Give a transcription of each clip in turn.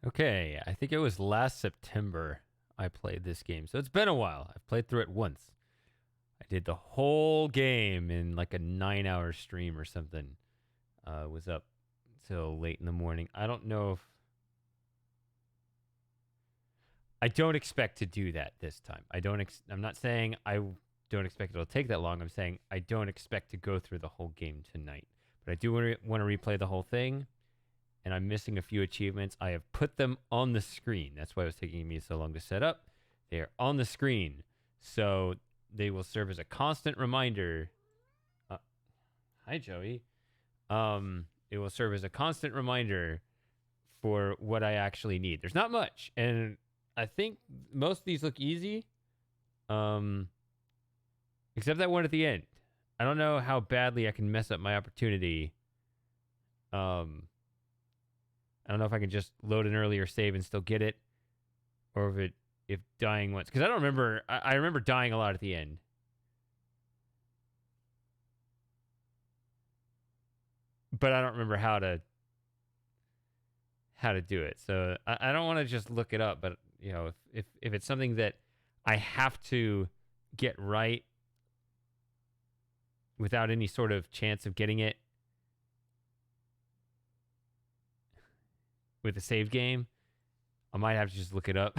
Okay, I think it was last September I played this game. So it's been a while. I've played through it once. I did the whole game in like a 9-hour stream or something. Was up till late in the morning. I don't know if... I don't expect to do that this time. I'm not saying I don't expect it'll take that long. I'm saying I don't expect to go through the whole game tonight. But I do want to replay the whole thing. And I'm missing a few achievements. I have put them on the screen. That's why it was taking me so long to set up. They are on the screen. So they will serve as a constant reminder. Hi, Joey. It will serve as a constant reminder for what I actually need. There's not much. And I think most of these look easy. Except that one at the end. I don't know how badly I can mess up my opportunity. I don't know if I can just load an earlier save and still get it, or if dying once, because I don't remember. I remember dying a lot at the end. But I don't remember how to do it. So I don't want to just look it up, but you know, if it's something that I have to get right without any sort of chance of getting it with a save game, I might have to just look it up.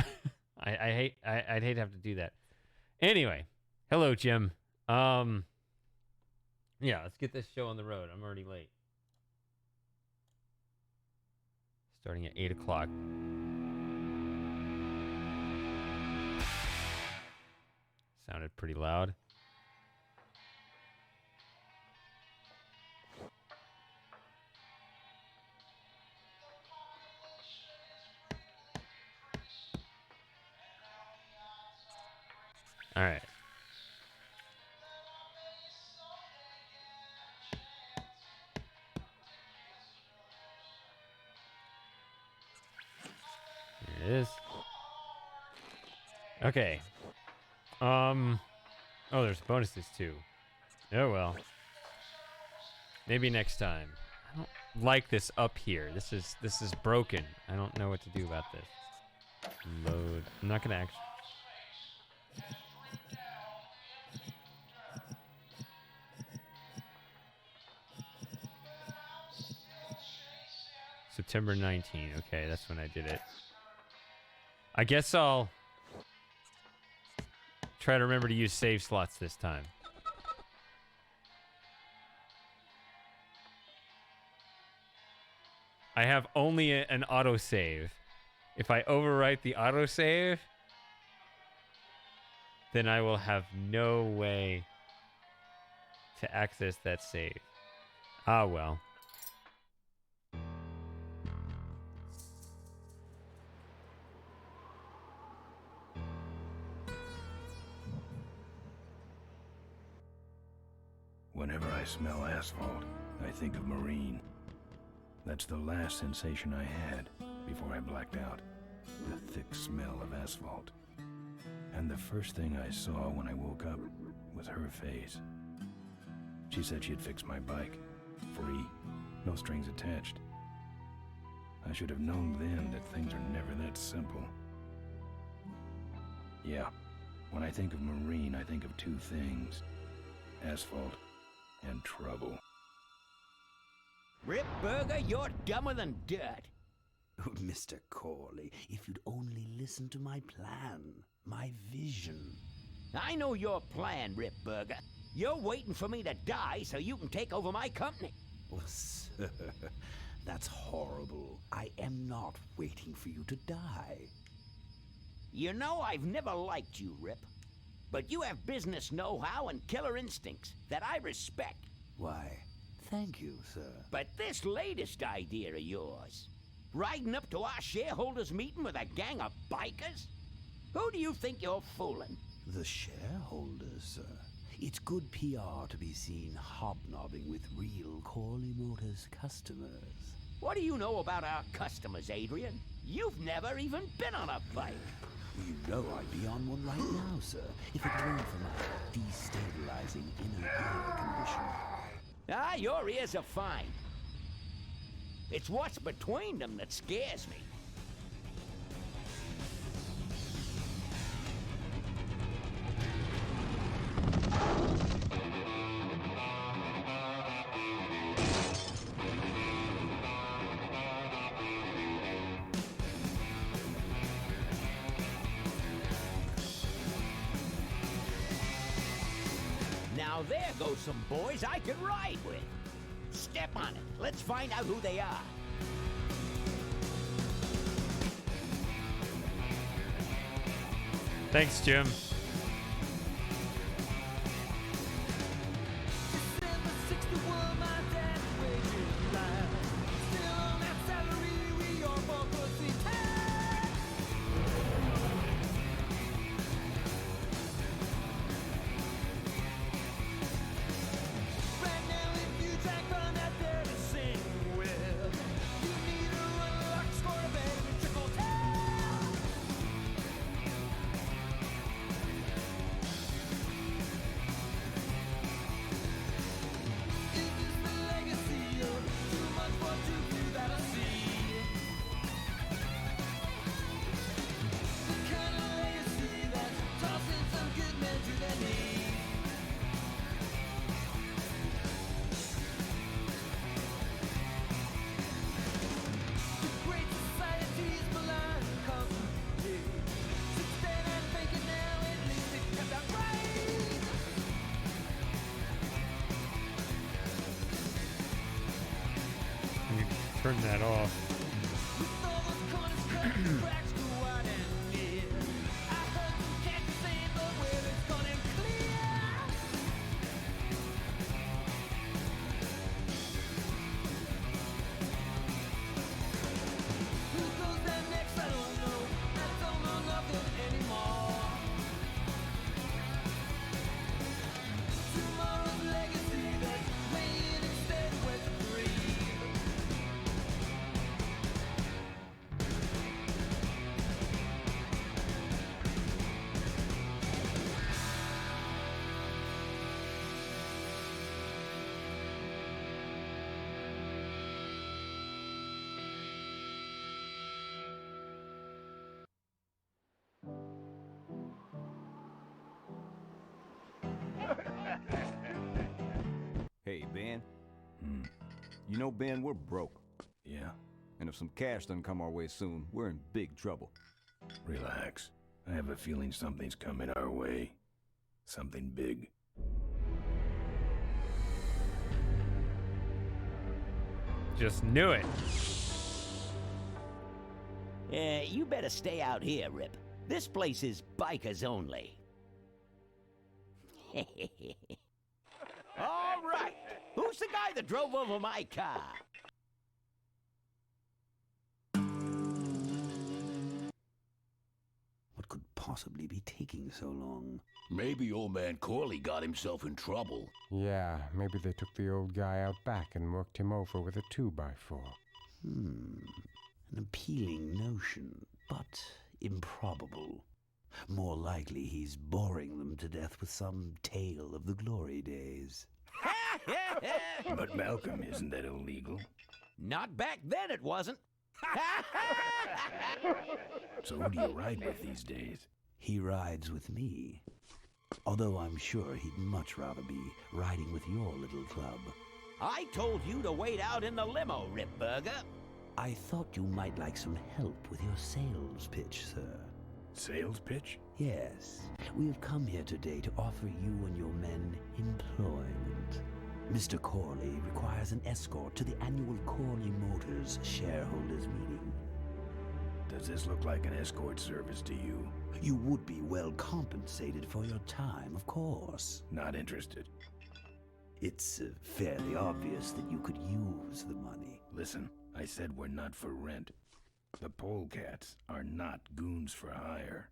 I'd hate to have to do that. Anyway, hello, Jim. Yeah, let's get this show on the road. I'm already late. Starting at 8 o'clock. Sounded pretty loud. All right. Here it is. Okay. Oh, there's bonuses too. Oh well. Maybe next time. I don't like this up here. This is broken. I don't know what to do about this. Load. I'm not gonna actually. September 19. Okay, that's when I did it. I guess I'll try to remember to use save slots this time. I have only an autosave. If I overwrite the autosave, then I will have no way to access that save. Ah, well. Whenever I smell asphalt, I think of Marine. That's the last sensation I had before I blacked out. The thick smell of asphalt. And the first thing I saw when I woke up was her face. She said she'd fix my bike. Free. No strings attached. I should have known then that things are never that simple. Yeah, when I think of Marine, I think of two things. Asphalt and trouble. Rip Burger, you're dumber than dirt. Oh, Mr. Corley, if you'd only listen to my plan, my vision. I know your plan, Rip Burger. You're waiting for me to die so you can take over my company. Oh, sir, that's horrible. I am not waiting for you to die. You know I've never liked you, Rip. But you have business know-how and killer instincts that I respect. Why, thank you, sir. But this latest idea of yours, riding up to our shareholders' meeting with a gang of bikers? Who do you think you're fooling? The shareholders, sir. It's good PR to be seen hobnobbing with real Corley Motors customers. What do you know about our customers, Adrian? You've never even been on a bike. You know I'd be on one right now, sir, if it weren't for my destabilizing inner ear condition. Ah, your ears are fine. It's what's between them that scares me. Now there go some boys I can ride with. Step on it. Let's find out who they are. Thanks, Jim. Turn that off. Hey, Ben. You know, Ben, we're broke. Yeah? And if some cash doesn't come our way soon, we're in big trouble. Relax. I have a feeling something's coming our way. Something big. Just knew it. You better stay out here, Rip. This place is bikers only. All right. Who's the guy that drove over my car? What could possibly be taking so long? Maybe old man Corley got himself in trouble. Yeah, maybe they took the old guy out back and worked him over with a 2x4. An appealing notion, but improbable. More likely he's boring them to death with some tale of the glory days. But Malcolm, isn't that illegal? Not back then, it wasn't. So who do you ride with these days? He rides with me. Although I'm sure he'd much rather be riding with your little club. I told you to wait out in the limo, Ripburger. I thought you might like some help with your sales pitch, sir. Sales pitch? Yes, we have come here today to offer you and your men employment. Mr. Corley requires an escort to the annual Corley Motors shareholders meeting. Does this look like an escort service to you? You would be well compensated for your time, of course. Not interested. It's fairly obvious that you could use the money. Listen, I said we're not for rent. The polecats are not goons for hire.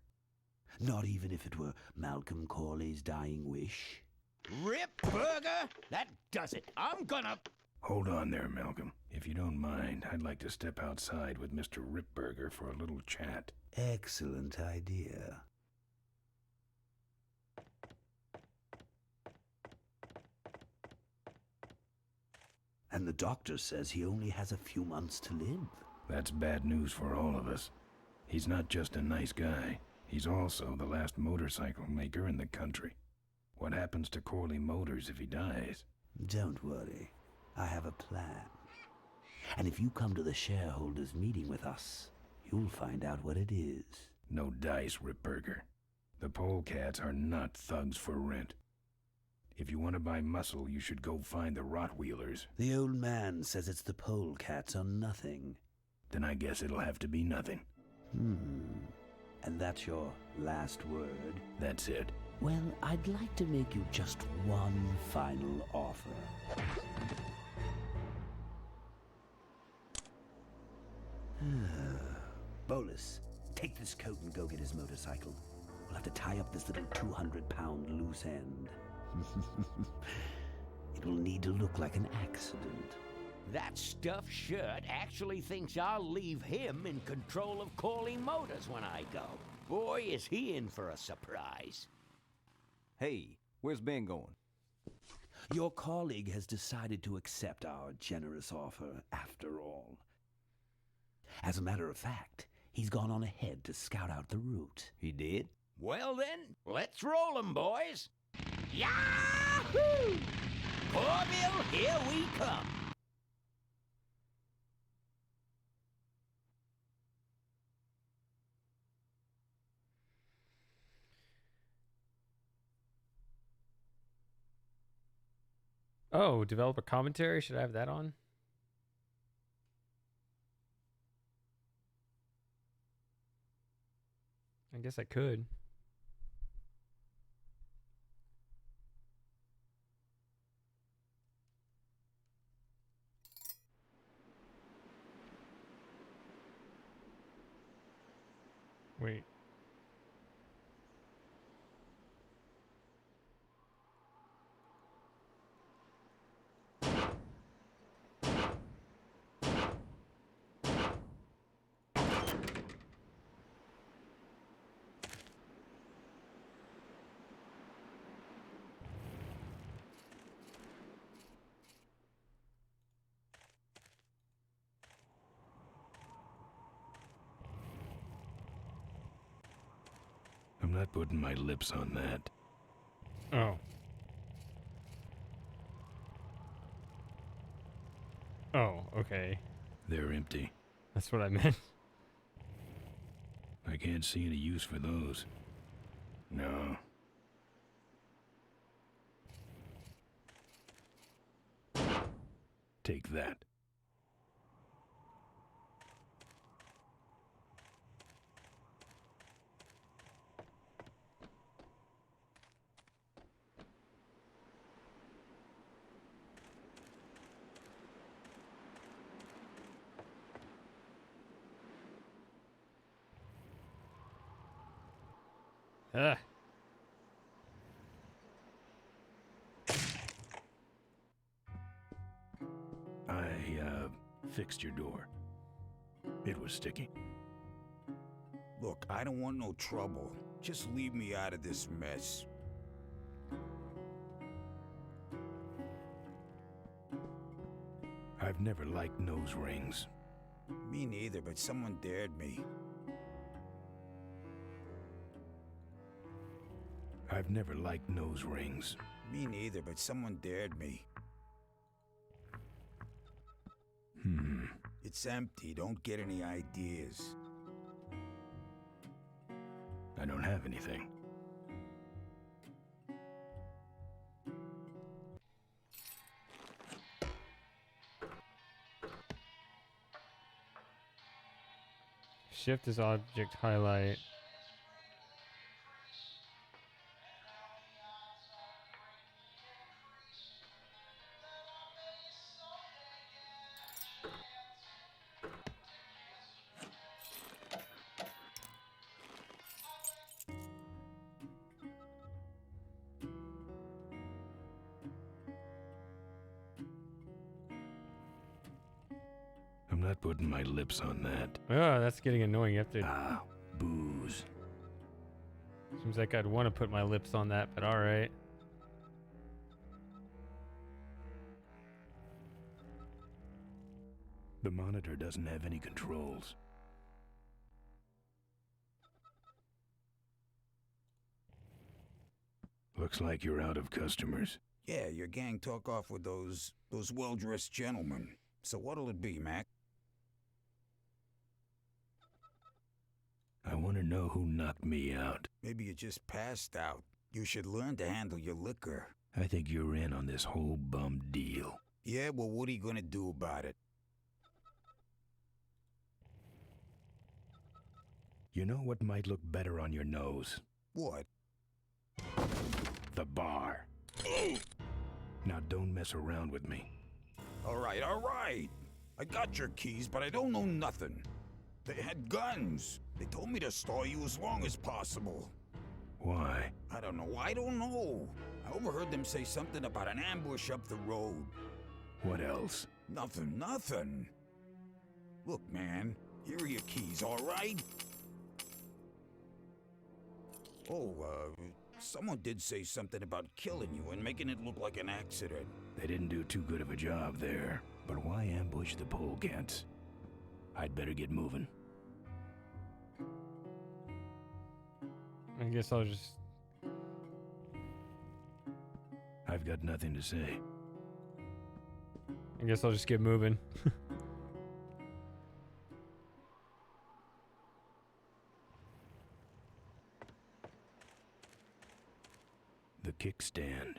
Not even if it were Malcolm Corley's dying wish. Ripburger, that does it. I'm gonna... Hold on there, Malcolm. If you don't mind, I'd like to step outside with Mr. Ripburger for a little chat. Excellent idea. And the doctor says he only has a few months to live. That's bad news for all of us. He's not just a nice guy. He's also the last motorcycle maker in the country. What happens to Corley Motors if he dies? Don't worry. I have a plan. And if you come to the shareholders' meeting with us, you'll find out what it is. No dice, Ripburger. The polecats are not thugs for rent. If you want to buy muscle, you should go find the Rottweilers. The old man says it's the polecats or nothing. Then I guess it'll have to be nothing. And that's your last word? That's it. Well, I'd like to make you just one final offer. Bolus, take this coat and go get his motorcycle. We'll have to tie up this little 200-pound loose end. It will need to look like an accident. That stuffed shirt actually thinks I'll leave him in control of Corley Motors when I go. Boy, is he in for a surprise. Hey, where's Ben going? Your colleague has decided to accept our generous offer after all. As a matter of fact, he's gone on ahead to scout out the route. He did? Well then, let's roll 'em, boys. Yahoo! Corville, here we come. Oh, developer commentary? Should I have that on? I guess I could. Wait. I'm not putting my lips on that. Oh. Oh, okay. They're empty. That's what I meant. I can't see any use for those. No. Take that. Ugh. Fixed your door. It was sticky. Look, I don't want no trouble. Just leave me out of this mess. I've never liked nose rings. Me neither, but someone dared me. I've never liked nose rings. Me neither, but someone dared me. It's empty. Don't get any ideas. I don't have anything. Shift is object highlight. I'm not putting my lips on that. Oh, that's getting annoying. You have to. Ah, booze. Seems like I'd want to put my lips on that, but alright. The monitor doesn't have any controls. Looks like you're out of customers. Yeah, your gang took off with those well-dressed gentlemen. So what'll it be, Mac? I want to know who knocked me out. Maybe you just passed out. You should learn to handle your liquor. I think you're in on this whole bum deal. Yeah, well, what are you gonna do about it? You know what might look better on your nose? What? The bar. Now don't mess around with me. All right, all right. I got your keys, but I don't know nothing. They had guns. They told me to stall you as long as possible. Why? I don't know. I overheard them say something about an ambush up the road. What else? Nothing. Look, man, here are your keys, all right? Oh, someone did say something about killing you and making it look like an accident. They didn't do too good of a job there. But why ambush the polecats? I'd better get moving. I guess I'll just... I've got nothing to say. I guess I'll just get moving. The kickstand.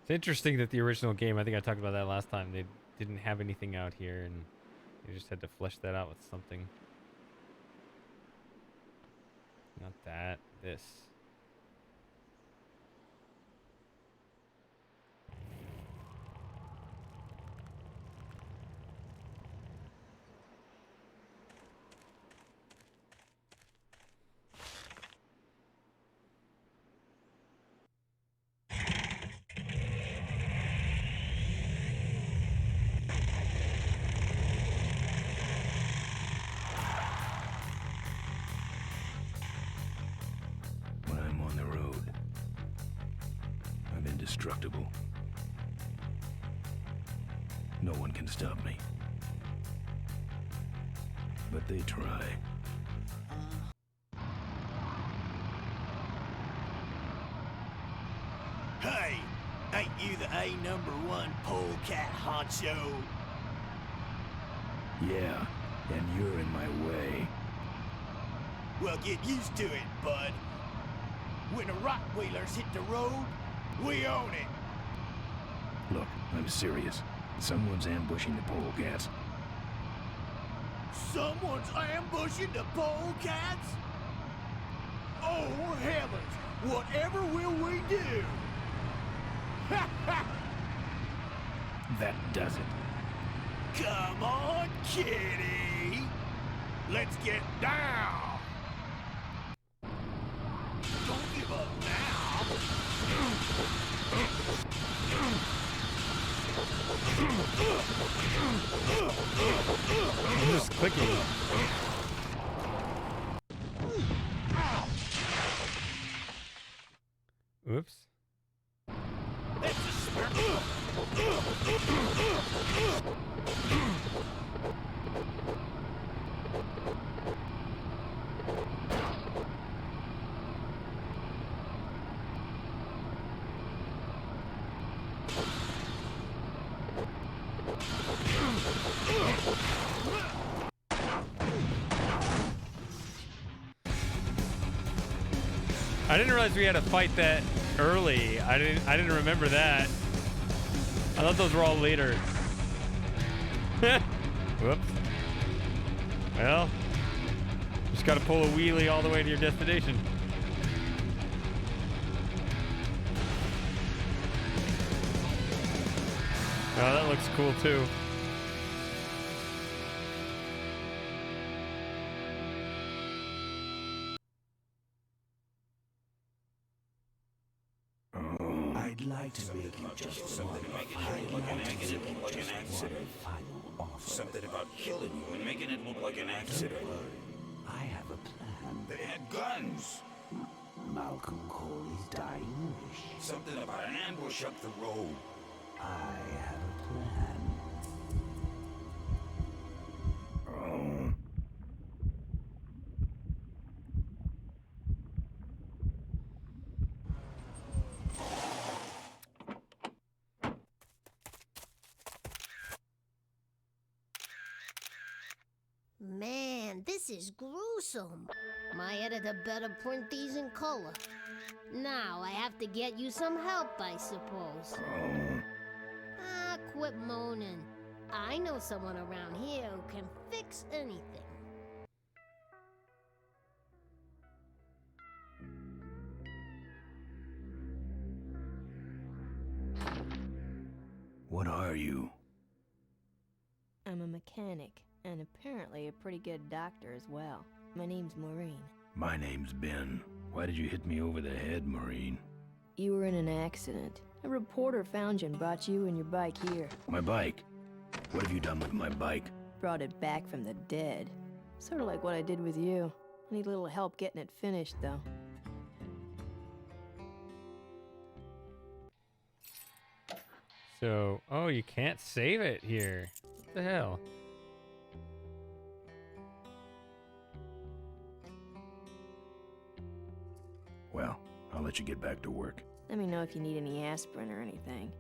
It's interesting that the original game, I think I talked about that last time, they didn't have anything out here and they just had to flesh that out with something. Not that, this. When I'm on the road, I'm indestructible. No one can stop me. But they try. Hey, ain't you the #1 polecat honcho? Yeah, and you're in my way. Well, get used to it, bud. When the Rottweilers hit the road, we own it. Look, I'm serious. Someone's ambushing the polecats. Someone's ambushing the polecats? Oh, heavens! Whatever will we do? That does it. Come on, kitty! Let's get down! Don't give up now! I'm just clicking. Oops. That's a spirit. I didn't realize we had to fight that early. I didn't remember that. I thought those were all later. Whoops. Well, just gotta pull a wheelie all the way to your destination. Oh, that looks cool too. I'd like to make you just Something one making final it look like an offer. accident, like an accident. Final offer. Something about killing you and making it look like an accident. I have a plan. They had guns. Malcolm Corley's dying wish. Something about an ambush up the road. I have a plan. Oh. Man, man, this is gruesome. My editor better print these in color. Now I have to get you some help, I suppose. Ah, quit moaning. I know someone around here who can fix anything. What are you? I'm a mechanic, and apparently a pretty good doctor as well. My name's Maureen. My name's Ben. Why did you hit me over the head, Maureen? You were in an accident. A reporter found you and brought you and your bike here. My bike? What have you done with my bike? Brought it back from the dead. Sort of like what I did with you. I need a little help getting it finished, though. So, oh, you can't save it here. What the hell? Well, I'll let you get back to work. Let me know if you need any aspirin or anything.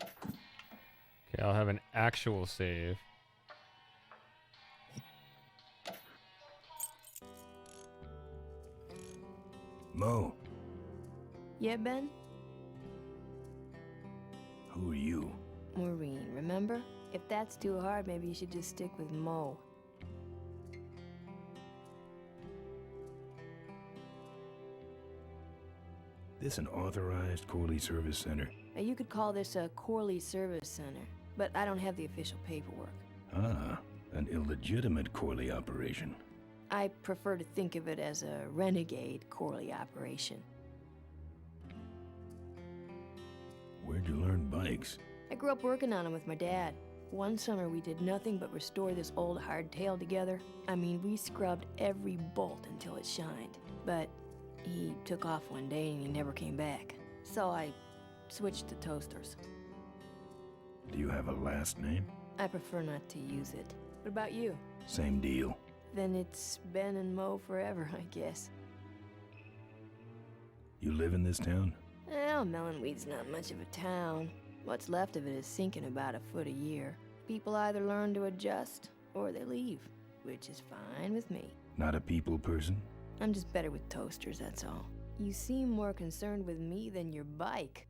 Okay, I'll have an actual save. Mo, Yeah, Ben? who are you? Maureen, remember? If that's too hard, maybe you should just stick with Mo. This an authorized Corley Service Center? You could call this a Corley Service Center, but I don't have the official paperwork. Ah, an illegitimate Corley operation. I prefer to think of it as a renegade Corley operation. Where'd you learn bikes? I grew up working on them with my dad. One summer we did nothing but restore this old hardtail together. I mean, we scrubbed every bolt until it shined. But he took off one day and he never came back. So I switched to toasters. Do you have a last name? I prefer not to use it. What about you? Same deal. Then it's Ben and Mo forever, I guess. You live in this town? Well, Melonweed's not much of a town. What's left of it is sinking about a foot a year. People either learn to adjust, or they leave, which is fine with me. Not a people person? I'm just better with toasters, that's all. You seem more concerned with me than your bike.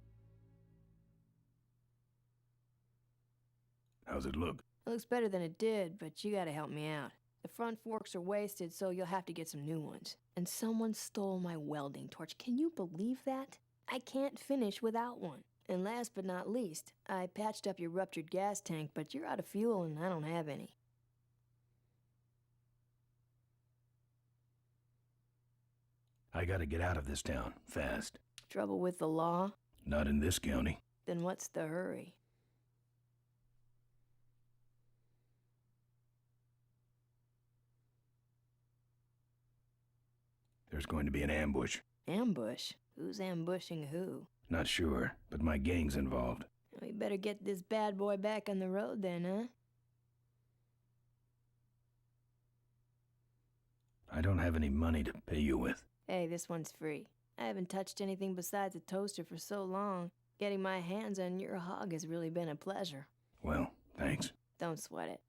How's it look? It looks better than it did, but you gotta help me out. The front forks are wasted, so you'll have to get some new ones. And someone stole my welding torch. Can you believe that? I can't finish without one. And last but not least, I patched up your ruptured gas tank, but you're out of fuel and I don't have any. I gotta get out of this town, fast. Trouble with the law? Not in this county. Then what's the hurry? There's going to be an ambush. Ambush? Who's ambushing who? Not sure, but my gang's involved. We better get this bad boy back on the road then, huh? I don't have any money to pay you with. Hey, this one's free. I haven't touched anything besides a toaster for so long. Getting my hands on your hog has really been a pleasure. Well, thanks. Don't sweat it.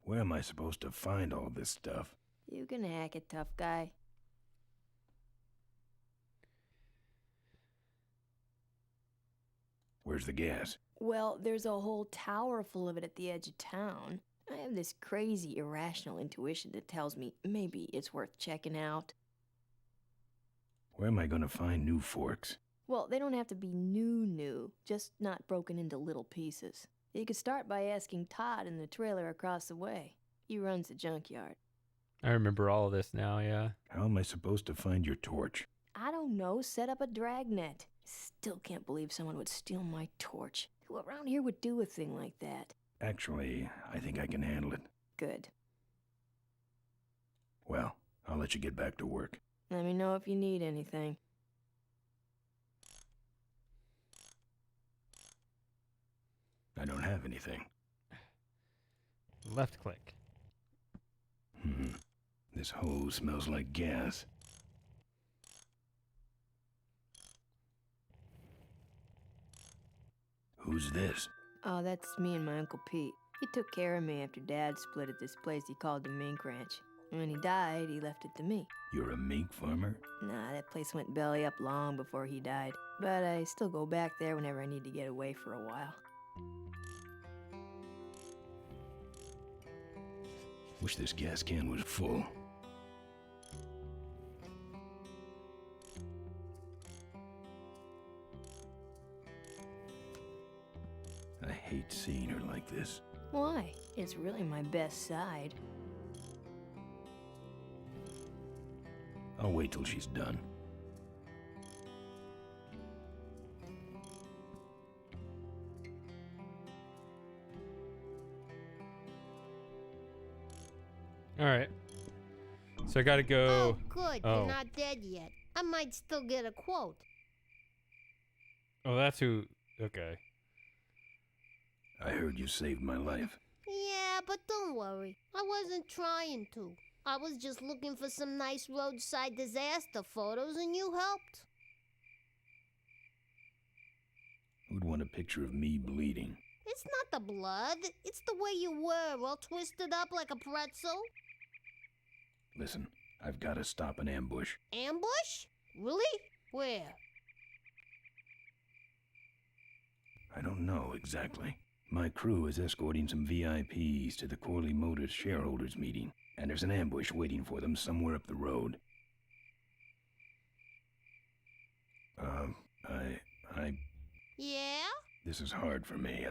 Where am I supposed to find all this stuff? You can hack it, tough guy. Where's the gas? Well, there's a whole tower full of it at the edge of town. I have this crazy, irrational intuition that tells me maybe it's worth checking out. Where am I gonna find new forks? Well, they don't have to be new, just not broken into little pieces. You could start by asking Todd in the trailer across the way. He runs the junkyard. I remember all of this now, yeah. How am I supposed to find your torch? I don't know, set up a dragnet. Still can't believe someone would steal my torch. Who around here would do a thing like that? Actually, I think I can handle it. Good. Well, I'll let you get back to work. Let me know if you need anything. I don't have anything. Left click. This hose smells like gas. Who's this? Oh, that's me and my Uncle Pete. He took care of me after Dad split at this place he called the Mink Ranch. When he died, he left it to me. You're a mink farmer? Nah, that place went belly up long before he died. But I still go back there whenever I need to get away for a while. Wish this gas can was full. I hate seeing her like this. Why? It's really my best side. I'll wait till she's done. All right. So I gotta go. Oh, good. Oh. You're not dead yet. I might still get a quote. Oh, that's who. Okay. I heard you saved my life. Yeah, but don't worry. I wasn't trying to. I was just looking for some nice roadside disaster photos and you helped. Who'd want a picture of me bleeding? It's not the blood. It's the way you were, all twisted up like a pretzel. Listen, I've got to stop an ambush. Ambush? Really? Where? I don't know exactly. My crew is escorting some VIPs to the Corley Motors shareholders meeting, and there's an ambush waiting for them somewhere up the road. Yeah? This is hard for me.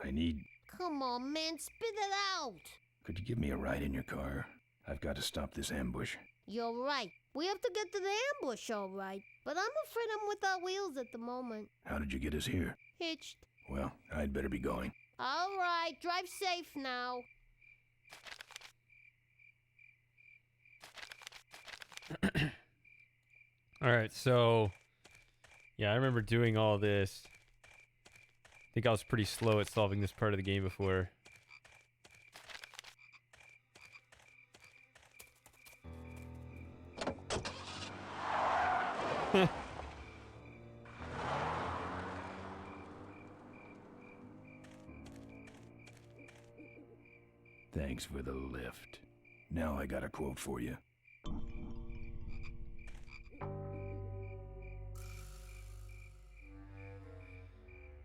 I need... Come on, man, spit it out. Could you give me a ride in your car? I've got to stop this ambush. You're right. We have to get to the ambush, all right. But I'm afraid I'm without wheels at the moment. How did you get us here? Hitched. Well, I'd better be going. All right, drive safe now. All right, so yeah, I remember doing all this. I think I was pretty slow at solving this part of the game before. Thanks for the lift. Now I got a quote for you.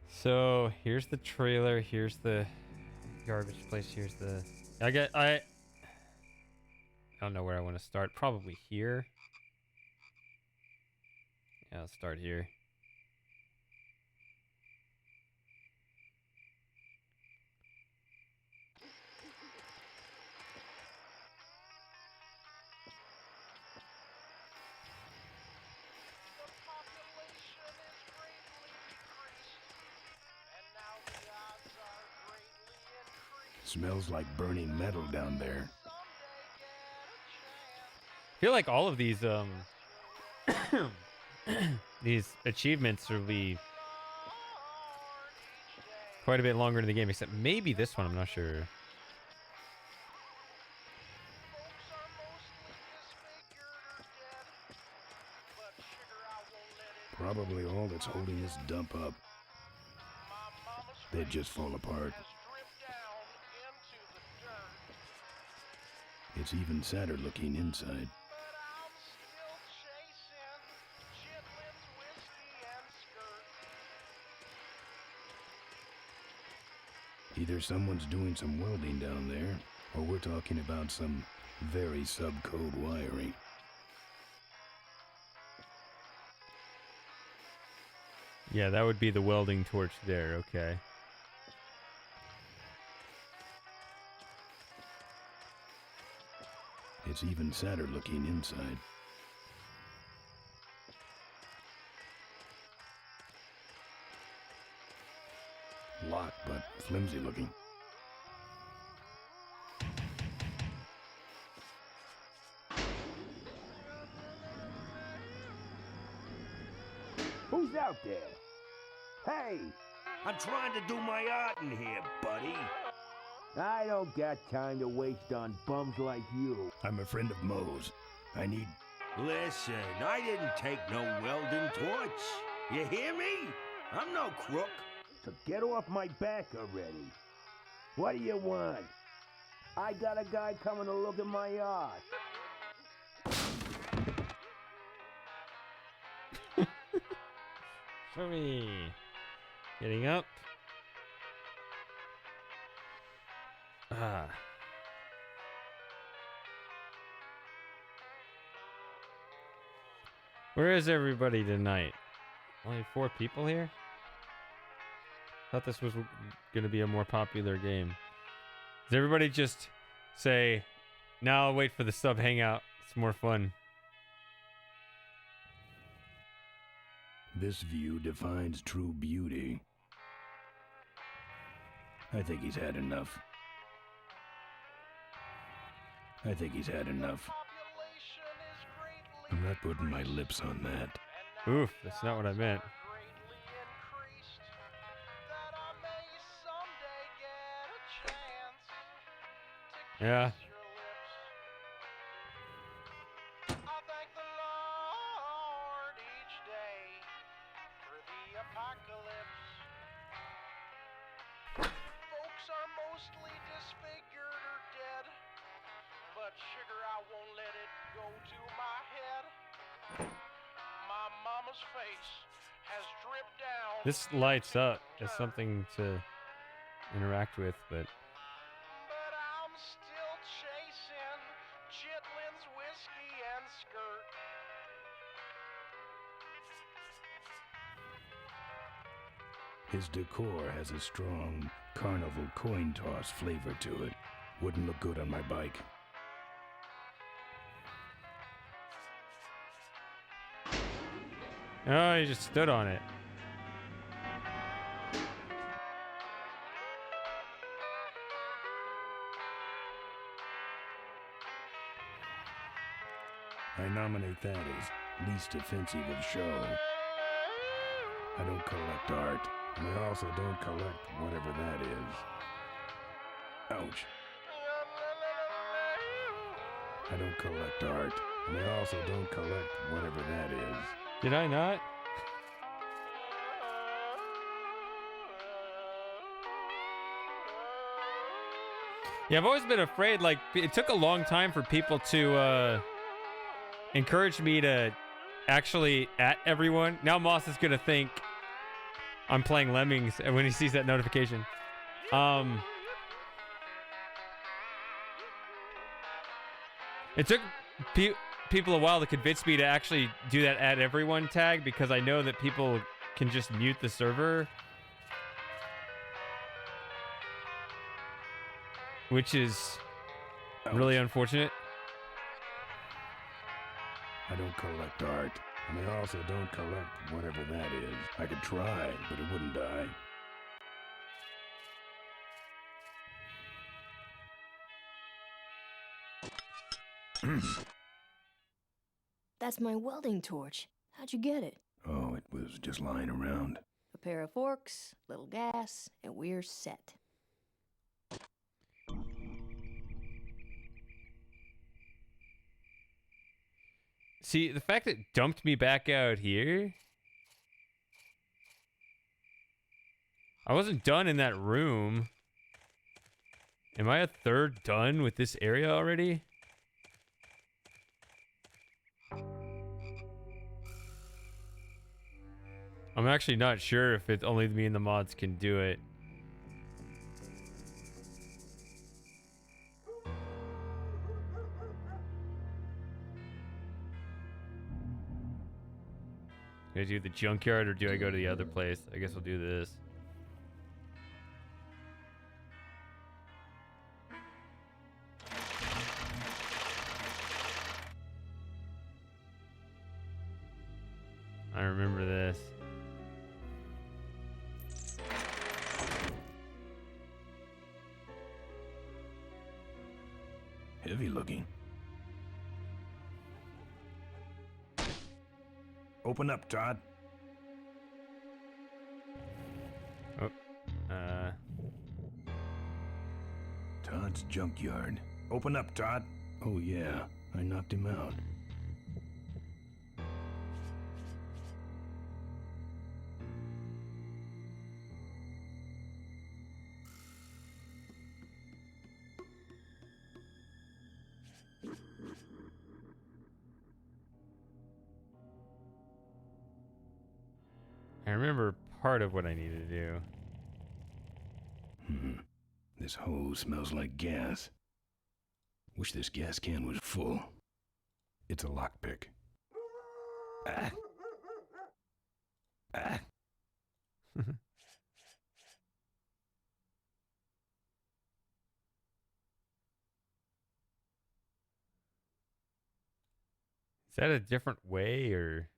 So here's the trailer. Here's the garbage place. Here's the. I don't know where I want to start. Probably here. Yeah, I'll start here. Smells like burning metal down there. I feel like all of these these achievements will be quite a bit longer in the game, except maybe this one. I'm not sure. Probably all that's holding this dump up. They'd just fall apart. It's even sadder looking inside. Either someone's doing some welding down there, or we're talking about some very subcode wiring. Yeah, that would be the welding torch there. Okay. It's even sadder looking inside. Locked, but flimsy looking. Who's out there? Hey! I'm trying to do my art in here, buddy. I don't got time to waste on bums like you. I'm a friend of Moe's. I need... Listen, I didn't take no welding torch. You hear me? I'm no crook. So get off my back already. What do you want? I got a guy coming to look at my yard. Show me. Getting up. Ah. Where is everybody tonight? Only 4 people here? Thought this was going to be a more popular game. Does everybody just say, "Now I'll wait for the sub hangout. It's more fun." This view defines true beauty. I think he's had enough. I think he's had enough. I'm not putting my lips on that. Oof, that's not what I meant. Yeah. This lights up as something to interact with, but I'm still chasing Chitlin's whiskey and skirt. His decor has a strong carnival coin toss flavor to it. Wouldn't look good on my bike. oh, he just stood on it. I nominate that as least offensive of show. I don't collect art, and I also don't collect whatever that is. Ouch. I don't collect art, and I also don't collect whatever that is. Did I not? Yeah, I've always been afraid, like, it took a long time for people to encourage me to actually at everyone. Now Moss is going to think I'm playing Lemmings when he sees that notification. It took people a while to convince me to actually do that at everyone tag, because I know that people can just mute the server, which is really unfortunate. I don't collect art, and I also don't collect whatever that is. I could try, but it wouldn't die. That's my welding torch. How'd you get it? Oh, it was just lying around. A pair of forks, little gas, and we're set. See, the fact that it dumped me back out here. I wasn't done in that room. Am I a third done with this area already? I'm actually not sure if it's only me and the mods can do it. Do I do the junkyard or do I go to the other place? I guess we'll do this. I remember this. Heavy looking. Open up, Todd. Oh, Todd's junkyard. Open up, Todd. Oh yeah, I knocked him out. I remember part of what I needed to do. This hose smells like gas. Wish this gas can was full. It's a lockpick. Ah. Ah. Is that a different way, or?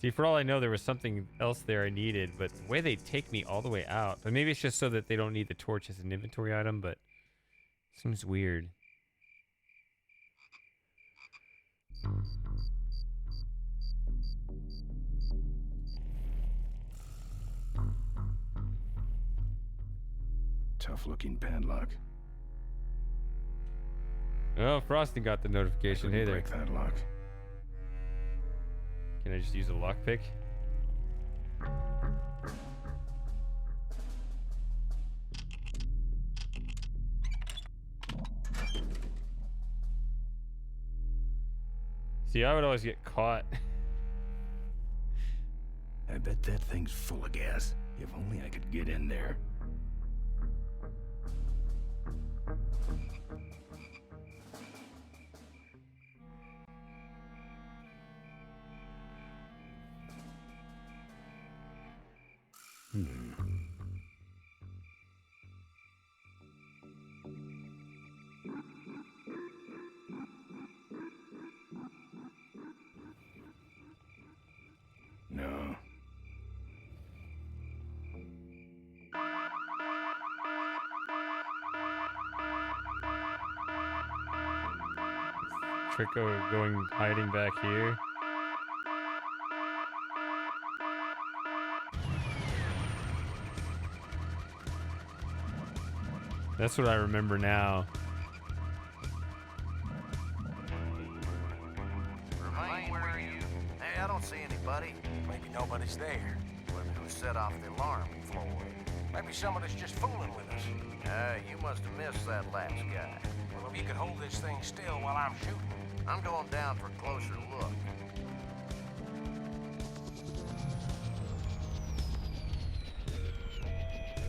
See, for all I know, there was something else there I needed, but the way they take me all the way out. But maybe it's just so that they don't need the torch as an inventory item, but it seems weird. Tough-looking padlock. Oh, Frosty got the notification. Hey there. Break that lock. Can I just use a lockpick? See, I would always get caught. I bet that thing's full of gas. If only I could get in there. No. Trick of going hiding back here. That's what I remember now. Remain where you. Hey, I don't see anybody. Maybe nobody's there. Wonder who set off the alarm, Floyd. Maybe somebody's just fooling with us. You must have missed that last guy. Well, if you could hold this thing still while I'm shooting. I'm going down for a closer look.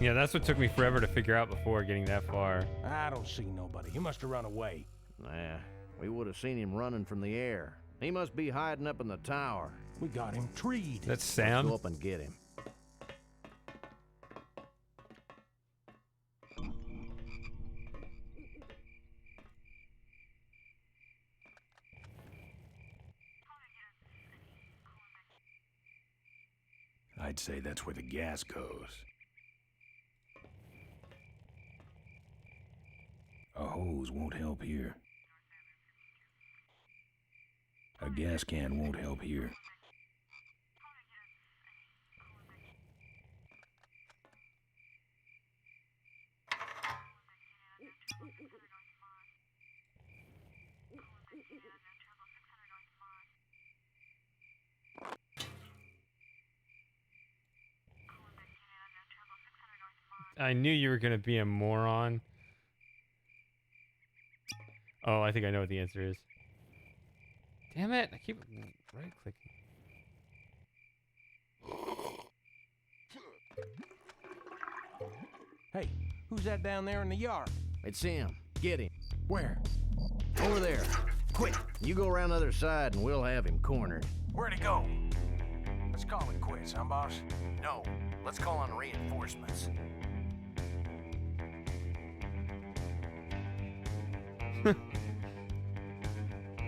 Yeah, that's what took me forever to figure out before getting that far. I don't see nobody. He must have run away. Nah, we would have seen him running from the air. He must be hiding up in the tower. We got him treed. That's Sam. Let's go up and get him. I'd say that's where the gas goes. A hose won't help here. A gas can won't help here. I knew you were going to be a moron. Oh, I think I know what the answer is. Damn it. I keep right-clicking. Hey, who's that down there in the yard? It's him. Get him. Where? Over there. Quick, you go around the other side and we'll have him cornered. Where'd he go? Let's call it quits, huh, boss? No, let's call on reinforcements.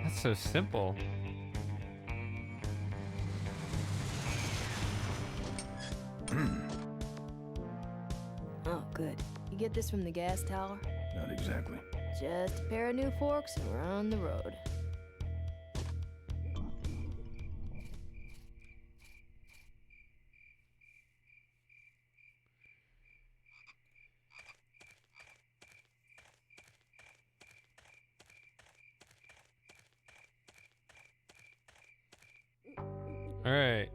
That's so simple. Oh, good. You get this from the gas tower? Not exactly. Just a pair of new forks and we're on the road. All right.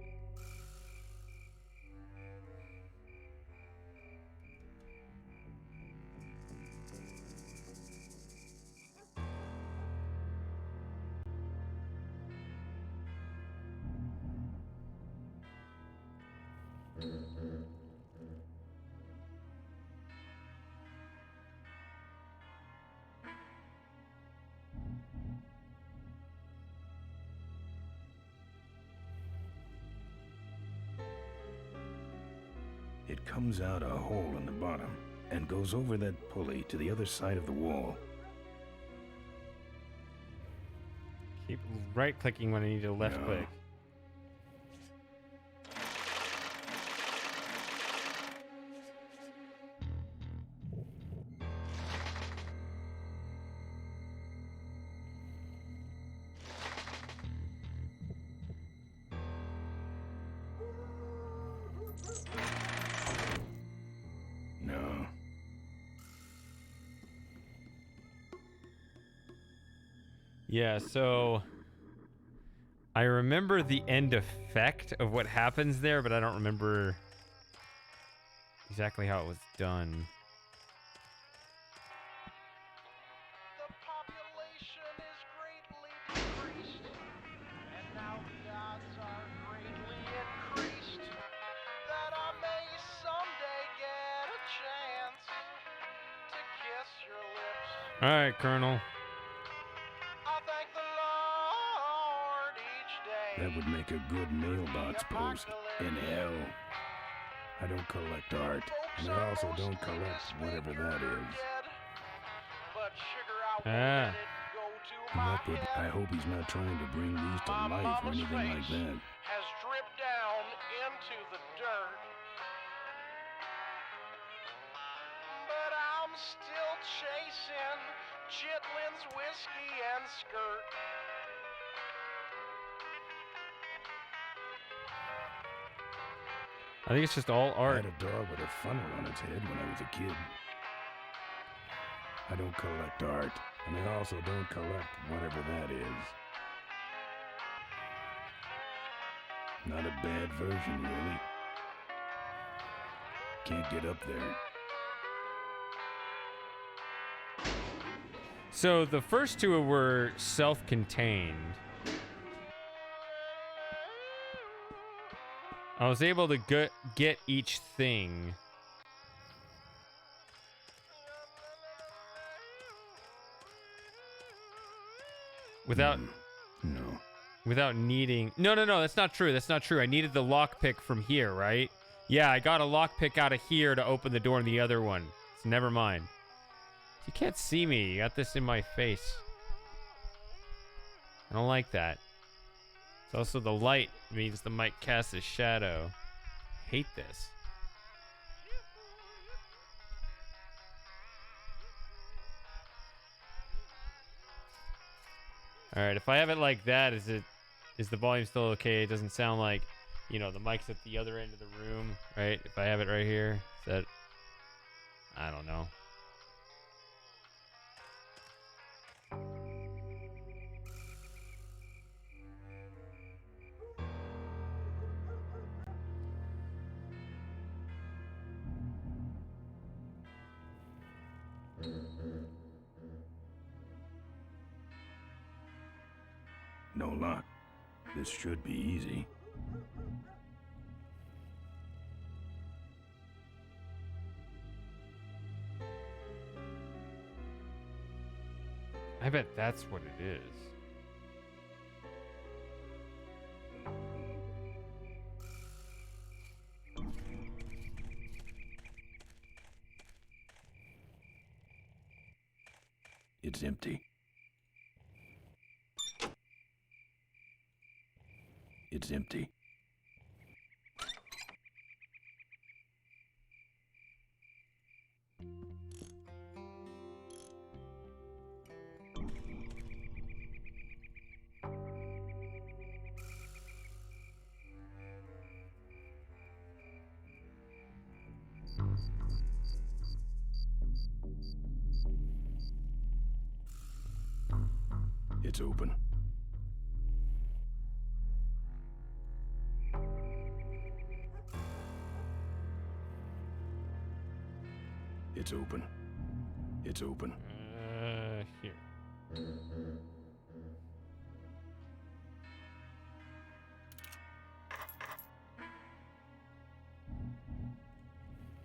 It comes out a hole in the bottom and goes over that pulley to the other side of the wall. Keep right-clicking when I need to left-click. No. Yeah, so I remember the end effect of what happens there, but I don't remember exactly how it was done. The population is greatly decreased, and now the odds are greatly increased that I may someday get a chance to kiss your lips. All right, Colonel. I thank the Lord each day. That would make a good mailbox post in hell. I don't collect art, and I also don't collect whatever that is. But sugar, I won't let it go to my head. I hope he's not trying to bring these to My life or mama's anything like face that. has dripped down into the dirt. But I'm still chasing Chitlin's whiskey and skirt. I think it's just all I art. had a dog with a funnel on its head when I was a kid. I don't collect art, and I also don't collect whatever that is. Not a bad version, really. Can't get up there. So the first two were self-contained. I was able to get each thing. Without No. without needing... No, that's not true. That's not true. I needed the lockpick from here, right? Yeah, I got a lockpick out of here to open the door in the other one. So never mind. You can't see me. You got this in my face. I don't like that. It's also the light means the mic casts a shadow. Hate this. All right, if I have it like that, is the volume still okay? It doesn't sound like, you know, the mic's at the other end of the room, right? If I have it right here, is that... I don't know. No lock. This should be easy. I bet that's what it is. It's empty. It's empty. It's open. It's open. It's open. Here.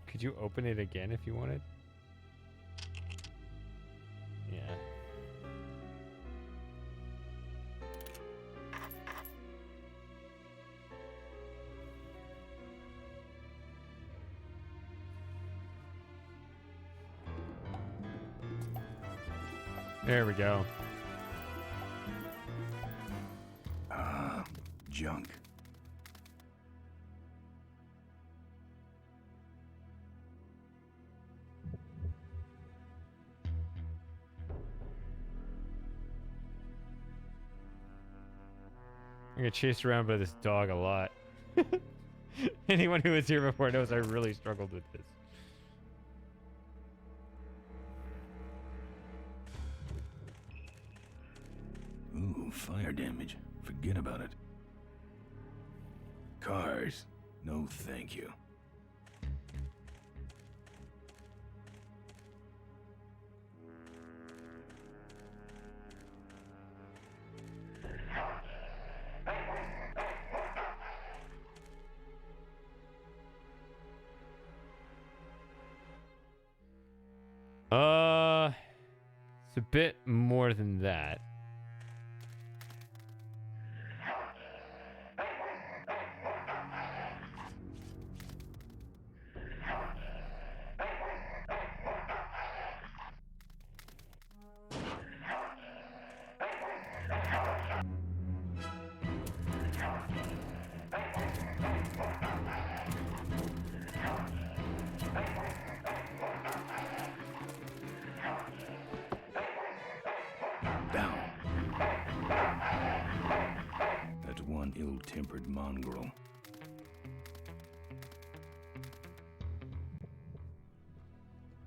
Could you open it again if you wanted? Yeah. There we go. Junk. I get chased around by this dog a lot. Anyone who was here before knows I really struggled with this. Ooh, fire damage. Forget about it. Cars. No, thank you. It's a bit more than that. Down. That's one ill-tempered mongrel.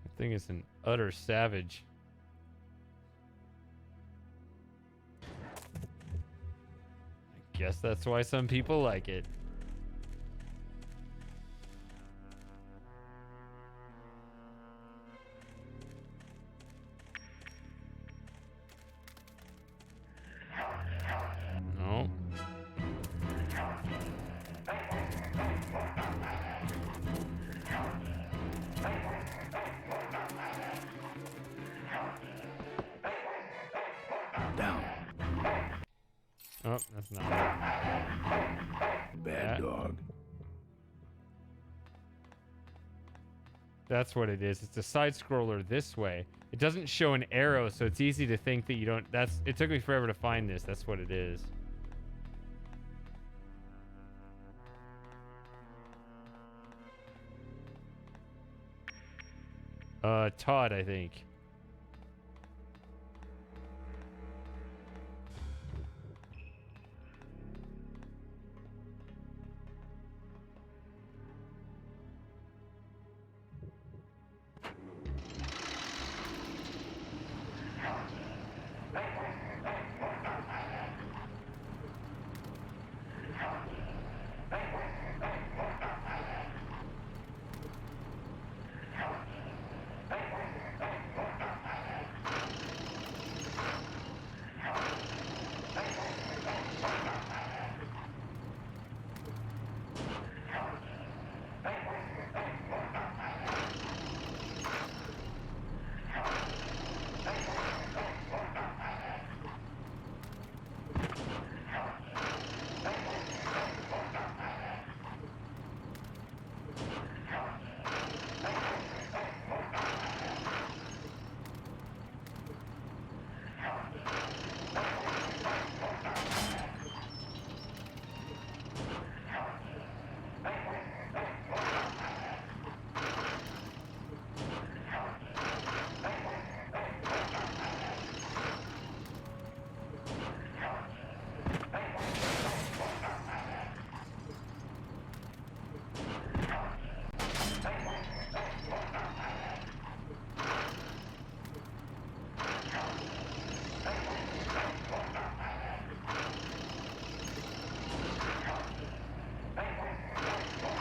That thing is an utter savage. I guess that's why some people like it. No. Down. Oh, that's not it. Bad dog. That's what it is. It's a side scroller this way. It doesn't show an arrow, so it's easy to think that you don't. It took me forever to find this. That's what it is. Todd, I think.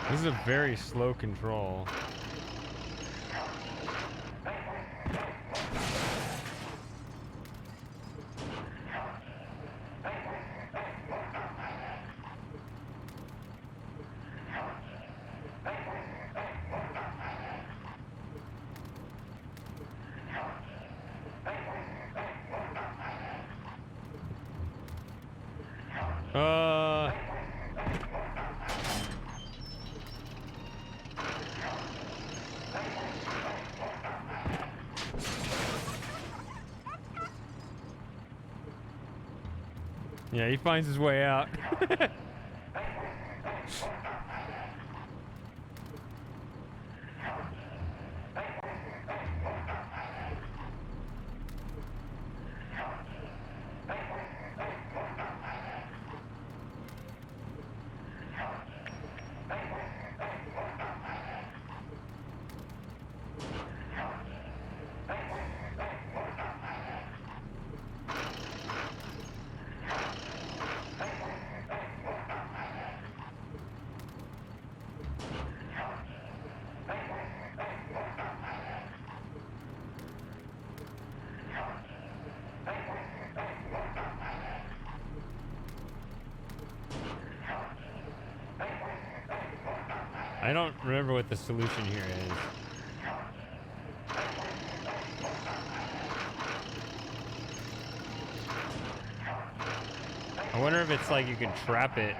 This is a very slow control. Yeah, he finds his way out. I don't remember what the solution here is. I wonder if it's like you can trap it.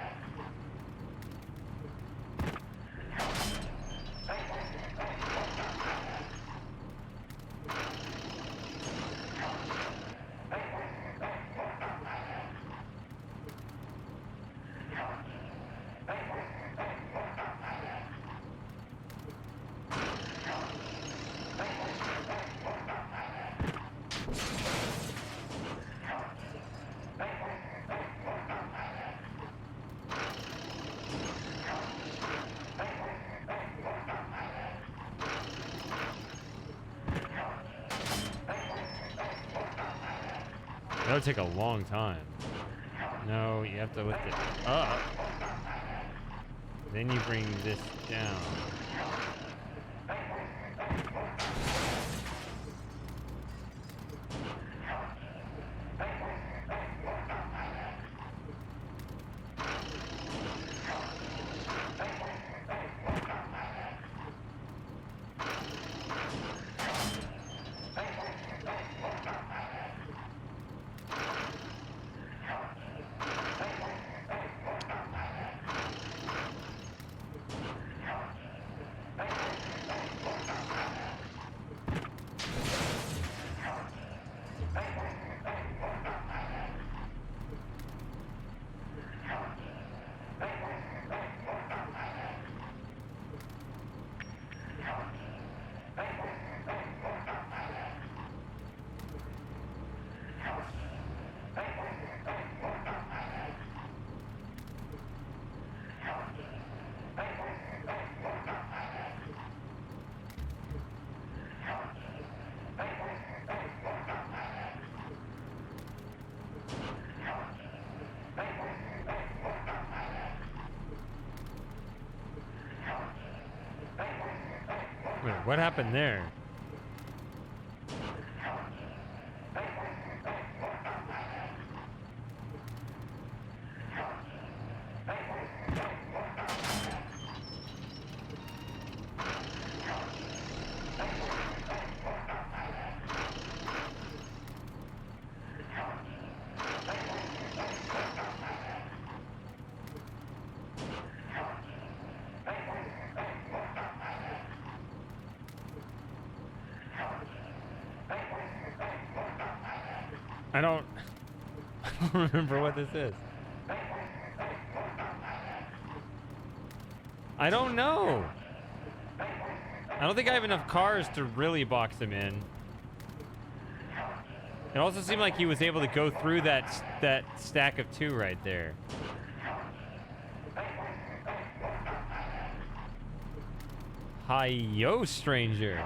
That would take a long time. No, you have to lift it up. Then you bring this down. Wait, what happened there? I don't remember what this is. I don't know. I don't think I have enough cars to really box him in. It also seemed like he was able to go through that stack of 2 right there. Hi-yo, stranger.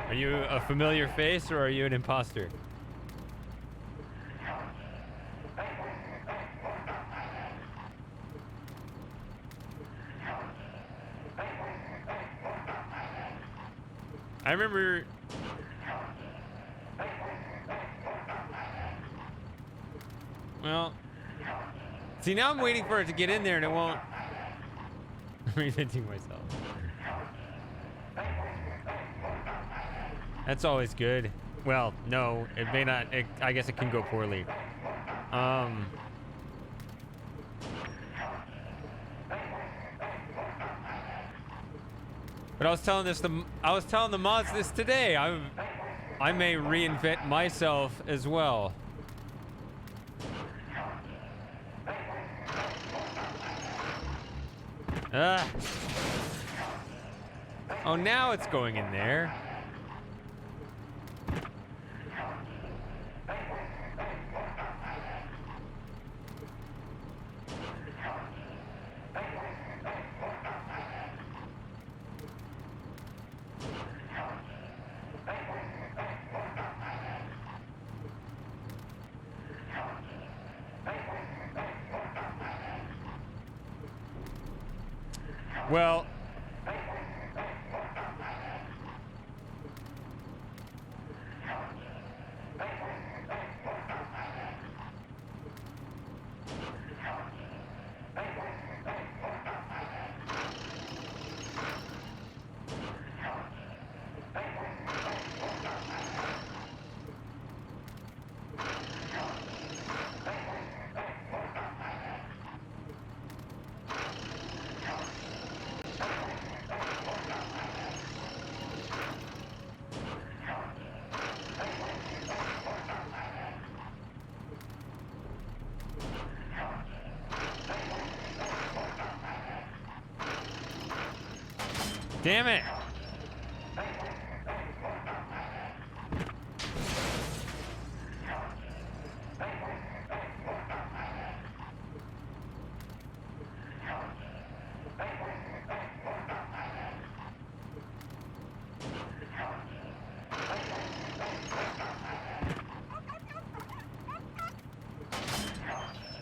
Are you a familiar face or are you an imposter? I remember... Well... See, now I'm waiting for it to get in there and it won't... I'm reventing myself. That's always good. Well, no, it may not. I guess it can go poorly. But I was telling the mods this today. I may reinvent myself as well. Ah. Oh, now it's going in there. Well, damn it.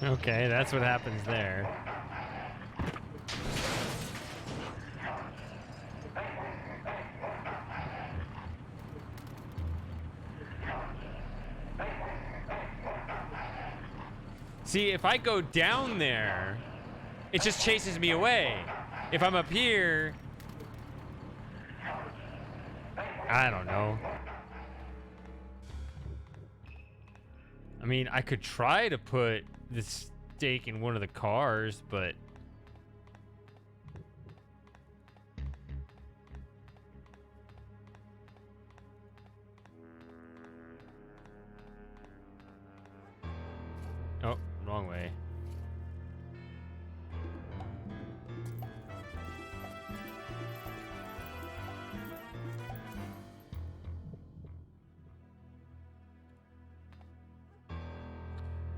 Okay, that's what happens there. See, if I go down there, it just chases me away. If I'm up here, I don't know. I mean, I could try to put the stake in one of the cars, but oh, wrong way.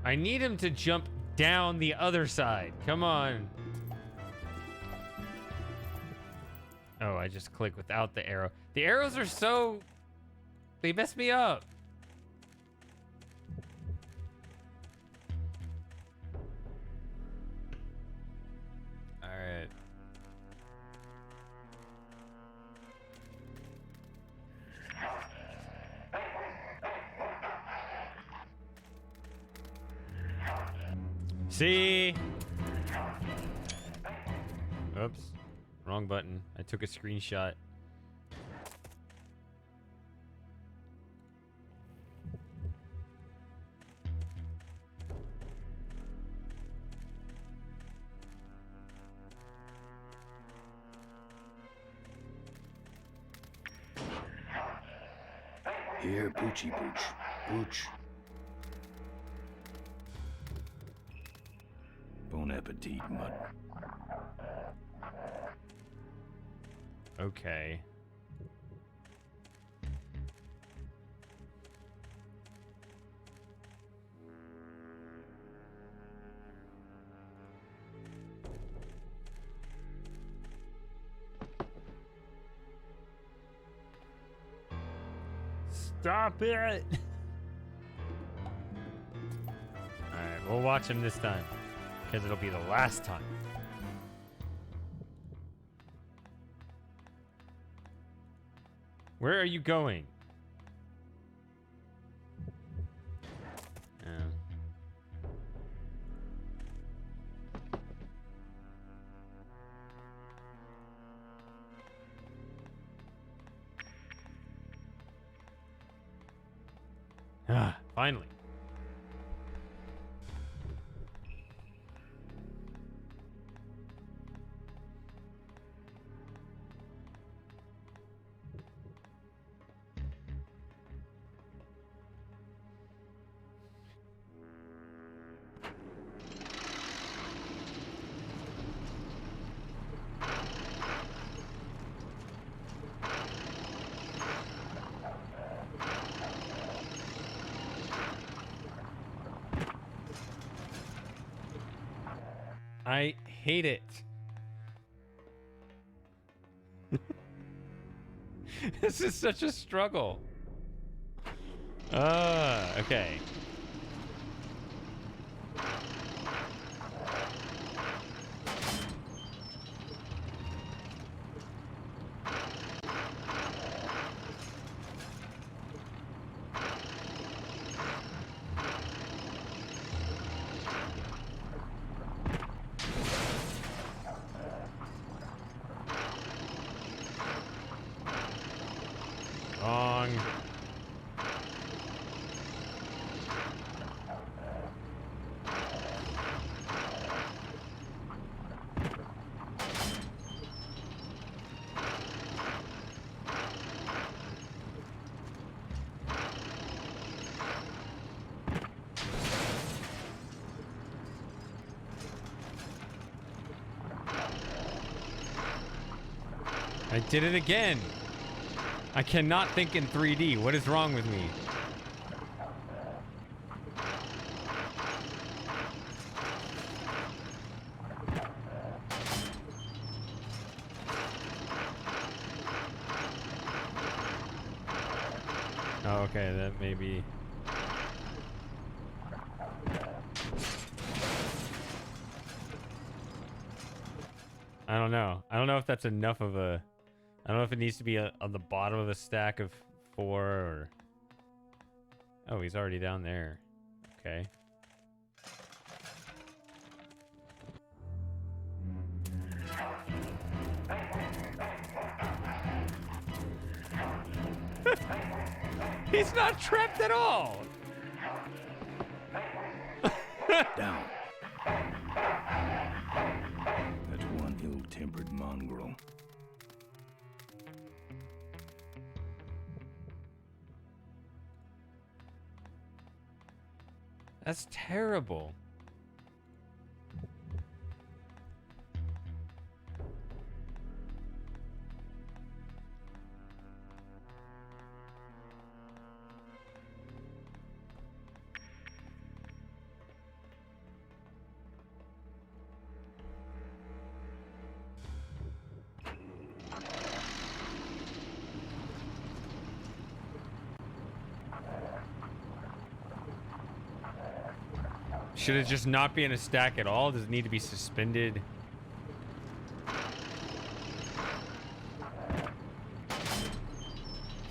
I need him to jump down the other side. Come on. Oh, I just click without the arrow. The arrows are so... they mess me up. All right. See? Oops. Wrong button. I took a screenshot. Here, Poochie Pooch. Pooch. Bon appetit, mud. Okay. Stop it! Alright, we'll watch him this time. Because it'll be the last time. Where are you going? Ah, finally. hate it. This is such a struggle. Okay. Wrong. I did it again. I cannot think in 3D. What is wrong with me? Oh, okay, that may be... I don't know. I don't know if that's enough of a... I don't know if it needs to be on the bottom of a stack of 4 or... Oh, he's already down there. Okay. He's not trapped at all! Down. That's one ill-tempered mongrel. That's terrible. Should it just not be in a stack at all? Does it need to be suspended?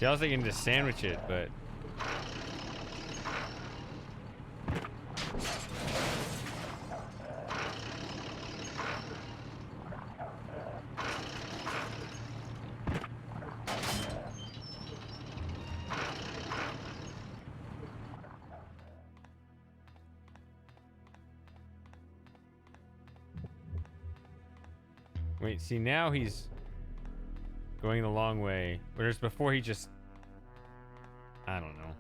See, I was thinking to sandwich it, but... Wait, see, now he's going the long way. Whereas before he just... I don't know.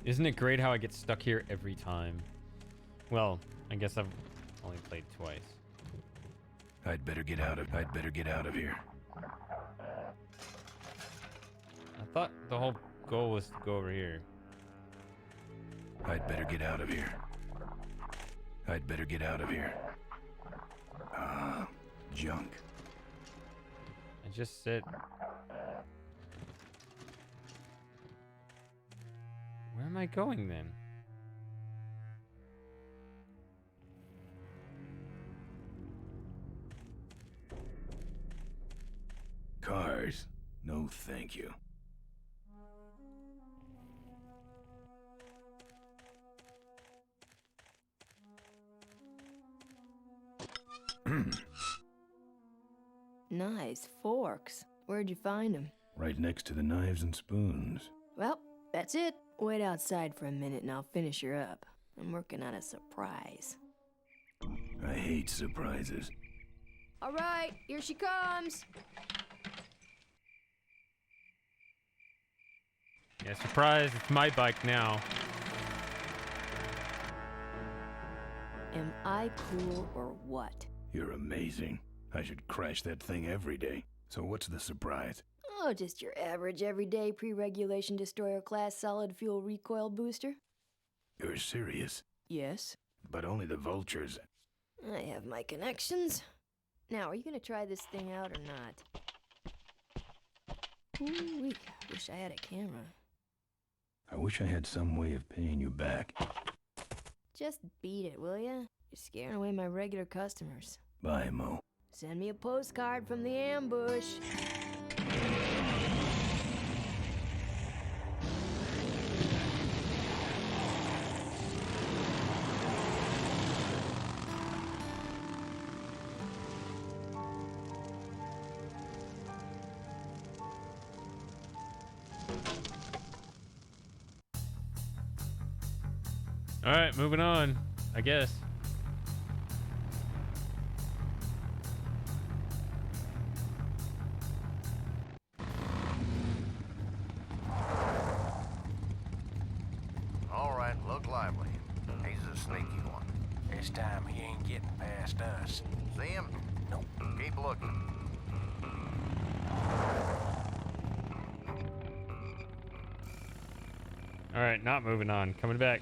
Isn't it great how I get stuck here every time? Well, I guess I've only played twice. I'd better get out of here. I thought the whole goal was to go over here. I'd better get out of here. Junk. I just said... Where am I going then? Cars? No, thank you. Nice forks. Where'd you find them? Right next to the knives and spoons. Well, that's it. Wait outside for a minute and I'll finish her up. I'm working on a surprise. I hate surprises. All right, here she comes. Yeah, surprise, it's my bike now. Am I cool or what? You're amazing. I should crash that thing every day. So what's the surprise? Oh, just your average everyday pre-regulation destroyer class solid fuel recoil booster. You're serious? Yes. But only the vultures. I have my connections. Now, are you gonna try this thing out or not? Ooh, wish I had a camera. I wish I had some way of paying you back. Just beat it, will ya? You're scaring away my regular customers. Bye, Mo. Send me a postcard from the ambush. All right, moving on, I guess. All right, look lively. He's a sneaky one. This time he ain't getting past us. See him? Nope. Keep looking. All right, not moving on. Coming back.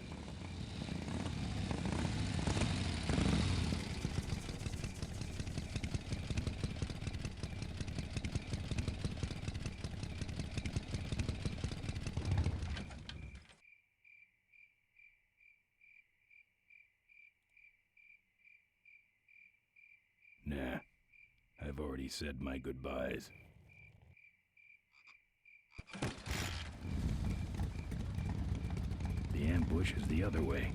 Nah. I've already said my goodbyes. The ambush is the other way.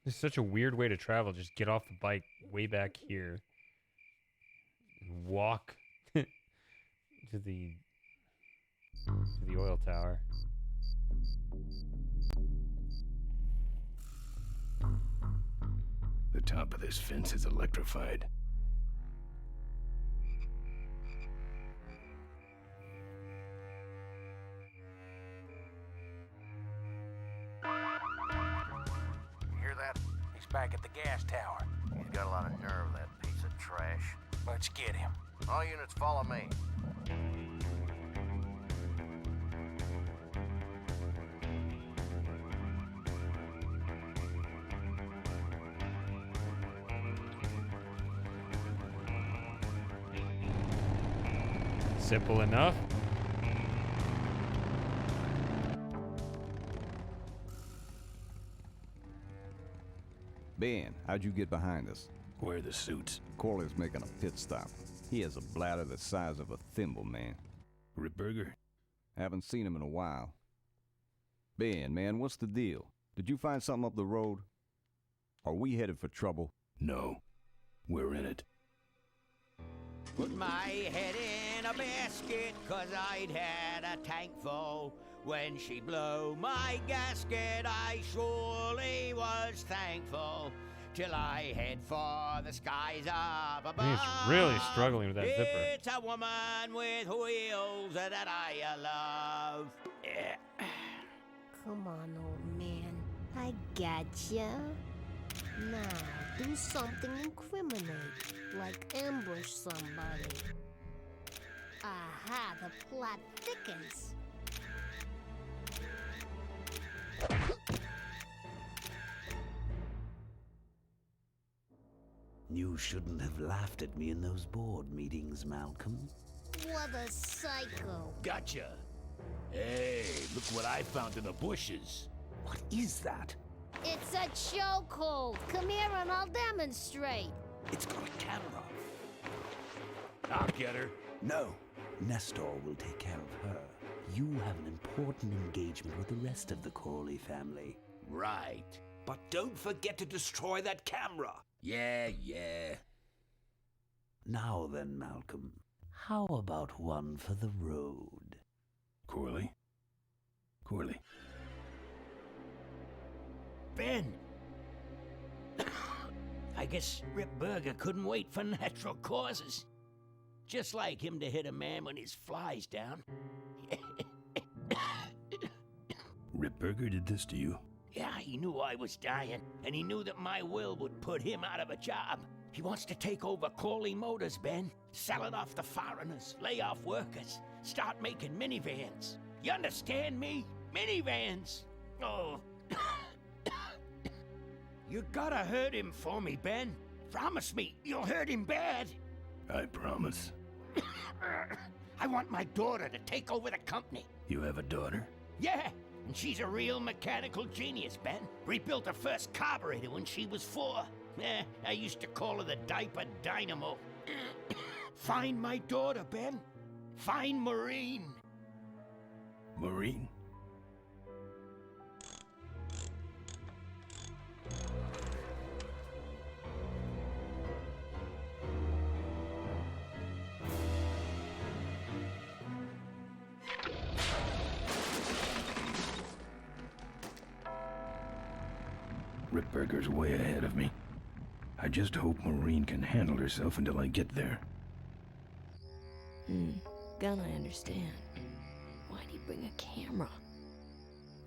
This is such a weird way to travel. Just get off the bike way back here. And walk to the oil tower. The top of this fence is electrified. Hear that? He's back at the gas tower. He's got a lot of nerve, that piece of trash. Let's get him. All units follow me. Simple enough. Ben, how'd you get behind us? Where are the suits? Corley's making a pit stop. He has a bladder the size of a thimble, man. Ripburger? Haven't seen him in a while. Ben, man, what's the deal? Did you find something up the road? Are we headed for trouble? No. We're in it. Put my head in a basket, 'cause I'd had a tank full. When she blew my gasket, I surely was thankful. Till I head for the skies up above. He's really struggling with that zipper. It's a woman with wheels that I love. Come on, old man. I gotcha. Now, do something incriminating, like ambush somebody. Aha, the plot thickens. You shouldn't have laughed at me in those board meetings, Malcolm. What a psycho. Gotcha. Hey, look what I found in the bushes. What is that? It's a chokehold. Come here and I'll demonstrate. It's got a camera. I'll get her. No. Nestor will take care of her. You have an important engagement with the rest of the Corley family. Right. But don't forget to destroy that camera. Yeah. Now then, Malcolm, how about one for the road? Corley? Corley. Ben! I guess Rip Burger couldn't wait for natural causes. Just like him to hit a man when his fly's down. Ripburger did this to you? Yeah, he knew I was dying, and he knew that my will would put him out of a job. He wants to take over Corley Motors, Ben. Sell it off to foreigners, lay off workers, start making minivans. You understand me? Minivans! Oh. You gotta hurt him for me, Ben. Promise me you'll hurt him bad. I promise. I want my daughter to take over the company. You have a daughter? Yeah, and she's a real mechanical genius, Ben. Rebuilt her first carburetor when she was 4. I used to call her the diaper dynamo. Find my daughter, Ben. Find Maureen. Maureen? Ripburger's way ahead of me. I just hope Maureen can handle herself until I get there. Gonna understand. Why'd he bring a camera?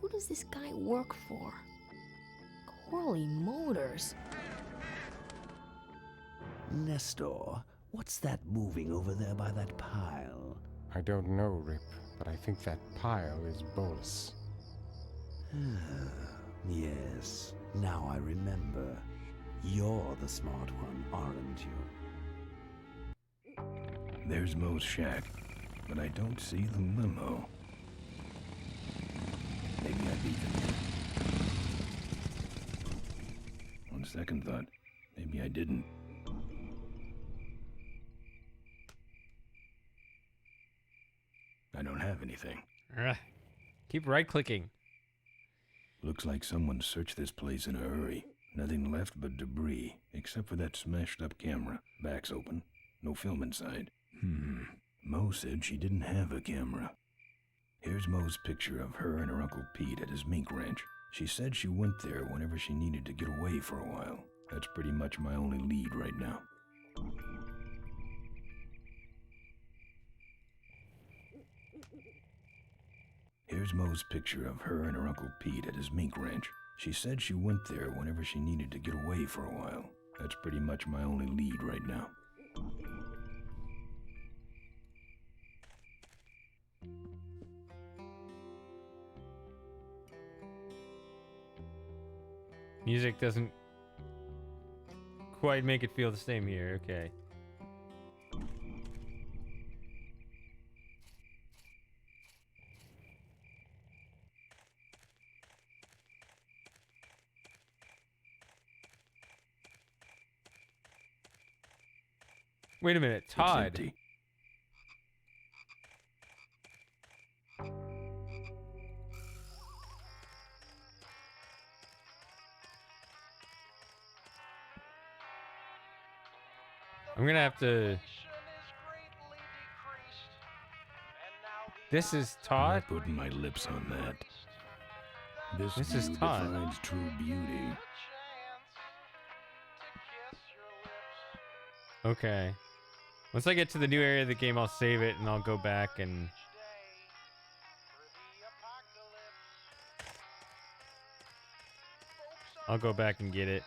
Who does this guy work for? Corley Motors. Nestor, what's that moving over there by that pile? I don't know, Rip, but I think that pile is Bolus. Yes, now I remember. You're the smart one, aren't you? There's Mo's shack, but I don't see the limo. Maybe I beat them. On second thought, maybe I didn't. I don't have anything. Keep right-clicking. Looks like someone searched this place in a hurry. Nothing left but debris, except for that smashed-up camera. Back's open. No film inside. Mo said she didn't have a camera. Here's Mo's picture of her and her Uncle Pete at his mink ranch. She said she went there whenever she needed to get away for a while. That's pretty much my only lead right now. Here's Mo's picture of her and her Uncle Pete at his mink ranch. She said she went there whenever she needed to get away for a while. That's pretty much my only lead right now. Music doesn't quite make it feel the same here. Okay. Wait a minute, Todd. It's empty. I'm gonna have to. This is I'm Todd. not putting my lips on that. This is view Todd. defines true beauty. Okay. Once I get to the new area of the game, I'll save it and I'll go back and. I'll go back and get it.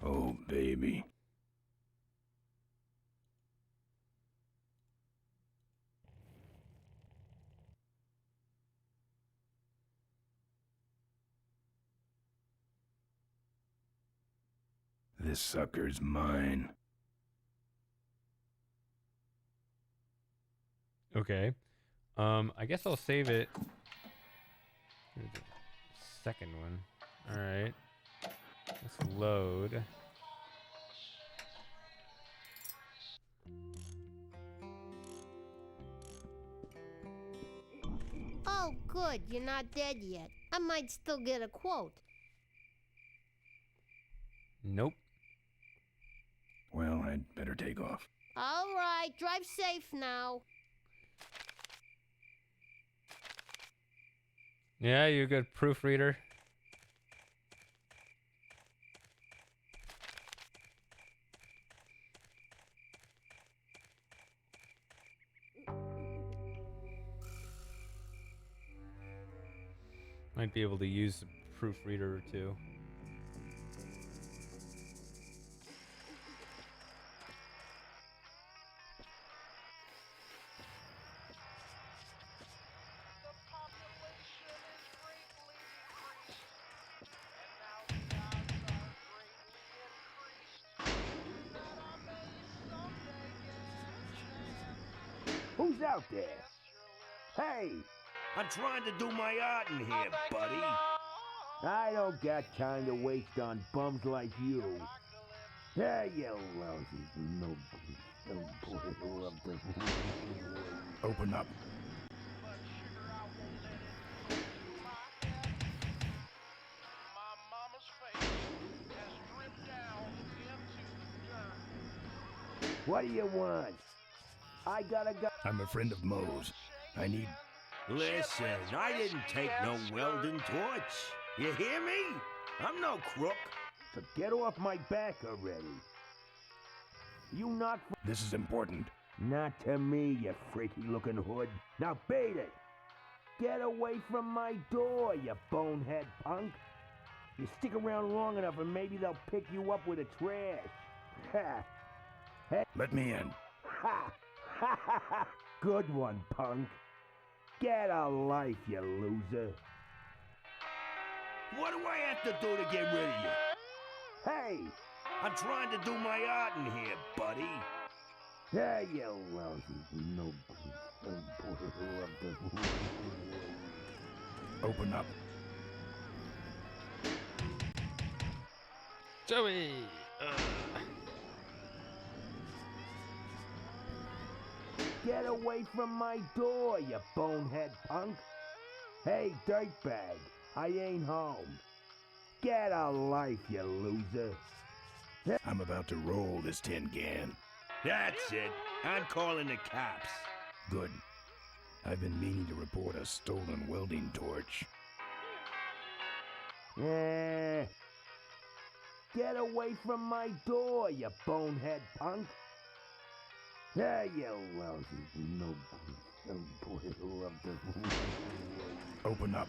Oh, baby. This sucker's mine. Okay. I guess I'll save it. Here's the second one. All right. Let's load. Oh, good. You're not dead yet. I might still get a quote. Nope. Well, I'd better take off. All right. Drive safe now. Yeah, you're a good proofreader. Might be able to use a proofreader or two. Who's out there? Hey! I'm trying to do my art in here, buddy. I don't got time to waste on bums like you. Hey, you lousy Open up. What do you want? I gotta go. I'm a friend of Moe's. I need... Listen, I didn't take no welding torch. You hear me? I'm no crook. So get off my back already. You not... This is important. Not to me, you freaky-looking hood. Now beat it. Get away from my door, you bonehead punk. You stick around long enough and maybe they'll pick you up with the trash. Ha! Hey. Let me in. Ha! Ha ha ha! Good one, punk. Get a life, you loser. What do I have to do to get rid of you? Hey! I'm trying to do my art in here, buddy. Hey, you lousy Open up. Joey! Get away from my door, you bonehead punk. Hey, dirtbag, I ain't home. Get a life, you loser. I'm about to roll this tin can. That's it. I'm calling the cops. Good. I've been meaning to report a stolen welding torch. Eh. Get away from my door, you bonehead punk. Hey, you lousy Open up.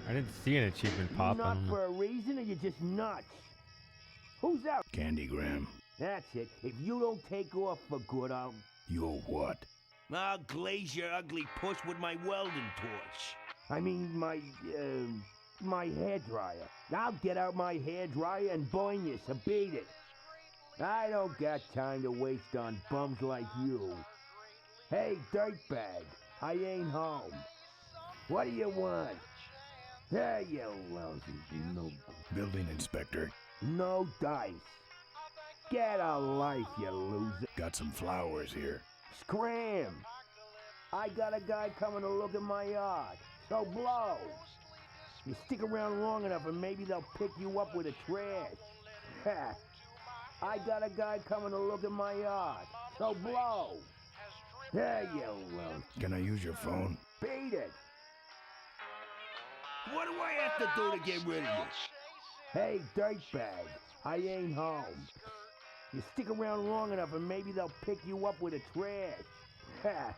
I didn't see an achievement pop. Not for a reason, or you just nuts? Who's out? Candygram. That's it. If you don't take off for good, I'll... You'll what? I'll glaze your ugly puss with my welding torch. I mean, my hairdryer. I'll get out my hairdryer and burn you, so beat it. I don't got time to waste on bums like you. Hey, dirtbag, I ain't home. What do you want? Hey, you lousy Building inspector. No dice. Get a life, you loser. Got some flowers here. Scram! I got a guy coming to look at my yard, so blow. You stick around long enough and maybe they'll pick you up with the trash. Ha! I got a guy coming to look at my yard, so blow. There you go. Can I use your phone? Beat it. What do I have to do to get rid of you? Hey, dirtbag, I ain't home. You stick around long enough and maybe they'll pick you up with the trash. Ha!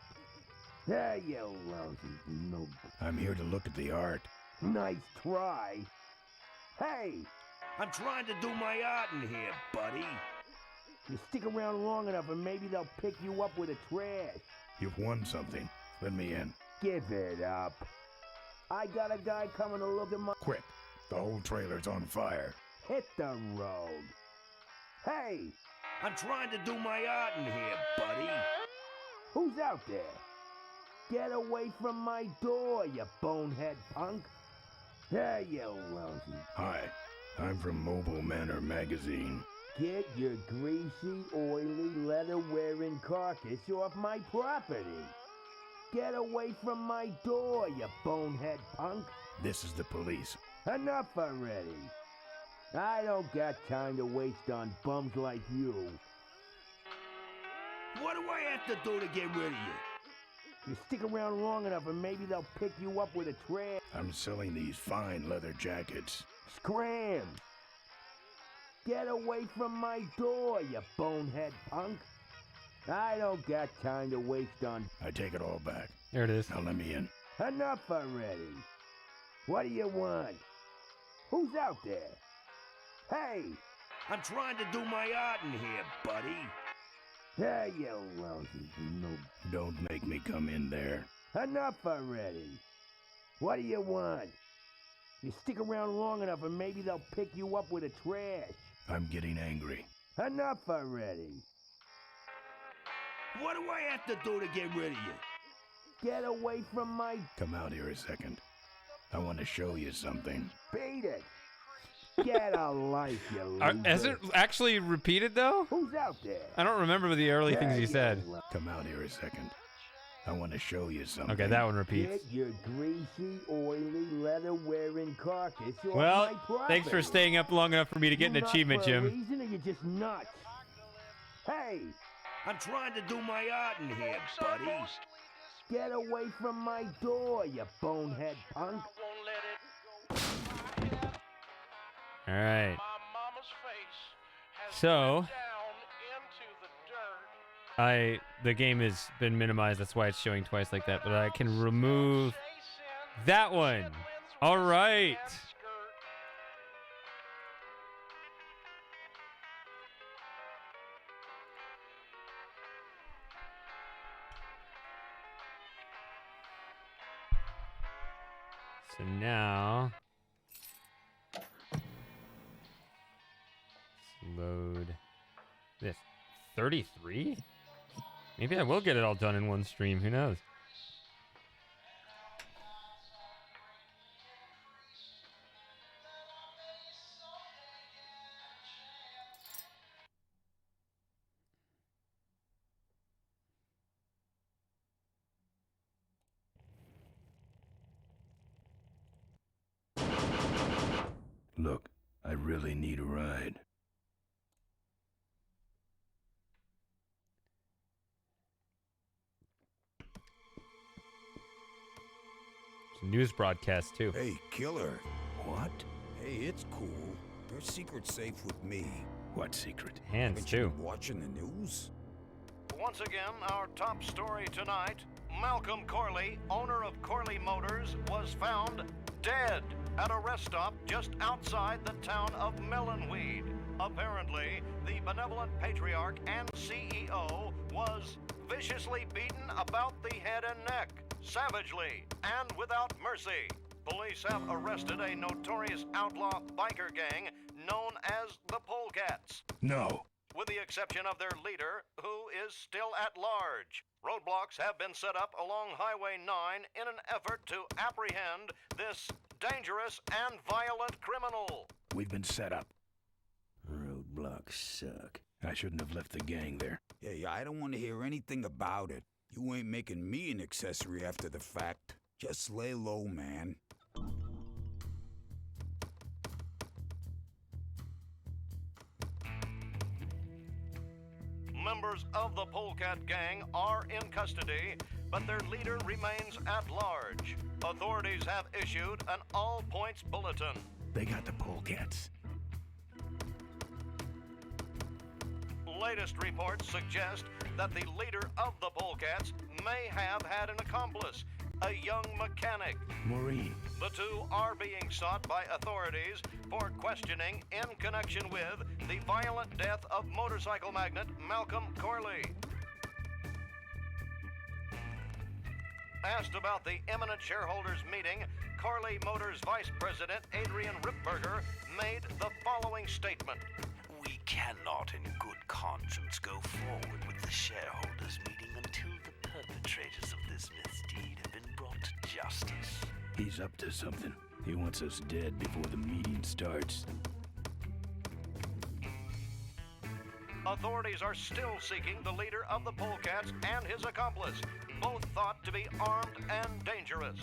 There you lousy I'm here to look at the art. Nice try. Hey! I'm trying to do my art in here, buddy. You stick around long enough and maybe they'll pick you up with the trash. You've won something. Let me in. Give it up. I got a guy coming to look at my... Quick, the whole trailer's on fire. Hit the road. Hey! I'm trying to do my art in here, buddy. Who's out there? Get away from my door, you bonehead punk. There you lousy. Hi, I'm from Mobile Manor Magazine. Get your greasy, oily, leather-wearing carcass off my property. Get away from my door, you bonehead punk. This is the police. Enough already. I don't got time to waste on bums like you. What do I have to do to get rid of you? You stick around long enough and maybe they'll pick you up with a trash. I'm selling these fine leather jackets. Scram! Get away from my door, you bonehead punk. I don't got time to waste on... I take it all back. There it is. Now let me in. Enough already. What do you want? Who's out there? Hey! I'm trying to do my art in here, buddy. There you lousy no... Don't make me come in there. Enough already. What do you want? You stick around long enough and maybe they'll pick you up with a trash. I'm getting angry. Enough already. What do I have to do to get rid of you? Get away from my... Come out here a second. I want to show you something. Beat it. Get a life, you loser. Is it actually repeated, though? Who's out there? I don't remember the early things he said. Come out here a second. I want to show you something. Okay, that one repeats. Get your greasy, oily, leather-wearing carcass off Well, my property. thanks for staying up long enough for me to get an achievement, Jim. For a reason, or you just nuts? Hey! I'm trying to do my art in here, buddy. Get away from my door, you bonehead punk. All right. So, the game has been minimized. That's why it's showing twice like that. But I can remove that one. All right. So now, let's load this. 33? Maybe I will get it all done in one stream. Who knows? Look, I really need a ride. It's a news broadcast, too. Hey, killer. What? Hey, it's cool. There's secret safe with me. What secret? Hands, Haven't you too. been watching the news? Once again, our top story tonight, Malcolm Corley, owner of Corley Motors, was found dead at a rest stop just outside the town of Melonweed. Apparently, the benevolent patriarch and CEO was viciously beaten about the head and neck, savagely and without mercy. Police have arrested a notorious outlaw biker gang known as the Polecats. No. With the exception of their leader, who is still at large. Roadblocks have been set up along Highway 9 in an effort to apprehend this dangerous and violent criminal. We've been set up. Roadblocks suck. I shouldn't have left the gang there. Hey, I don't want to hear anything about it. You ain't making me an accessory after the fact. Just lay low, man. Members of the Polecat gang are in custody, but their leader remains at large. Authorities have issued an all-points bulletin. They got the polecats. Latest reports suggest that the leader of the Polecats may have had an accomplice, a young mechanic. Maureen. The two are being sought by authorities for questioning in connection with the violent death of motorcycle magnate Malcolm Corley. Asked about the imminent shareholders meeting, Corley Motors Vice President Adrian Ripberger made the following statement. We cannot in good conscience go forward with the shareholders meeting until the perpetrators of this misdeed have been brought to justice. He's up to something. He wants us dead before the meeting starts. Authorities are still seeking the leader of the Polecats and his accomplice, both thought to be armed and dangerous.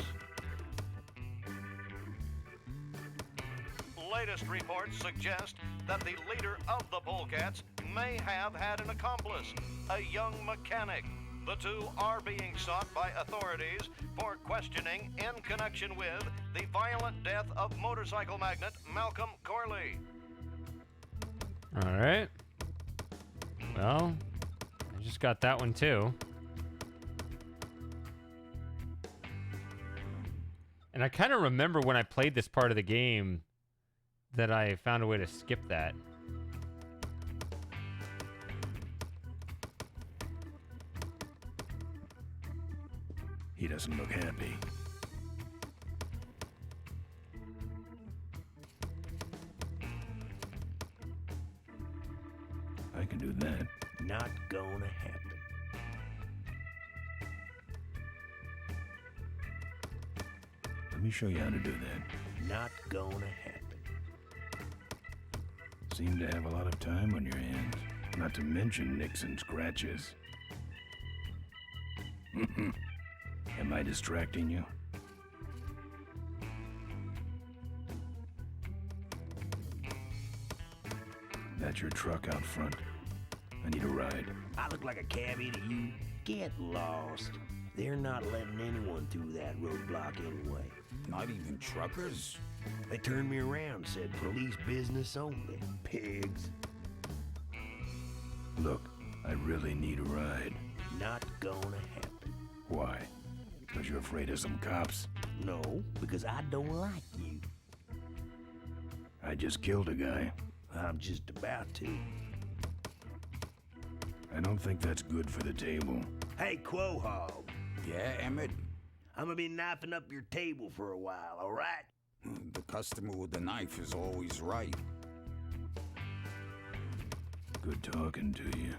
Latest reports suggest that the leader of the Polecats may have had an accomplice, a young mechanic. The two are being sought by authorities for questioning in connection with the violent death of motorcycle magnate Malcolm Corley. All right. Well, I just got that one too. And I kind of remember when I played this part of the game that I found a way to skip that. He doesn't look happy. I can do that. Not gonna happen. Let me show you how to do that. Not gonna happen. Seem to have a lot of time on your hands. Not to mention nicks and scratches. Am I distracting you? That's your truck out front. I need a ride. I look like a cabbie to you. Get lost. They're not letting anyone through that roadblock anyway. Not even truckers? They turned me around, said police business only. Pigs. Look, I really need a ride. Not gonna happen. Why? Because you're afraid of some cops? No, because I don't like you. I just killed a guy. I'm just about to. I don't think that's good for the table. Hey, Quahog. Yeah, Emmett? I'm gonna be knifing up your table for a while, all right? The customer with the knife is always right. Good talking to you.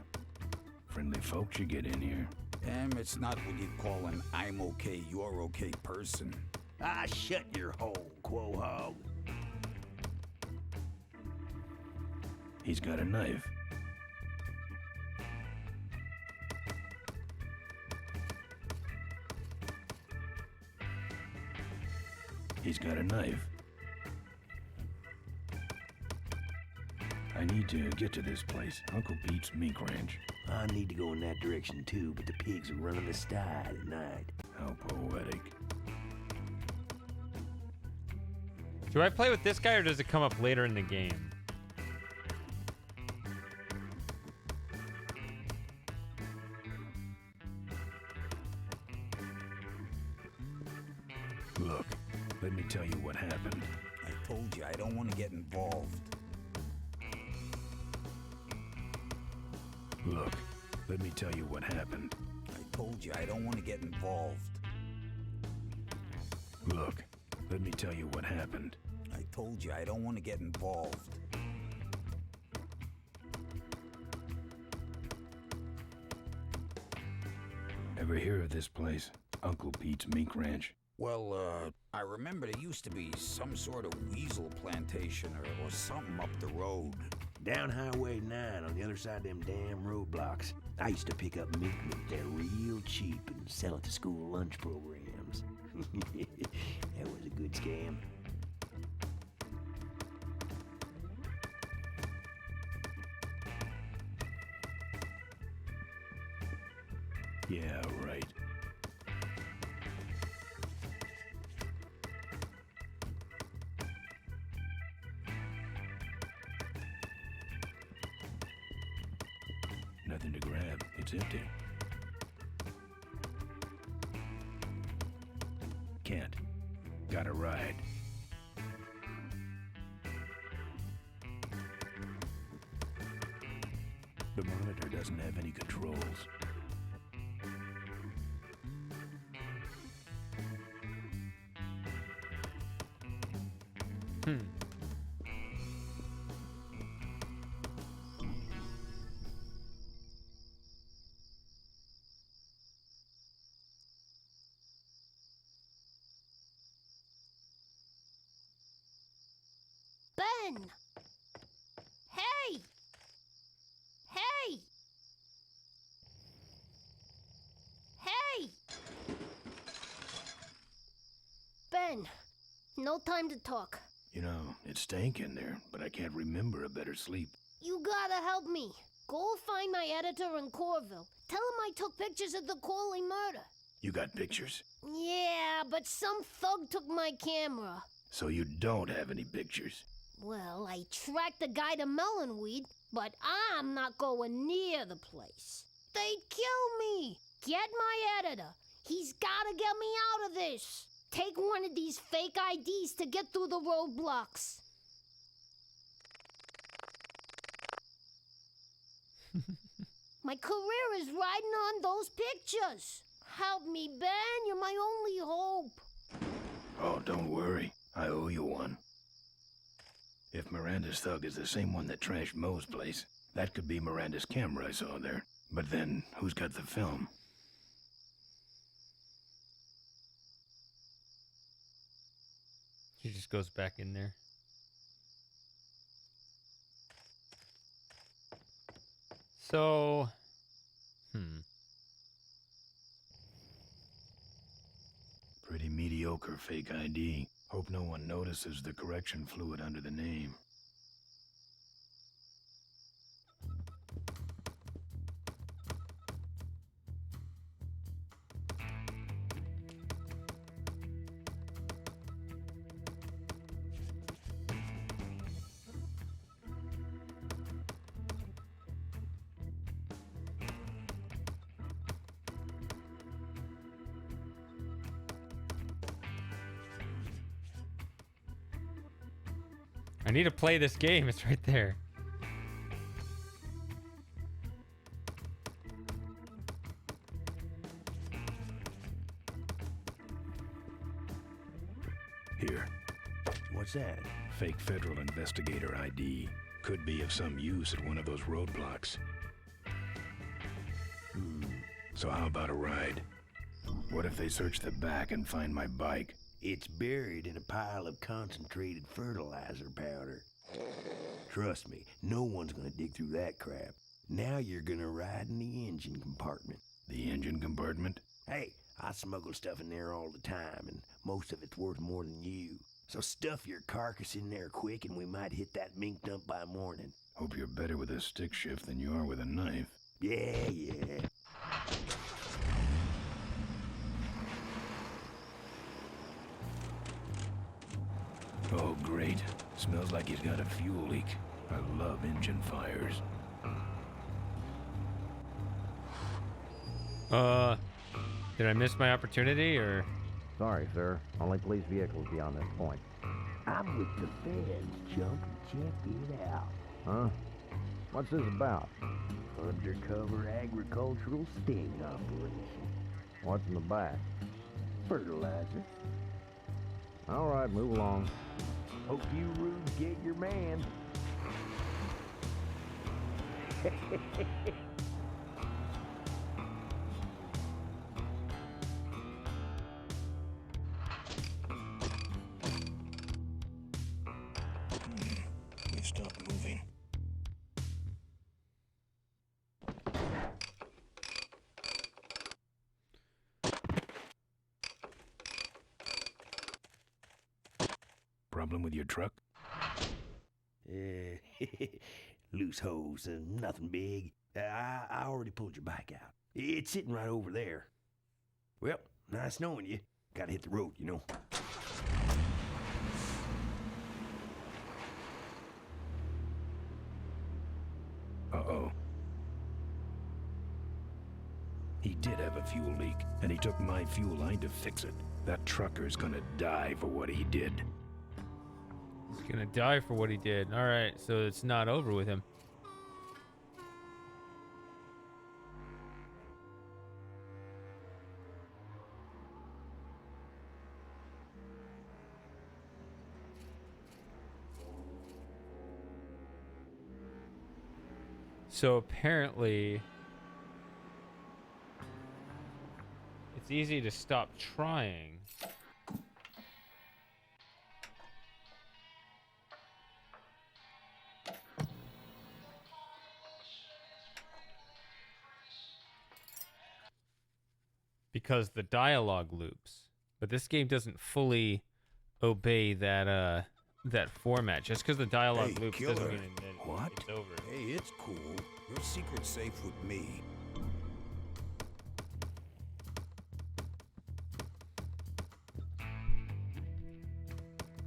Friendly folks you get in here. Emmett's not what you'd call an I'm okay, you're okay person. Ah, shut your hole, Quahog. He's got a knife. He's got a knife. I need to get to this place, Uncle Pete's Meat Ranch. I need to go in that direction too, but the pigs are running the style at night. How poetic. Do I play with this guy or does it come up later in the game? Look, let me tell you what happened. I told you I don't want to get involved. Look, let me tell you what happened. I told you I don't want to get involved. Look, let me tell you what happened. I told you I don't want to get involved. Ever hear of this place? Uncle Pete's Mink Ranch? Well, I remember there used to be some sort of weasel plantation or something up the road. Down Highway 9 on the other side of them damn roadblocks. I used to pick up mink meat there real cheap and sell it to school lunch programs. That was a good scam. Yeah, right. Nothing to grab. It's empty. Can't. Gotta ride. The monitor doesn't have any controls. Ben! Hey! Hey! Hey! Ben, no time to talk. You know, it stank in there, but I can't remember a better sleep. You gotta help me. Go find my editor in Corville. Tell him I took pictures of the Corley murder. You got pictures? Yeah, but some thug took my camera. So you don't have any pictures? Well, I tracked the guy to Melonweed, but I'm not going near the place. They'd kill me. Get my editor. He's gotta get me out of this. Take one of these fake IDs to get through the roadblocks. My career is riding on those pictures. Help me, Ben. You're my only hope. Oh, don't worry. I owe you one. If Miranda's thug is the same one that trashed Moe's place, that could be Miranda's camera I saw there. But then, who's got the film? She just goes back in there. So, Pretty mediocre fake ID. Hope no one notices the correction fluid under the name. I need to play this game. It's right there. Here. What's that? Fake federal investigator ID. Could be of some use at one of those roadblocks. So how about a ride? What if they search the back and find my bike? It's buried in a pile of concentrated fertilizer powder. Trust me, no one's gonna dig through that crap. Now you're gonna ride in the engine compartment. The engine compartment? Hey, I smuggle stuff in there all the time, and most of it's worth more than you. So stuff your carcass in there quick, and we might hit that mink dump by morning. Hope you're better with a stick shift than you are with a knife. Yeah. Oh, great. Smells like he's got a fuel leak. I love engine fires. Did I miss my opportunity, or? Sorry, sir. Only police vehicles beyond this point. I'm with the feds, Chump. Check it out. Huh? What's this about? Undercover agricultural sting operation. What's in the back? Fertilizer. All right, move along. Hope you rubes get your man. We've stopped moving. Problem with your truck? Loose hose, nothing big. I already pulled your bike out. It's sitting right over there. Well, nice knowing you. Gotta hit the road, you know. Uh-oh. He did have a fuel leak, and he took my fuel line to fix it. That trucker's gonna die for what he did. He's gonna die for what he did. All right, so it's not over with him. So apparently, it's easy to stop trying. Because the dialogue loops. But this game doesn't fully obey that that format. Just because the dialogue Hey, loops killer. doesn't mean that What? it's over. Hey, it's cool. Your secret's safe with me.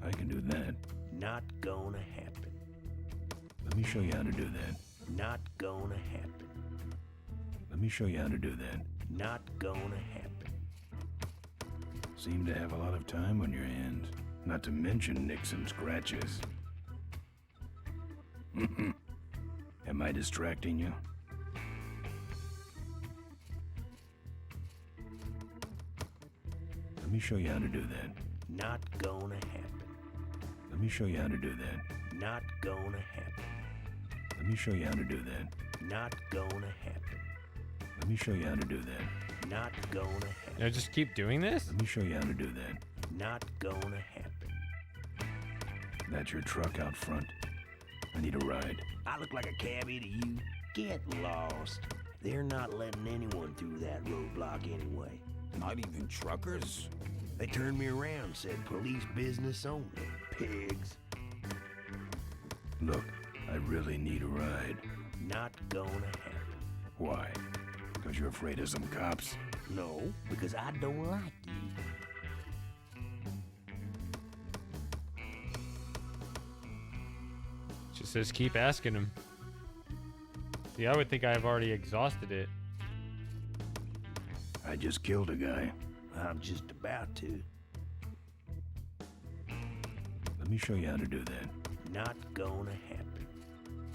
I can do that. Not gonna happen. Let me show you how to do that. Not gonna happen. Let me show you how to do that. Not gonna happen. Seem to have a lot of time on your hands. Not to mention nicks and scratches. Am I distracting you? Let me show you how to do that. Not gonna happen. Let me show you how to do that. Not gonna happen. Let me show you how to do that. Not gonna happen. Let me show you how to do that. Not gonna happen. I just keep doing this? Let me show you how to do that. Not gonna happen. That's your truck out front. I need a ride. I look like a cabbie to you? Get lost. They're not letting anyone through that roadblock anyway. Not even truckers? They turned me around, said police business only. Pigs. Look, I really need a ride. Not gonna happen. Why? Because you're afraid of some cops? No, because I don't like you. Just says keep asking him. See, I would think I've already exhausted it. I just killed a guy. I'm just about to. Let me show you how to do that. Not gonna happen.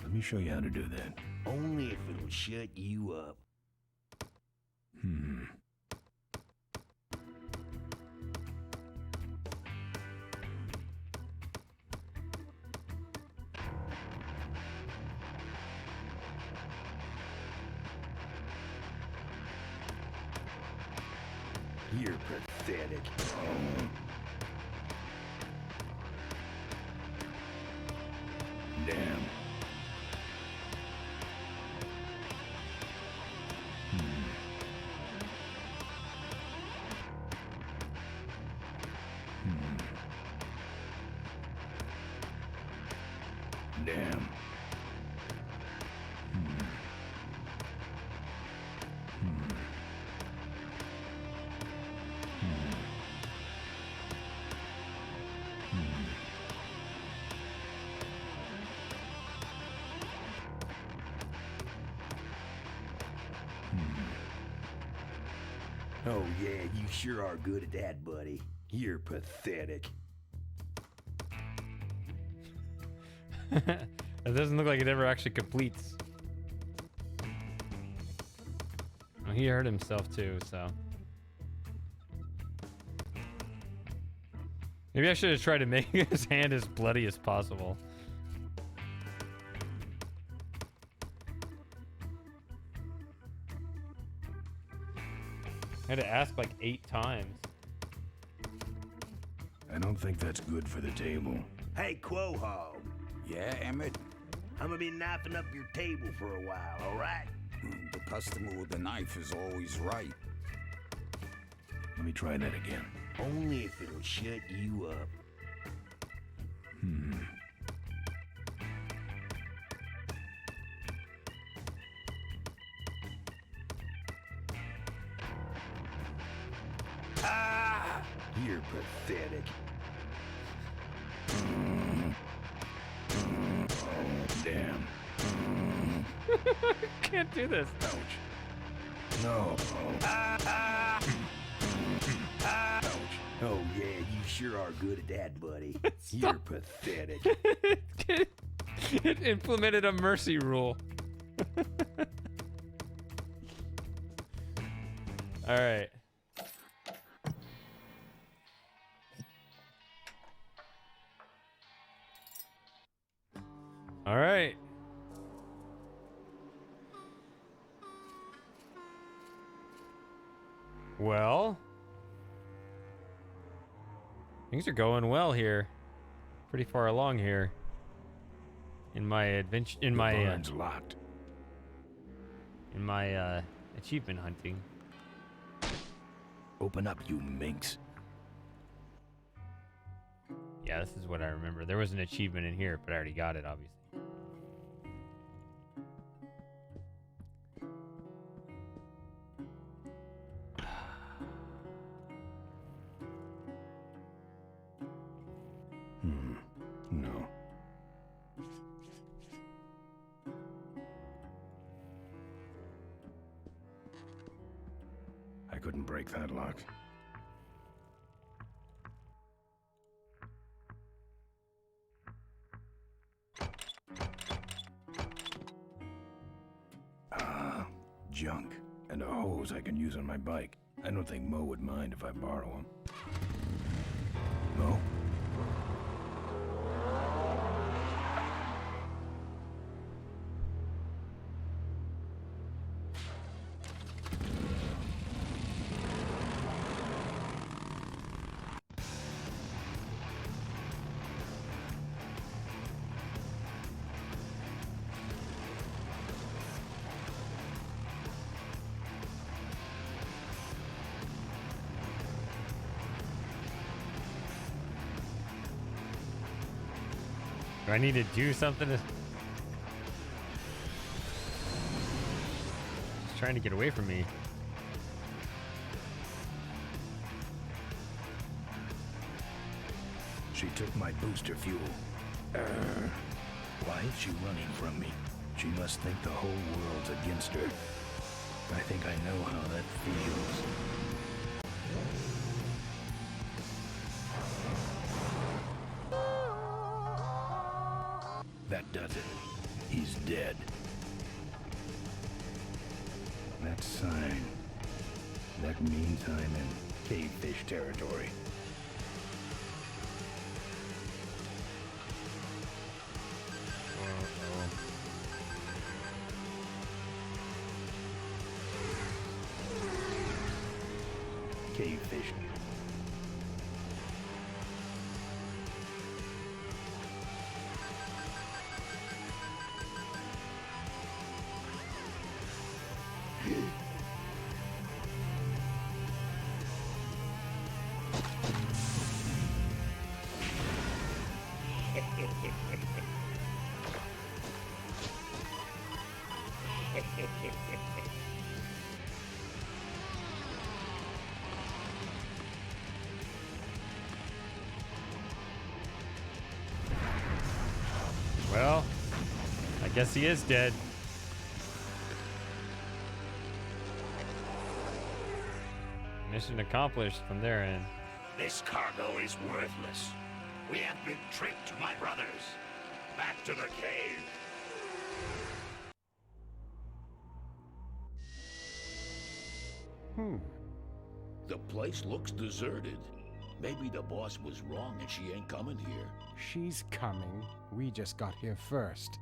Let me show you how to do that. Only if it'll shut you up. You're pathetic. Damn. Damn. Oh yeah, you sure are good at that, buddy. You're pathetic. It doesn't look like it ever actually completes. Well, he hurt himself too, so. Maybe I should have tried to make his hand as bloody as possible. I had to ask like 8 times. I don't think that's good for the table. Hey, Quaho. Yeah, Emmett? I'm gonna be knifing up your table for a while, alright? The customer with the knife is always right. Let me try that again. Only if it'll shut you up. Ah! You're pathetic. Damn. Can't do this. Ouch. No. Oh yeah, you sure are good at that, buddy. You're pathetic. It implemented a mercy rule. All right. All right. Well, things are going well here. Pretty far along here. In my adventure, in my barn's locked. In my achievement hunting. Open up, you minx. Yeah, this is what I remember. There was an achievement in here, but I already got it, obviously. No. I couldn't break that lock. Junk. And a hose I can use on my bike. I don't think Mo would mind if I borrow him. Mo? Do I need to do something to... She's trying to get away from me. She took my booster fuel. Why is she running from me? She must think the whole world's against her. I think I know how that feels. That does it. He's dead. That sign. That means I'm in cavefish territory. Cavefish. Well, I guess he is dead. Mission accomplished from their end. This cargo is worthless. We have been tricked, my brothers. Back to the cave. The place looks deserted. Maybe the boss was wrong and she ain't coming here. She's coming. We just got here first.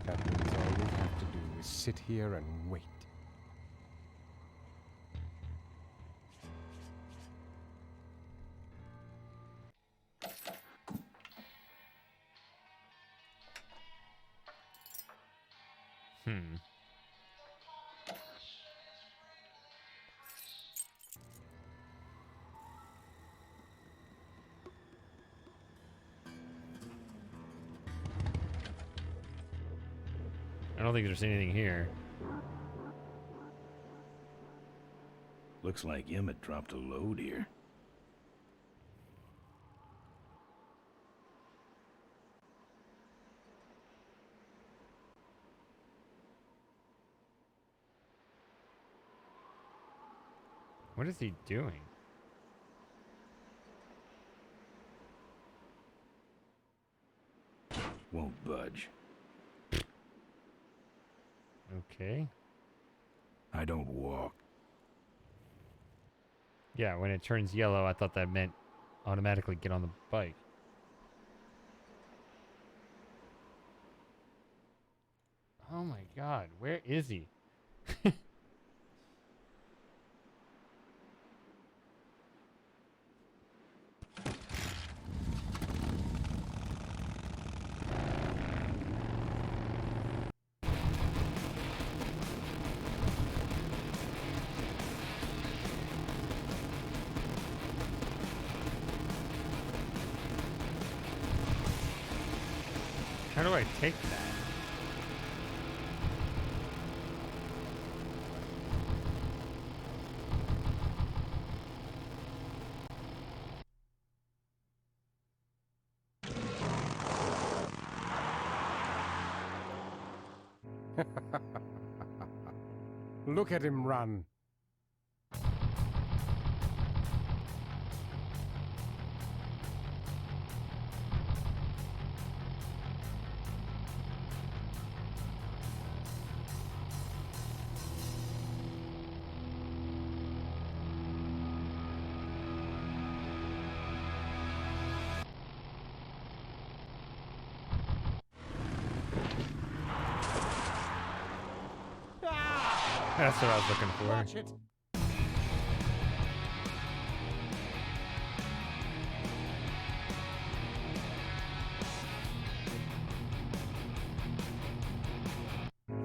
That means all we have to do is sit here and wait. I don't think there's anything here. Looks like Emmett dropped a load here. What is he doing? Won't budge. Okay. I don't walk. Yeah, when it turns yellow, I thought that meant automatically get on the bike. Oh my god, where is he? How do I take that? Look at him run. That's what I was looking for. Watch it.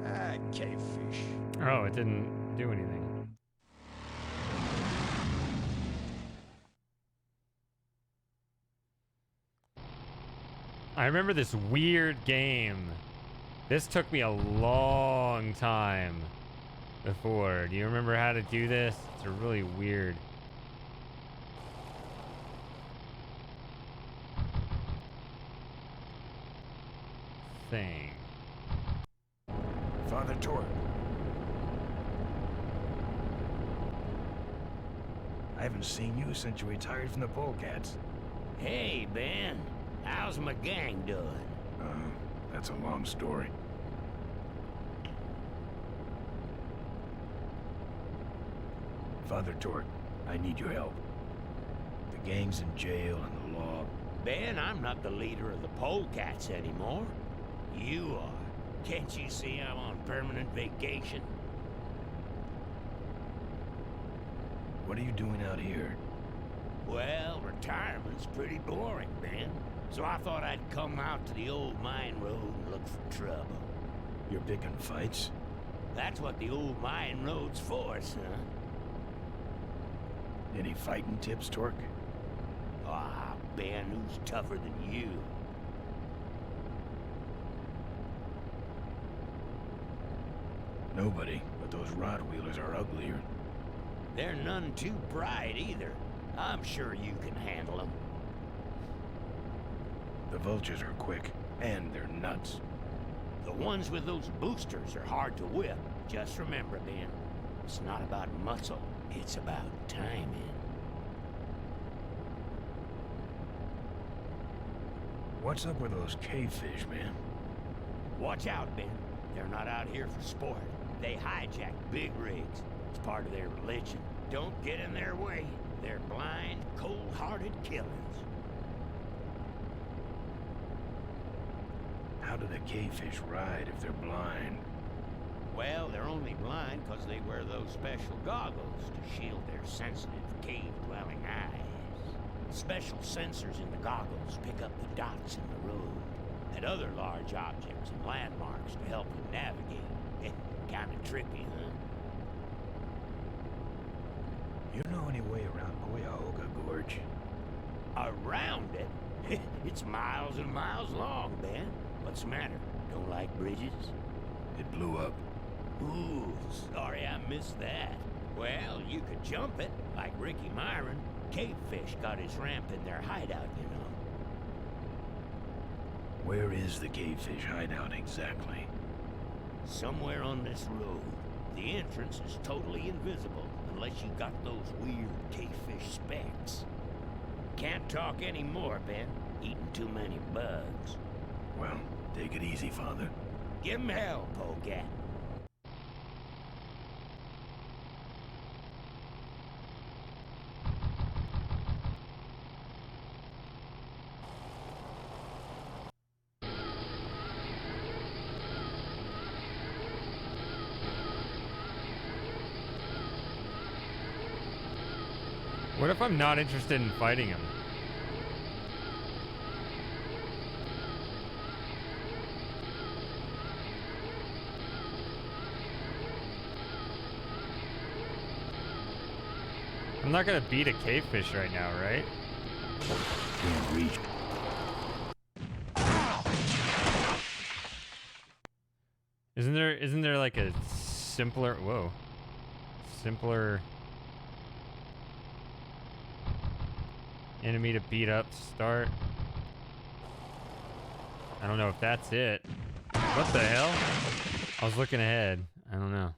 Ah, cavefish. Oh, it didn't do anything. I remember this weird game. This took me a long time before. Do you remember how to do this? It's a really weird thing. Father Torque. I haven't seen you since you retired from the Polecats. Hey, Ben. How's my gang doing? That's a long story. Father Torque, I need your help. The gang's in jail and the law. Ben, I'm not the leader of the Polecats anymore. You are. Can't you see I'm on permanent vacation? What are you doing out here? Well, retirement's pretty boring, Ben. So I thought I'd come out to the old mine road and look for trouble. You're picking fights? That's what the old mine road's for, son. Any fighting tips, Torque? Ah, Ben, who's tougher than you? Nobody, but those rod wheelers are uglier. They're none too bright either. I'm sure you can handle them. The vultures are quick, and they're nuts. The ones with those boosters are hard to whip. Just remember, Ben, it's not about muscle, it's about timing. What's up with those cavefish, man? Watch out, Ben. They're not out here for sport. They hijack big rigs. It's part of their religion. Don't get in their way. They're blind, cold-hearted killings. How do the cavefish ride if they're blind? Well, they're only blind because they wear those special goggles to shield their sensitive, cave-dwelling eyes. Special sensors in the goggles pick up the dots in the road and other large objects and landmarks to help them navigate. Kinda trippy, huh? You know any way around Cuyahoga Gorge? Around it? It's miles and miles long, Ben. What's the matter? Don't like bridges? It blew up. Ooh, sorry I missed that. Well, you could jump it, like Ricky Myron. Cavefish got his ramp in their hideout, you know. Where is the cavefish hideout exactly? Somewhere on this road. The entrance is totally invisible unless you got those weird cavefish specs. Can't talk anymore, Ben. Eating too many bugs. Well, take it easy, Father. Give him hell, Polecat. What if I'm not interested in fighting him? I'm not gonna beat a cavefish right now, right? Can't reach. Isn't there like a simpler simpler enemy to beat up to start? I don't know if that's it. What the hell? I was looking ahead. I don't know.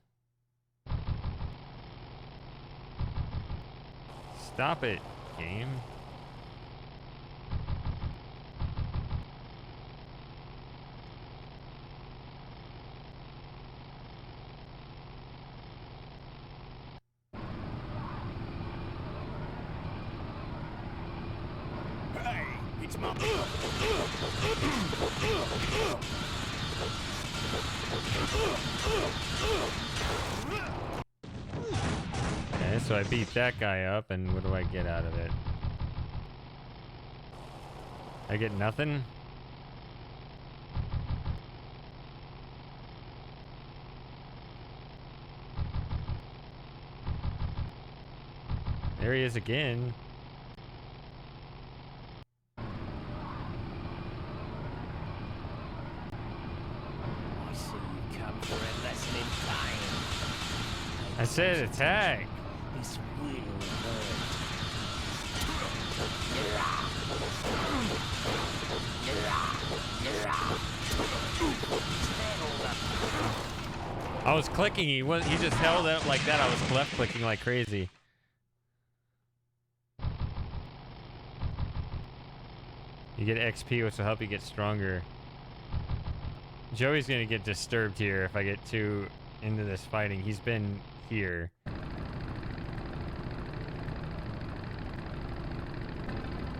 Stop it, game. Hey, it's my... Okay, so I beat that guy up, and what do I get out of it? I get nothing? There he is again. I see you come for a lesson in time. I said attack. This will hurt. I was clicking. He just held it like that. I was left clicking like crazy. You get XP, which will help you get stronger. Joey's gonna get disturbed here if I get too into this fighting. He's been here.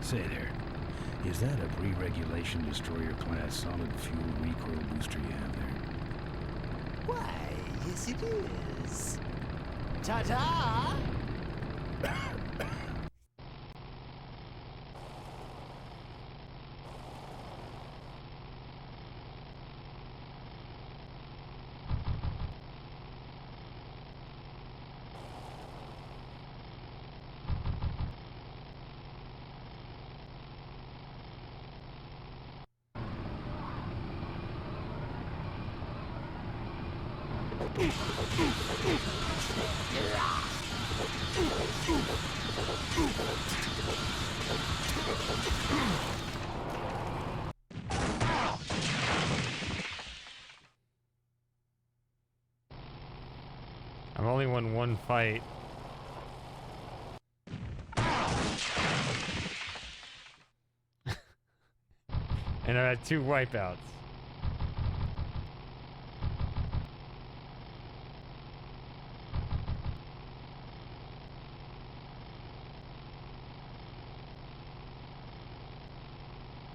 Say there, is that a pre-regulation destroyer class solid fuel recoil booster you have there? Why, yes it is. Ta-ta! I've only won one fight. And I had 2 wipeouts.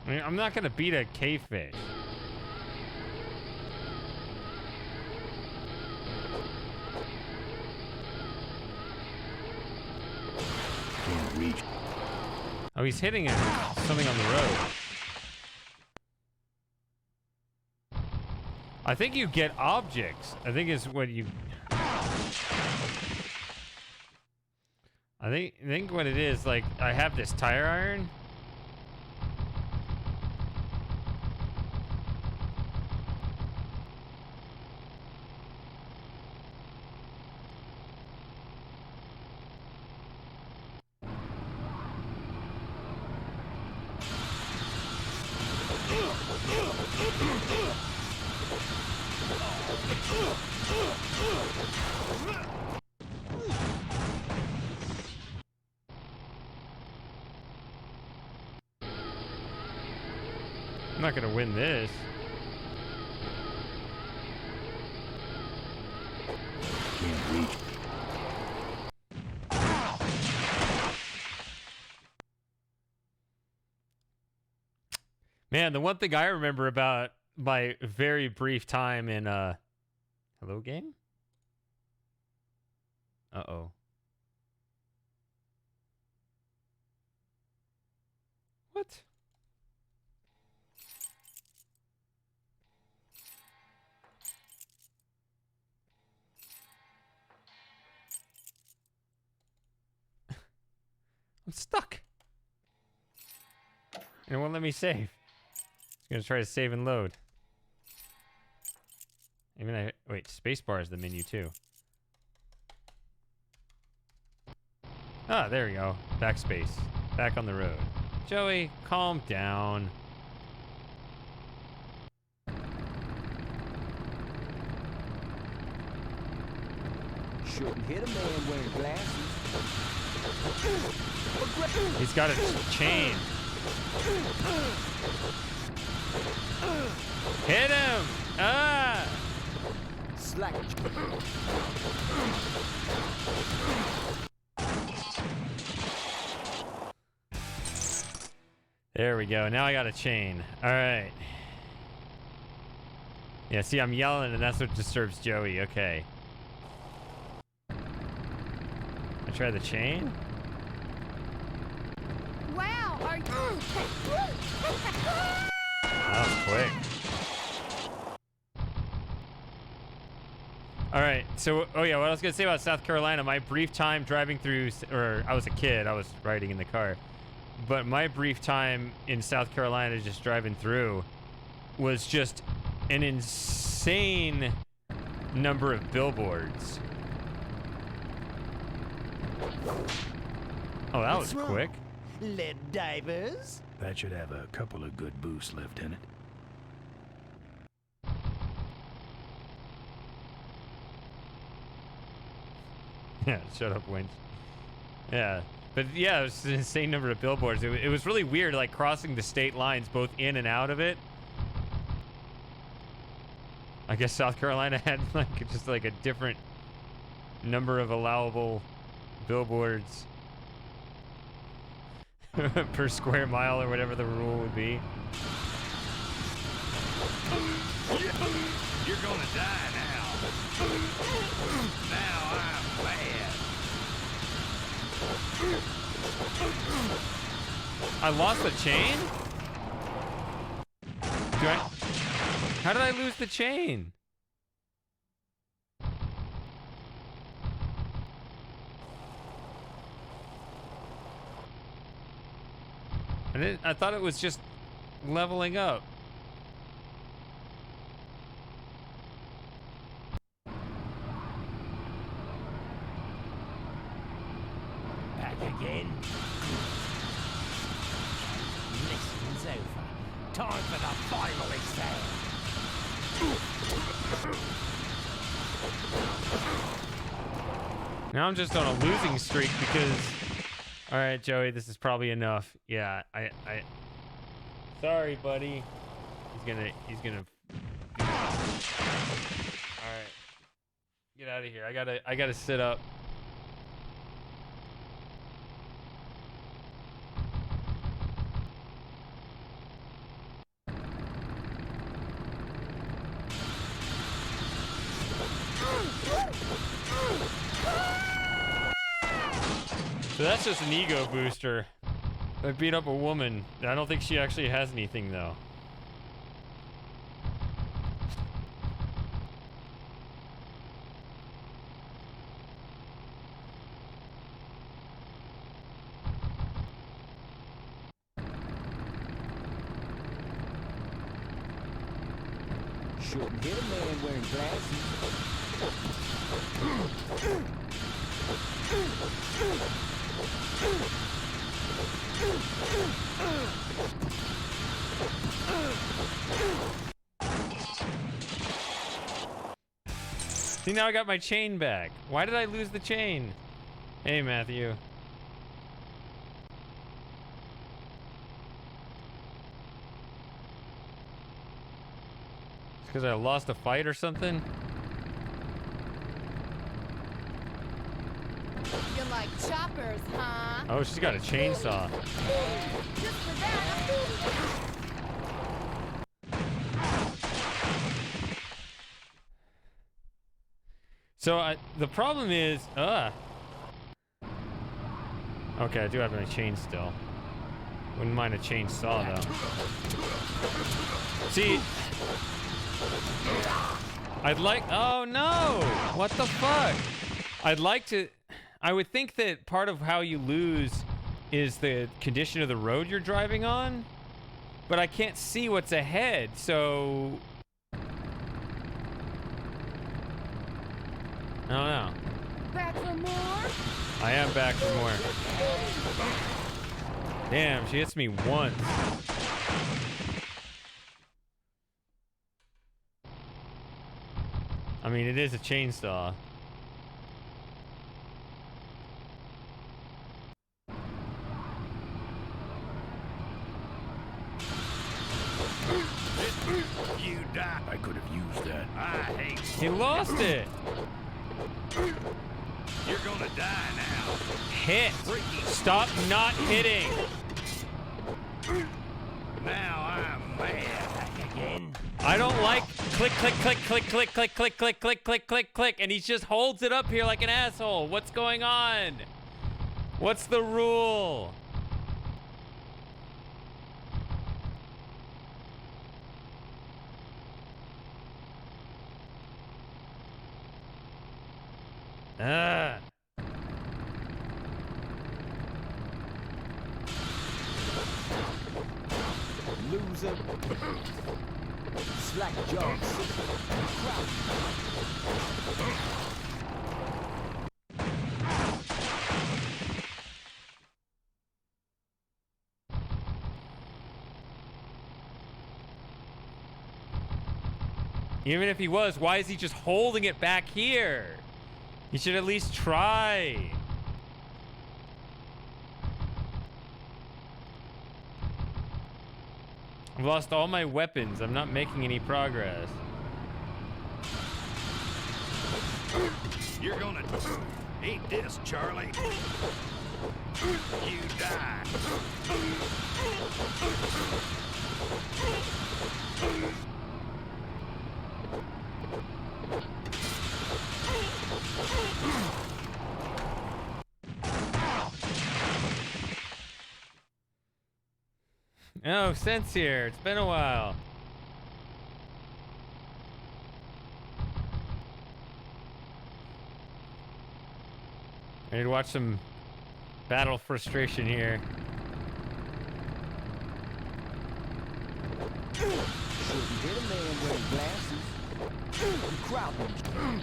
I mean, I'm not gonna beat a cave fish. Can't reach. Oh, he's hitting something on the road. I think you get objects. I think it's what you... I think what it is, like, I have this tire iron. I'm not gonna win this. Can't reach. Man, the one thing I remember about my very brief time in hello game? Uh-oh. What? I'm stuck. And it won't let me save. It's gonna try to save and load. Wait, spacebar is the menu too. Ah, there we go. Backspace. Back on the road. Joey, calm down. Shouldn't hit a man wearing glasses. He's got a chain. Hit him! Ah! Slack. There we go. Now I got a chain. All right. Yeah, see, I'm yelling, and that's what disturbs Joey. Okay. I try the chain? Wow, are you... That was quick. All right. So, oh yeah, what I was going to say about South Carolina, my brief time driving through, or I was a kid, I was riding in the car. But my brief time in South Carolina just driving through was just an insane number of billboards. Oh, that was quick. Lead divers? That should have a couple of good boosts, Lieutenant. Yeah, shut up, Winch. Yeah. But yeah, it was an insane number of billboards. It was really weird, like crossing the state lines both in and out of it. I guess South Carolina had like just like a different number of allowable billboards per square mile or whatever the rule would be. You're gonna die now. Now I'm bad. I lost the chain? How did I lose the chain? I thought it was just leveling up. Back again. Mission's over. Time for the final exam. Now I'm just on a losing streak because... All right, Joey, this is probably enough. Yeah, I sorry, buddy. He's gonna all right. Get out of here. I gotta sit up. So that's just an ego booster. I beat up a woman. I don't think she actually has anything, though. Shouldn't hit a man wearing glasses. See, now I got my chain back. Why did I lose the chain? Hey, Matthew. It's because I lost a fight or something? You like choppers, huh? Oh, she's got a chainsaw. Just for that, So the problem is, okay, I do have my chain still. Wouldn't mind a chainsaw though. See, I'd like, oh no, what the fuck? I'd like to, I would think that part of how you lose is the condition of the road you're driving on, but I can't see what's ahead, so I don't know. Back for more? I am back for more. Damn, she hits me once. I mean, it is a chainsaw. You die. I could have used that. I hate He lost it. You're gonna die now. Hit. Stop not hitting. Now I'm mad again. I don't like click, click, click, click, click, click, click, click, click, click, click, click, and he just holds it up here like an asshole. What's going on? What's the rule? Ah. Loser. Slack jobs. Even if he was, why is he just holding it back here? He should at least try. I've lost all my weapons. I'm not making any progress. You're gonna eat this, Charlie. You die. Oh, Sense here. It's been a while. I need to watch some battle frustration here. Shouldn't hit a man wearing glasses. You crowd them.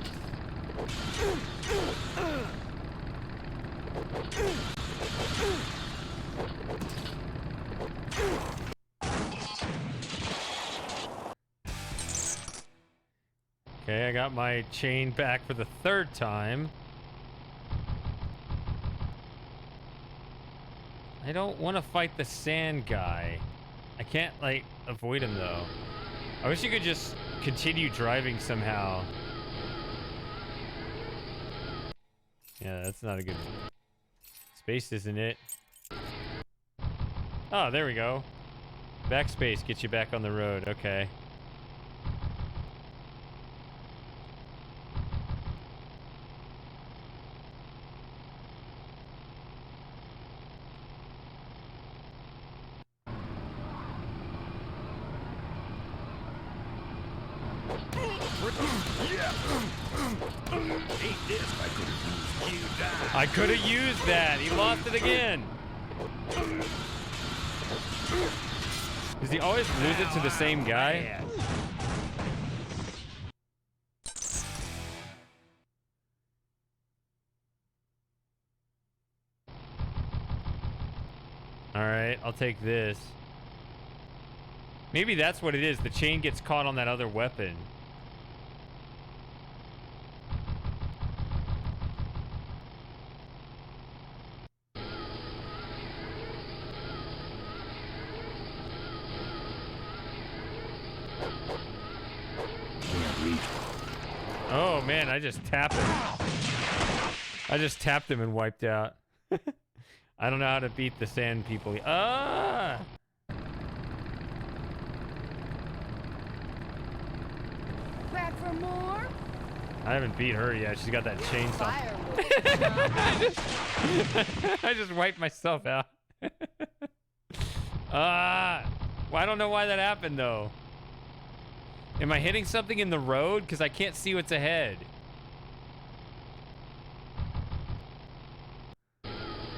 Okay, I got my chain back for the third time. I don't want to fight the sand guy. I can't, like, avoid him, though. I wish you could just continue driving somehow. Yeah, that's not a good... Space, isn't it? Oh, there we go. Backspace gets you back on the road. Okay. Eat this. You die. I could have used that. He lost it again. Does he always lose it to the same guy? Alright, I'll take this. Maybe that's what it is. The chain gets caught on that other weapon. Oh man, I just tapped him. I just tapped him and wiped out. I don't know how to beat the sand people. Ah! Back for more? I haven't beat her yet. She's got that chainsaw. I just wiped myself out. Well, I don't know why that happened though. Am I hitting something in the road? Because I can't see what's ahead.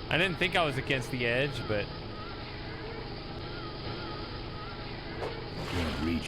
I didn't think I was against the edge, but... Can't reach.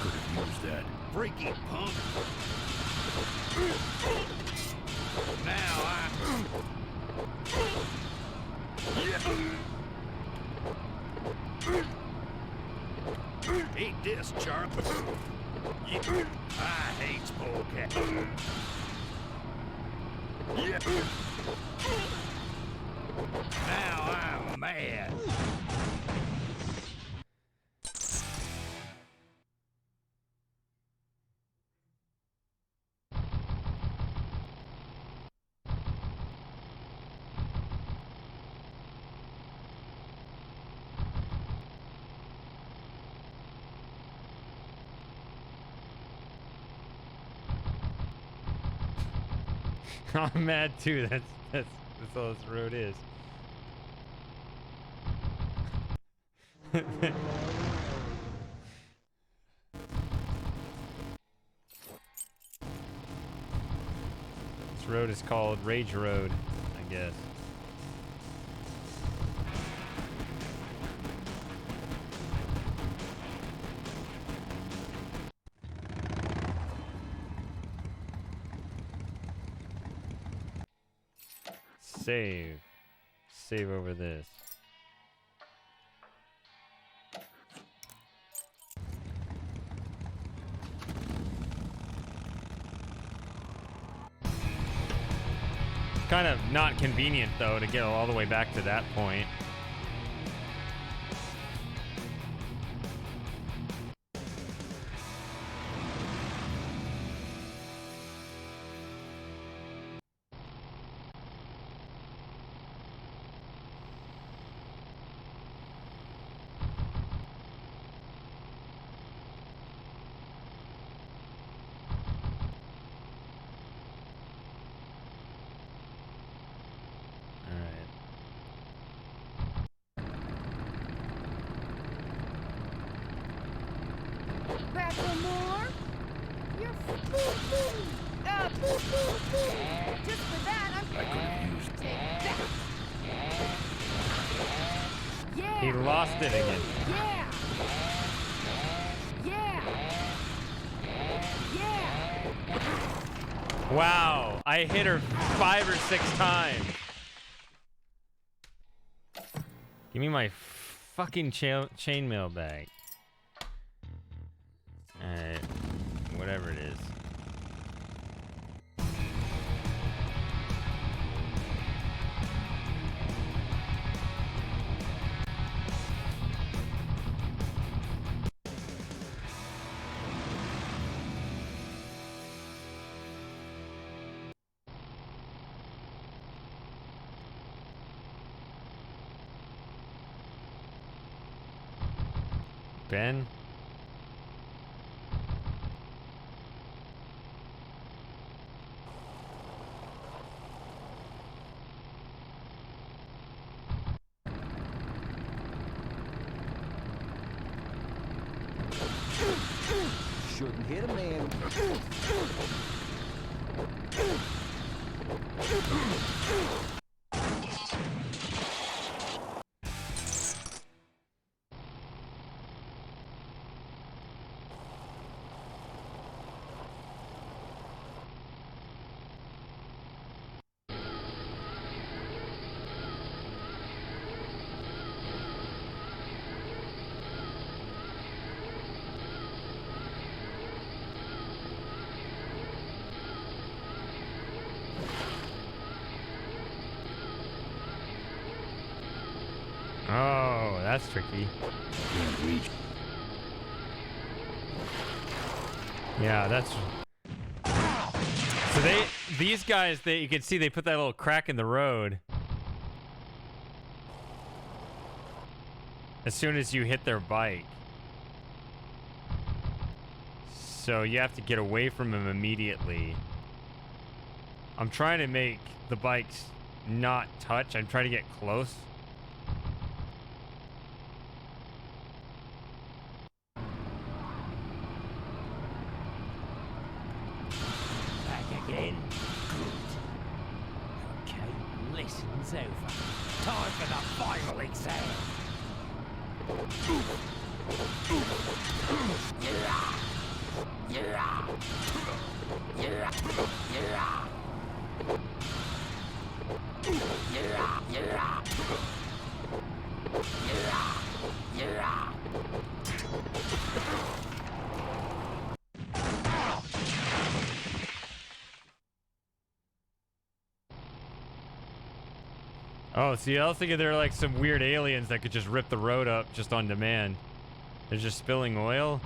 could have used that. Freaky punk. Now Eat this, Charp. I hate polecat. Now I'm mad. I'm mad too. That's all this road is. This road is called Rage Road, I guess. Save. Save over this. Kind of not convenient though to get all the way back to that point. Back for more? You're just for that, I'm I could have used take that. Yeah. He lost it again. Yeah. Yeah. Yeah. Wow, I hit her 5 or 6 times. Give me my fucking chainmail bag. Alright, whatever it is. Ben? Shouldn't hit a man. Oh, that's tricky. Can't reach. Yeah, that's... So these guys, you can see they put that little crack in the road. As soon as you hit their bike. So you have to get away from them immediately. I'm trying to make the bikes not touch. I'm trying to get close. Again. Good. Okay, lesson's over. Time for the final exam. Oh, see, I was thinking there are like some weird aliens that could just rip the road up just on demand. They're just spilling oil.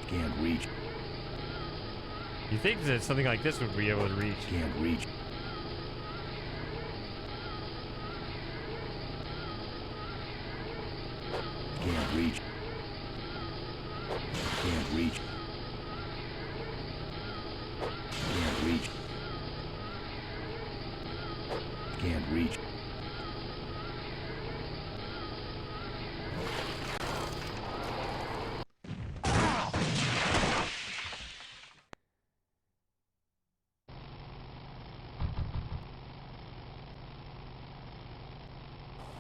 Can't reach. You think that something like this would be able to reach? Can't reach. Can't reach. Can't reach. Can't reach. Can't reach.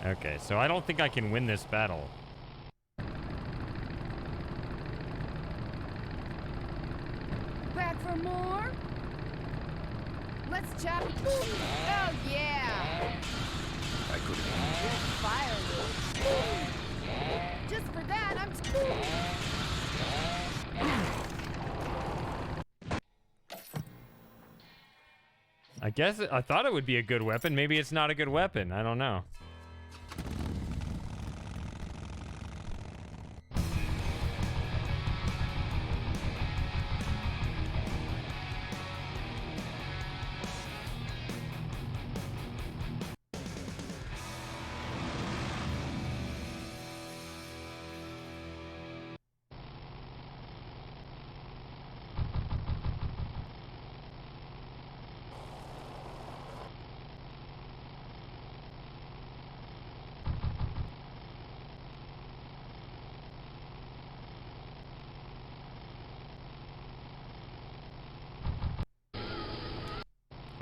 Okay, so I don't think I can win this battle. Back for more? Let's chop it. Oh, yeah. I could have. Firewood. Just for that, I'm... I guess I thought it would be a good weapon. Maybe it's not a good weapon. I don't know.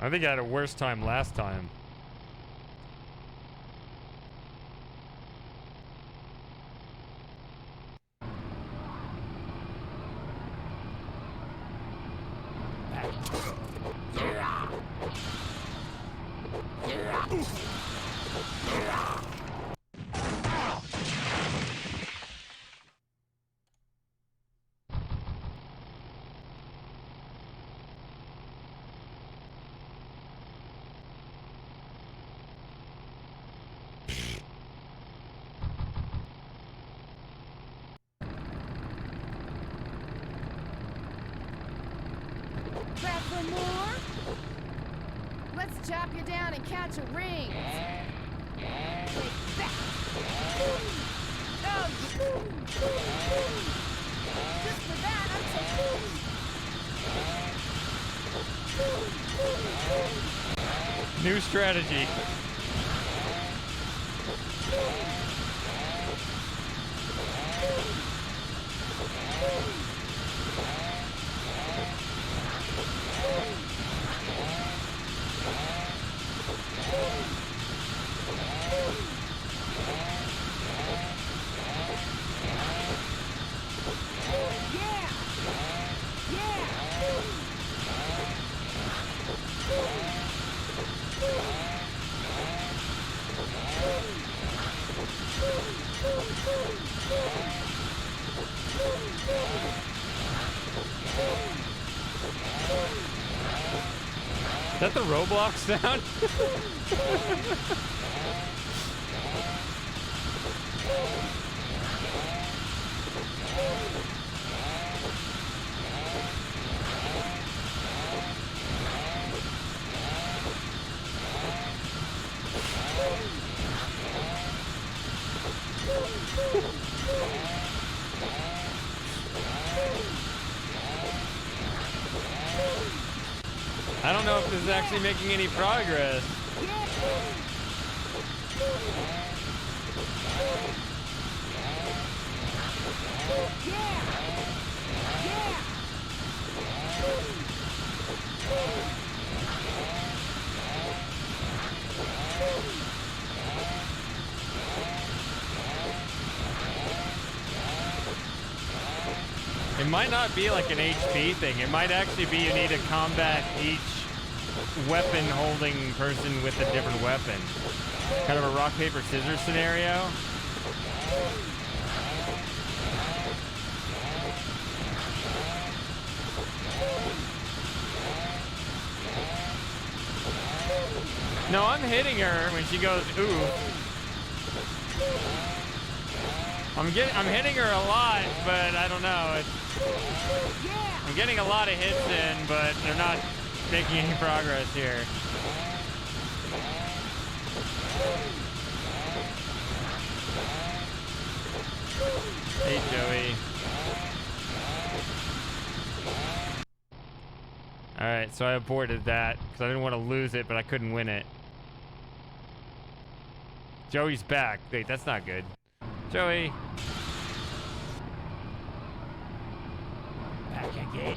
I think I had a worse time last time. Back for more? Let's chop you down and catch a ring. Take that. Oh, just for that, I'm so... New strategy. Is that the Roblox sound? I don't know if this is actually making any progress. It might not be like an HP thing. It might actually be you need to combat each weapon holding person with a different weapon. Kind of a rock, paper, scissors scenario. No, I'm hitting her when she goes, ooh. I'm hitting her a lot, but I don't know. I'm getting a lot of hits in, but they're not making any progress here. Hey, Joey. Alright, so I aborted that because I didn't want to lose it, but I couldn't win it. Joey's back. Wait, that's not good. Joey. Back again.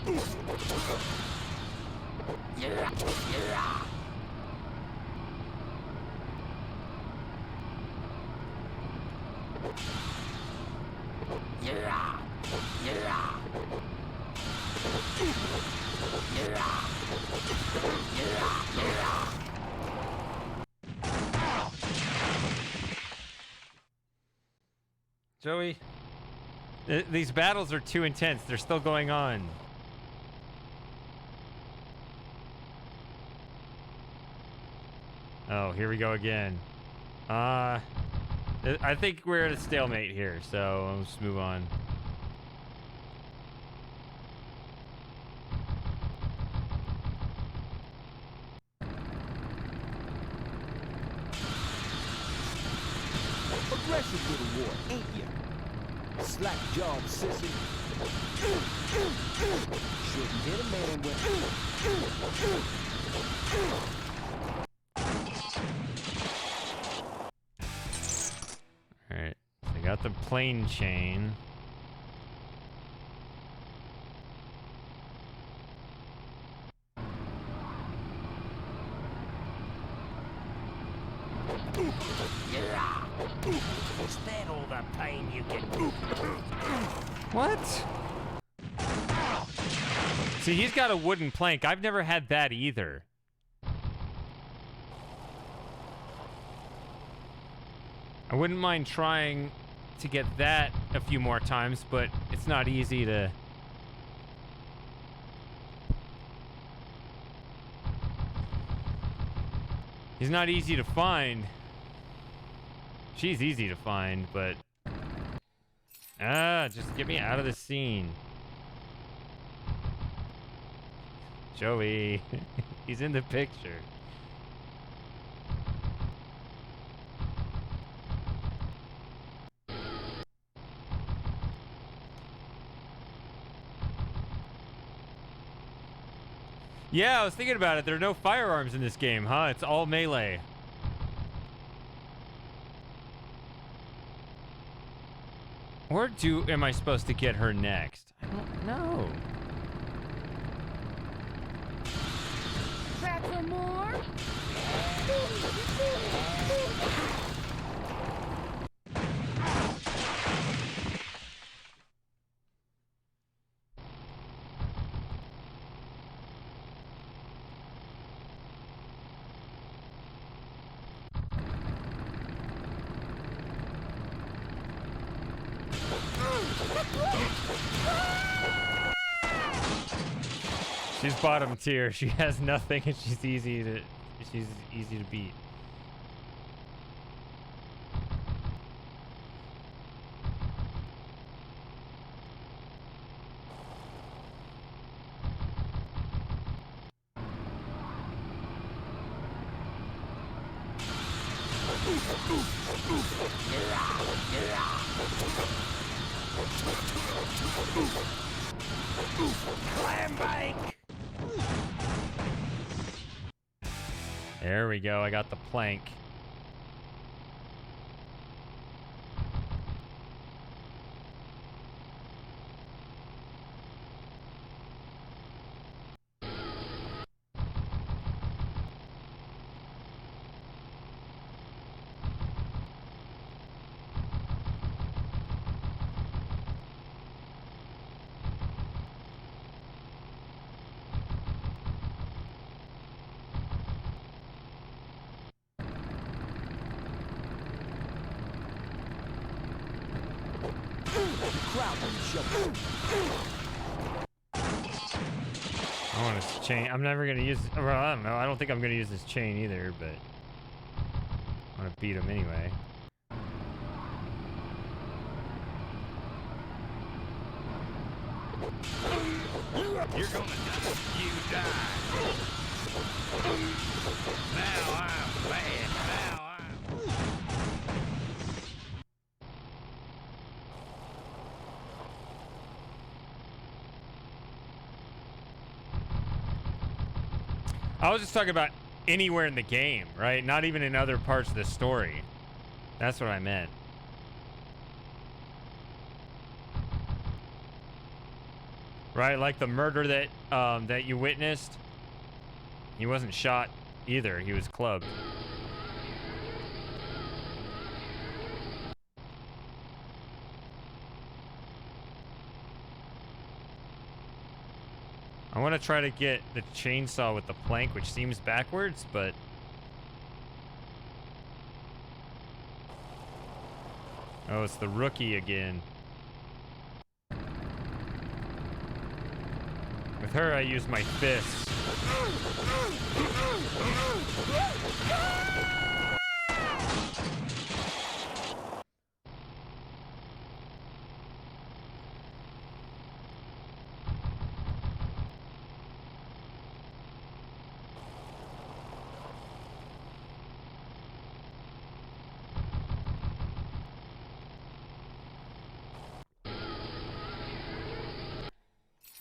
Joey, these battles are too intense. They're still going on. Oh, here we go again. I think we're at a stalemate here, so let's move on. Aggressive little boy, ain't ya? Slack jawed sissy. Shouldn't hit a man with. Alright, so I got the plane chain. Is that all the pain you get? What? See, he's got a wooden plank. I've never had that either. I wouldn't mind trying to get that a few more times, but it's not easy to... He's not easy to find. She's easy to find, but... just get me out of the scene. Joey. He's in the picture. Yeah, I was thinking about it. There are no firearms in this game, huh? It's all melee. Or am I supposed to get her next? I don't know. Back for more? She's bottom tier. She has nothing, and she's easy to beat. Clam bake! There we go. I got the plank. I want this chain. I'm never gonna use. Well, I don't know. I don't think I'm gonna use this chain either, but I'm gonna beat him anyway. You're gonna die. You die. Now I'm mad. Now I'm... I was just talking about anywhere in the game, right? Not even in other parts of the story. That's what I meant. Right, like the murder that that you witnessed. He wasn't shot either. He was clubbed. I want to try to get the chainsaw with the plank, which seems backwards, but... Oh, it's the rookie again. With her, I use my fists.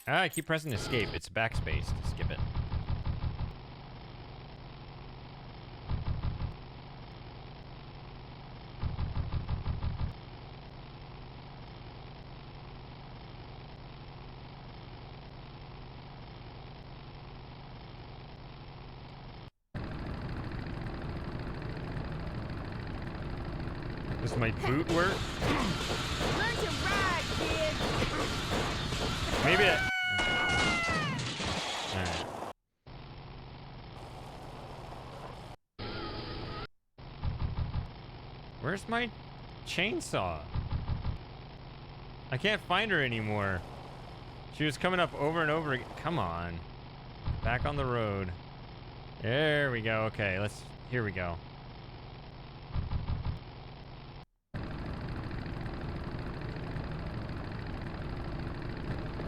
I keep pressing escape. It's backspace to skip it. Does my boot work? Learn to ride, kid. Maybe it... Alright. Where's my chainsaw? I can't find her anymore. She was coming up over and over again. Come on. Back on the road. There we go. Okay, let's... Here we go.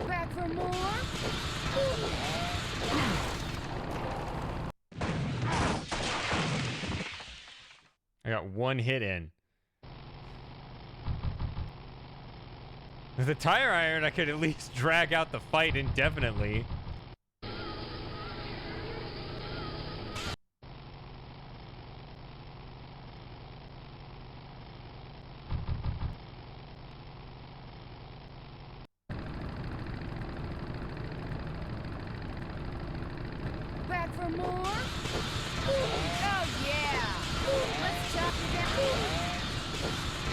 Back for more? I got one hit in. With a tire iron, I could at least drag out the fight indefinitely. Back for more? Oh, yeah. Let's chop you down.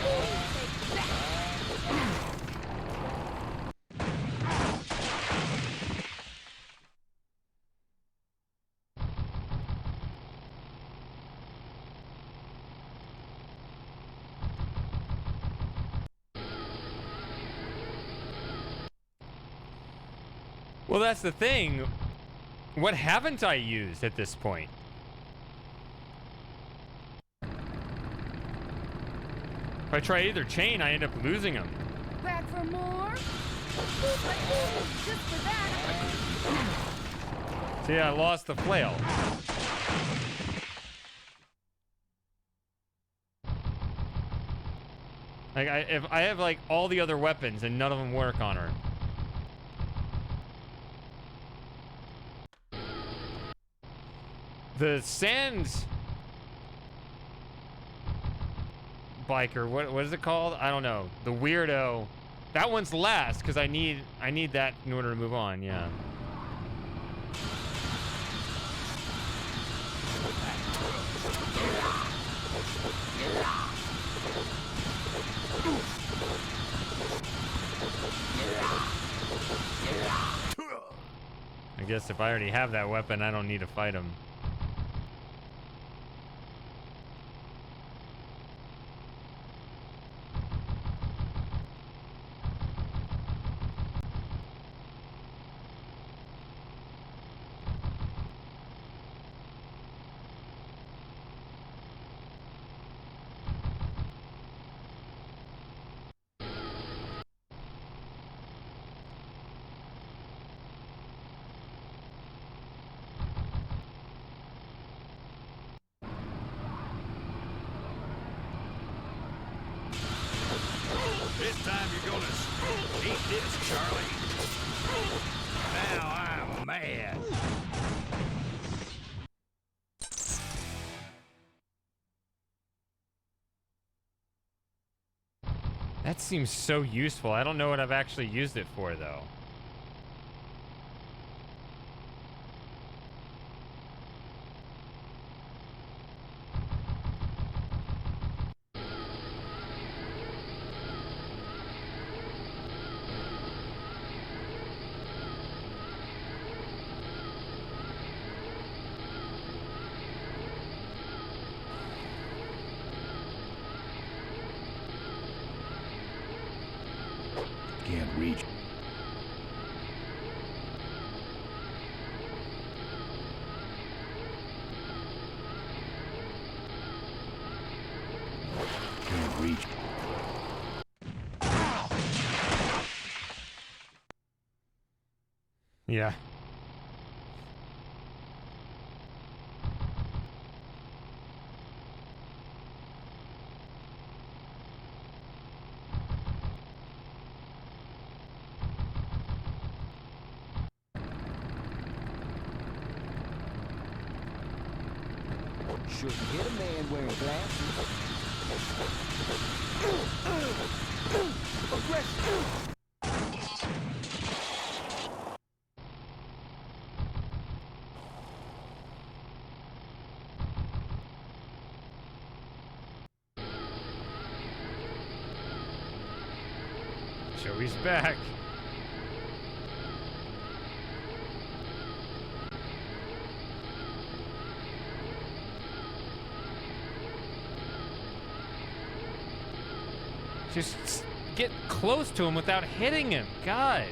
Take that. Well, that's the thing. What haven't I used at this point? If I try either chain, I end up losing them. Back for more? Just for that. See, I lost the flail. Like, if I have like all the other weapons and none of them work on her. The sand biker, what is it called? I don't know. The weirdo. That one's last because I need that in order to move on. Yeah. I guess if I already have that weapon, I don't need to fight him. This time you're gonna eat this, Charlie. Now I'm mad. That seems so useful. I don't know what I've actually used it for, though. Can't reach. Can't reach. Yeah. Shouldn't hit a man wearing glasses. Aggressive. Joey's back. Just get close to him without hitting him. God.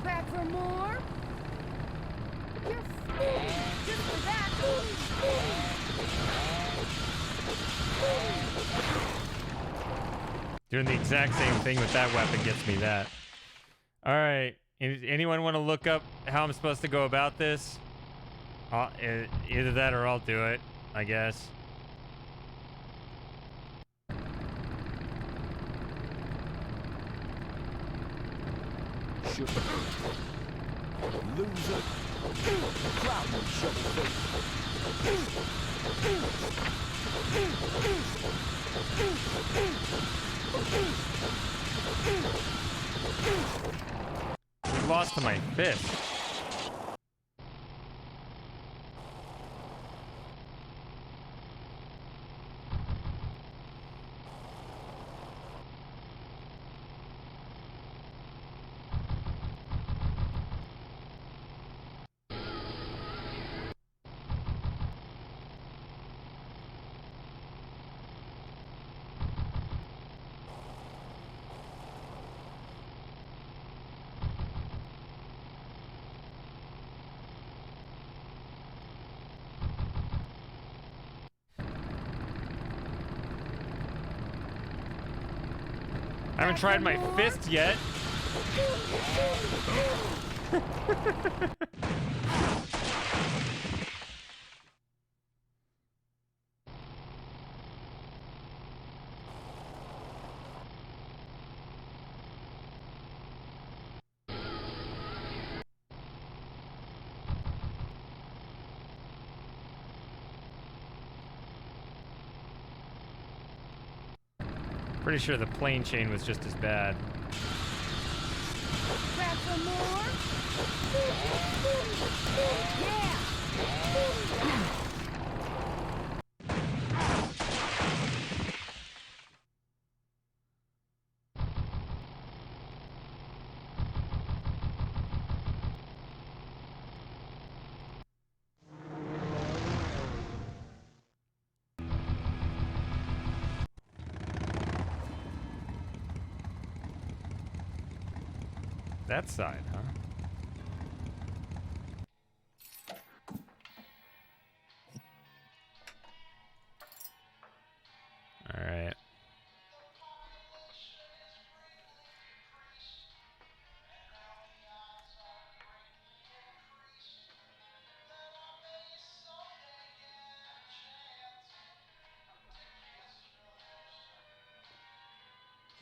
Back for more? You're just for that. Doing the exact same thing with that weapon gets me that. All right. Anyone want to look up how I'm supposed to go about this? Either that or I'll do it, I guess. Loser. Crowd will show He lost to my fist. I haven't tried my fist yet. Pretty sure the plane chain was just as bad. Grab some more. Yeah. That side, huh? All right.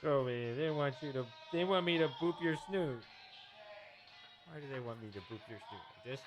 So they want me to boop your snoot. Why do they want me to boop your snoot? Just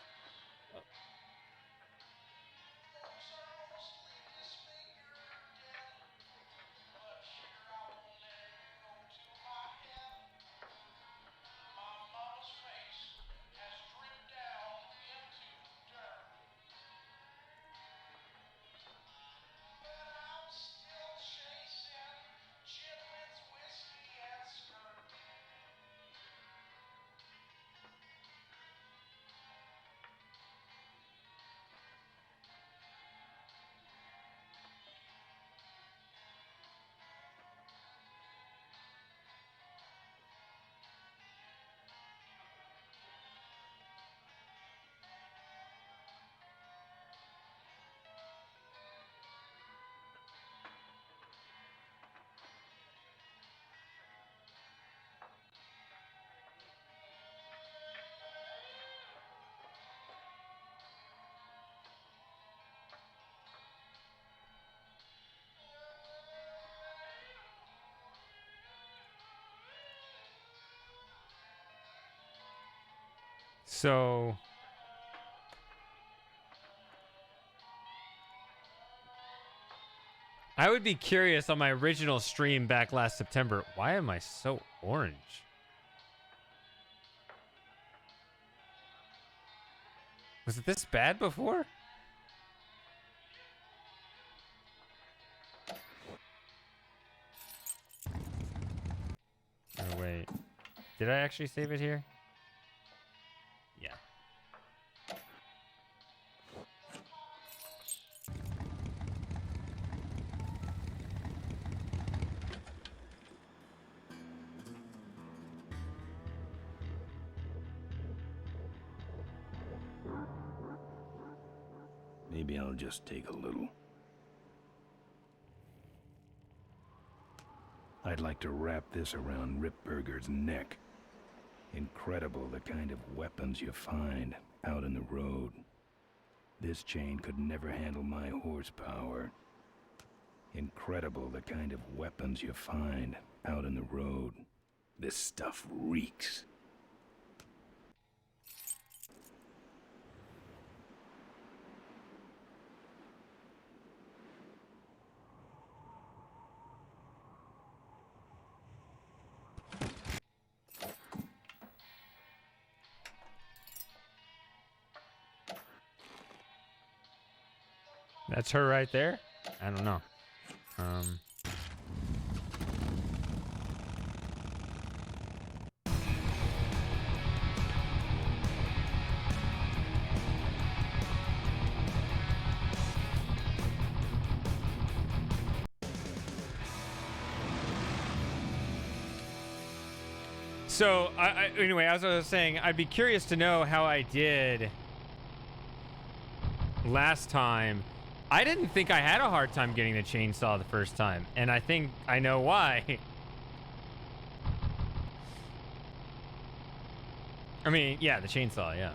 so I would be curious on my original stream back last September. Why am I so orange? Was it this bad before? Oh, wait. Did I actually save it here? Yeah. Maybe I'll just take a little. I'd like to wrap this around Ripburger's neck. Incredible the kind of weapons you find out in the road. This chain could never handle my horsepower. Incredible the kind of weapons you find out in the road. This stuff reeks. That's her right there? I don't know. So, anyway, as I was saying, I'd be curious to know how I did last time. I didn't think I had a hard time getting the chainsaw the first time, and I think I know why. I mean, yeah, the chainsaw, yeah.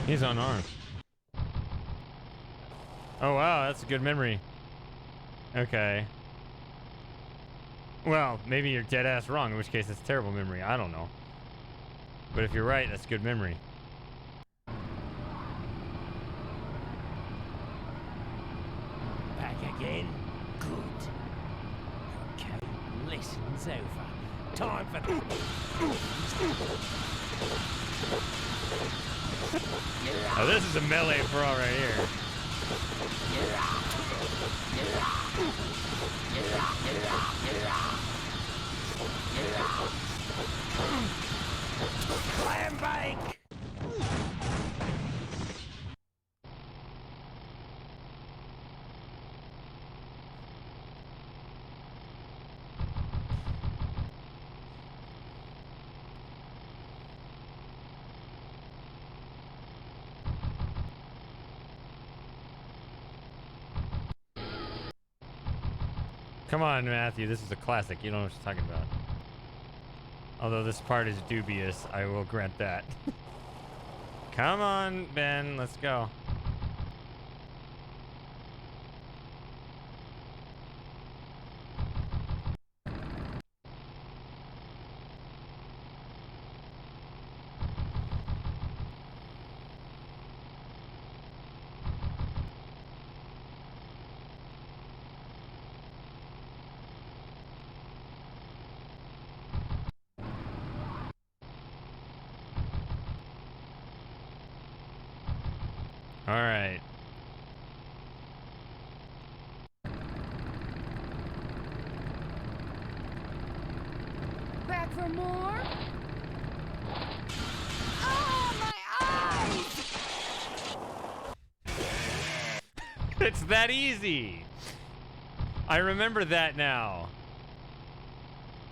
He's unarmed. Oh, wow, that's a good memory. Okay. Well, maybe you're dead ass wrong, in which case it's terrible memory. I don't know. But if you're right, that's good memory. Back again? Good. Okay, lesson's over. Time for the... Oh, this is a melee brawl right here. Clam bake! Come on, Matthew. This is a classic. You don't know what you're talking about. Although this part is dubious, I will grant that. Come on, Ben. Let's go. All right. Back for more? Oh, my eyes! It's that easy. I remember that now.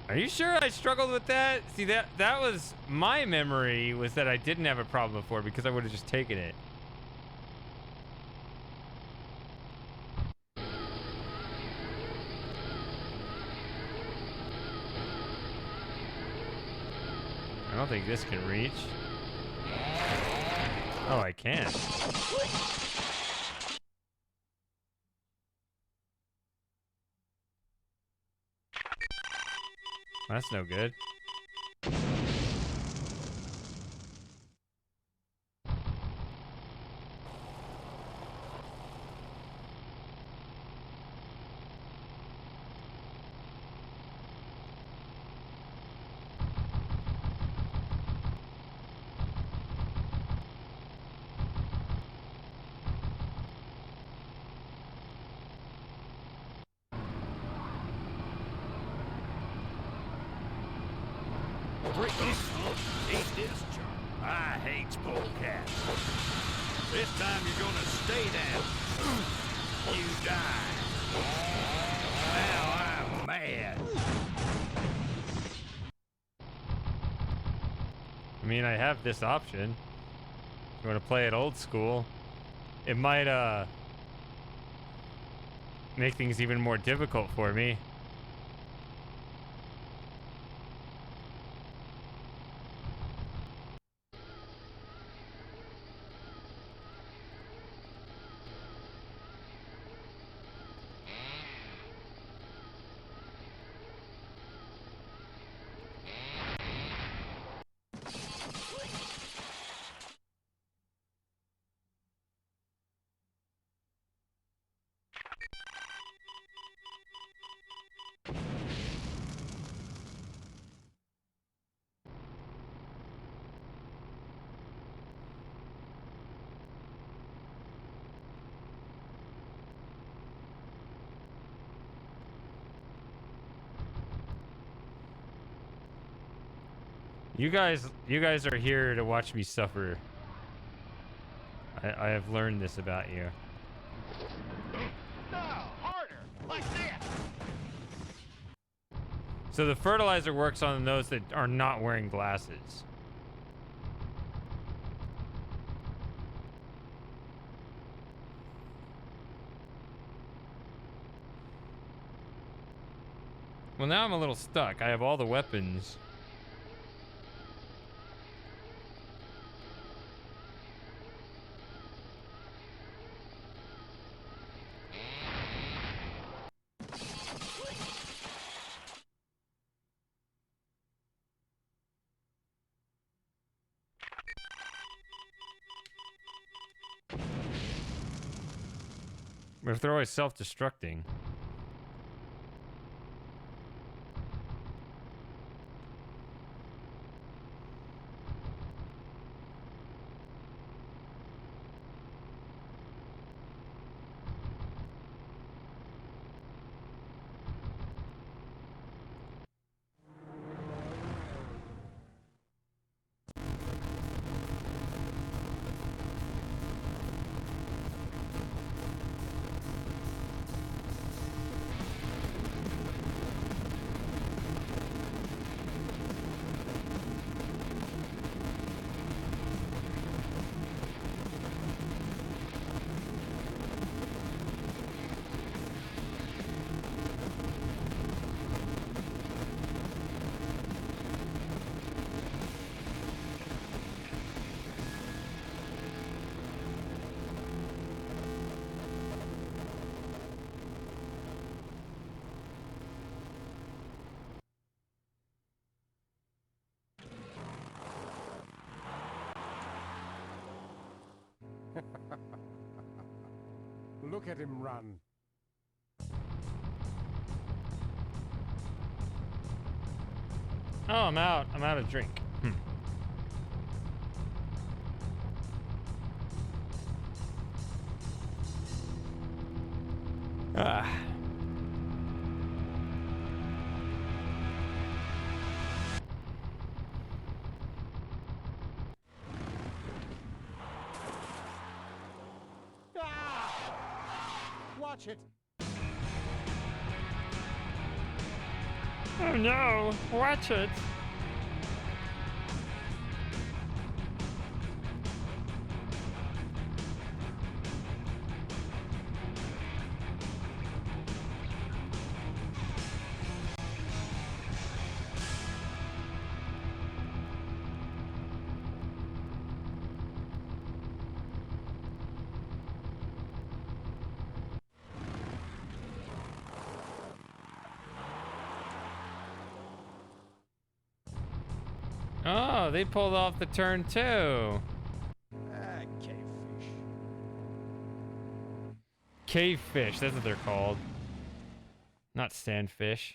Are you sure I struggled with that? See, that was my memory, was that I didn't have a problem before because I would have just taken it. I don't think this can reach. Oh, I can. That's no good. Eat this, John. I hate polecats. This time you're gonna stay down. You die. Now I'm mad. I mean, I have this option. If you want to play it old school, it might make things even more difficult for me. You guys are here to watch me suffer. I have learned this about you. So the fertilizer works on those that are not wearing glasses. Well, now I'm a little stuck. I have all the weapons. But if they're always self-destructing. Look at him run. Oh, I'm out. I'm out of drink. Ah. Watch it. Oh no, watch it. Oh, they pulled off the turn too. Ah, cavefish. Cave fish, that's what they're called. Not sandfish.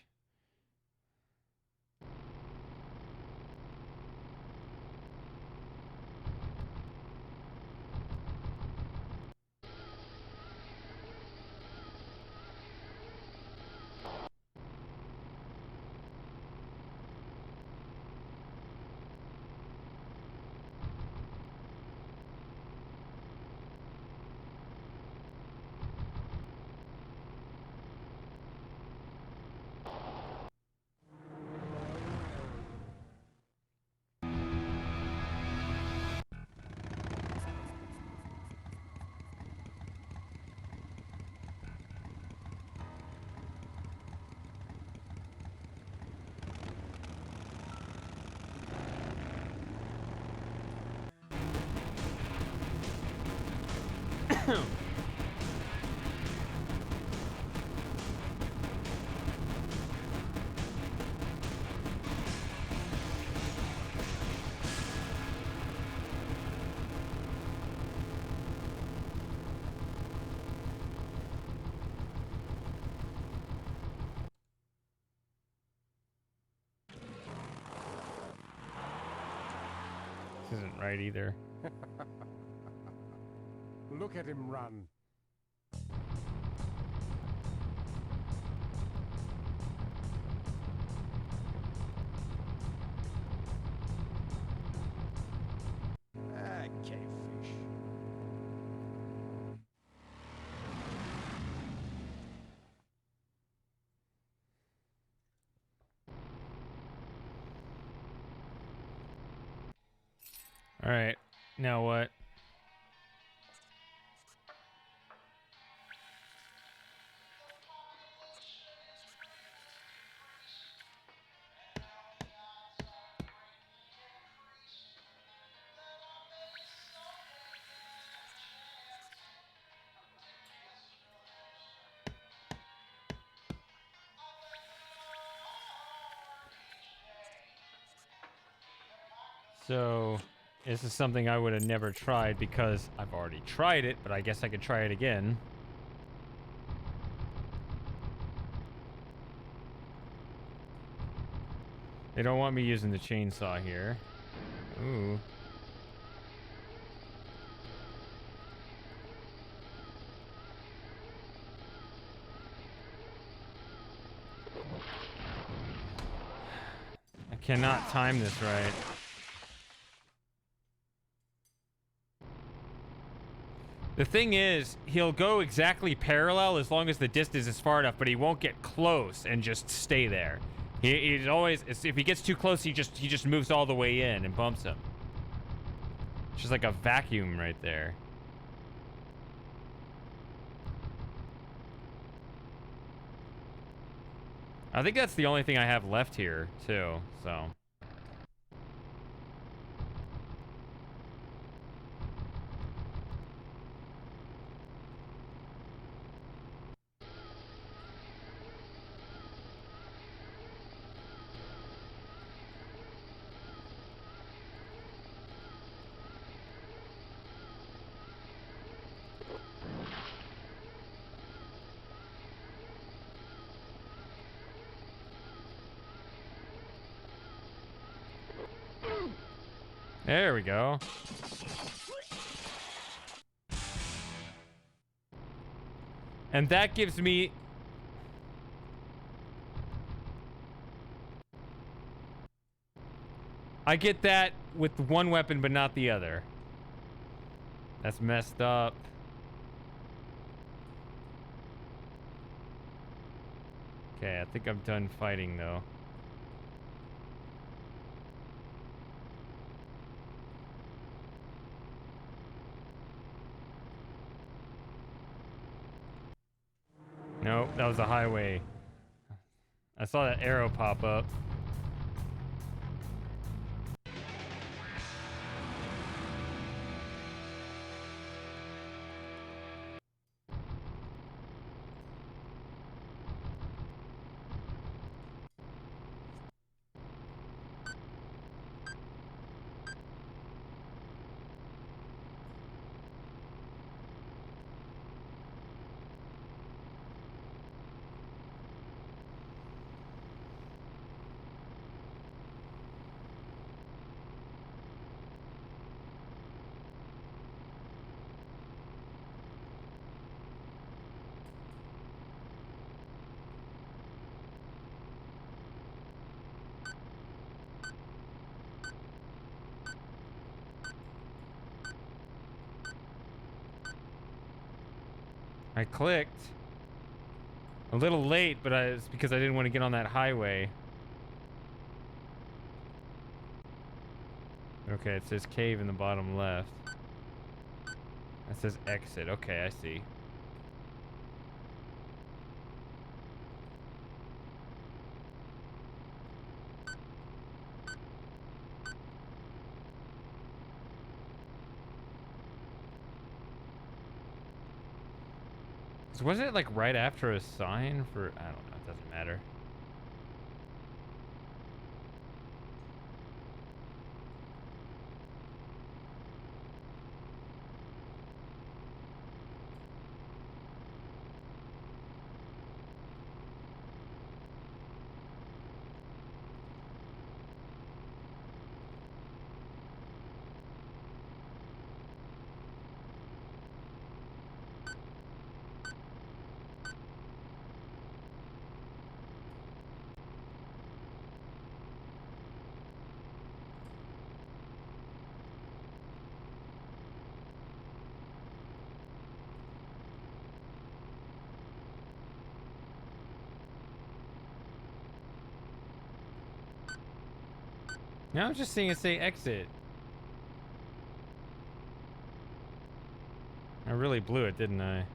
This isn't right either. Look at him run. Ah, cavefish. All right. Now what? So, this is something I would have never tried because I've already tried it, but I guess I could try it again. They don't want me using the chainsaw here. Ooh. I cannot time this right. The thing is, he'll go exactly parallel as long as the distance is far enough, but he won't get close and just stay there. He's always, if he gets too close, he just moves all the way in and bumps him. It's just like a vacuum right there. I think that's the only thing I have left here, too, so. There we go. And that gives me... I get that with one weapon, but not the other. That's messed up. Okay, I think I'm done fighting, though. Nope, that was a highway. I saw that arrow pop up. I clicked. A little late, but it's because I didn't want to get on that highway. Okay, it says cave in the bottom left. That says exit. Okay, I see. Wasn't it like right after a sign for... I don't know, it doesn't matter. Now I'm just seeing it say exit. really blew it, didn't I?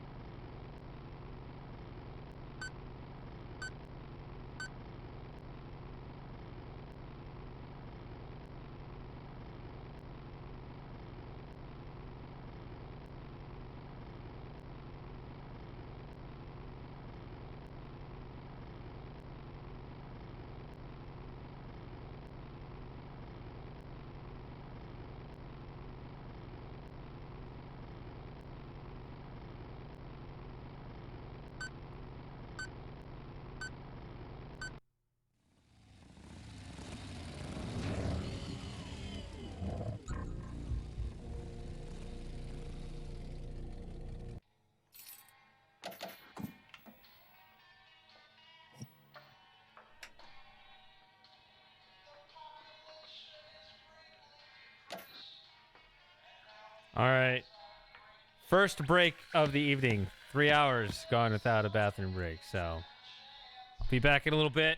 All right. First break of the evening. 3 hours gone without a bathroom break. So I'll be back in a little bit.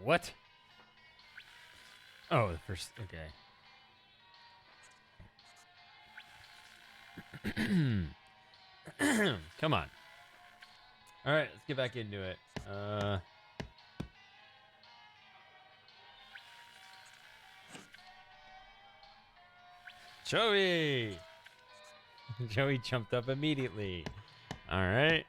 What? Oh, the first. Okay. Come on. All right, let's get back into it. Joey! Joey jumped up immediately. All right.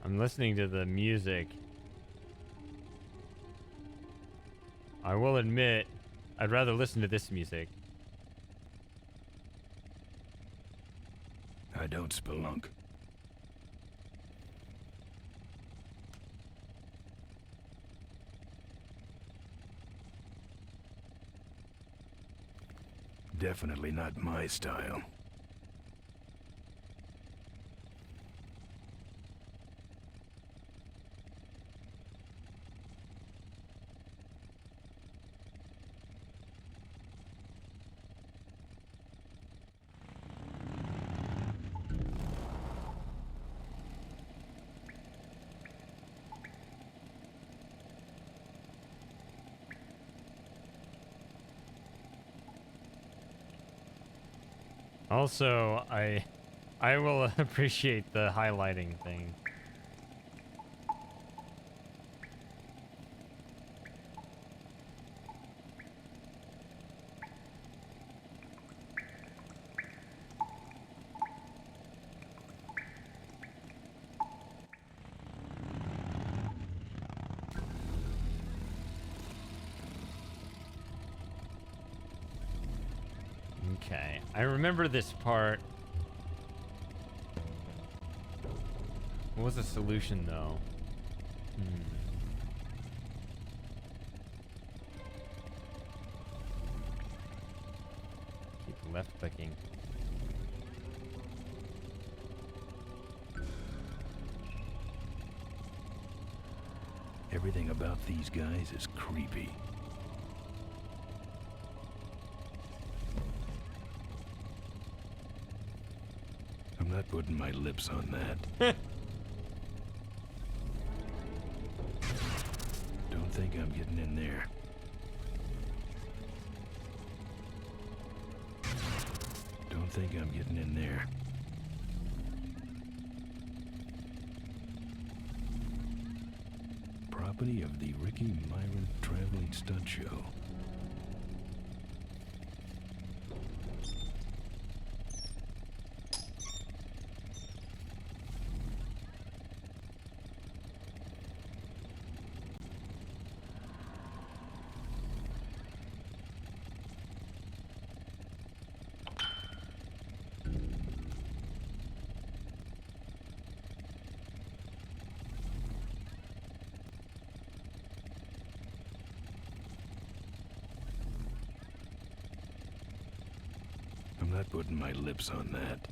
I'm listening to the music. I will admit, I'd rather listen to this music. I don't spelunk. Definitely not my style. Also, I will appreciate the highlighting thing. Okay, I remember this part. What was the solution, though? Keep left clicking. Everything about these guys is creepy. I'm not putting my lips on that. Don't think I'm getting in there. Don't think I'm getting in there. Property of the Ricky Myron Traveling Stunt Show. I'm not putting my lips on that.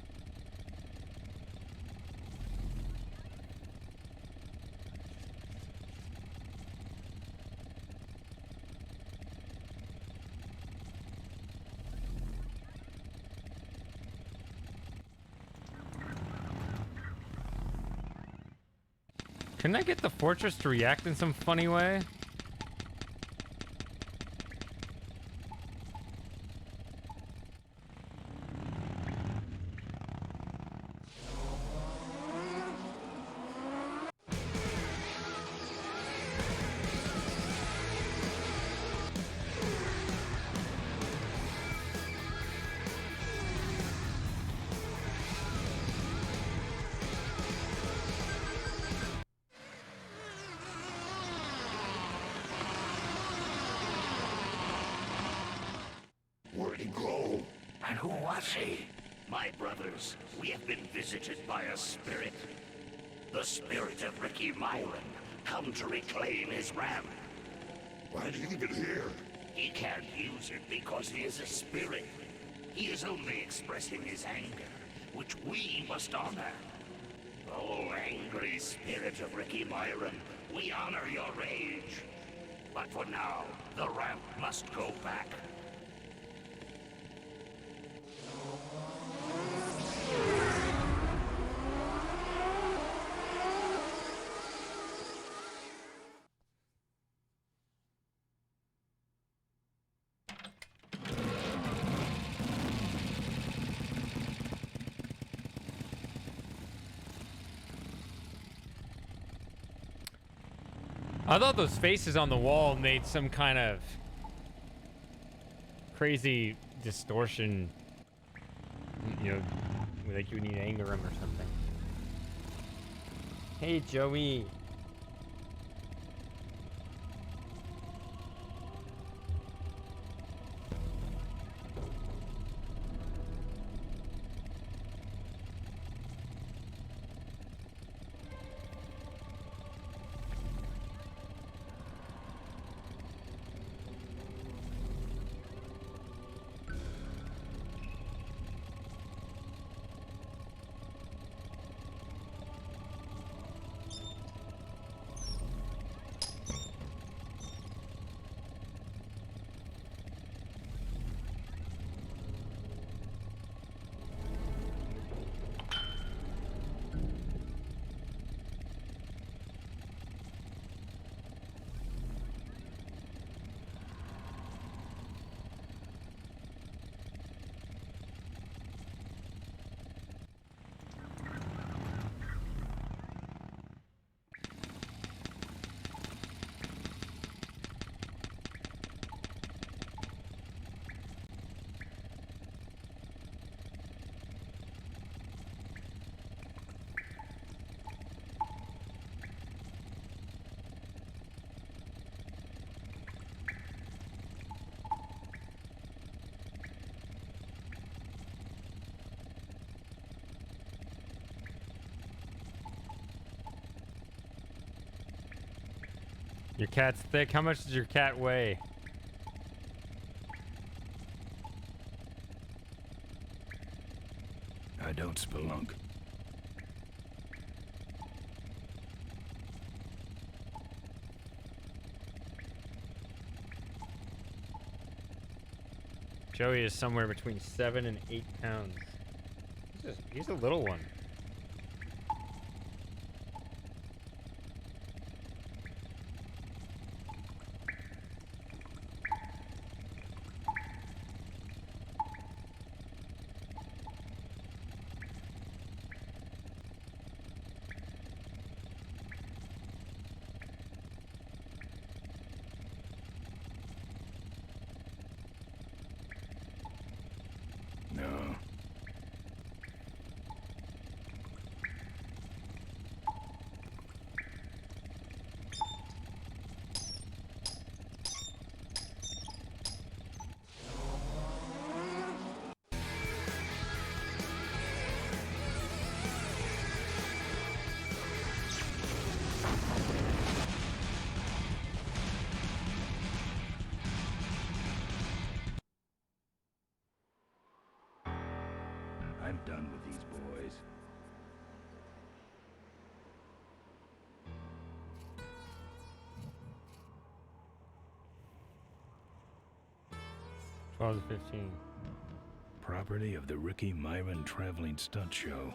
Couldn't I get the fortress to react in some funny way? Where'd he go? And who was he? My brothers, we have been visited by a spirit. The spirit of Ricky Myron, come to reclaim his ram. Why'd he leave it here? He can't use it because he is a spirit. He is only expressing his anger, which we must honor. Oh, angry spirit of Ricky Myron, we honor your rage. But for now, the ramp must go back. I thought those faces on the wall made some kind of crazy distortion. You know, like you need to anger him or something. Hey, Joey. Your cat's thick. How much does your cat weigh? I don't spelunk. Joey is somewhere between 7 and 8 pounds. He's a little one. No. I'm done with these boys. $12 to $15. Property of the Ricky Myron Traveling Stunt Show.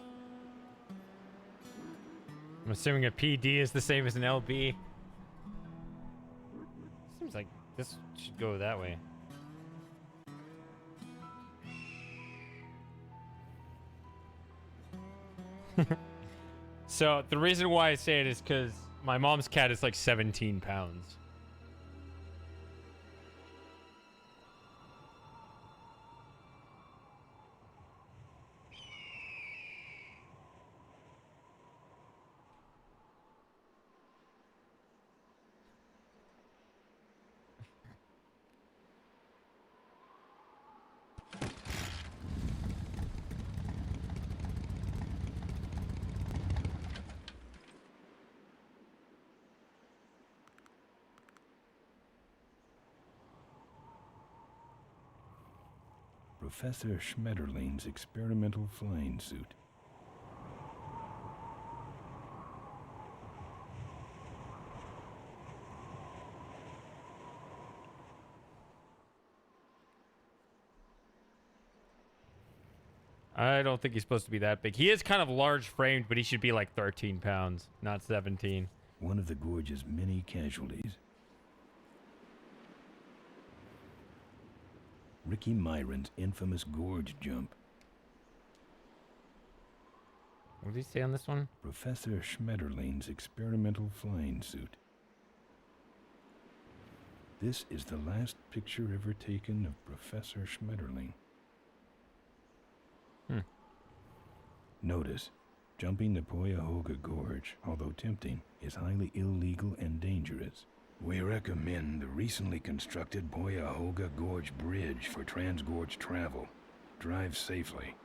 I'm assuming a PD is the same as an LB. Seems like this should go that way. So the reason why I say it is because my mom's cat is like 17 pounds. Professor Schmetterling's experimental flying suit. I don't think he's supposed to be that big. He is kind of large framed, but he should be like 13 pounds, not 17. One of the gorge's many casualties. Ricky Myron's infamous gorge jump. What did he say on this one? Professor Schmetterling's experimental flying suit. This is the last picture ever taken of Professor Schmetterling. Notice, jumping the Cuyahoga Gorge, although tempting, is highly illegal and dangerous. We recommend the recently constructed Cuyahoga Gorge Bridge for transgorge travel. Drive safely.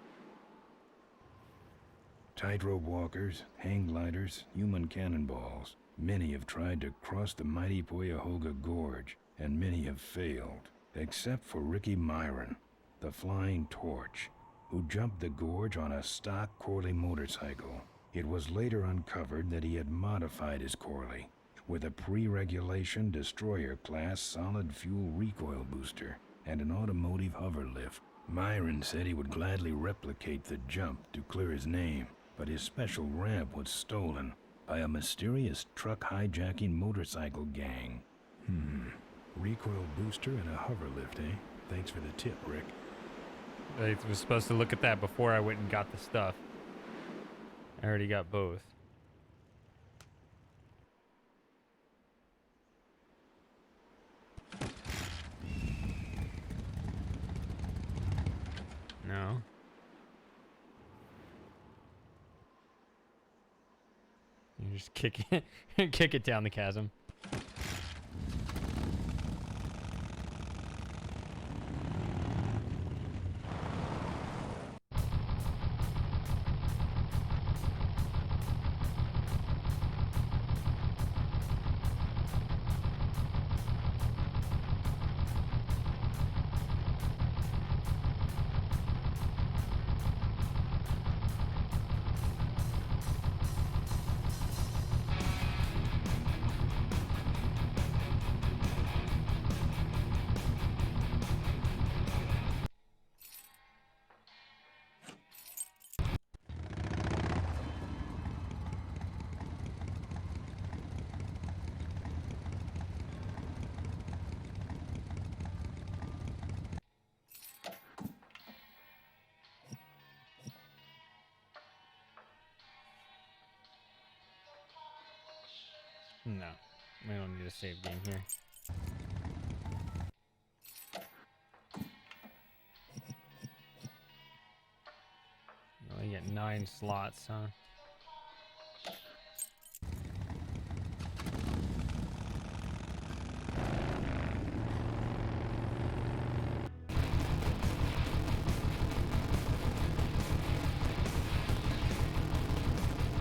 Tightrope walkers, hang gliders, human cannonballs. Many have tried to cross the mighty Cuyahoga Gorge, and many have failed, except for Ricky Myron, the Flying Torch, who jumped the gorge on a stock Corley motorcycle. It was later uncovered that he had modified his Corley with a pre-regulation destroyer-class solid fuel recoil booster and an automotive hover lift. Myron said he would gladly replicate the jump to clear his name, but his special ramp was stolen by a mysterious truck hijacking motorcycle gang. Recoil booster and a hover lift, eh? Thanks for the tip, Rick. I was supposed to look at that before I went and got the stuff. I already got both. No. You just kick it, kick it down the chasm. No, we don't need a save game here. You only get 9 slots, huh?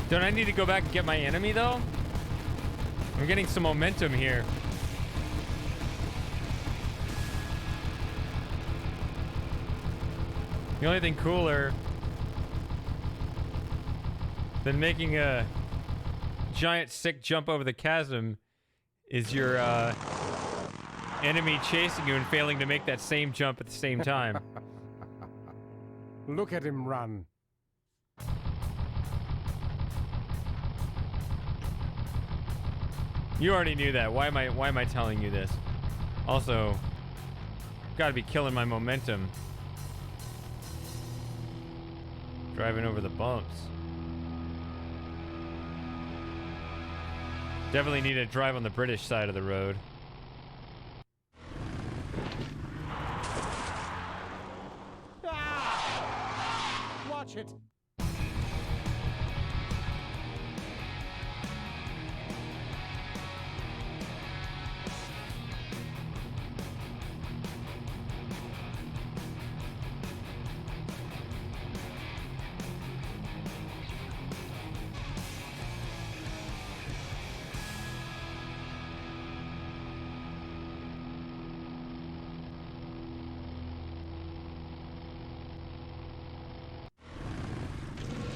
Don't I need to go back and get my enemy, though? I'm getting some momentum here. The only thing cooler than making a giant sick jump over the chasm is your enemy chasing you and failing to make that same jump at the same time. Look at him run. You already knew that. Why am I telling you this? Also, gotta be killing my momentum. Driving over the bumps. Definitely need to drive on the British side of the road. Ah! Watch it.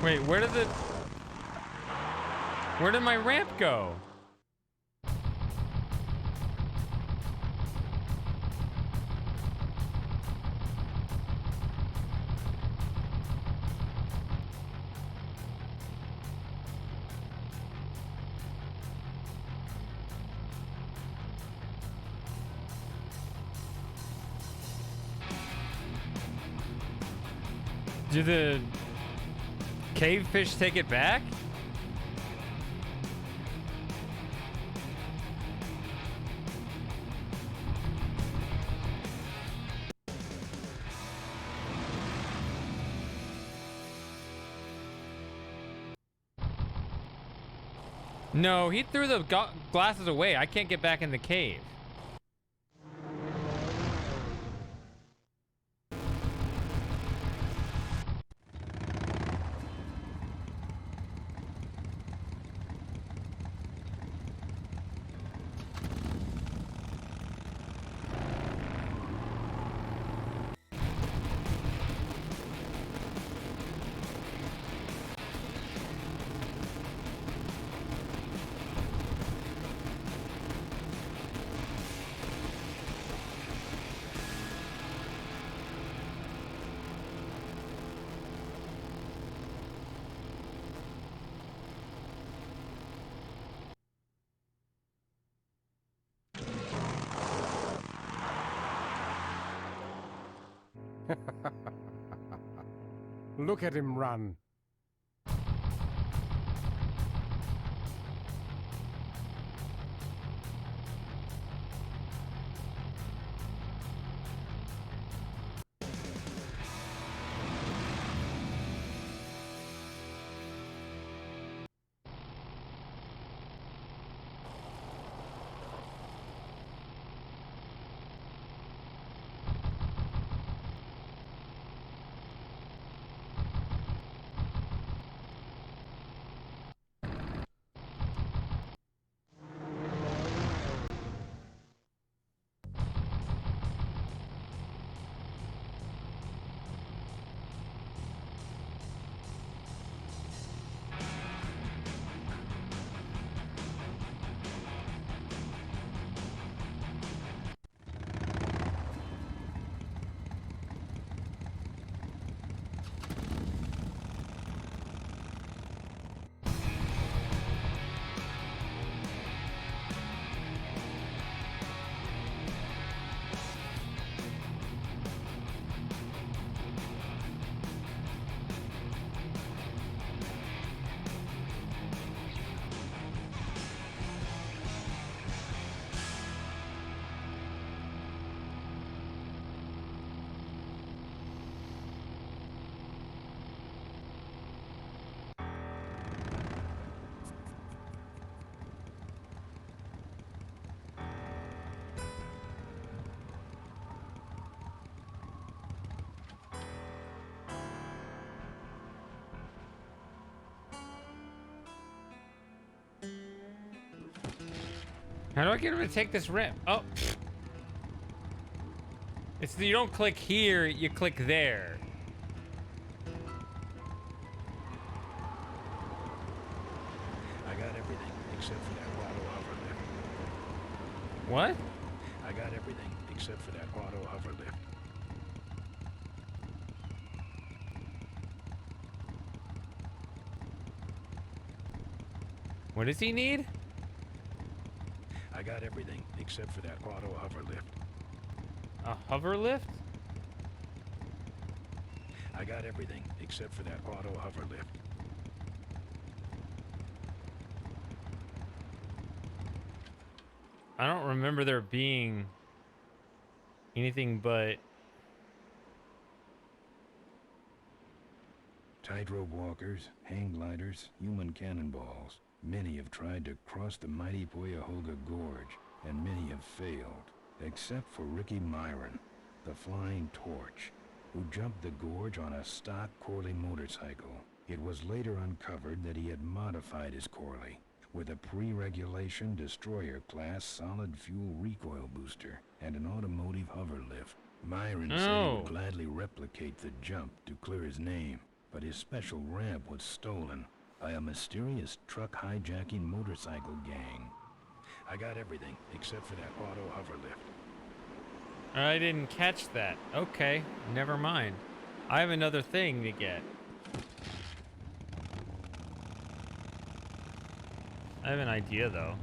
Wait, where did my ramp go? Do the cave fish take it back? No, he threw the glasses away. I can't get back in the cave. Look at him run. How do I get him to take this ramp? Oh. It's you don't click here, you click there. I got everything except for that auto hover lift. What? I got everything except for that auto hover lift. What does he need? I got everything except for that auto hover lift. A hover lift? I got everything except for that auto hover lift. I don't remember there being anything but Tightrope walkers, hang gliders, human cannonballs. Many have tried to cross the mighty Cuyahoga Gorge, and many have failed, except for Ricky Myron, the Flying Torch, who jumped the gorge on a stock Corley motorcycle. It was later uncovered that he had modified his Corley with a pre-regulation destroyer-class solid-fuel recoil booster and an automotive hover lift. Myron said he would gladly replicate the jump to clear his name, but his special ramp was stolen by a mysterious truck hijacking motorcycle gang. I got everything except for that auto hover lift. I didn't catch that. Okay, never mind. I have another thing to get. I have an idea though.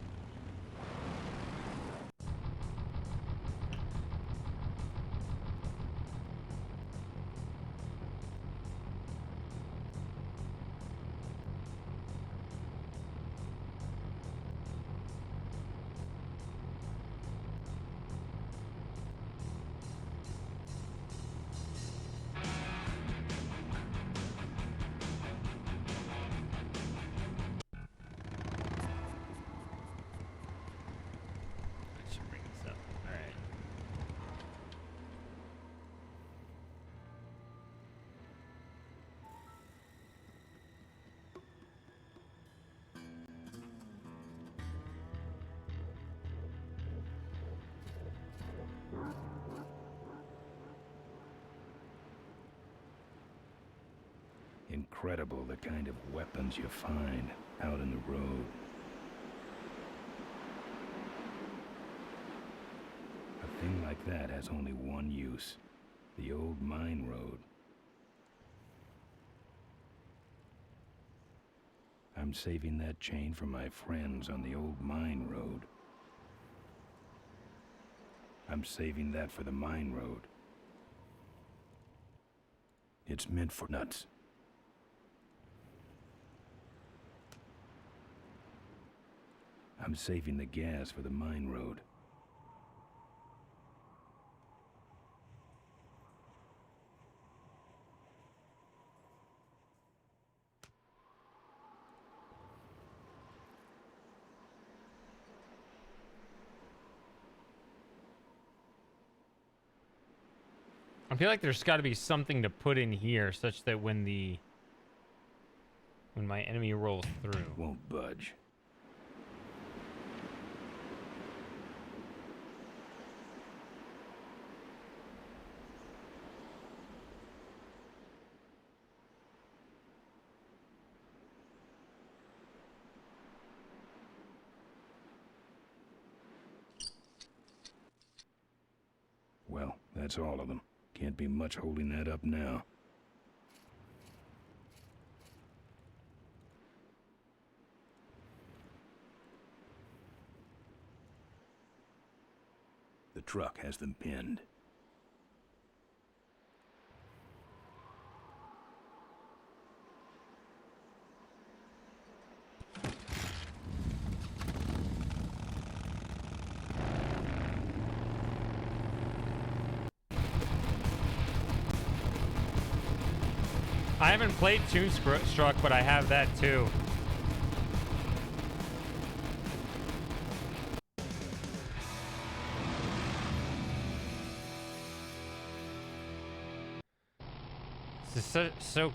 incredible the kind of weapons you find out in the road. A thing like that has only one use. The old mine road. I'm saving that chain for my friends on the old mine road. I'm saving that for the mine road. It's meant for nuts. I'm saving the gas for the mine road. I feel like there's got to be something to put in here such that when my enemy rolls through, won't budge. Well, that's all of them. Can't be much holding that up now. The truck has them pinned. I haven't played Toonstruck, but I have that too. This is so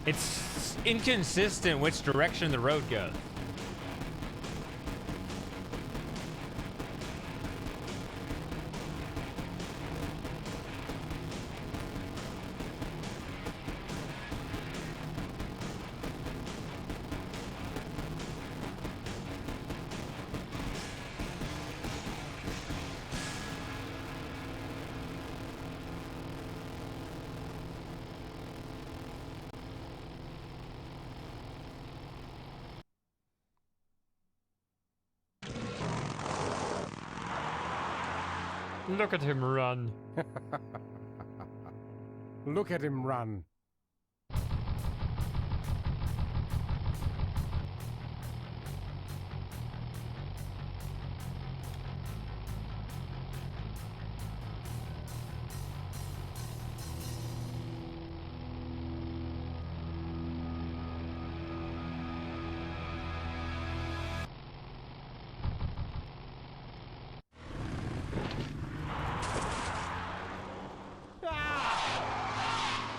it's inconsistent which direction the road goes. Look at him run. Look at him run.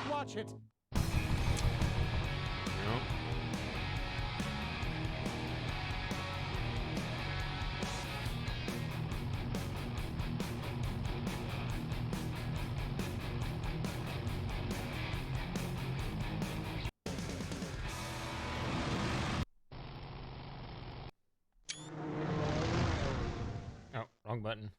Watch it. Oh, wrong button.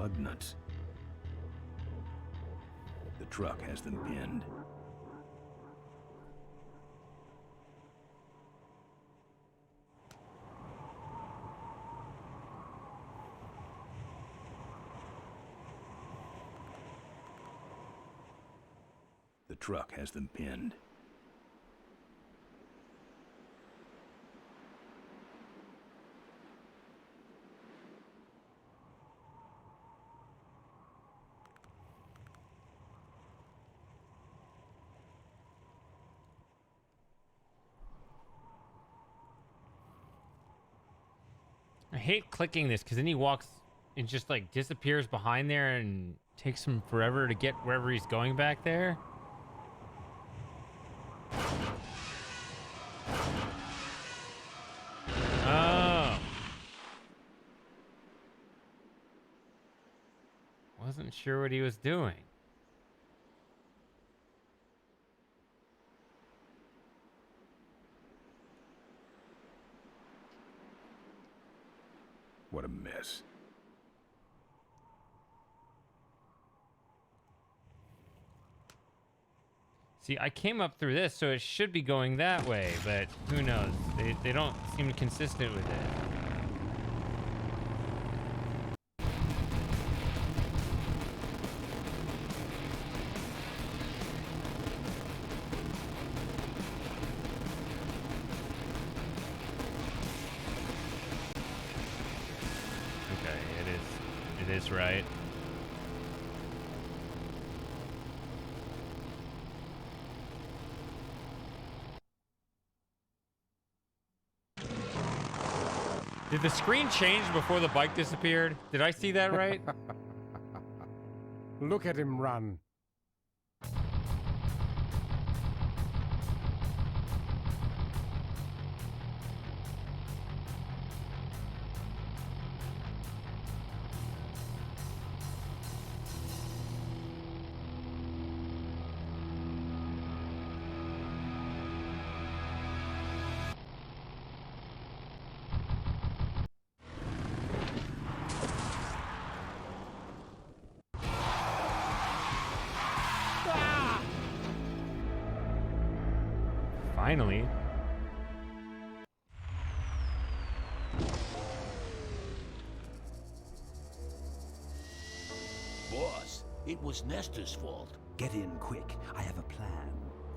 lug nuts. The truck has them pinned. The truck has them pinned. I hate clicking this because then he walks and just like disappears behind there and takes him forever to get wherever he's going back there. Oh. Wasn't sure what he was doing. What a mess. See, I came up through this, so it should be going that way, but who knows? They don't seem consistent with it. Okay, it is right. Did the screen change before the bike disappeared? Did I see that right? Look at him run. Finally. Boss, it was Nestor's fault. Get in quick. I have a plan.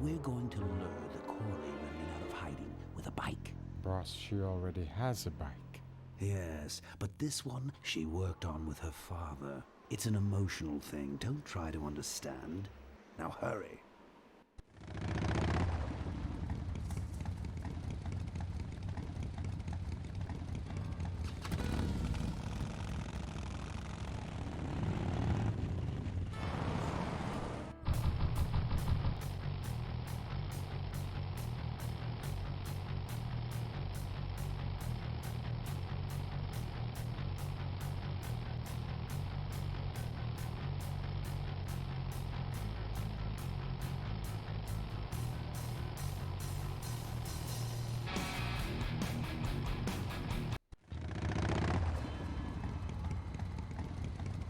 We're going to lure the Corley women out of hiding with a bike. Boss, she already has a bike. Yes, but this one she worked on with her father. It's an emotional thing. Don't try to understand. Now hurry.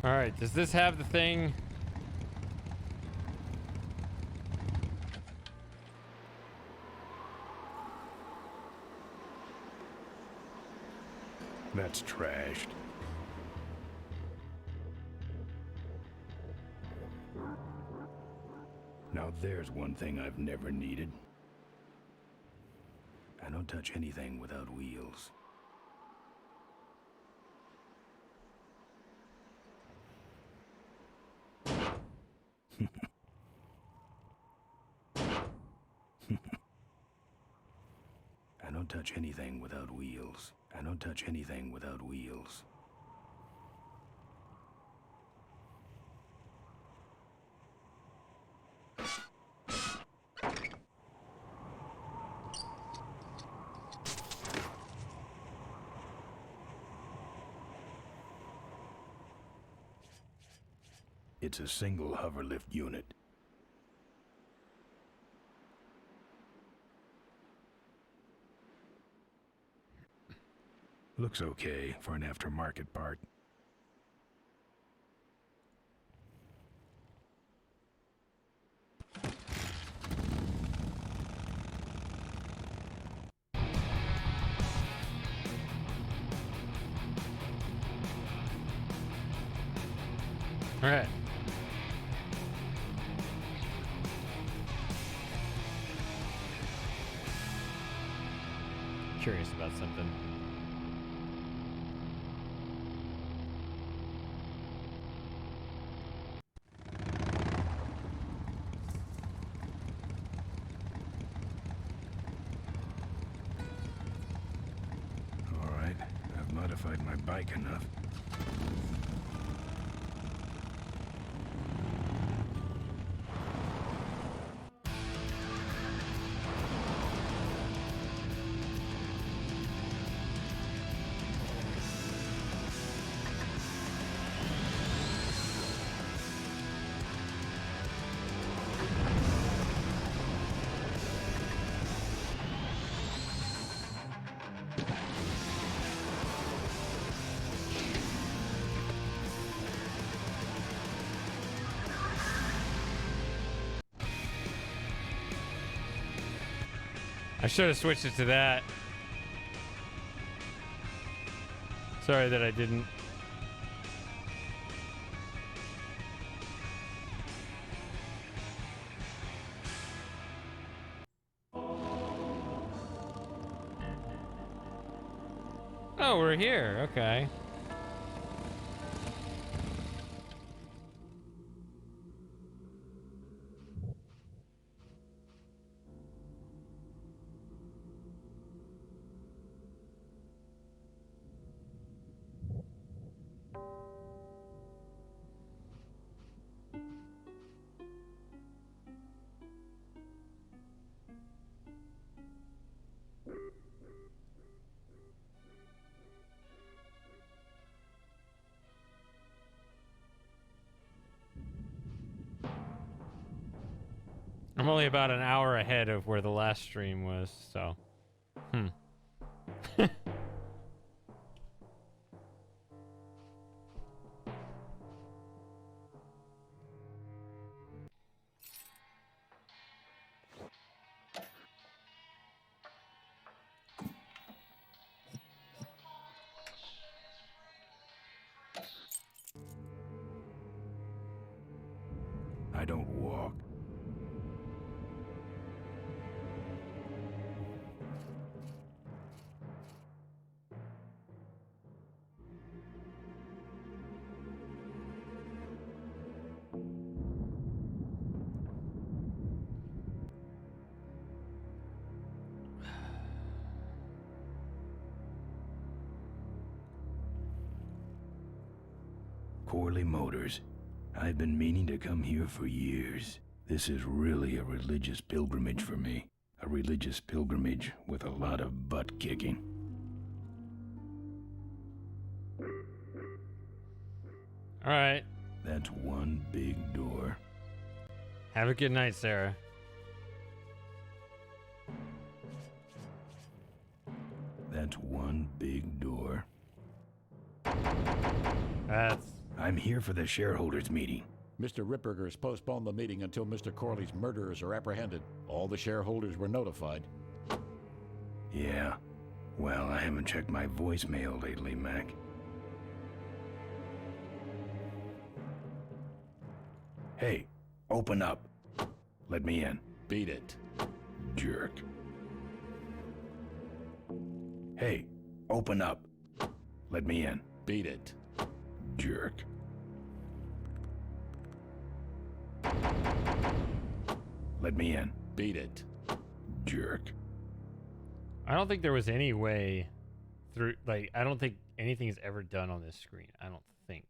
All right, does this have the thing? That's trashed. Now there's one thing I've never needed. I don't touch anything without wheels. I don't touch anything without wheels. I don't touch anything without wheels. It's a single hoverlift unit. Looks okay for an aftermarket part. All right. Curious about something. All right, I've modified my bike enough. I should have switched it to that. Sorry that I didn't. Oh, we're here. Okay. I'm only about an hour ahead of where the last stream was, so. I don't walk. Corley Motors. I've been meaning to come here for years. This is really a religious pilgrimage for me. A religious pilgrimage with a lot of butt kicking. All right. That's one big door. Have a good night, Sarah. That's one big door. That's... I'm here for the shareholders meeting. Mr. Ripperger has postponed the meeting until Mr. Corley's murderers are apprehended. All the shareholders were notified. Yeah. Well, I haven't checked my voicemail lately, Mac. Hey, open up. Let me in. Beat it. Jerk. Hey, open up. Let me in. Beat it. Jerk. Let me in. Beat it. Jerk. I don't think there was any way through, like, I don't think anything is ever done on this screen. I don't think.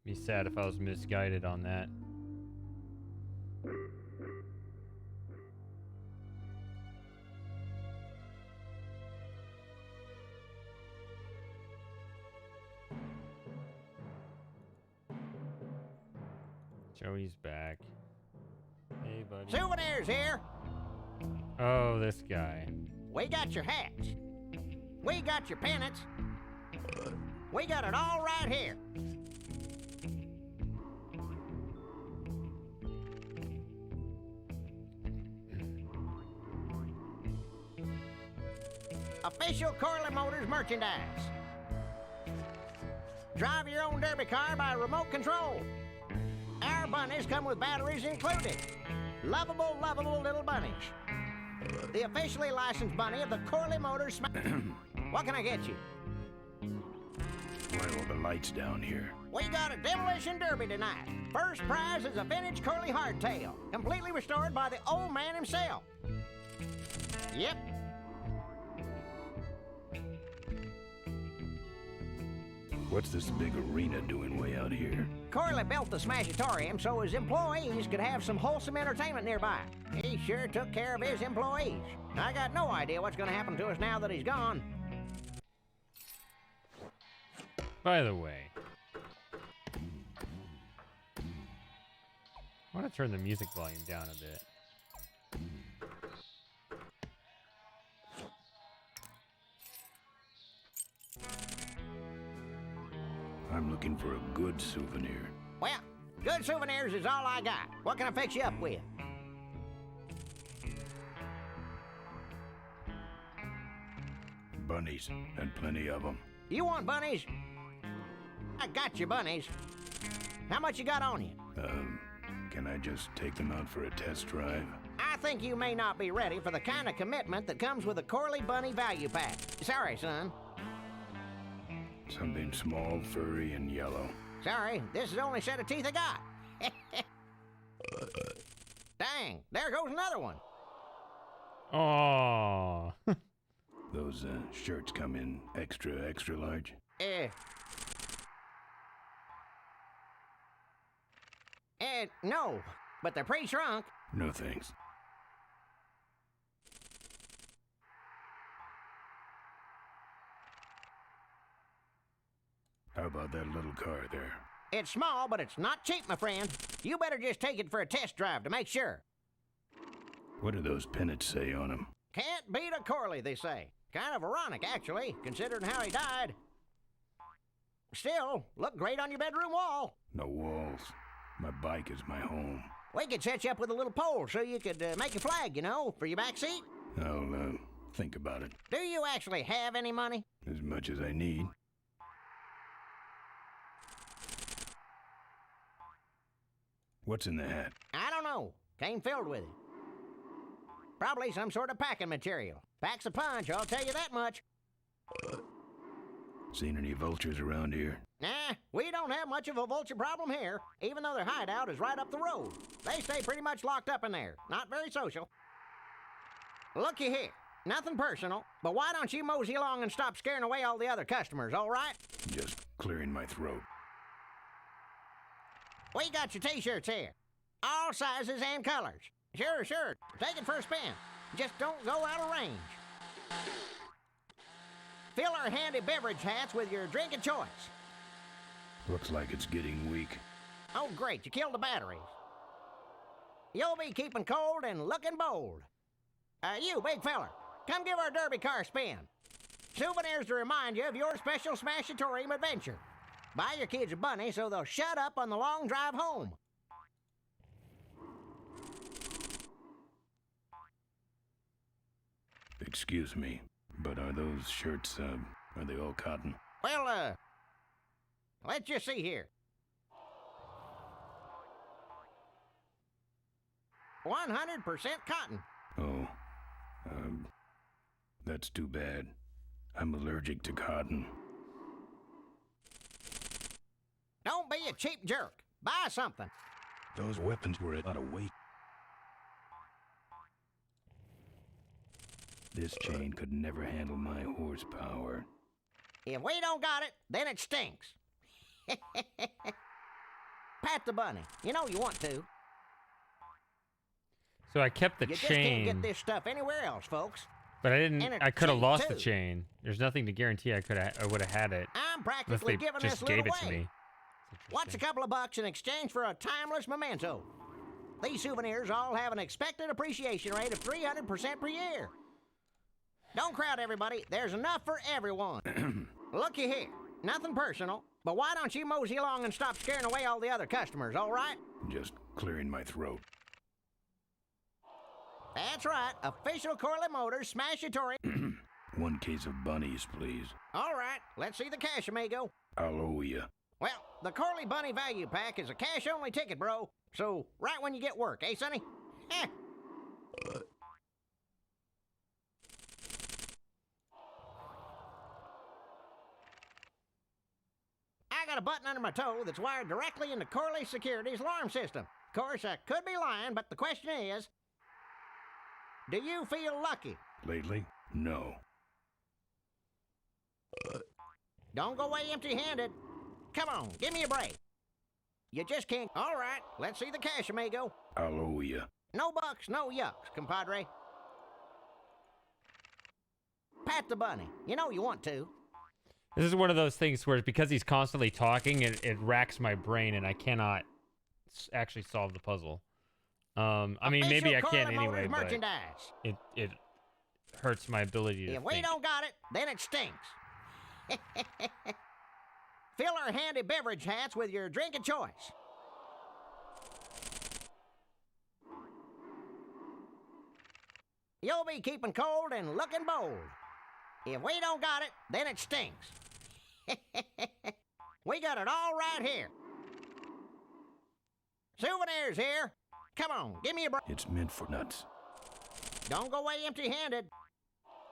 Be sad if I was misguided on that. Joey's back. Hey, buddy. Souvenirs here. Oh, this guy. We got your hats. We got your pennants. We got it all right here. Official Corley Motors merchandise. Drive your own derby car by remote control. Our bunnies come with batteries included. Lovable, lovable little bunnies. The officially licensed bunny of the Corley Motors. What can I get you? Why are all the lights down here? We got a demolition derby tonight. First prize is a vintage Corley hardtail, completely restored by the old man himself. Yep. What's this big arena doing way out here? Corley built the Smashatorium so his employees could have some wholesome entertainment nearby. He sure took care of his employees. I got no idea what's going to happen to us now that he's gone. By the way, I want to turn the music volume down a bit. I'm looking for a good souvenir. Well, good souvenirs is all I got. What can I fix you up with? Bunnies, and plenty of them. You want bunnies? I got your bunnies. How much you got on you? Can I just take them out for a test drive? I think you may not be ready for the kind of commitment that comes with a Corley Bunny value pack. Sorry, son. Something small, furry, and yellow. Sorry, this is the only set of teeth I got. Dang, there goes another one. Oh. Those shirts come in extra large? No, but they're pretty shrunk. No thanks. How about that little car there? It's small, but it's not cheap, my friend. You better just take it for a test drive to make sure. What do those pennants say on them? Can't beat a Corley, they say. Kind of ironic, actually, considering how he died. Still, look great on your bedroom wall. No walls. My bike is my home. We could set you up with a little pole so you could make a flag, you know, for your back seat. I'll think about it. Do you actually have any money? As much as I need. What's in the hat? I don't know. Came filled with it. Probably some sort of packing material. Packs a punch, I'll tell you that much. Seen any vultures around here? Nah, we don't have much of a vulture problem here, even though their hideout is right up the road. They stay pretty much locked up in there. Not very social. Looky here. Nothing personal, but why don't you mosey along and stop scaring away all the other customers, all right? Just clearing my throat. We got your t-shirts here. All sizes and colors. Sure. Take it for a spin. Just don't go out of range. Fill our handy beverage hats with your drink of choice. Looks like it's getting weak. Oh, great. You killed the batteries. You'll be keeping cold and looking bold. You, big feller, come give our derby car a spin. Souvenirs to remind you of your special Smashatorium adventure. Buy your kids a bunny so they'll shut up on the long drive home. Excuse me, but are those shirts, are they all cotton? Well, let's just see here. 100% cotton. Oh, that's too bad. I'm allergic to cotton. Don't be a cheap jerk. Buy something. Those weapons were a lot of weight. This chain could never handle my horsepower. If we don't got it, then it stinks. Pat the bunny. You know you want to. So I kept the You chain. just can't get this stuff anywhere else, folks. But I And didn't. it's I could have cheap, lost the too. chain. There's nothing to guarantee I would have had it. I'm Unless practically they giving just this little gave it to away. me. What's a couple of bucks in exchange for a timeless memento? These souvenirs all have an expected appreciation rate of 300% per year. Don't crowd, everybody. There's enough for everyone. Looky here. Nothing personal, but why don't you mosey along and stop scaring away all the other customers, all right? Just clearing my throat. That's right. Official Corley Motors Smashatorium. 1 case of bunnies, please. All right, let's see the cash, amigo. I'll owe you. Well, the Corley Bunny Value Pack is a cash-only ticket, bro. So, right when you get work, eh, Sonny? Eh. I got a button under my toe that's wired directly into Corley Security's alarm system. Of course, I could be lying, but the question is, do you feel lucky? Lately? No. Don't go away empty-handed. Come on, give me a break. You just can't. All right, let's see the cash, amigo. I'll owe you. No bucks, no yucks, compadre. Pat the bunny. You know you want to. This is one of those things where because he's constantly talking, it racks my brain and I cannot actually solve the puzzle. I mean, maybe I can anyway, but it hurts my ability to If we think. don't got it, then it stinks. Fill our handy beverage hats with your drink of choice. You'll be keeping cold and looking bold. If we don't got it, then it stinks. We got it all right here. Souvenirs here. Come on, give me a break. It's meant for nuts. Don't go away empty-handed.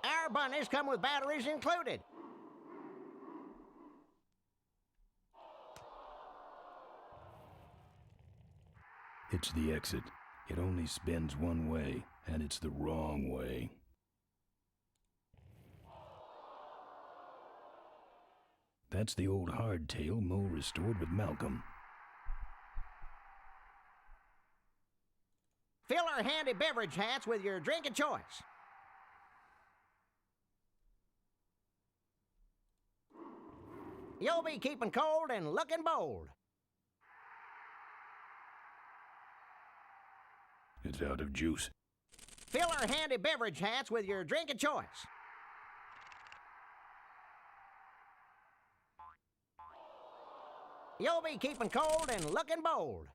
Our bunnies come with batteries included. It's the exit. It only spins one way, and it's the wrong way. That's the old hardtail Mo restored with Malcolm. Fill our handy beverage hats with your drink of choice. You'll be keeping cold and looking bold. It's out of juice. Fill our handy beverage hats with your drink of choice. You'll be keeping cold and looking bold.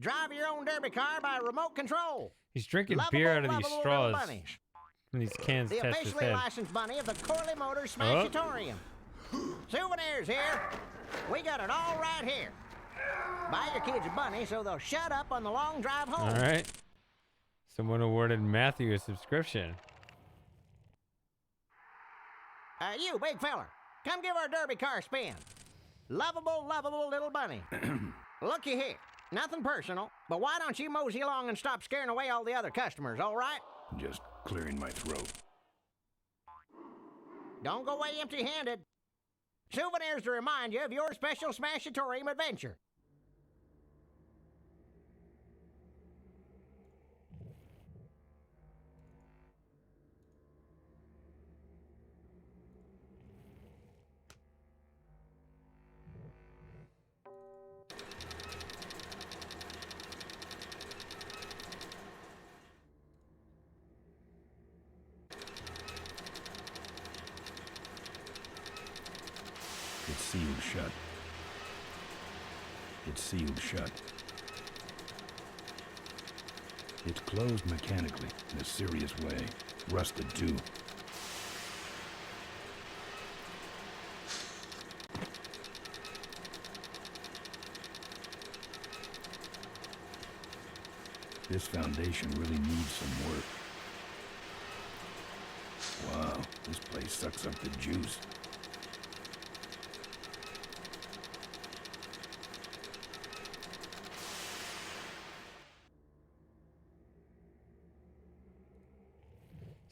Drive your own derby car by remote control. He's drinking Lovable, beer out of these lovable straws. little bunnies. And these cans The test his officially head. licensed bunny of the Corley Motors Smashatorium. Souvenirs here. We got it all right here. Buy your kids a bunny so they'll shut up on the long drive home. All right. Someone awarded Matthew a subscription. You, big feller, come give our derby car a spin. Lovable, lovable little bunny. Looky here. Nothing personal, but why don't you mosey along and stop scaring away all the other customers, all right? Just clearing my throat. Don't go away empty-handed. Souvenirs to remind you of your special Smashatorium adventure. It's sealed shut. It's sealed shut. It's closed mechanically, in a serious way. Rusted, too. This foundation really needs some work. Wow, this place sucks up the juice.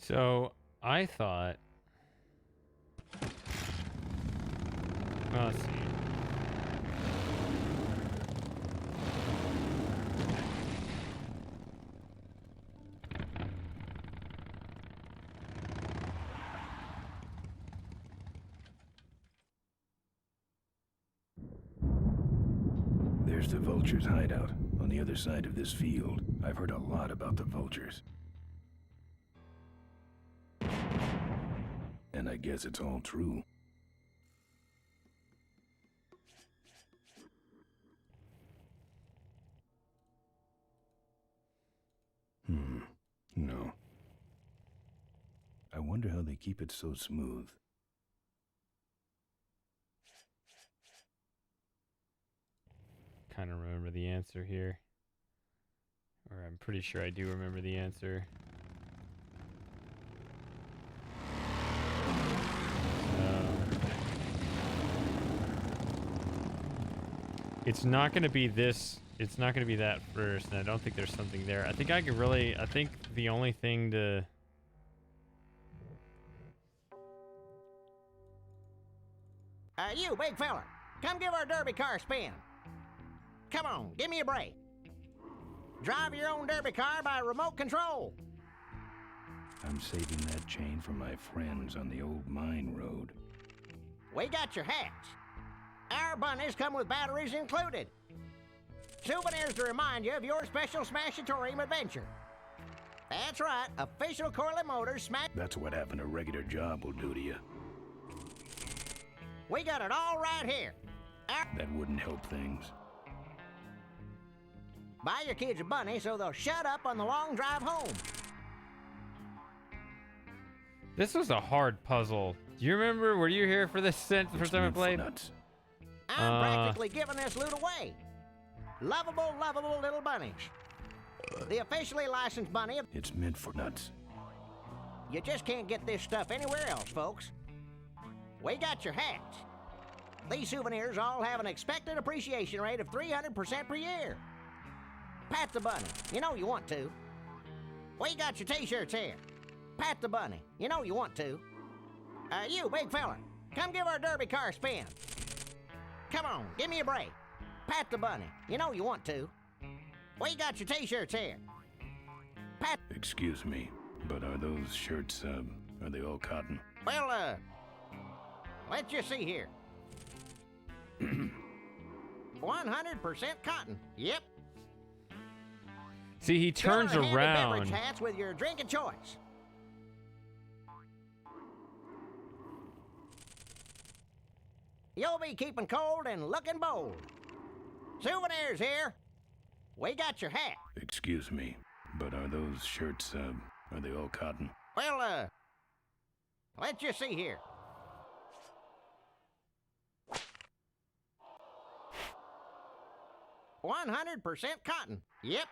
So I thought, well, let's see. There's the vultures' hideout on the other side of this field. I've heard a lot about the vultures. And I guess it's all true. No. I wonder wonder how they keep it so smooth. Kind of remember the answer here. Or I'm pretty sure I do remember the answer. It's not going to be this. It's not going to be that first, and I don't think there's something there. I think I could really. I think the only thing to. You big fella, come give our derby car a spin. Come on, give me a break. Drive your own derby car by remote control. I'm saving that chain for my friends on the old mine road. We got your hats. Our bunnies come with batteries included. Souvenirs to remind you of your special Smashatorium adventure. That's right, official Corley Motors Smash. That's what having a regular job will do to you. We got it all right here. That wouldn't help things. Buy your kids a bunny so they'll shut up on the long drive home. This was a hard puzzle. Do you remember? Were you here for this since the first time I played? I'm practically giving this loot away. Lovable, lovable little bunnies. The officially licensed bunny. It's meant for nuts. You just can't get this stuff anywhere else, folks. We got your hats. These souvenirs all have an expected appreciation rate of 300% per year. Pat the bunny. You know you want to. We got your t-shirts here. Pat the bunny. You know you want to. You big fella, come give our derby car a spin. Come on, give me a break. Pat the bunny. You know you want to. We got your t-shirts here. Pat. Excuse me, but are those shirts, are they all cotton? Well, let's just see here. 100% cotton. Yep. See, he turns around. Beverage hats with your drink of choice. You'll be keeping cold and looking bold. Souvenirs here. We got your hat. Excuse me, but are those shirts, are they all cotton? Well, let's just see here. "100% cotton. Yep.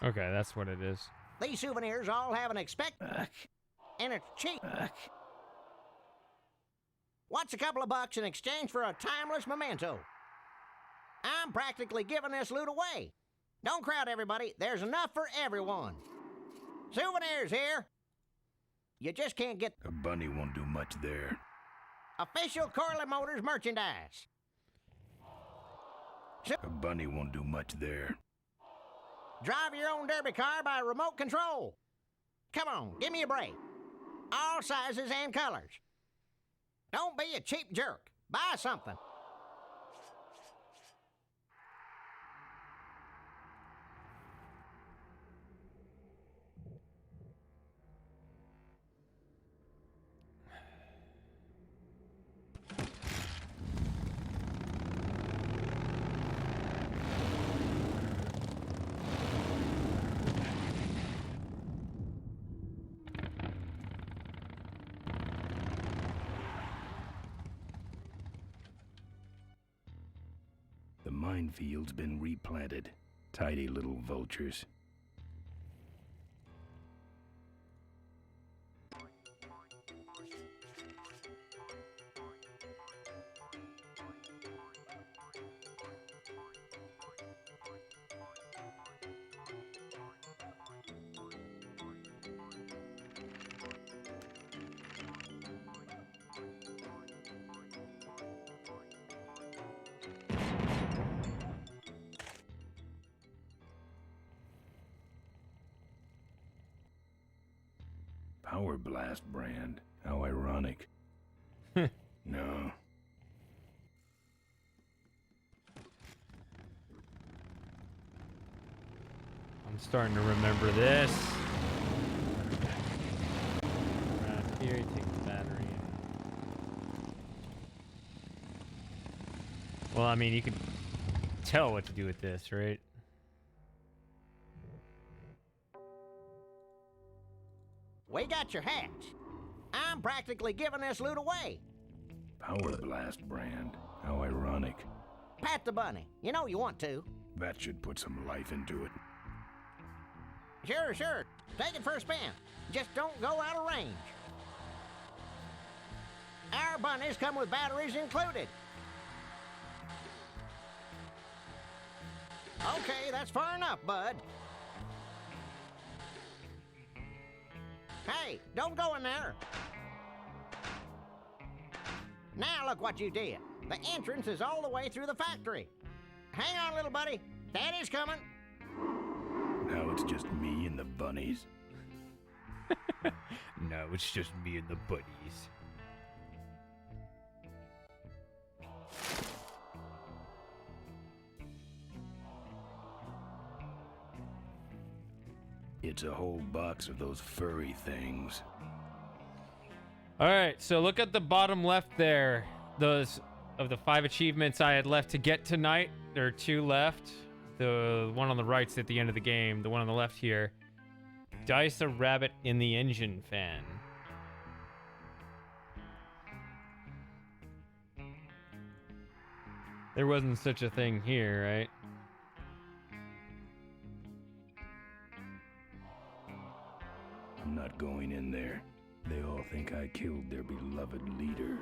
Okay, that's what it is. These souvenirs all have an and it's cheap. What's a couple of bucks in exchange for a timeless memento? I'm practically giving this loot away. Don't crowd, everybody. There's enough for everyone. Souvenirs here. You just can't get... A bunny won't do much there. Official Corley Motors merchandise. A bunny won't do much there. Drive your own derby car by remote control. Come on, give me a break. All sizes and colors. Don't be a cheap jerk. Buy something. The minefield's been replanted. Tidy little vultures. Power Blast brand. How ironic. No. I'm starting to remember this. Around here, you take the battery. Well, I mean, you can tell what to do with this, right? We got your hats. I'm practically giving this loot away. Power blast brand. How ironic. Pat the bunny. You know you want to. That should put some life into it. Sure, sure. Take it for a spin. Just don't go out of range. Our bunnies come with batteries included. Okay, that's far enough, bud. Hey, don't go in there. Now look what you did. The entrance is all the way through the factory. Hang on, little buddy. Daddy's coming. Now it's just me and the bunnies. No, it's just me and the bunnies. It's a whole box of those furry things. All right, so look at the bottom left there. Those of the 5 achievements I had left to get tonight. There are 2 left. The one on the right's at the end of the game. The one on the left here. Dice a rabbit in the engine fan. There wasn't such a thing here, right? I'm not going in there. They all think I killed their beloved leader.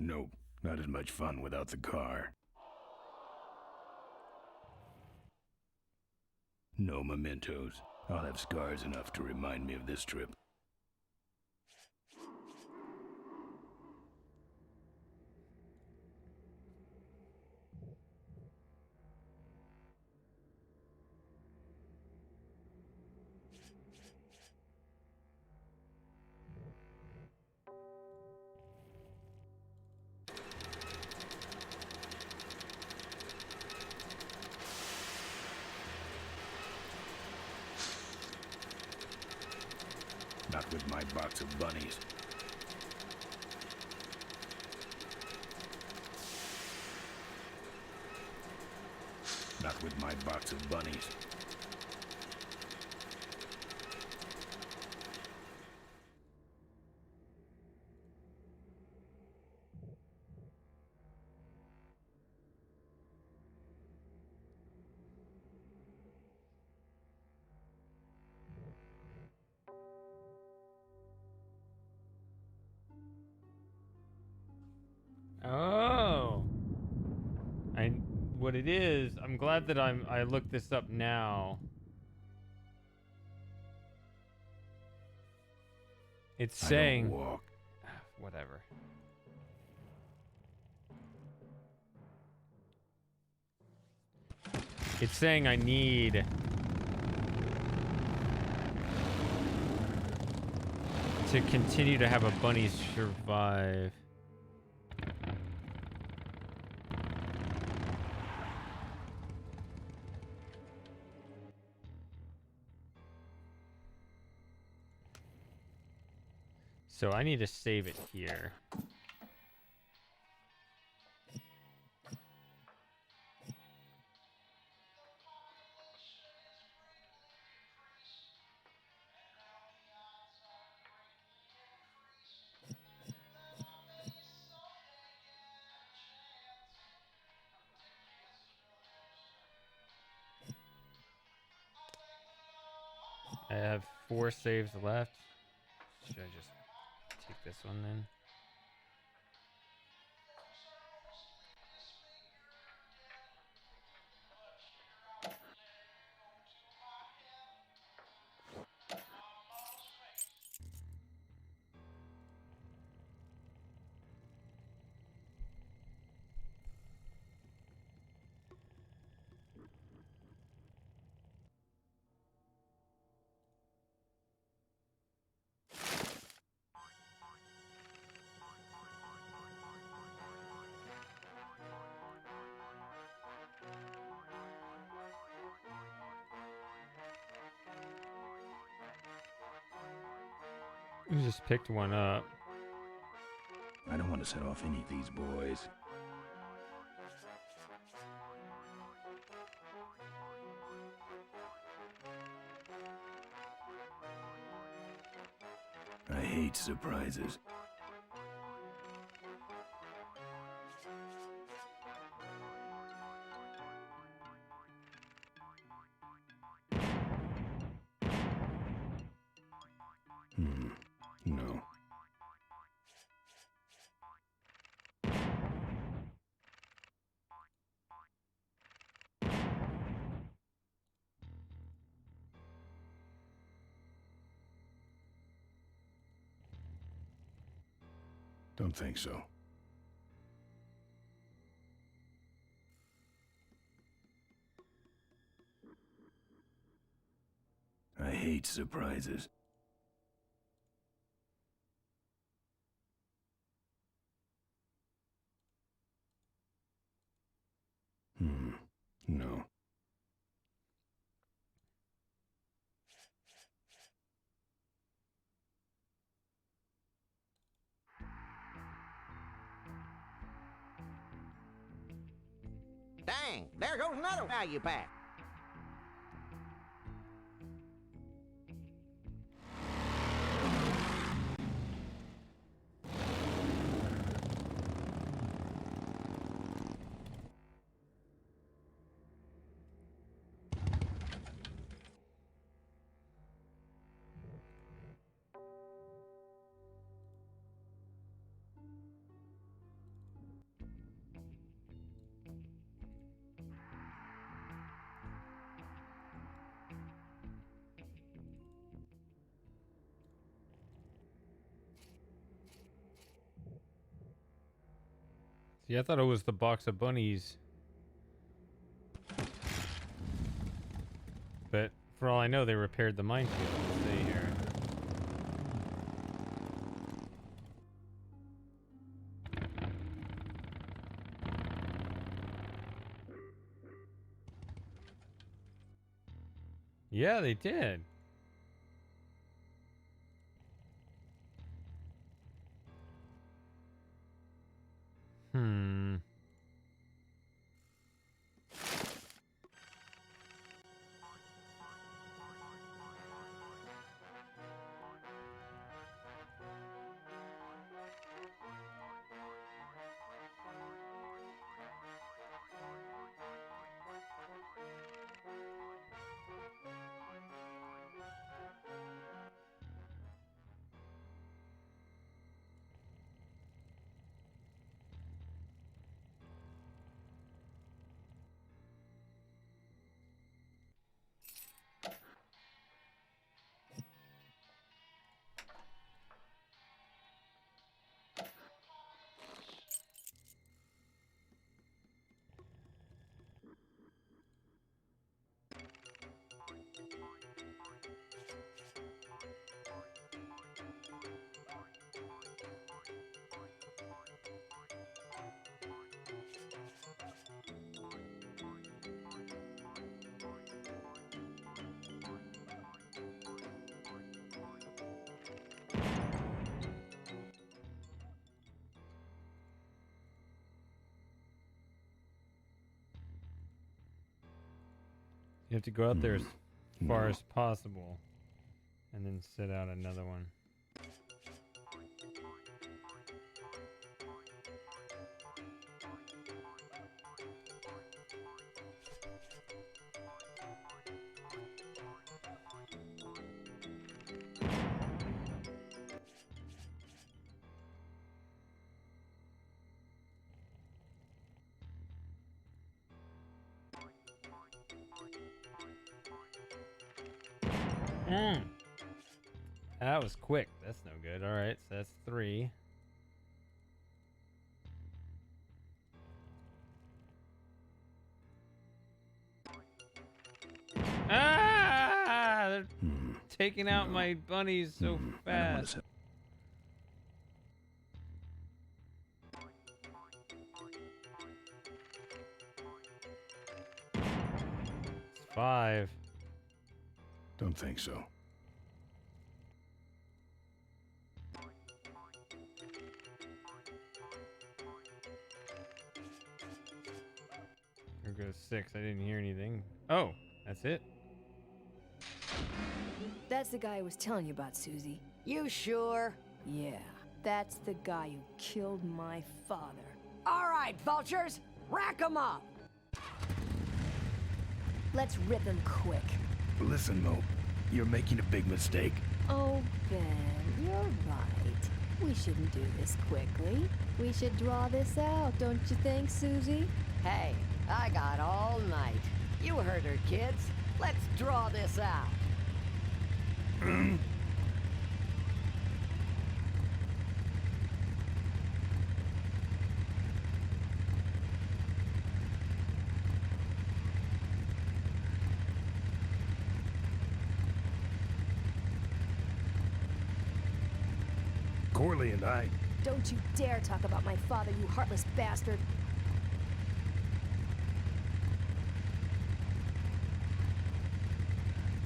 Nope, not as much fun without the car. No mementos. I'll have scars enough to remind me of this trip. Not with my box of bunnies. Not with my box of bunnies. Oh. What it is, I'm glad that I looked this up now. It's saying I don't walk. Whatever. It's saying I need to continue to have a bunny survive. So I need to save it here. I have 4 saves left. Should I just take this one then? You just picked one up. I don't want to set off any of these boys. I hate surprises. No. Don't think so. I hate surprises. No. Dang, there goes another value pack. See, I thought it was the box of bunnies. But for all I know, they repaired the minefield. Let's see here. Yeah, they did. Hmm. You have to go out there as far as possible and then set out another one. That was quick. That's no good. All right, so that's 3. Ah! They're taking out my bunnies so fast. It's 5. Don't think so. goes 6. I didn't hear anything. Oh, that's it. That's the guy I was telling you about, Susie. You sure? Yeah, that's the guy who killed my father. All right, vultures, rack 'em up. Let's rip him quick. Listen, Mo, you're making a big mistake. Oh, Ben, you're right. We shouldn't do this quickly. We should draw this out, don't you think, Susie? Hey, I got all night. You heard her, kids. Let's draw this out. Corley and I... Don't you dare talk about my father, you heartless bastard.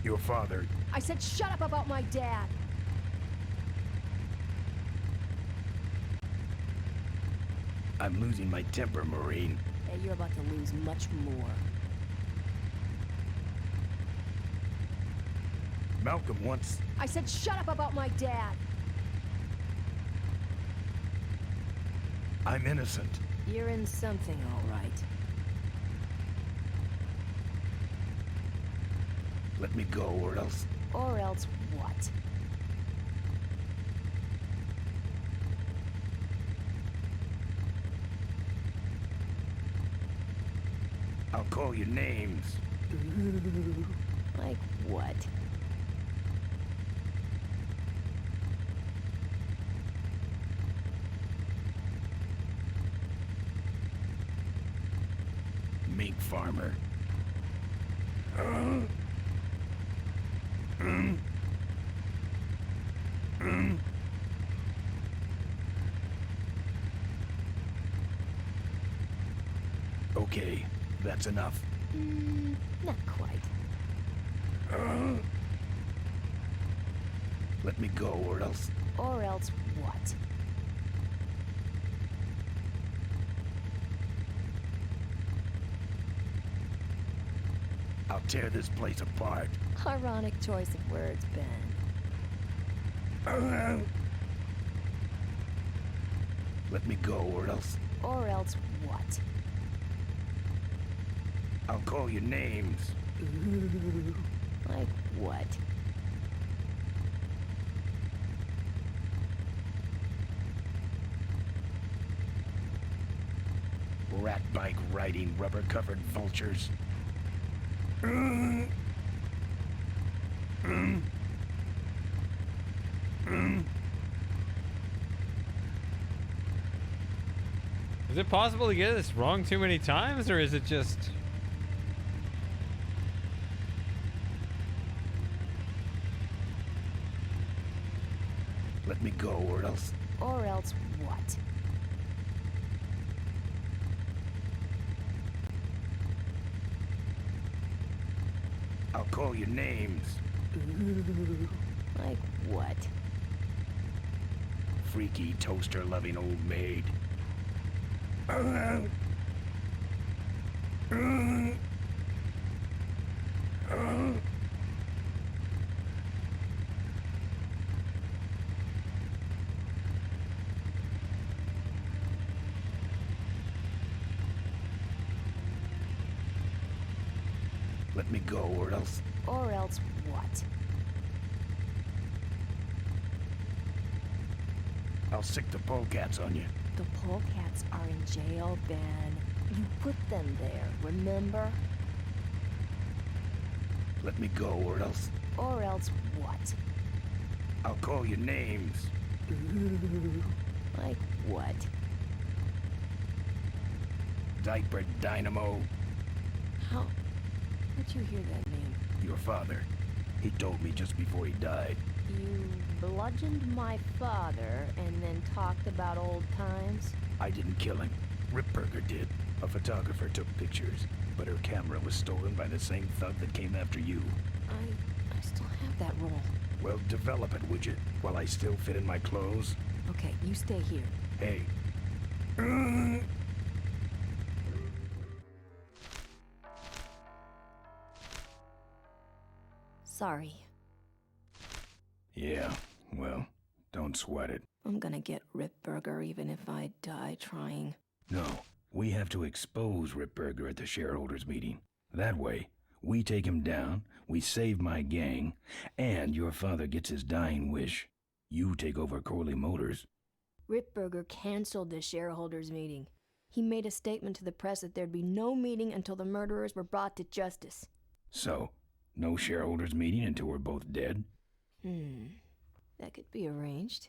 Your father... I said shut up about my dad. I'm losing my temper, Marine. Yeah, you're about to lose much more. Malcolm once... I said shut up about my dad. I'm innocent. You're in something, all right. Let me go, or else... Or else what? I'll call you names. Ooh, like what? Mink farmer. Okay, that's enough. Not quite. Let me go, or else... Or else what? I'll tear this place apart. Ironic choice of words, Ben. Let me go, or else... Or else what? I'll call you names. Ooh, like what? Rat bike riding rubber-covered vultures. Is it possible to get this wrong too many times, or is it just... Let me go, or else... Or else what? I'll call you names. Ooh, like what? Freaky, toaster-loving old maid. Let me go, or else... Or else what? I'll sick the polecats on you. The polecats are in jail, Ben. You put them there, remember? Let me go, or else... Or else what? I'll call you names. Ooh, like what? Diaper Dynamo. How? How'd you hear that name? Your father. He told me just before he died. You bludgeoned my father and then talked about old times? I didn't kill him. Ripburger did. A photographer took pictures, but her camera was stolen by the same thug that came after you. I still have that roll. Well, develop it, would you? While I still fit in my clothes? Okay, you stay here. Hey. Sorry. Yeah, well, don't sweat it. I'm gonna get Ripburger even if I die trying. No, we have to expose Ripburger at the shareholders meeting. That way, we take him down, we save my gang, and your father gets his dying wish. You take over Corley Motors. Ripburger canceled the shareholders meeting. He made a statement to the press that there'd be no meeting until the murderers were brought to justice. So, no shareholders meeting until we're both dead? That could be arranged.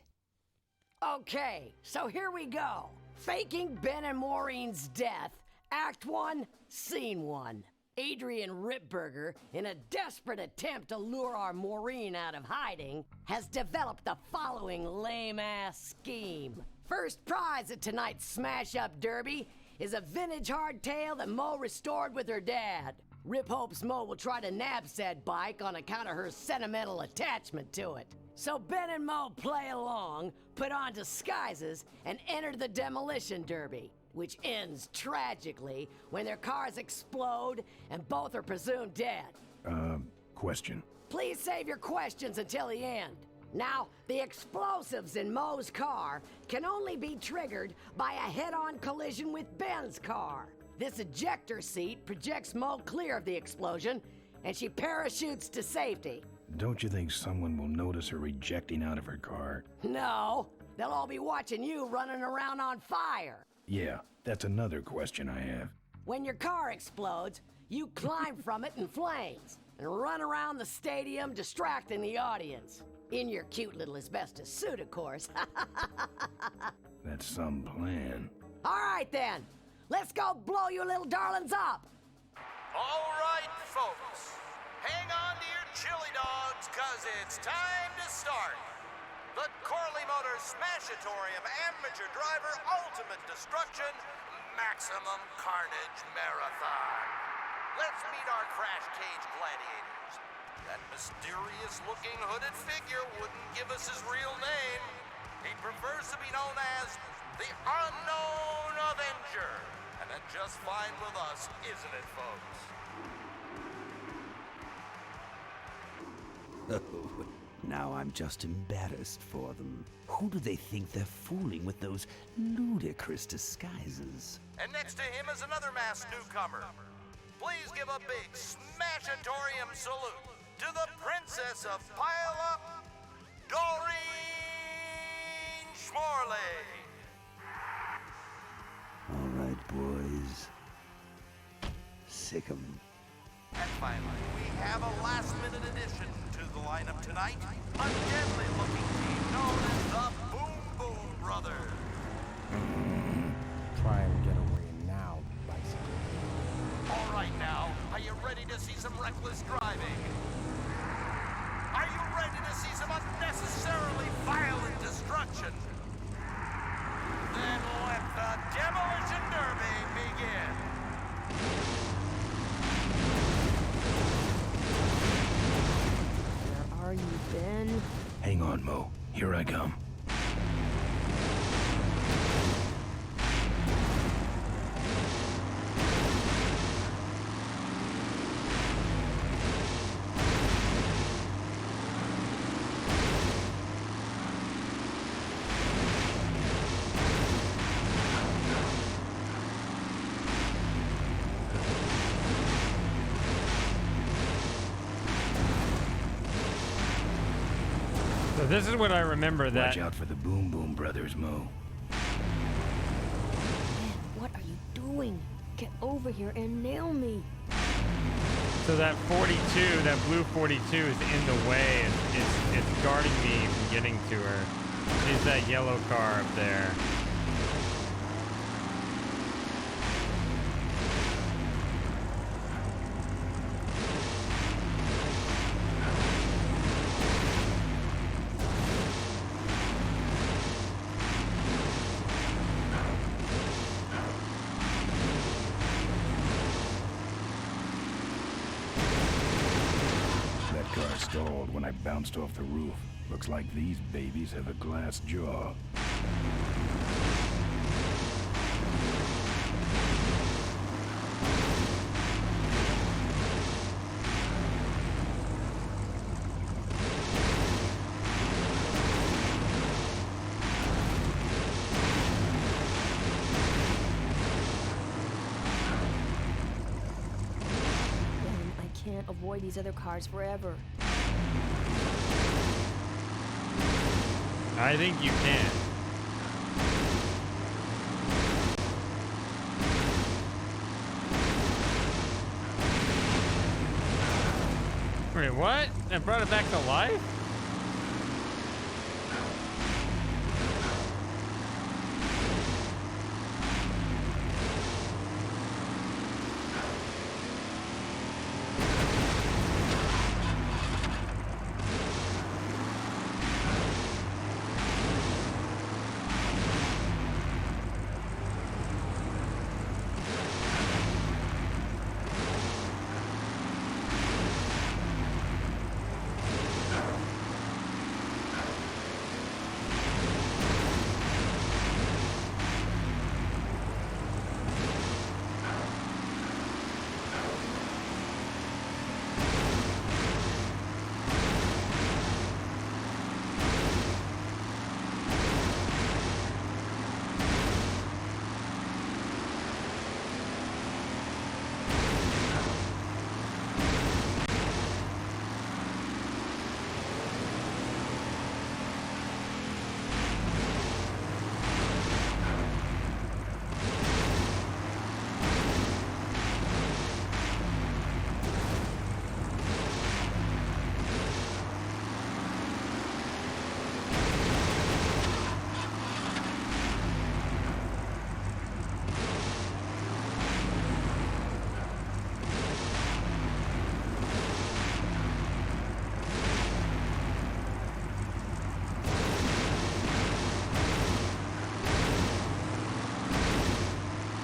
Okay, so here we go. Faking Ben and Maureen's death. Act 1, Scene 1. Adrian Ripburger, in a desperate attempt to lure our Maureen out of hiding, has developed the following lame-ass scheme. First prize at tonight's smash-up derby is a vintage hardtail that Mo restored with her dad. Rip hopes Mo will try to nab said bike on account of her sentimental attachment to it. So Ben and Mo play along, put on disguises, and enter the demolition derby, which ends tragically when their cars explode and both are presumed dead. Question. Please save your questions until the end. Now, the explosives in Mo's car can only be triggered by a head-on collision with Ben's car. This ejector seat projects Mo clear of the explosion, and she parachutes to safety. Don't you think someone will notice her ejecting out of her car? No, they'll all be watching you running around on fire. Yeah, that's another question I have. When your car explodes, you climb from it in flames and run around the stadium distracting the audience. In your cute little asbestos suit, of course. That's some plan. All right, then. Let's go blow you little darlings up. All right, folks. Hang on to your chili dogs, cause it's time to start. The Corley Motors Smashatorium Amateur Driver Ultimate Destruction Maximum Carnage Marathon. Let's meet our crash cage gladiators. That mysterious-looking hooded figure wouldn't give us his real name. He prefers to be known as the Unknown Avenger. And that's just fine with us, isn't it, folks? Oh, now I'm just embarrassed for them. Who do they think they're fooling with those ludicrous disguises? And next to him is another masked newcomer. Please give a big Smashatorium salute to the Princess of Pile-Up, Doreen Schmorley. All right, boys. Sick 'em. And finally, we have a last-minute addition to the lineup tonight. A deadly-looking team known as the Boom Boom Brothers. Try and get away now, bicycle. All right now, are you ready to see some reckless driving? Are you ready to see some unnecessarily violent destruction? Then let the Demolition Derby begin. Where are you, Ben? Hang on, Mo. Here I come. So this is what I remember that. Watch out for the Boom Boom Brothers, Mo. Ben, what are you doing? Get over here and nail me. So that 42, that blue 42 is in the way. It's guarding me from getting to her. There's that yellow car up there. That car stalled when I bounced off the roof. Looks like these babies have a glass jaw. can't avoid these other cars forever. I think you can. Wait, what? That brought it back to life?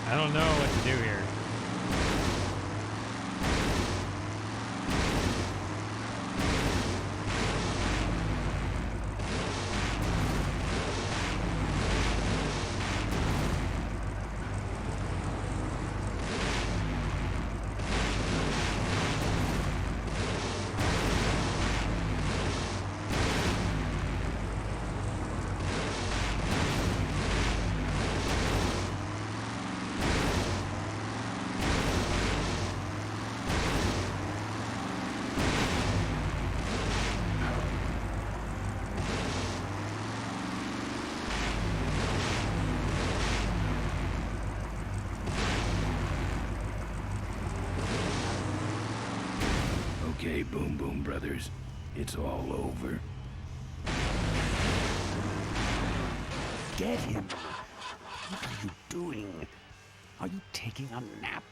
I don't know what to do here. Okay, Boom Boom Brothers, it's all over. Get him! What are you doing? Are you taking a nap?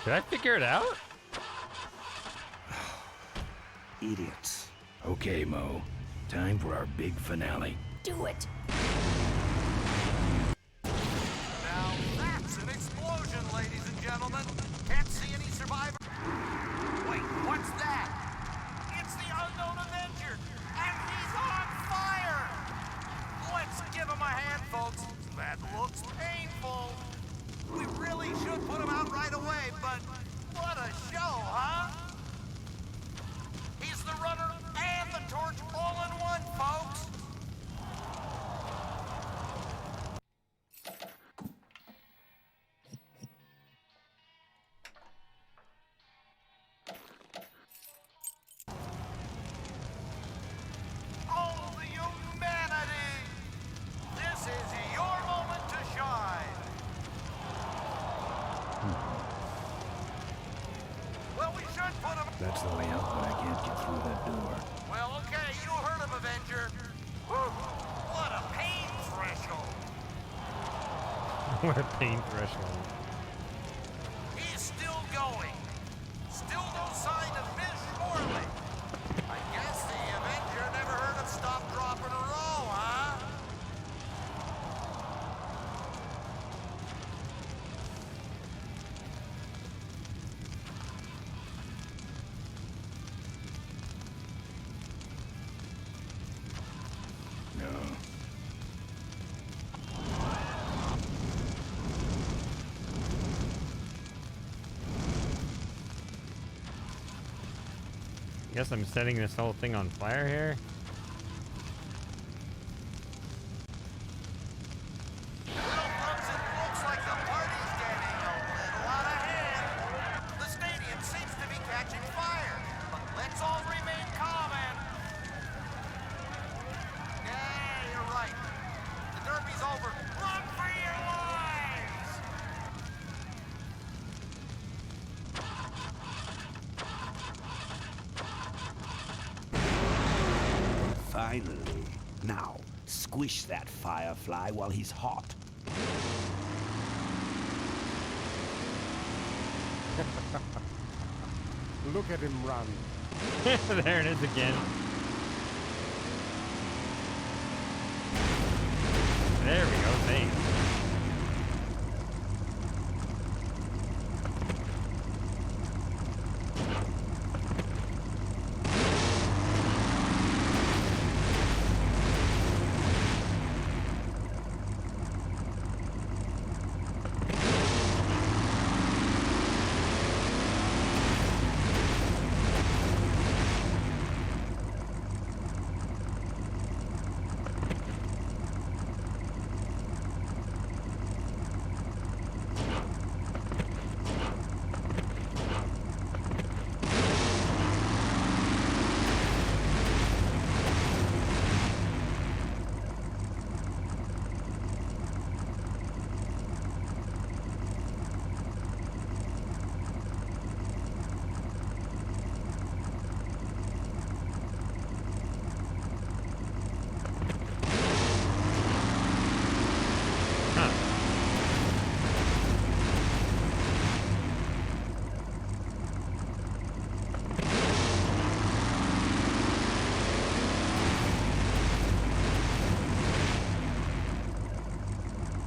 Did I figure it out? Idiots. Okay, Mo. Time for our big finale. Do it! Now that's an explosion, ladies and gentlemen. Can't see any survivors. Wait, what's that? It's the unknown Avenger, and he's on fire! Let's give him a hand, folks. That looks painful. We really should put him out right away, but what a show, huh? He's the runner and the torch all in one, folks. Oh, the humanity! This is your moment to shine. Well, we should put him. That's the way out, but I can't get through that door. Well, okay, you heard of Avenger. Whew, what a pain threshold. What a pain threshold. He's still going. Still no sign of Miss Morley. I guess the Avenger never heard of stop, drop, and roll, huh? No. I guess I'm setting this whole thing on fire here. Well, folks, it looks like the party's getting a little out of hand. The stadium seems to be catching fire. Finally. Now, squish that firefly while he's hot. Look at him run. There it is again. There we go, thanks.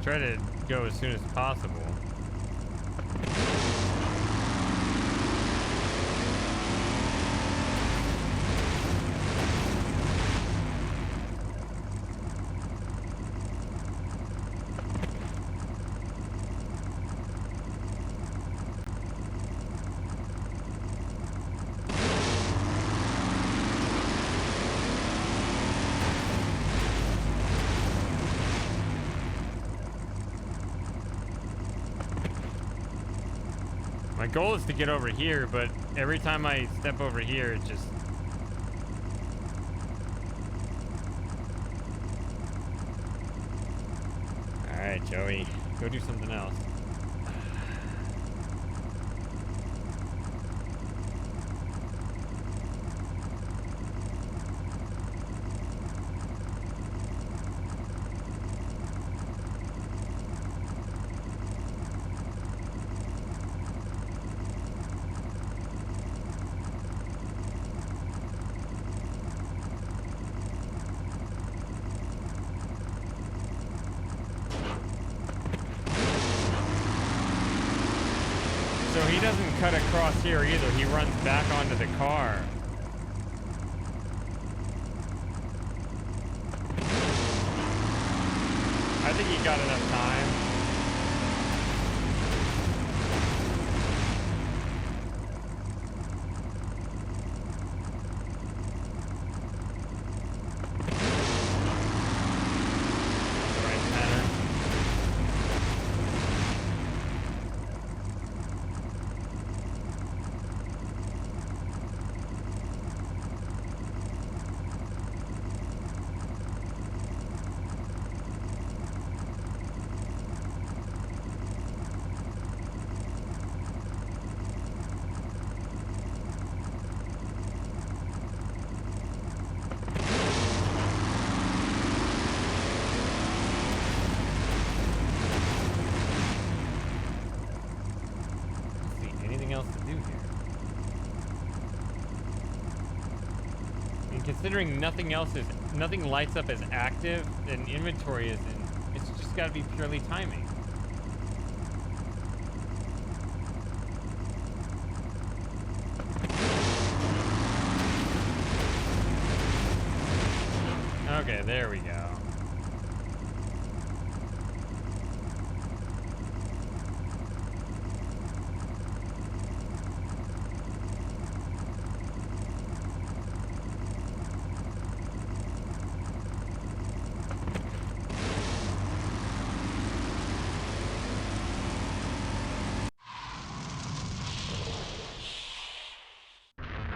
Try to go as soon as possible. My goal is to get over here, but every time I step over here, it just... Alright, Joey. Go do something else. So he doesn't cut across here either. He runs back onto the car. I think he got enough time. Not the right pattern. Else to do here. I mean, considering nothing lights up as active and inventory isn't, it's just got to be purely timing. Okay, there we go.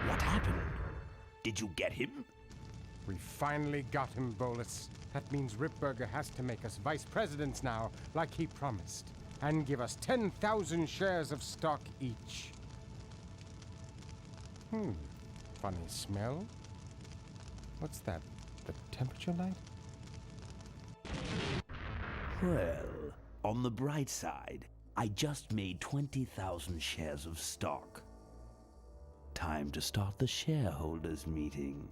What happened? Did you get him? We finally got him, Bolus. That means Ripburger has to make us vice presidents now, like he promised, and give us 10,000 shares of stock each. Funny smell. What's that The temperature light? Well, on the bright side, I just made 20,000 shares of stock. Time to start the shareholders meeting.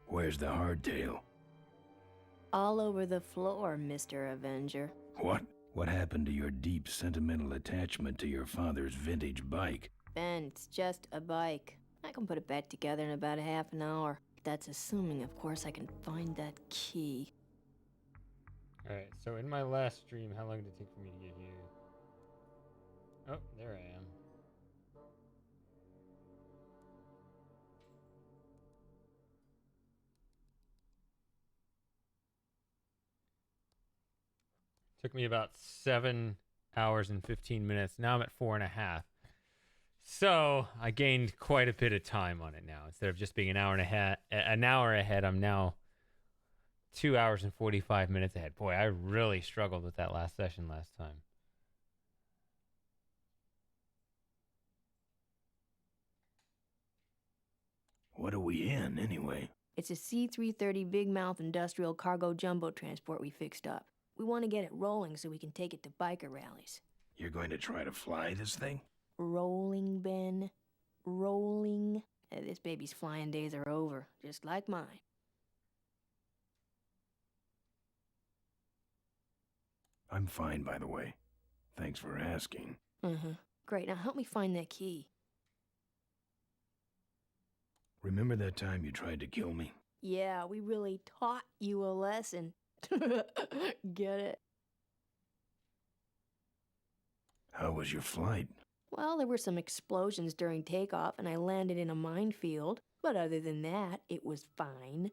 Where's the hardtail? All over the floor, Mr. Avenger. What? What happened to your deep sentimental attachment to your father's vintage bike? Ben, it's just a bike. I can put it back together in about a half an hour. That's assuming, of course, I can find that key. Alright, so in my last stream, how long did it take for me to get here? Oh, there I am. Took me about 7 hours and 15 minutes. Now I'm at 4.5. So I gained quite a bit of time on it now. Instead of just being an hour ahead, I'm now 2 hours and 45 minutes ahead. Boy, I really struggled with that last session last time. What are we in, anyway? It's a C-330 Big Mouth industrial cargo jumbo transport we fixed up. We want to get it rolling so we can take it to biker rallies. You're going to try to fly this thing? Rolling, Ben. Rolling. This baby's flying days are over, just like mine. I'm fine, by the way. Thanks for asking. Great, now help me find that key. Remember that time you tried to kill me? Yeah, we really taught you a lesson. Get it? How was your flight? Well, there were some explosions during takeoff, and I landed in a minefield. But other than that, it was fine.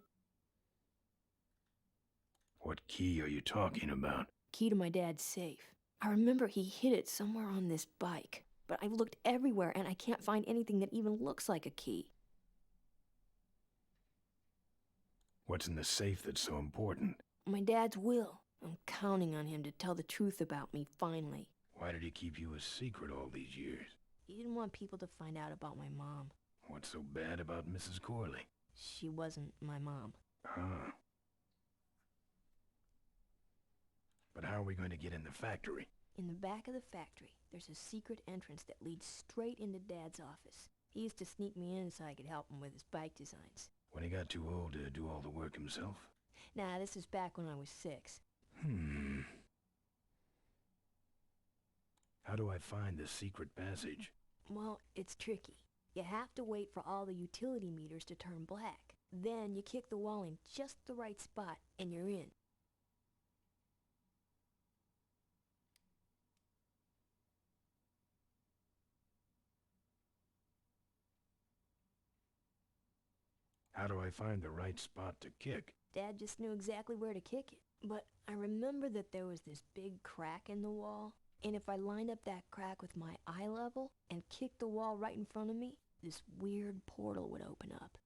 What key are you talking about? Key to my dad's safe. I remember he hid it somewhere on this bike. But I've looked everywhere, and I can't find anything that even looks like a key. What's in the safe that's so important? My dad's will. I'm counting on him to tell the truth about me, finally. Why did he keep you a secret all these years? He didn't want people to find out about my mom. What's so bad about Mrs. Corley? She wasn't my mom. Ah. But how are we going to get in the factory? In the back of the factory, there's a secret entrance that leads straight into Dad's office. He used to sneak me in so I could help him with his bike designs. When he got too old to do all the work himself? Nah, this is back when I was 6. How do I find the secret passage? Well, it's tricky. You have to wait for all the utility meters to turn black. Then you kick the wall in just the right spot, and you're in. How do I find the right spot to kick? Dad just knew exactly where to kick it. But I remember that there was this big crack in the wall, and if I lined up that crack with my eye level and kicked the wall right in front of me, this weird portal would open up.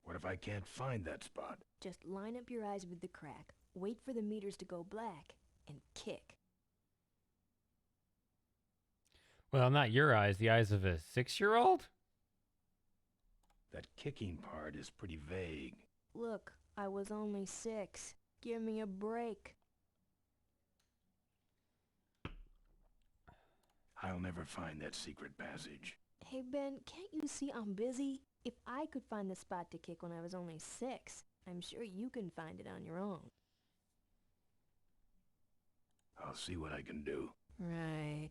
What if I can't find that spot? Just line up your eyes with the crack, wait for the meters to go black, and kick. Well, not your eyes, the eyes of a 6-year-old? That kicking part is pretty vague. Look, I was only 6. Give me a break. I'll never find that secret passage. Hey, Ben, can't you see I'm busy? If I could find the spot to kick when I was only 6, I'm sure you can find it on your own. I'll see what I can do. Right.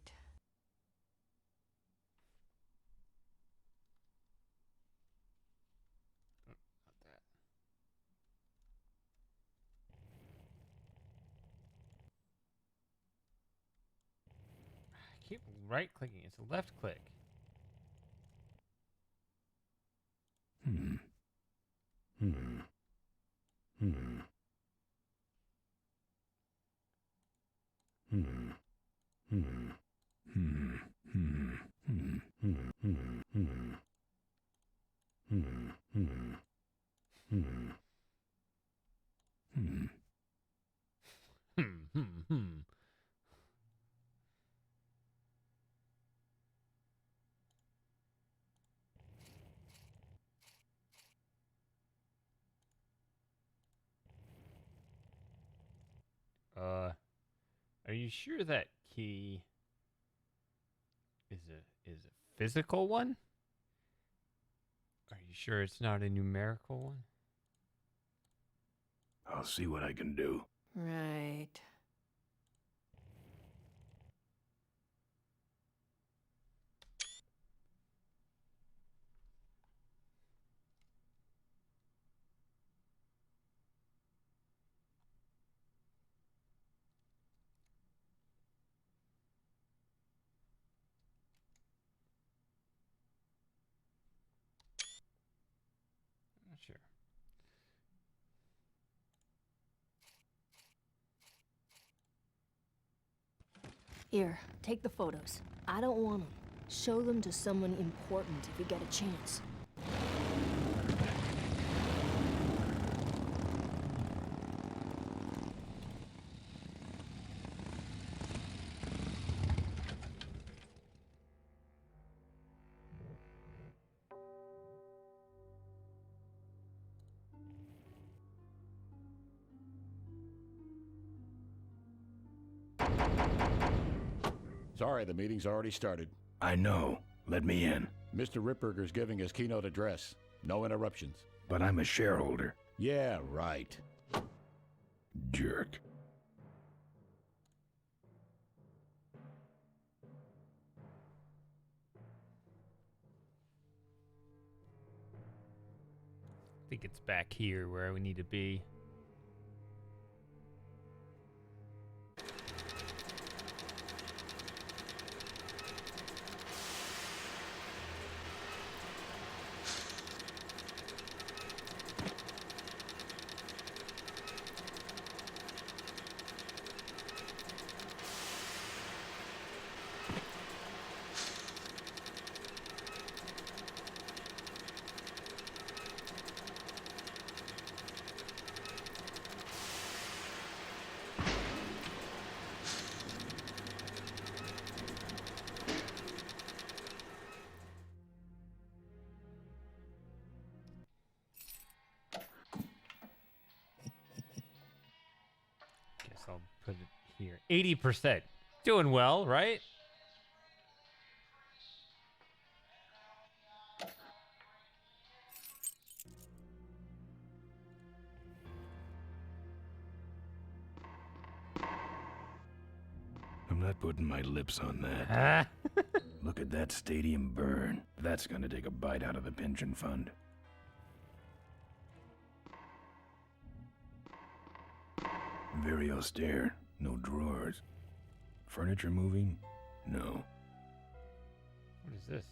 I keep right-clicking. It's a left click. Are you sure that key is a physical one? Are you sure it's not a numerical one? I'll see what I can do. Right. Not sure. Here, take the photos. I don't want them. Show them to someone important if you get a chance. Sorry, the meeting's already started. I know. Let me in. Mr. Ripburger's giving his keynote address. No interruptions. But I'm a shareholder. Yeah, right. Jerk. I think it's back here where we need to be. I'll put it here. 80%. Doing well, right? I'm not putting my lips on that. Look at that stadium burn. That's gonna take a bite out of the pension fund. Very austere. No drawers. Furniture moving? No. What is this?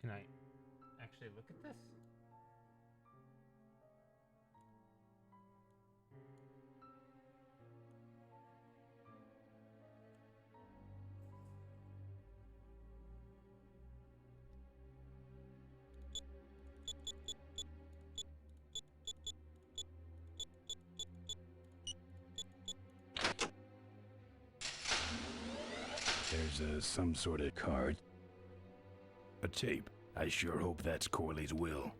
Can I actually look at this? There's some sort of card. A tape. I sure hope that's Corley's will.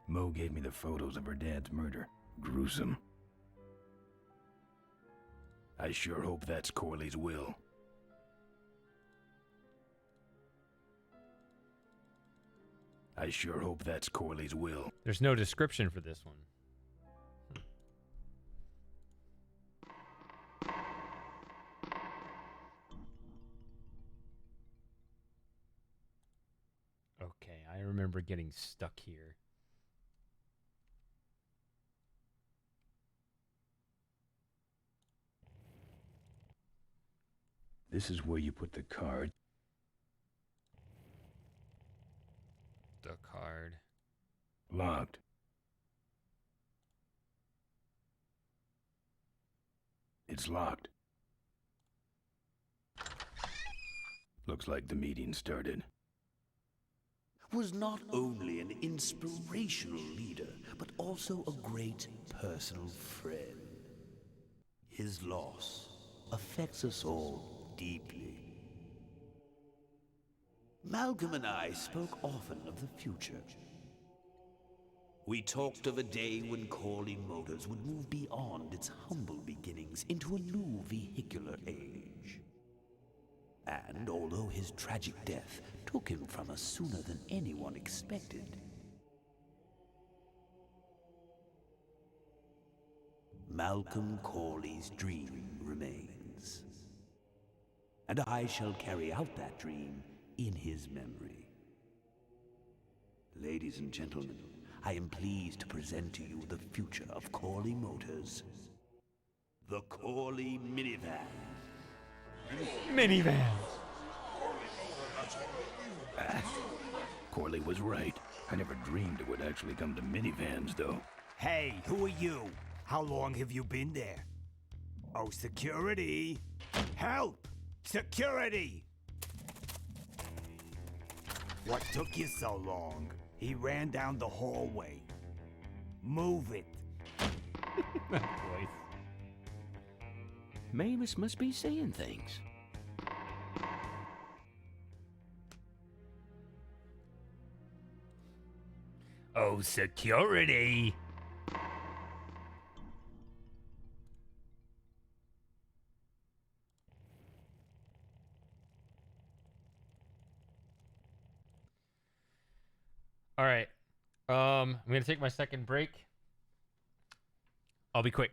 Mo gave me the photos of her dad's murder. Gruesome. I sure hope that's Corley's will. I sure hope that's Corley's will. There's no description for this one. Okay, I remember getting stuck here. This is where you put the card. The card. Locked. It's locked. Looks like the meeting started. Was not only an inspirational leader, but also a great personal friend. His loss affects us all deeply. Malcolm and I spoke often of the future. We talked of a day when Corley Motors would move beyond its humble beginnings into a new vehicular age. And although his tragic death took him from us sooner than anyone expected, Malcolm Corley's dream remains. And I shall carry out that dream in his memory. Ladies and gentlemen, I am pleased to present to you the future of Corley Motors. The Corley Minivan. Minivan. Corley was right. I never dreamed it would actually come to minivans, though. Hey, who are you? How long have you been there? Oh, security! Help! Security! What took you so long? He ran down the hallway. Move it. Voice. Mavis must be saying things. Oh, security! All right. I'm gonna take my second break. I'll be quick.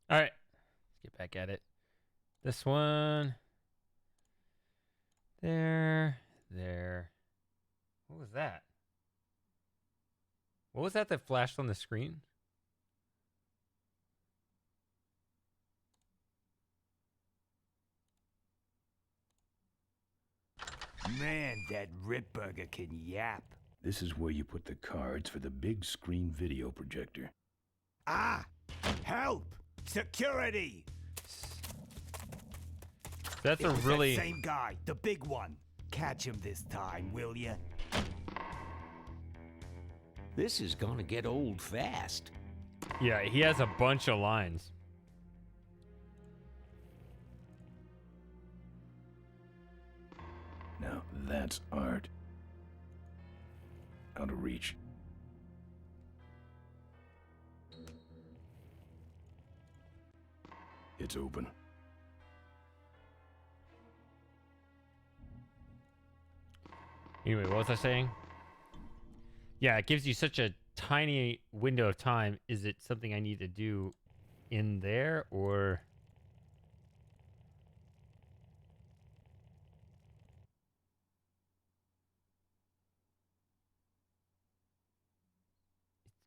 All right, let's get back at it. This one. There. What was that? What was that flashed on the screen? Man, that Ritburger can yap. This is where you put the cards for the big screen video projector. Ah! Help! Security! That's It a was really... that same guy, the big one. Catch him this time, will ya? This is gonna get old fast. Yeah, he has a bunch of lines. Now that's art. Out of reach. It's open. Anyway, what was I saying? Yeah, it gives you such a tiny window of time. Is it something I need to do in there, or...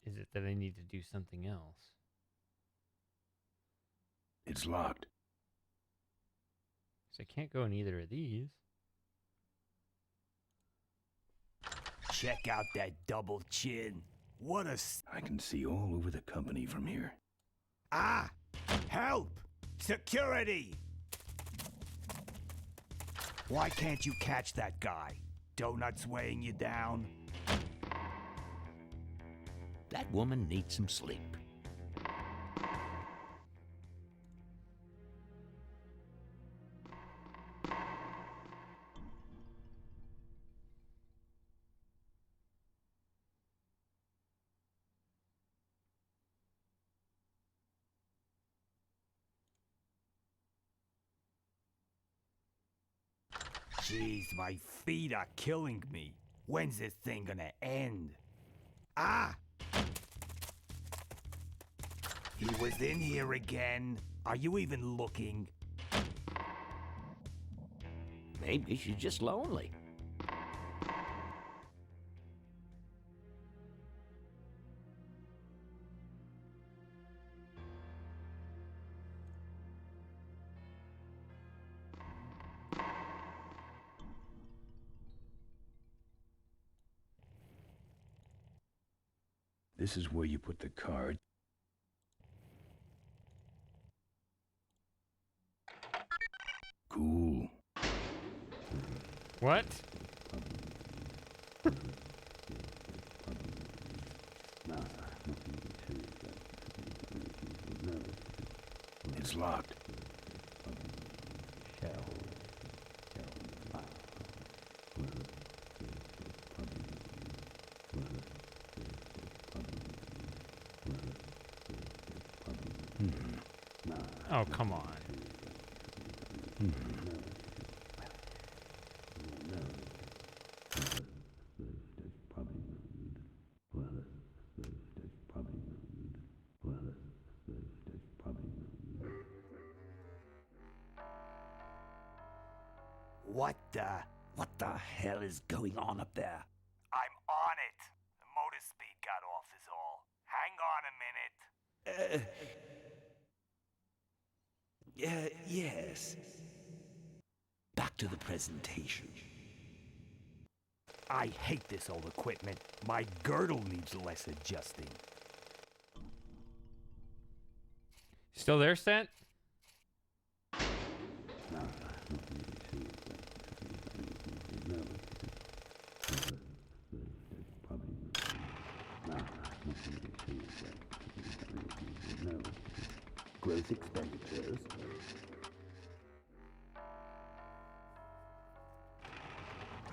is it that I need to do something else? It's locked. So I can't go in either of these. Check out that double chin. What a... I can see all over the company from here. Ah! Help! Security! Why can't you catch that guy? Donuts weighing you down? That woman needs some sleep. Jeez, my feet are killing me. When's this thing gonna end? Ah! He was in here again. Are you even looking? Maybe she's just lonely. This is where you put the card. Cool. What? It's locked. Oh, come on. What the hell is going on up there? I'm on it. The motor speed got off is all. Hang on a minute. Yes. Back to the presentation. I hate this old equipment. My girdle needs less adjusting. Still there, Sent? Growth expenditures.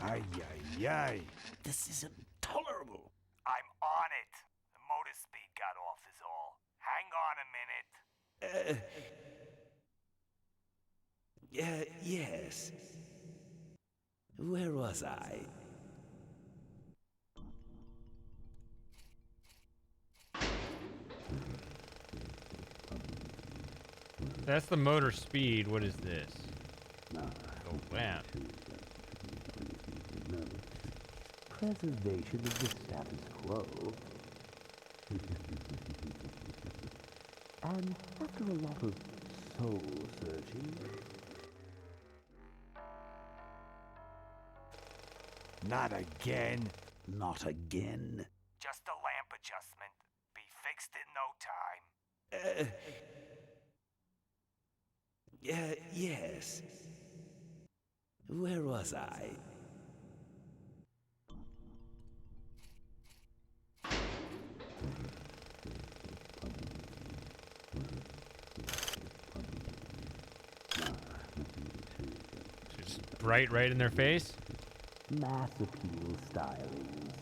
Ay. This is intolerable. I'm on it. The motor speed got off is all. Hang on a minute. Yes. Where was I? That's the motor speed. What is this? Oh, wow. Preservation of the status quo. And after a lot of soul searching... Not again. Not again. Just a lamp adjustment. Be fixed in no time. Yes. Where was I? Just bright right in their face? Mass appeal stylings.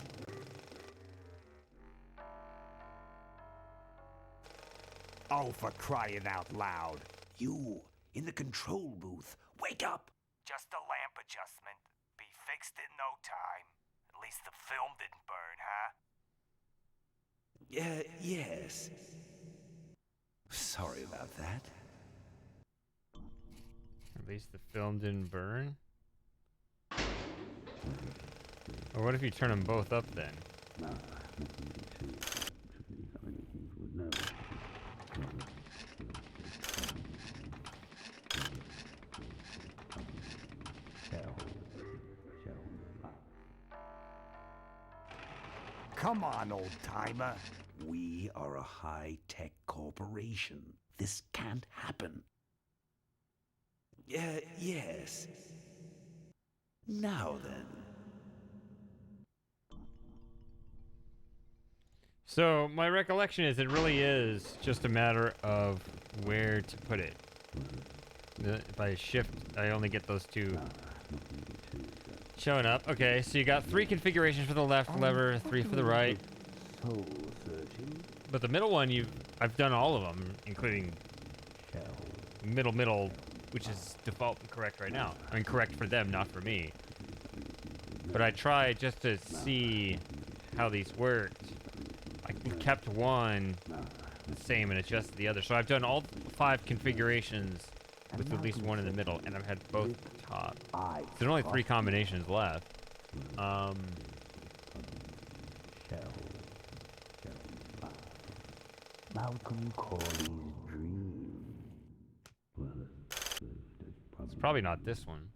Oh, for crying out loud. You, in the control booth, wake up! Just a lamp adjustment. Be fixed in no time. At least the film didn't burn, huh? Yes. Sorry about that. At least the film didn't burn? Or what if you turn them both up then? Come on, old-timer. We are a high-tech corporation. This can't happen. Yes. Now then. So, my recollection is it really is just a matter of where to put it. If I shift, I only get those two showing up. Okay, so you got 3 configurations for the left lever, 3 for the right. Soul searching. But the middle one, I've done all of them, including middle, which is default and correct right now. I mean, correct for them, not for me. But I tried just to see how these worked. I kept one the same and adjusted the other. So I've done all 5 configurations with at least one in the middle, and I've had both top. So there's only 3 combinations left. Malcolm Corley's dream. It's probably not this one.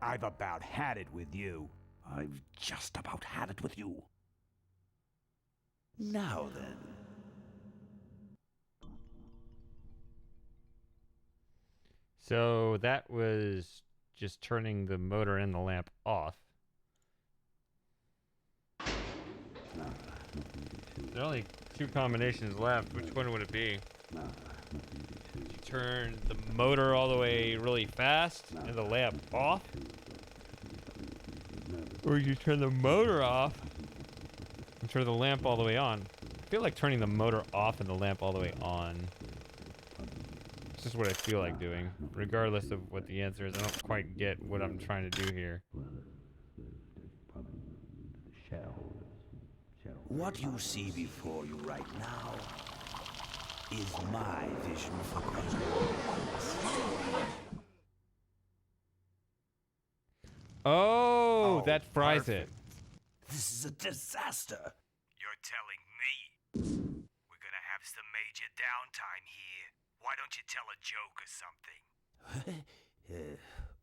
I've about had it with you. I've just about had it with you. Now then. So that was just turning the motor and the lamp off. There are only 2 combinations left. Which one would it be? You turn the motor all the way really fast and the lamp off? Or you turn the motor off and turn the lamp all the way on? I feel like turning the motor off and the lamp all the way on. This is what I feel like doing, regardless of what the answer is. I don't quite get what I'm trying to do here. What you see before you right now is my vision for control. Oh, that fries it. This is a disaster. You're telling me we're gonna have some major downtime here. Why don't you tell a joke or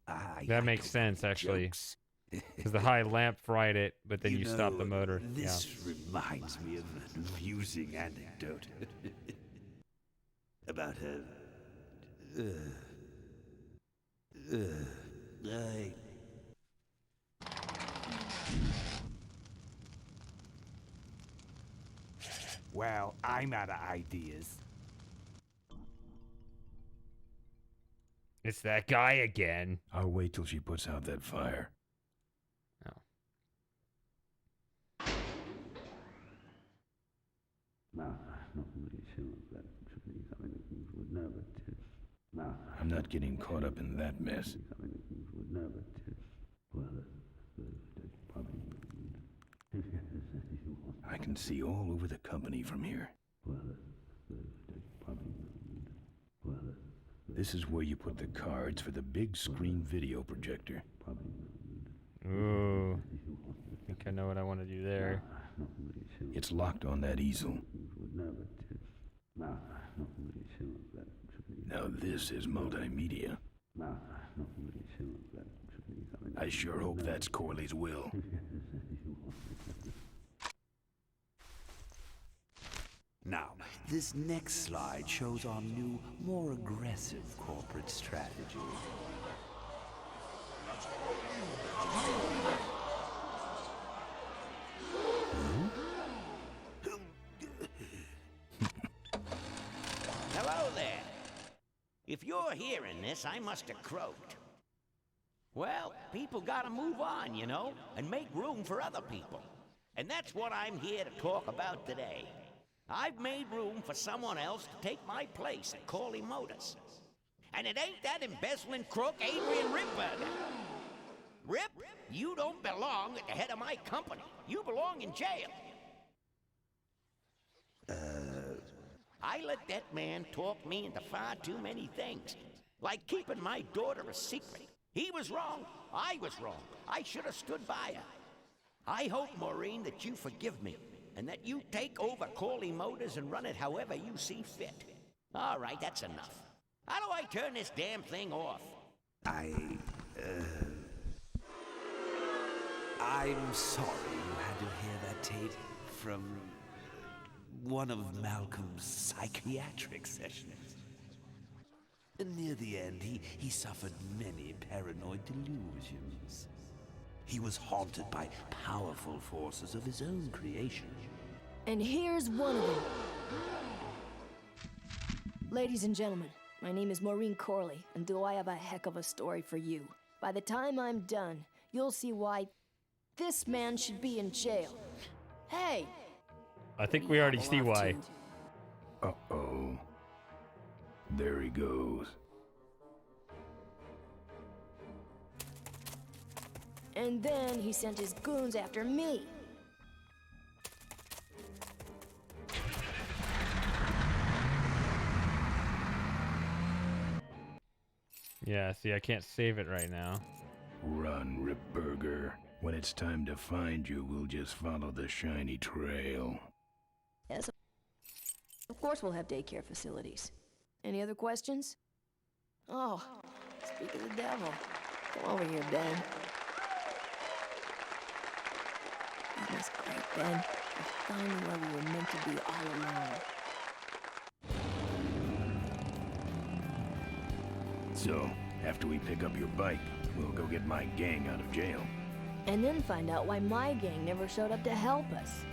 something? That makes sense, actually. Because the high lamp fried it, but then you stop the motor. This reminds me of an amusing anecdote about Well, I'm out of ideas. It's that guy again. I'll wait till she puts out that fire. I'm not getting caught up in that mess. can see all over the company from here. This is where you put the cards for the big screen video projector. Ooh. I think I know what I want to do there. It's locked on that easel. Now this is multimedia. I sure hope that's Corley's will. Now, this next slide shows our new, more aggressive corporate strategy. Hello there. If you're hearing this, I must have croaked. Well, people gotta move on, you know, and make room for other people. And that's what I'm here to talk about today. I've made room for someone else to take my place at Corley Motors. And it ain't that embezzling crook Adrian Ripburger. Rip, you don't belong at the head of my company. You belong in jail. I let that man talk me into far too many things. Like keeping my daughter a secret. He was wrong. I was wrong. I should have stood by her. I hope, Maureen, that you forgive me. And that you take over Corley Motors and run it however you see fit. All right, that's enough. How do I turn this damn thing off? I'm sorry you had to hear that, Tate, from one of Malcolm's psychiatric sessions. Near the end, he suffered many paranoid delusions. He was haunted by powerful forces of his own creation. And here's one of them. Ladies and gentlemen, my name is Maureen Corley, and do I have a heck of a story for you. By the time I'm done, you'll see why this man should be in jail. Hey! I think we already see why. Uh-oh. There he goes. And then he sent his goons after me. Yeah, see, I can't save it right now. Run, Ripburger. When it's time to find you, we'll just follow the shiny trail. Yes, of course we'll have daycare facilities. Any other questions? Oh, speak of the devil. Come over here, Ben. That was great, Ben. We're finally where we were meant to be all along. So, after we pick up your bike, we'll go get my gang out of jail. And then find out why my gang never showed up to help us.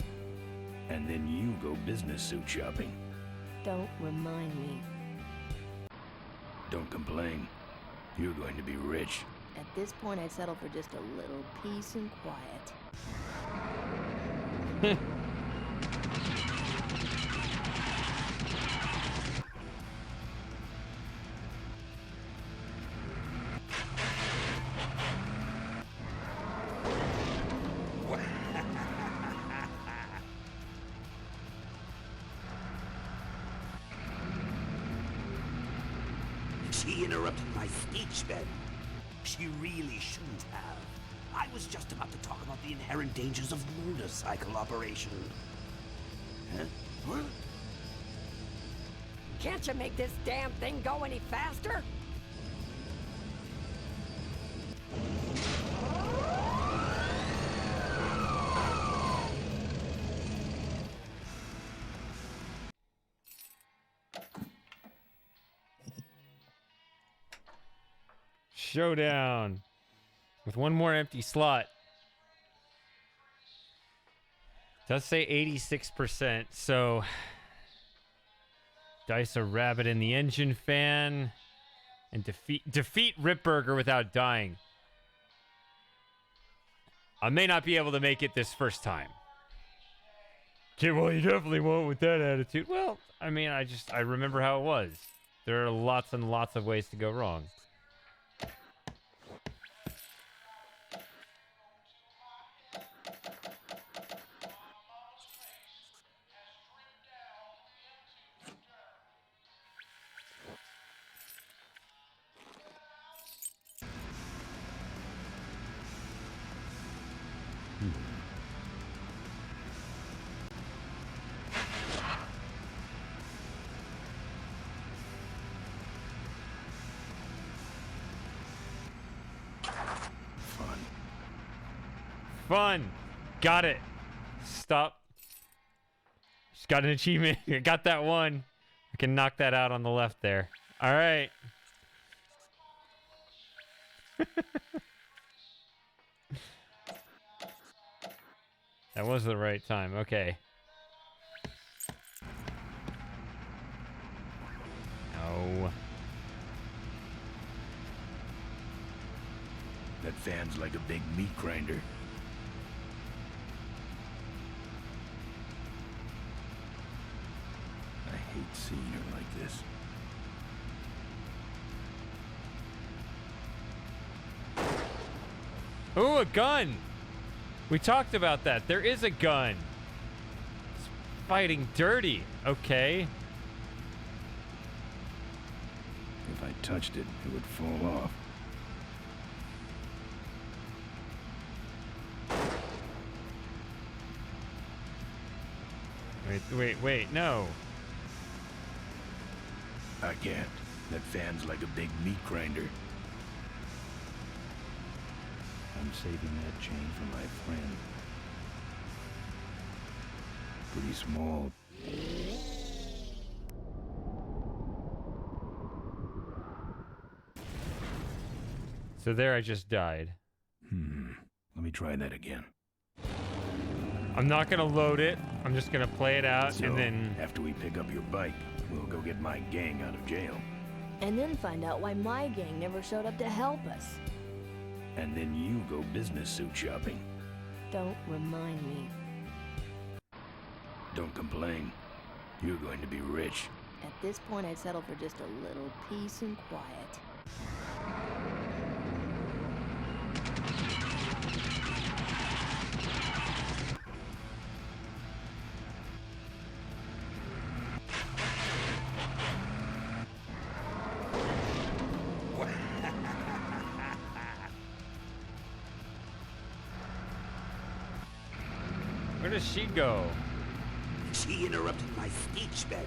And then you go business suit shopping. Don't remind me. Don't complain. You're going to be rich. At this point, I'd settle for just a little peace and quiet. She interrupted my speech, Ben. She really shouldn't have. I was just about to talk about the inherent dangers of motorcycle operation. Huh? What? Can't you make this damn thing go any faster? Showdown with one more empty slot. Does say 86%, so dice a rabbit in the engine fan and defeat Ripburger without dying. I may not be able to make it this first time. Okay, well, you definitely won't with that attitude. Well, I mean, I remember how it was. There are lots and lots of ways to go wrong. fun. Got it. Stop. Just got an achievement. I got that one. I can knock that out on the left there. All right. That was the right time. Okay. No. That fan's like a big meat grinder. I hate seeing her like this. Ooh, a gun! We talked about that. There is a gun. It's fighting dirty. Okay. If I touched it, it would fall off. Wait, no. I can't. That fan's like a big meat grinder. I'm saving that chain for my friend. Pretty small. So there I just died. Let me try that again. I'm not gonna load it. I'm just gonna play it out So, and then... after we pick up your bike, we'll go get my gang out of jail. And then find out why my gang never showed up to help us. And then you go business suit shopping. Don't remind me. Don't complain. You're going to be rich. At this point, I'd settle for just a little peace and quiet. Where does she go? She interrupted my speech, Ben.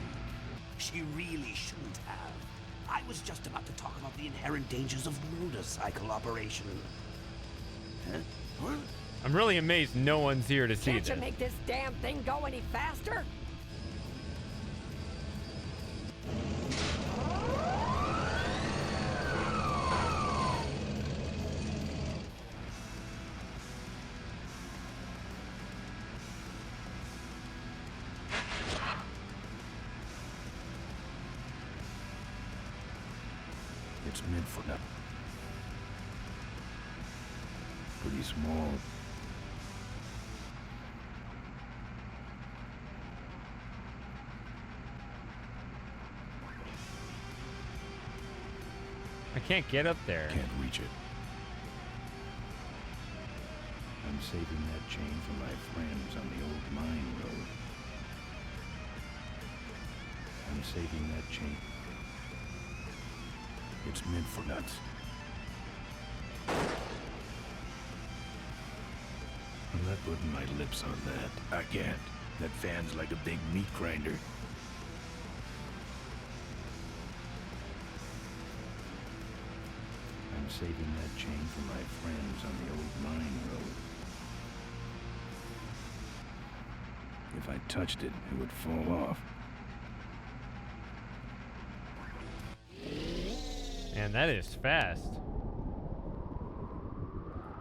She really shouldn't have. I was just about to talk about the inherent dangers of motorcycle operation. Huh? What? I'm really amazed no one's here to see Can't this. you make this damn thing go any faster? It's meant for nothing. Pretty small. I can't get up there. Can't reach it. I'm saving that chain for my friends on the old mine road. I'm saving that chain. It's meant for nuts. I'm not putting my lips on that. I can't. That fan's like a big meat grinder. I'm saving that chain for my friends on the old mine road. If I touched it, it would fall off. Man, that is fast.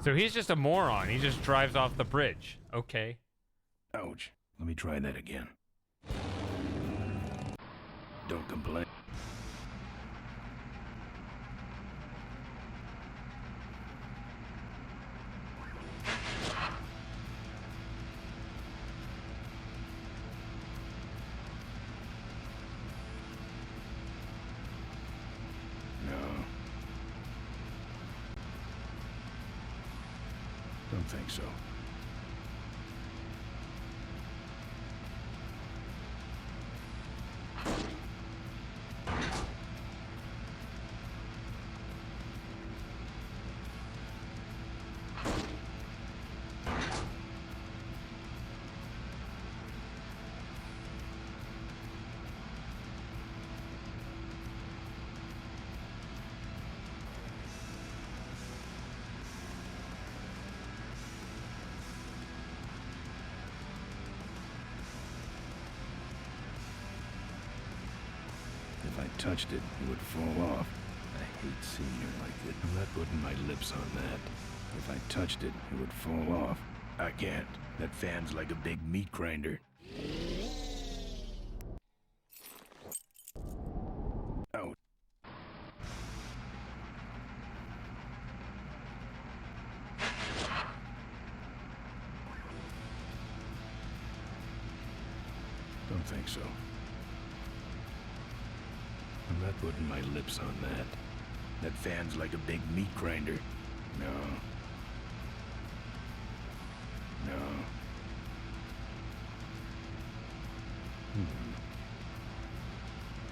So he's just a moron. He just drives off the bridge. Okay. Ouch. Let me try that again. Don't complain. Don't think so. I touched it, it would fall off. I hate seeing her like this. I'm not putting my lips on that. If I touched it, it would fall off. I can't. That fan's like a big meat grinder. Out. Don't think so. I'm not putting my lips on that. That fan's like a big meat grinder. No. No.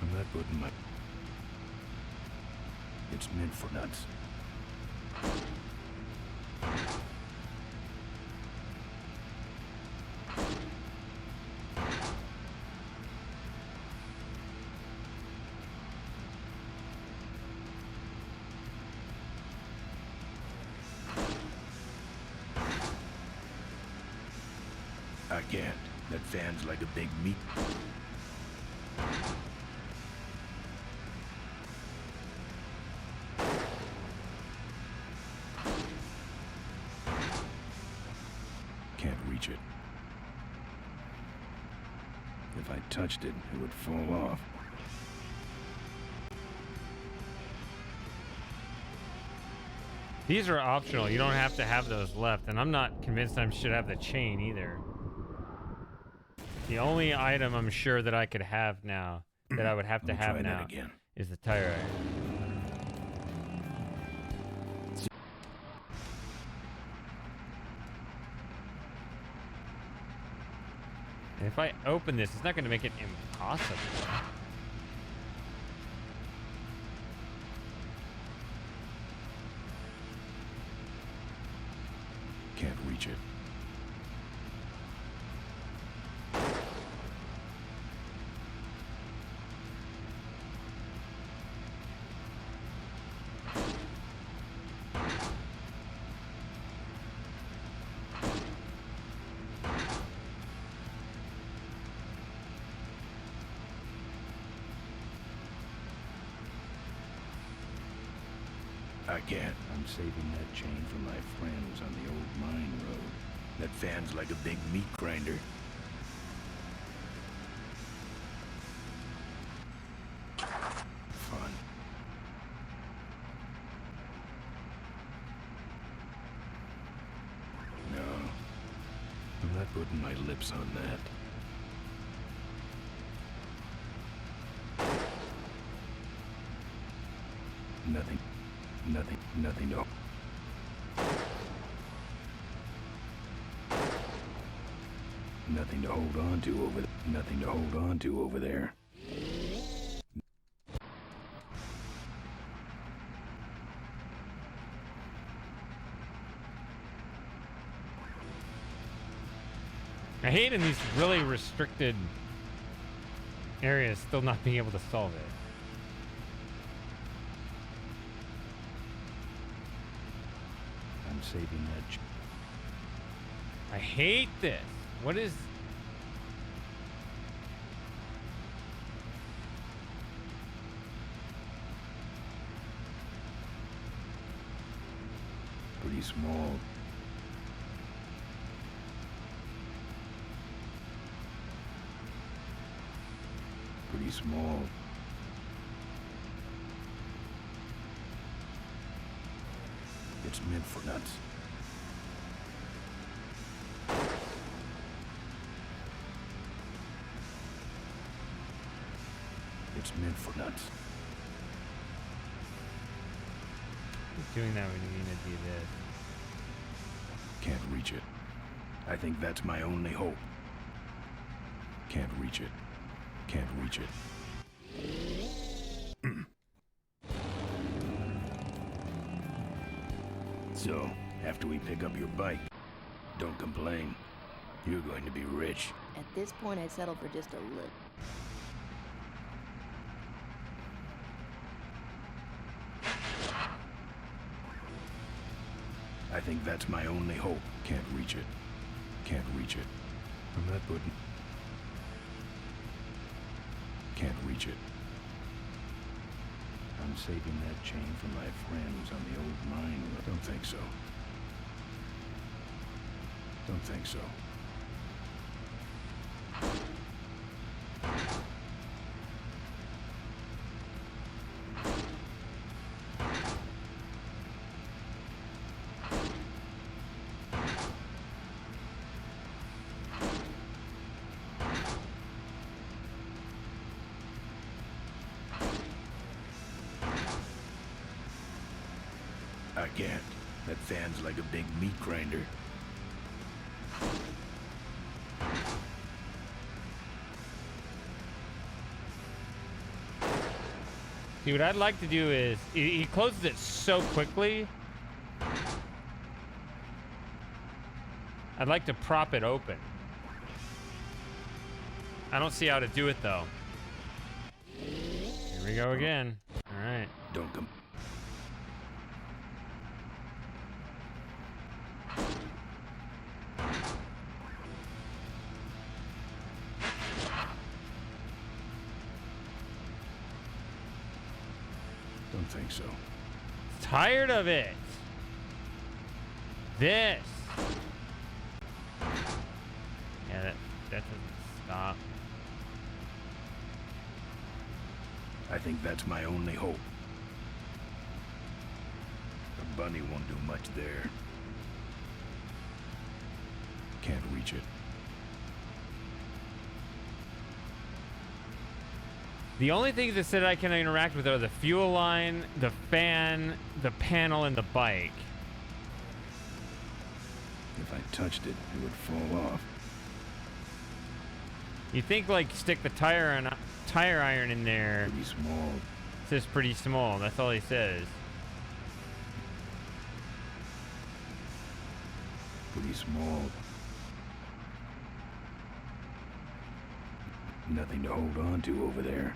I'm not putting my... It's meant for nuts. I can't. That fan's like a big meat. Can't reach it. If I touched it, it would fall off. These are optional. You don't have to have those left, and I'm not convinced I should have the chain either. The only item I'm sure that I could have now, that I would have to have now, is the tire iron. And if I open this, it's not going to make it impossible. Can't reach it. I can't. I'm saving that chain for my friends on the old mine road. That fan's like a big meat grinder. Fun. No. I'm not putting my lips on that. Nothing. Nothing, no. Nothing to hold on to over there. Nothing to hold on to over there. I hate in these really restricted areas still not being able to solve it. I'm saving that. I hate this. What is... Pretty small. Pretty small. It's meant for nuts. It's meant for nuts. Keep doing that when you need to do this. Can't reach it. I think that's my only hope. Can't reach it. Can't reach it. So, after we pick up your bike, don't complain. You're going to be rich. At this point, I'd settle for just a little. I think that's my only hope. Can't reach it. Can't reach it. I'm not putting... Can't reach it. I'm saving that chain for my friends on the old mine. Don't think so. Don't think so. I can't. That fan's like a big meat grinder. See, what I'd like to do is he closes it so quickly. I'd like to prop it open. I don't see how to do it though. Here we go again. All right. Don't come. Don't think so. Tired of it. This. Yeah, that doesn't stop. I think that's my only hope. The bunny won't do much there. Can't reach it. The only things that said I can interact with are the fuel line, the fan, the panel, and the bike. If I touched it, it would fall off. You think like stick the tire iron in there. Pretty small. It says pretty small. That's all he says. Pretty small. Nothing to hold on to over there.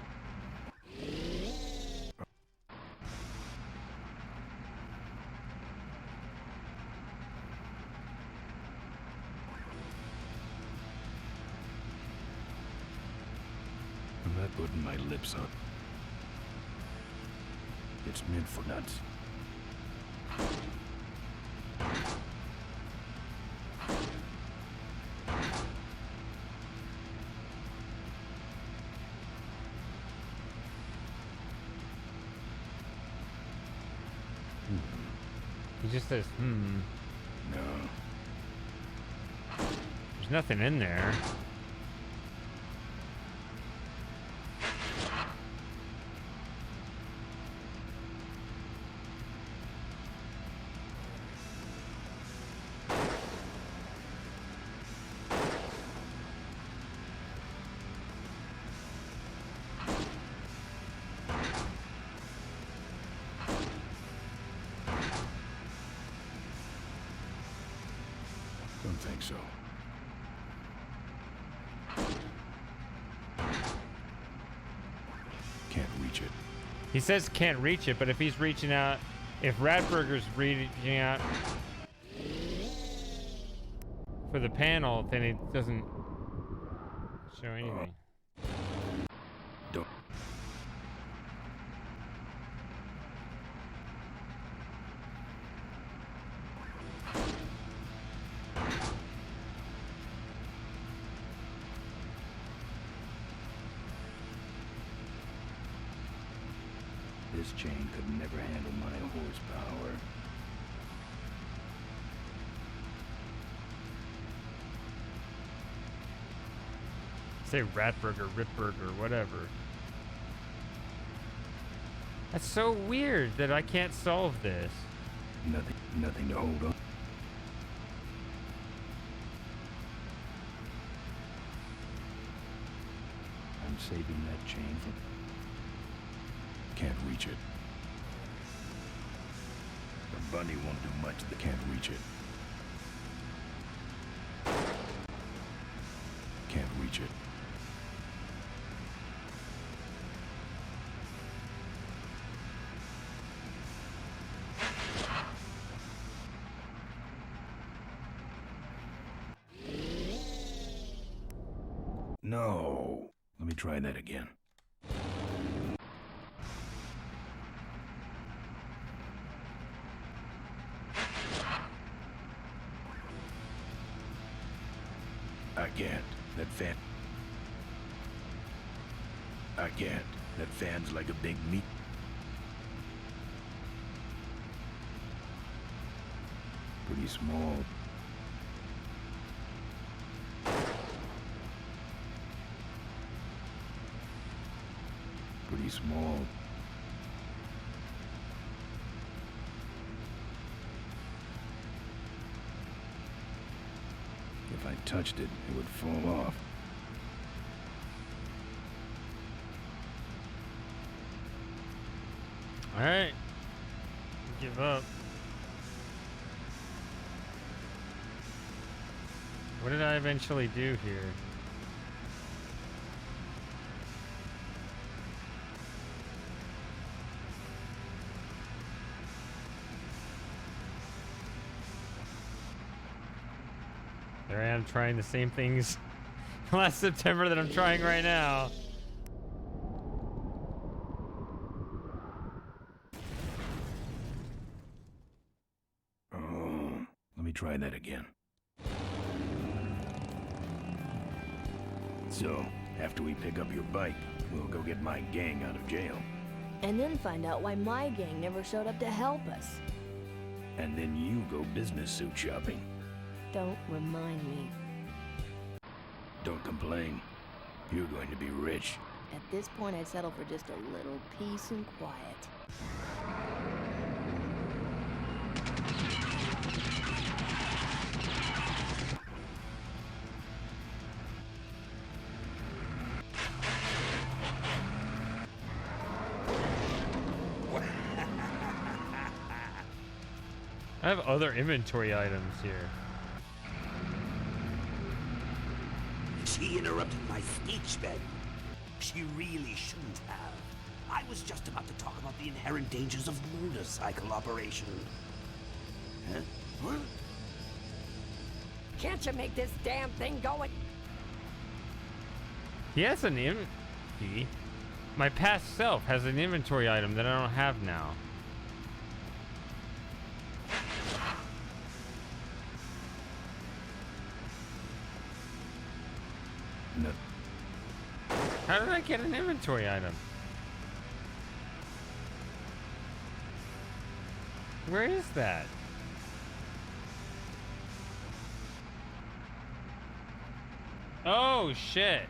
I'm not putting my lips on. It's meant for nuts. He just says, No. There's nothing in there. Don't think so. Can't reach it. He says can't reach it, but if he's reaching out, if Ratburger's reaching out for the panel, then it doesn't show anything. Don't. This chain could never handle my horsepower. Say Ratburger, Ripburger, whatever. That's so weird that I can't solve this. Nothing to hold on. I'm saving that chain for... Can't reach it. The bunny won't do much. They can't reach it. Can't reach it. No. Let me try that again. I can't. That fan... I can't. That fan's like a big meat... Pretty small. Pretty small. If I touched it, it would fall off. Alright. Give up. What did I eventually do here? There I am trying the same things last September that I'm trying right now. Oh, let me try that again. So, after we pick up your bike, we'll go get my gang out of jail. And then find out why my gang never showed up to help us. And then you go business suit shopping. Don't remind me. Don't complain. You're going to be rich. At this point, I'd settle for just a little peace and quiet. I have other inventory items here. She interrupted my speech, Ben. She really shouldn't have. I was just about to talk about the inherent dangers of motorcycle operation. Huh? Huh? Can't you make this damn thing go? He has an My past self has an inventory item that I don't have now. No. How did I get an inventory item? Where is that? Oh, shit.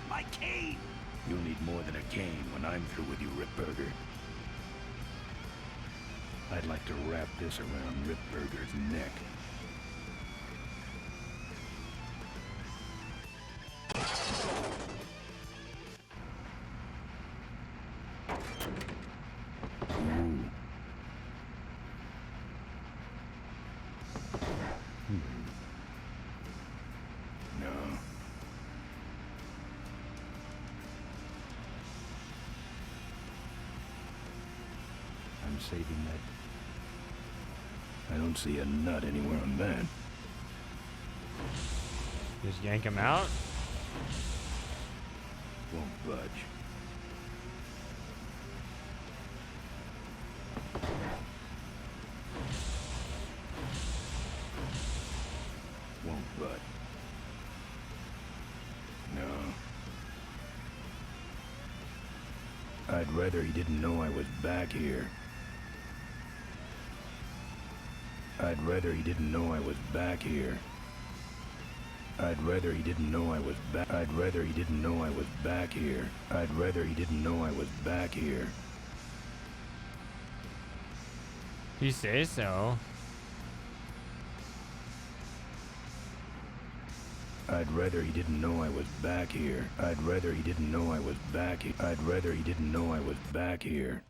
My cane! You'll need more than a cane when I'm through with you, Ripburger. I'd like to wrap this around Ripburger's neck. Ooh. No. I'm saving that. I don't see a nut anywhere on that. Just yank him out? Won't budge. Won't budge. No. I'd rather he didn't know I was back here. I'd rather he didn't know I was back here. I'd rather he didn't know I was back. I'd rather he didn't know I was back here. I'd rather he didn't know I was back here. You say so. I'd rather he didn't know I was back here. I'd rather he didn't know I was back here. I'd rather he didn't know I was back here.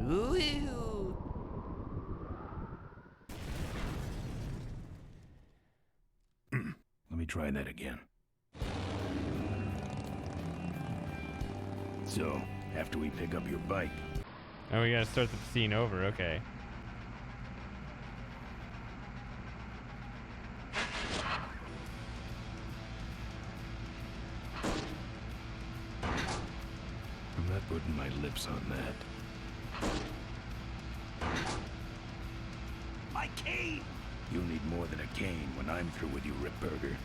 Ooh. Let me try that again. So, after we pick up your bike... Oh, we gotta start the scene over, okay. I'm not putting my lips on that. than a cane when I'm through with you, Ripburger.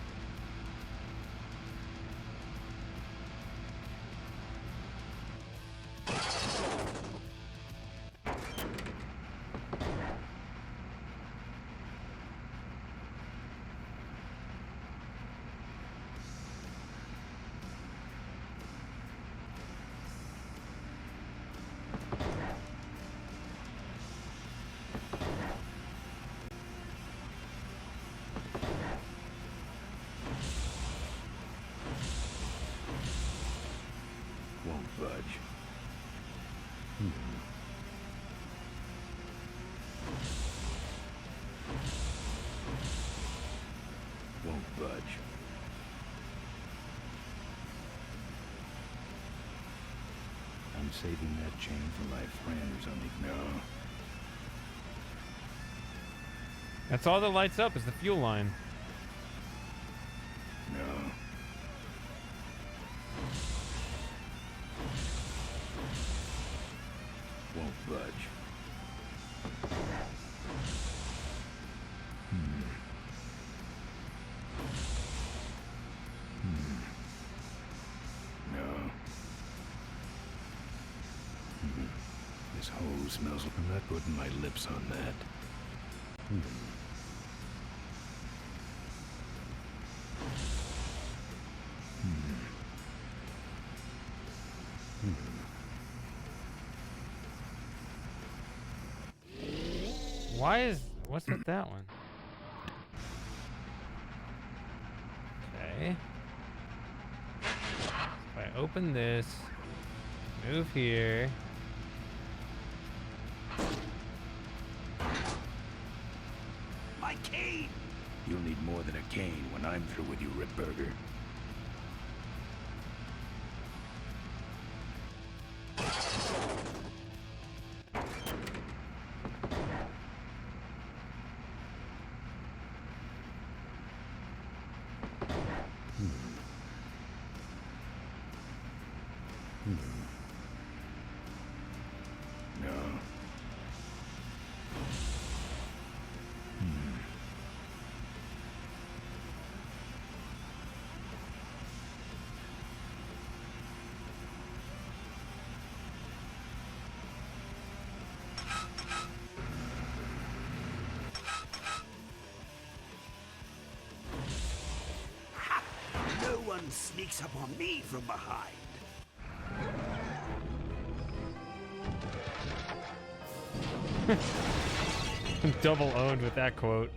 Won't budge. Won't budge. I'm saving that chain for my friends on the... No. That's all that lights up is the fuel line. No. Won't budge. No. This hose smells. I'm not putting my lips on that. What's with that one? Okay. If I open this, move here. My cane! You'll need more than a cane when I'm through with you, Ripburger. No. No one sneaks up on me from behind. Double owned with that quote.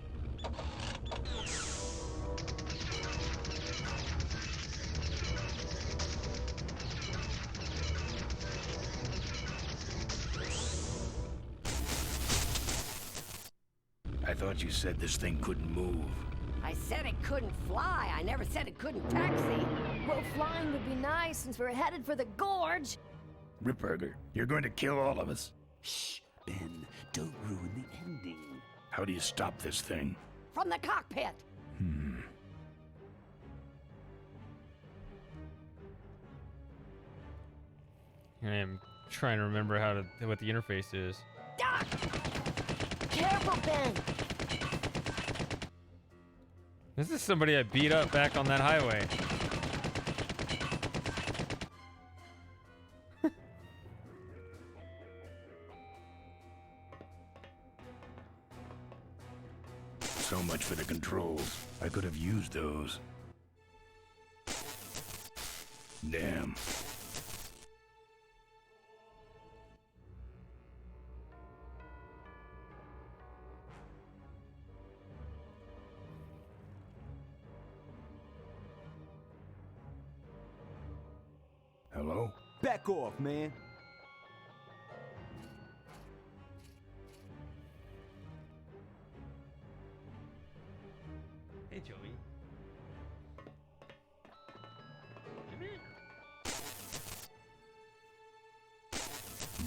I thought you said this thing couldn't move. I said it couldn't fly. I never said it couldn't taxi. Well, flying would be nice since we're headed for the gorge. Ripburger, you're going to kill all of us. Shh, Ben, don't ruin the ending. How do you stop this thing? From the cockpit. I am trying to remember what the interface is. Ah! Careful, Ben. This is somebody I beat up back on that highway. So much for the controls. I could have used those. Damn. Hello? Back off, man. Hey, Joey. Come here.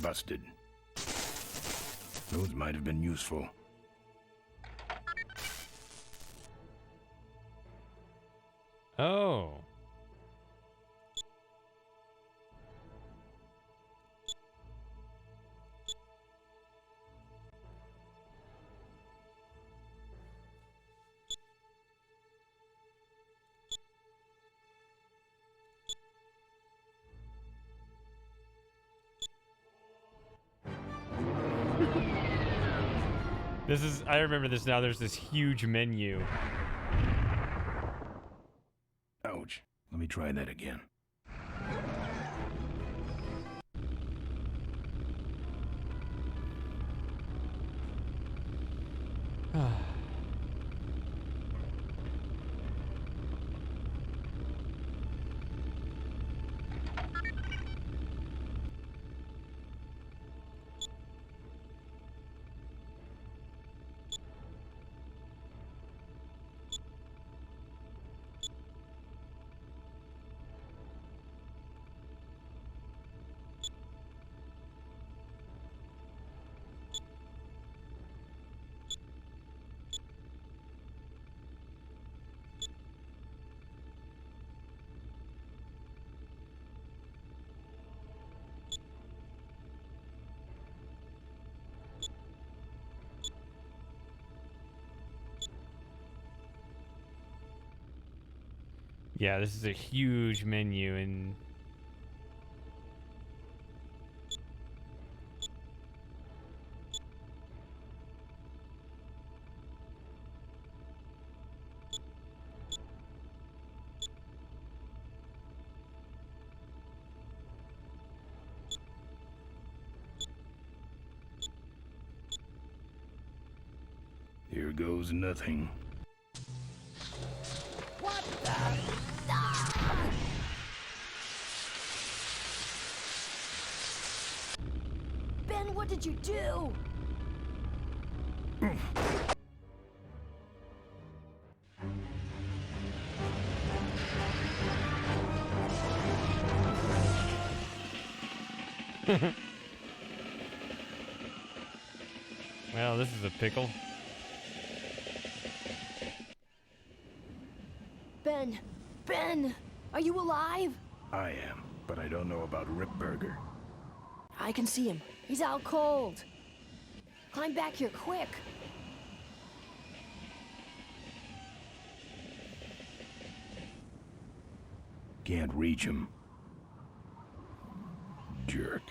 Busted. Those might have been useful. Oh. This is, I remember this now. There's this huge menu. Ouch. Let me try that again. Yeah, this is a huge menu, and Here goes nothing. What the? Ben, what did you do? well, this is a pickle. Ben, are you alive? I am, but I don't know about Ripburger. I can see him. He's out cold. Climb back here quick. Can't reach him. Jerk.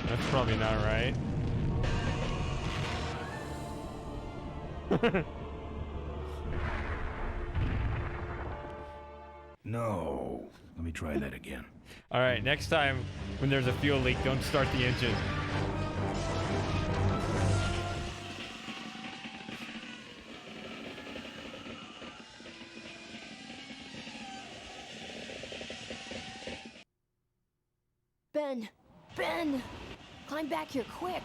That's probably not right. No. Let me try that again. All right, next time when there's a fuel leak, don't start the engine. Ben, climb back here quick.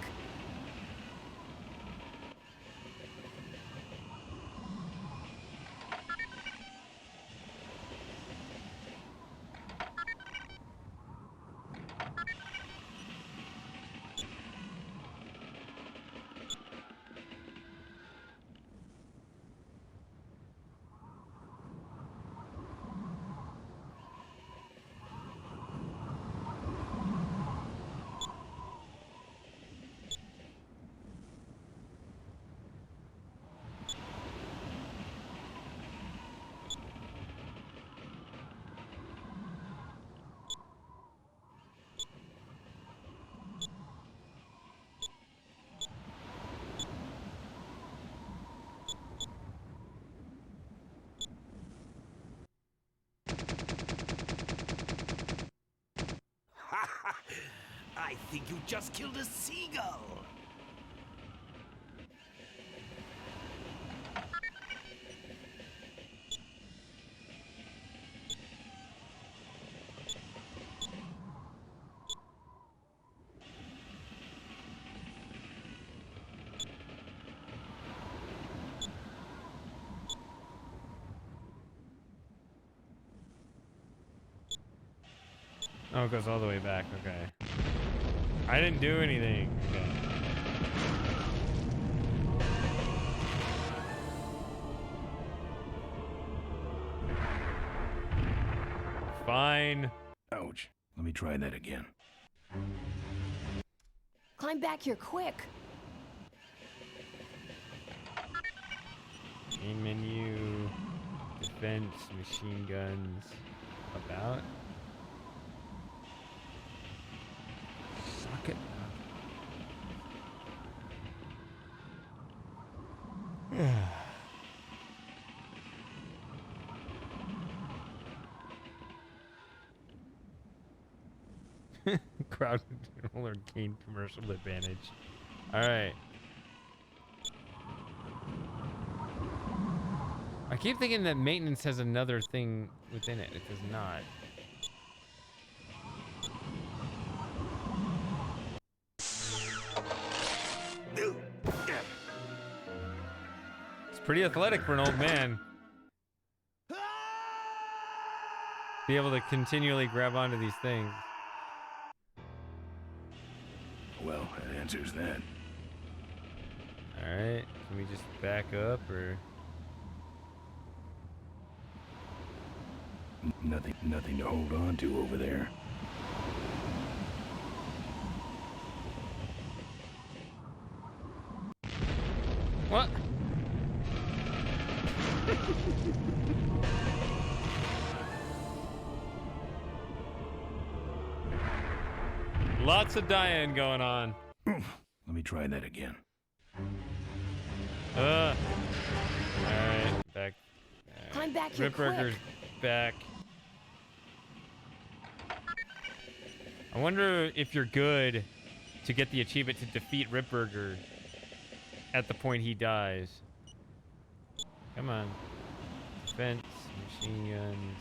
I think you just killed a seagull. Oh, it goes all the way back. Okay. I didn't do anything. Okay. fine. Ouch. Let me try that again. Climb back here quick. Main menu, defense, machine guns, about. Suck it. Crowd control or gain commercial advantage. Alright. I keep thinking that maintenance has another thing within it. It does not. It's pretty athletic for an old man. Be able to continually grab onto these things. Well, that answers that. Alright, can we just back up or... Nothing to hold on to over there. What? Lots of dying going on. Let me try that again. Alright, back. Climb back here Ripburger's quick. back. I wonder if you're good to get the achievement to defeat Ripburger at the point he dies. Come on. Defense, machine guns.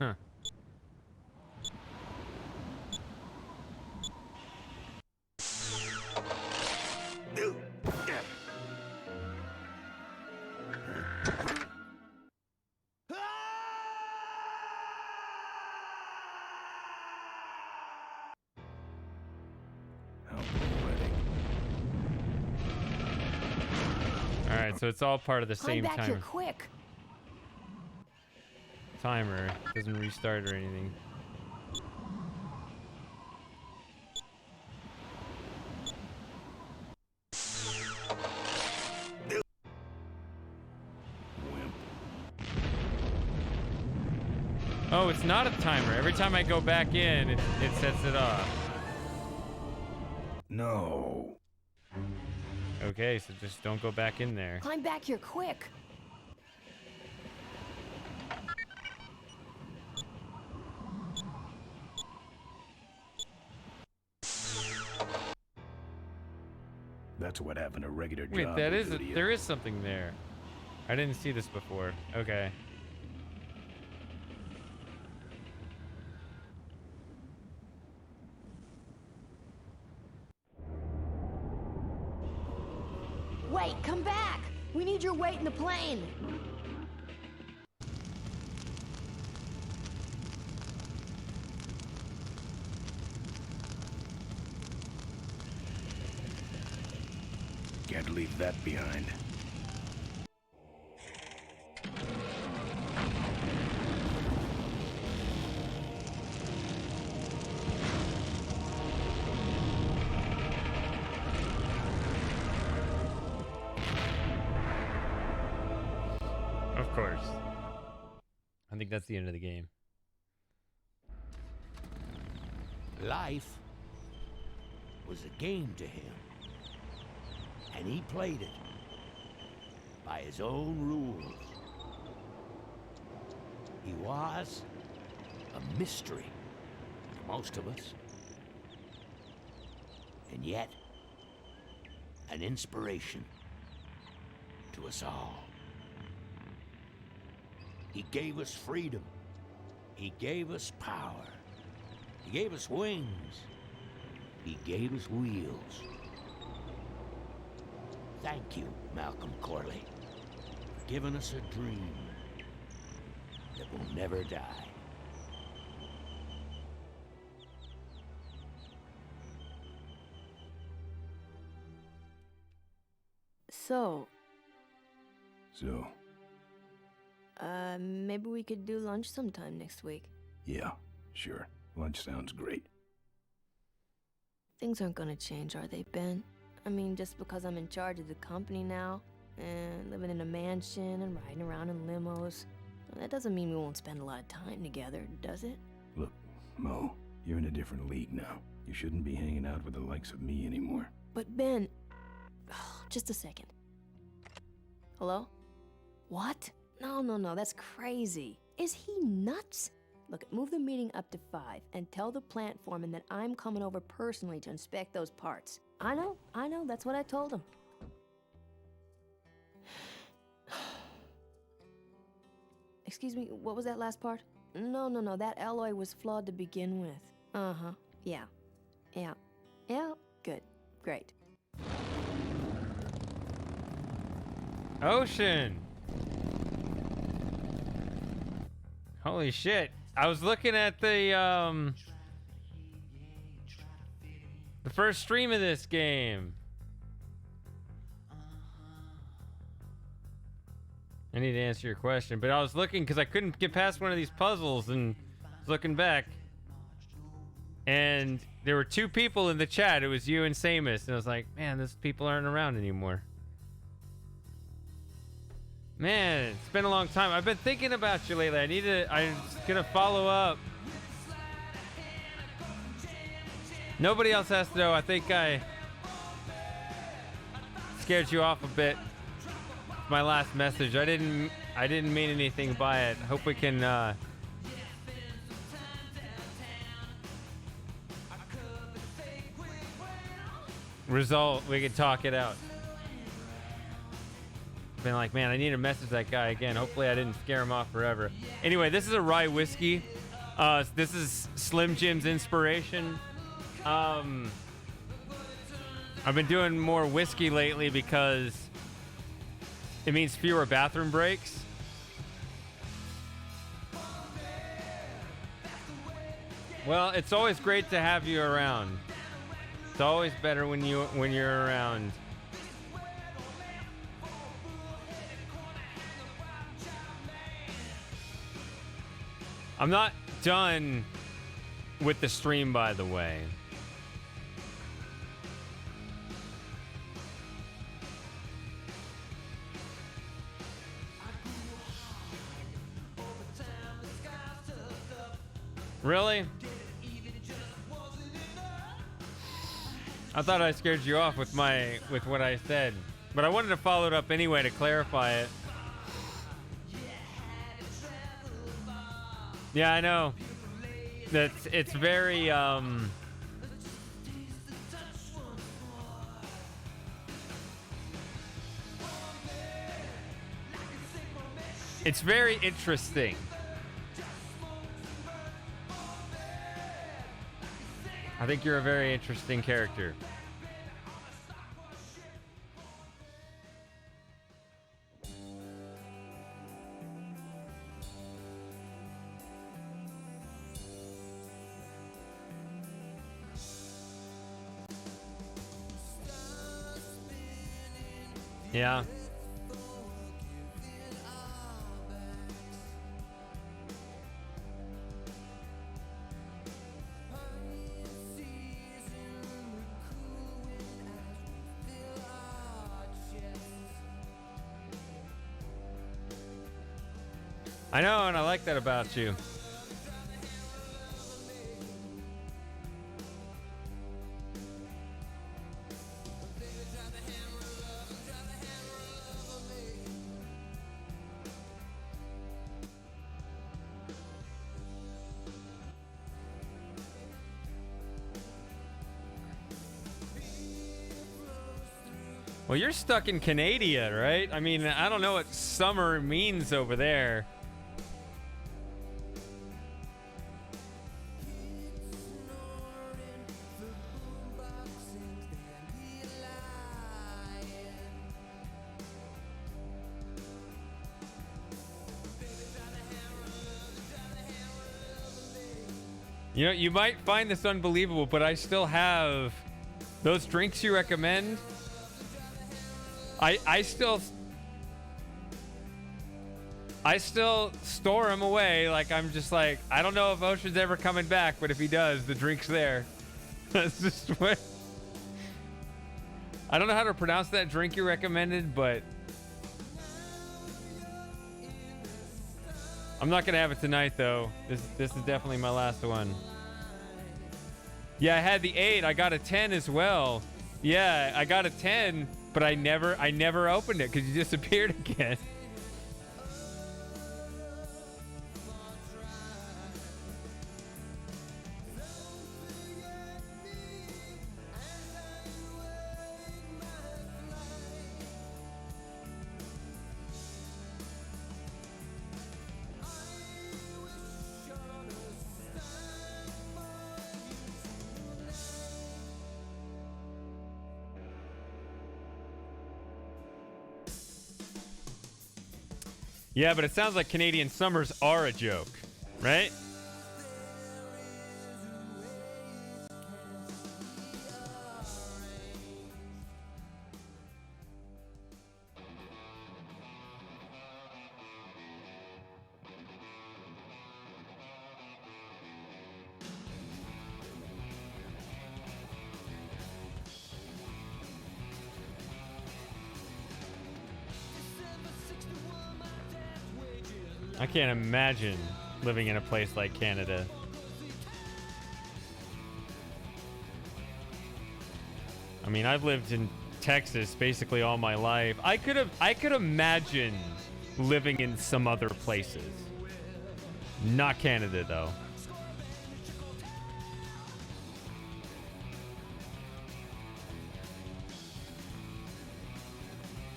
Huh. Alright, so it's all part of the Climb same back here timer. quick. Timer doesn't restart or anything. Oh, it's not a timer. Every time I go back in, it sets it off. No. Okay, so just don't go back in there. Climb back here quick. That's what having a regular job Wait, that will is do to you. there is something there. I didn't see this before. Okay. Wait, come back! We need your weight in the plane! Can't leave that behind. Of course. I think that's the end of the game. Life was a game to him, and he played it by his own rules. He was a mystery to most of us, and yet an inspiration to us all. He gave us freedom. He gave us power. He gave us wings. He gave us wheels. Thank you, Malcolm Corley, for giving us a dream that will never die. So, So, maybe we could do lunch sometime next week. yeah, sure. Lunch sounds great. Things aren't gonna change, are they, Ben? I mean, just because I'm in charge of the company now, and living in a mansion and riding around in limos, that doesn't mean we won't spend a lot of time together, does it? Look, Mo, you're in a different league now. You shouldn't be hanging out with the likes of me anymore. But Ben... just a second. Hello? What? No, that's crazy. Is he nuts? Look, move the meeting up to 5 and tell the plant foreman that I'm coming over personally to inspect those parts. I know, that's what I told him. Excuse me, what was that last part? No, that alloy was flawed to begin with. Uh-huh, yeah, good, great. Ocean! Holy shit. I was looking at the first stream of this game. I need to answer your question, but I was looking because I couldn't get past one of these puzzles and was looking back. And there were 2 people in the chat. It was you and Samus. And I was like, man, those people aren't around anymore. Man, it's been a long time. I've been thinking about you lately. I'm gonna follow up. Nobody else has to know. I think I scared you off a bit. My last message. I didn't mean anything by it. Hope we can we can talk it out. Been like, man, I need to message that guy again. Hopefully I didn't scare him off forever. Anyway, this is a rye whiskey. This is Slim Jim's inspiration. I've been doing more whiskey lately because it means fewer bathroom breaks. Well, it's always great to have you around. It's always better when you're around. I'm not done with the stream, by the way. Really? I thought I scared you off with what I said, but I wanted to follow it up anyway to clarify it. Yeah, I know. It's very it's very interesting. I think you're a very interesting character. Yeah. I know, and I like that about you. Well, you're stuck in Canada, right? I mean, I don't know what summer means over there. You know, you might find this unbelievable, but I still have those drinks you recommend. I still store him away. Like, I'm just like, I don't know if Ocean's ever coming back, but if he does, the drink's there. That's just what. I don't know how to pronounce that drink you recommended, but I'm not gonna have it tonight though. This is definitely my last one. Yeah, I had the 8. I got a 10 as well. Yeah, I got a 10, but I never opened it because you disappeared again. Yeah, but it sounds like Canadian summers are a joke, right? I can't imagine living in a place like Canada. I mean, I've lived in Texas basically all my life. I could imagine living in some other places. Not Canada though.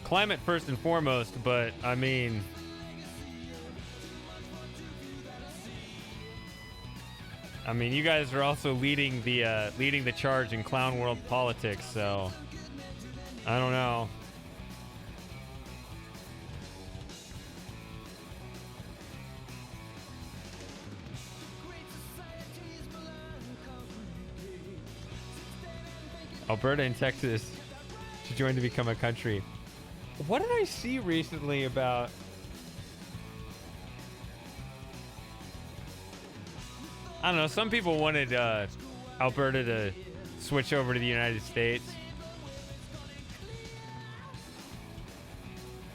Climate first and foremost, but I mean, you guys are also leading the charge in clown world politics, so I don't know. Alberta and Texas to join to become a country. What did I see recently about? I don't know. Some people wanted Alberta to switch over to the United States.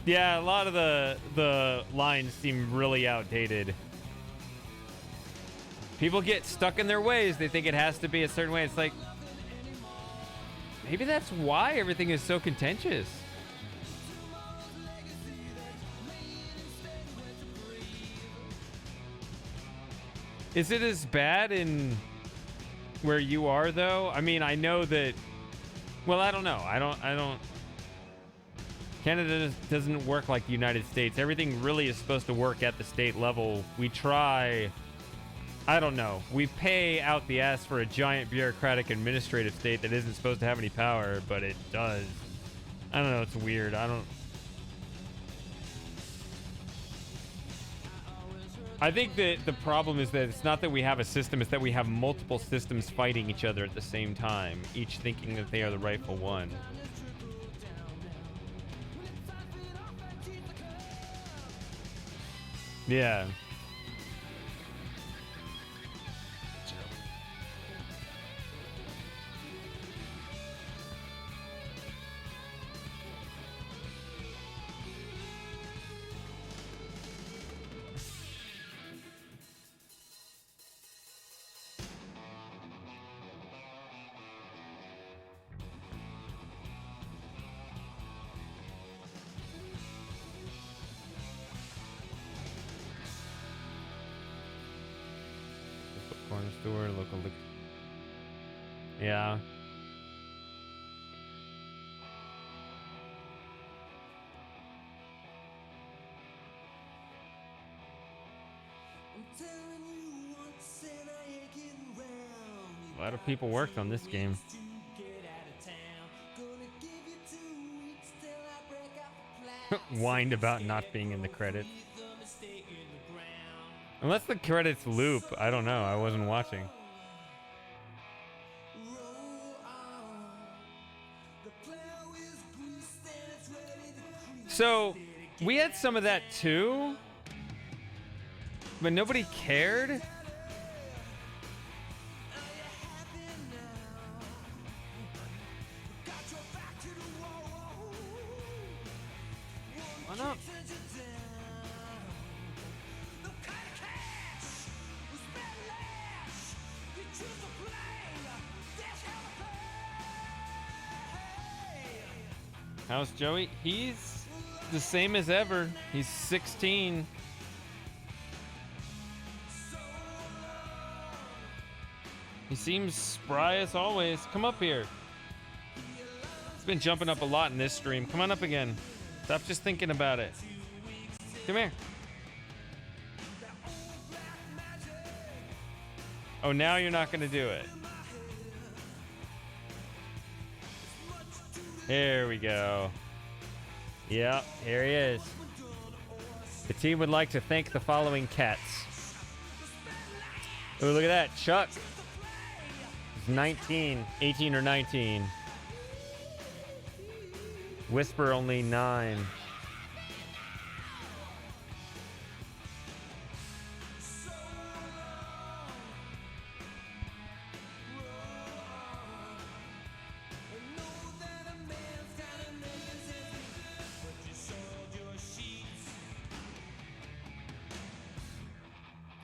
Yeah, a lot of the lines seem really outdated. People get stuck in their ways. They think it has to be a certain way. It's like, maybe that's why everything is so contentious. Is it as bad in where you are though? I mean, I know that, well, I don't know. I don't Canada doesn't work like the United States. Everything really is supposed to work at the state level. We try, I don't know. We pay out the ass for a giant bureaucratic administrative state that isn't supposed to have any power, but it does. I don't know. It's weird. I think that the problem is that it's not that we have a system, it's that we have multiple systems fighting each other at the same time, each thinking that they are the rightful one. Yeah. Corner store, local. Yeah. A lot of people worked on this game. Whined about not being in the credits. Unless the credits loop, I don't know. I wasn't watching. So, we had some of that too, but nobody cared. Why not? How's Joey? He's the same as ever. He's 16. He seems spry as always. Come up here. He's been jumping up a lot in this stream. Come on up again. Stop just thinking about it. Come here. Oh, now you're not going to do it. There we go. Yep, here he is. The team would like to thank the following cats. Oh, look at that. Chuck. He's 19. 18 or 19. Whisper only 9.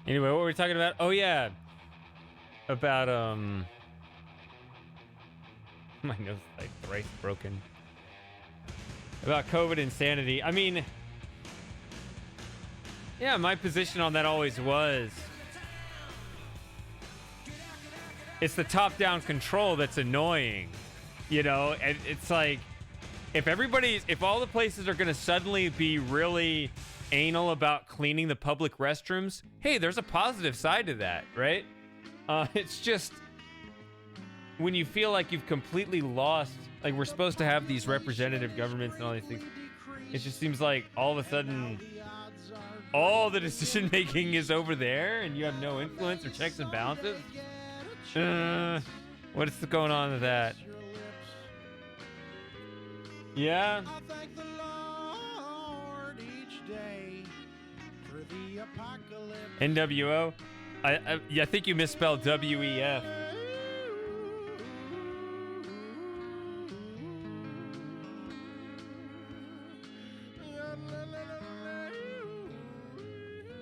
Anyway, what were we talking about? Oh yeah, about my nose like thrice broken. About COVID insanity. I mean, yeah, my position on that always was it's the top-down control that's annoying, you know. And it's like if all the places are gonna suddenly be really anal about cleaning the public restrooms, hey, there's a positive side to that, right? It's just when you feel like you've completely lost, like we're supposed to have these representative governments and all these things, it just seems like all of a sudden all the decision making is over there and you have no influence or checks and balances. What's going on with that? Yeah. NWO? I think you misspelled WEF.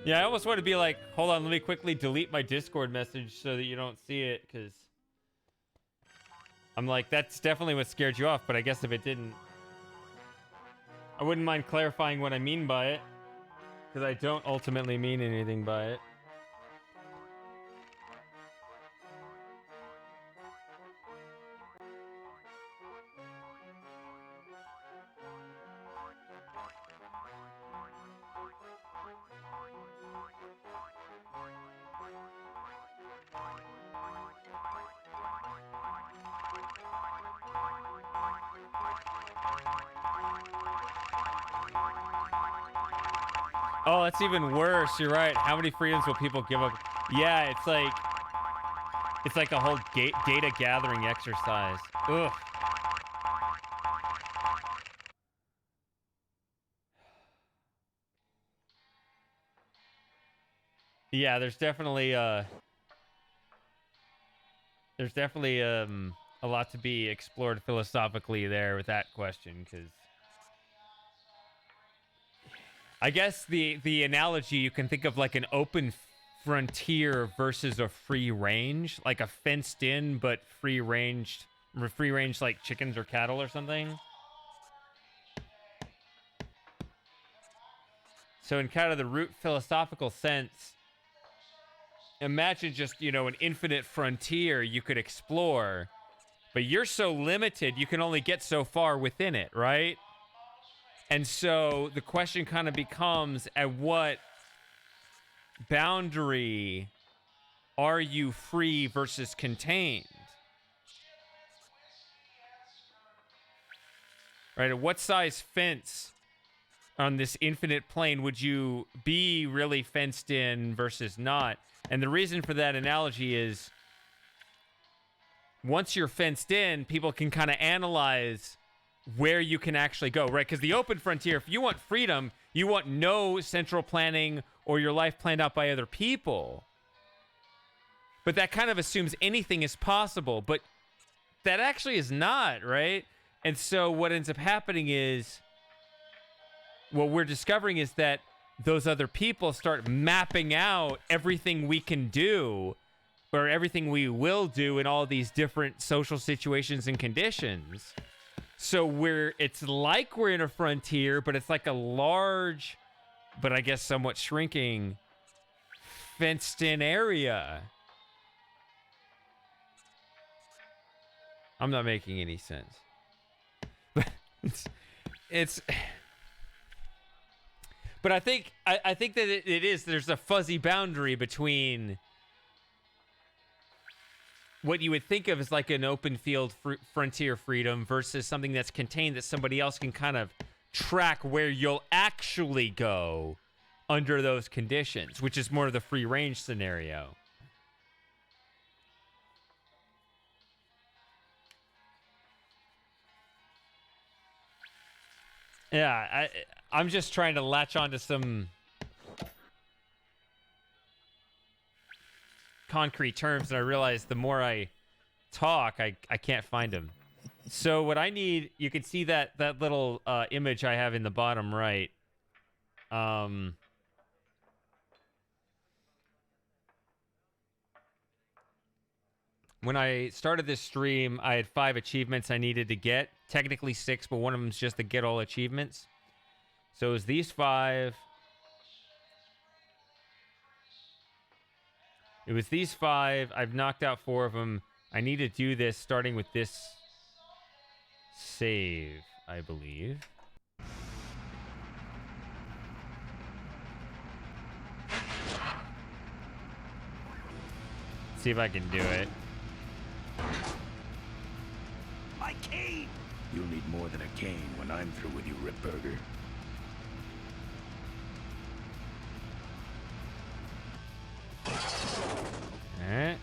Yeah, I almost want to be like, hold on, let me quickly delete my Discord message so that you don't see it, because I'm like, that's definitely what scared you off, but I guess if it didn't, I wouldn't mind clarifying what I mean by it. Because I don't ultimately mean anything by it. Oh, that's even worse. You're right. How many freedoms will people give up? Yeah, it's like a whole data gathering exercise. Ugh. Yeah, there's definitely a lot to be explored philosophically there with that question, because I guess the analogy you can think of like an open frontier versus a free range, like a fenced in but free range like chickens or cattle or something. So in kind of the root philosophical sense, imagine just, you know, an infinite frontier you could explore, but you're so limited you can only get so far within it, right? And so the question kind of becomes, at what boundary are you free versus contained? Right? At what size fence on this infinite plane would you be really fenced in versus not? And the reason for that analogy is once you're fenced in, people can kind of analyze where you can actually go, right? Because the open frontier, if you want freedom, you want no central planning or your life planned out by other people. But that kind of assumes anything is possible, but that actually is not, right? And so what ends up happening is, what we're discovering is that those other people start mapping out everything we can do or everything we will do in all these different social situations and conditions. So it's like we're in a frontier, but it's like a large, but I guess somewhat shrinking, fenced-in area. I'm not making any sense. But but I think that it is. There's a fuzzy boundary between what you would think of as like an open field frontier freedom versus something that's contained that somebody else can kind of track where you'll actually go under those conditions, which is more of the free range scenario. Yeah, I'm just trying to latch onto some concrete terms, and I realize the more I talk, I can't find them. So what I need, you can see that little image I have in the bottom right. When I started this stream, I had 5 achievements I needed to get. Technically 6, but one of them is just the get all achievements. So it was these 5. It was these 5. I've knocked out 4 of them. I need to do this starting with this save, I believe. See if I can do it. My cane! You'll need more than a cane when I'm through with you, Ripburger. Alright.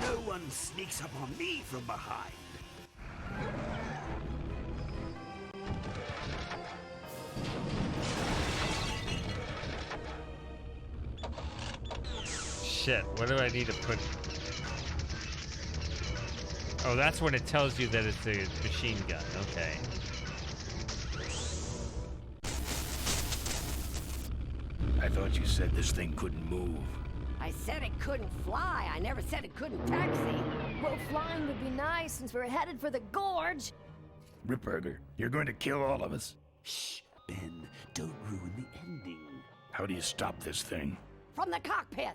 No one sneaks up on me from behind. Shit, what do I need to put? Oh, that's when it tells you that it's a machine gun. Okay. I thought you said this thing couldn't move. I said it couldn't fly. I never said it couldn't taxi. Well, flying would be nice since we're headed for the gorge. Ripburger, you're going to kill all of us. Shh, Ben, don't ruin the ending. How do you stop this thing? From the cockpit.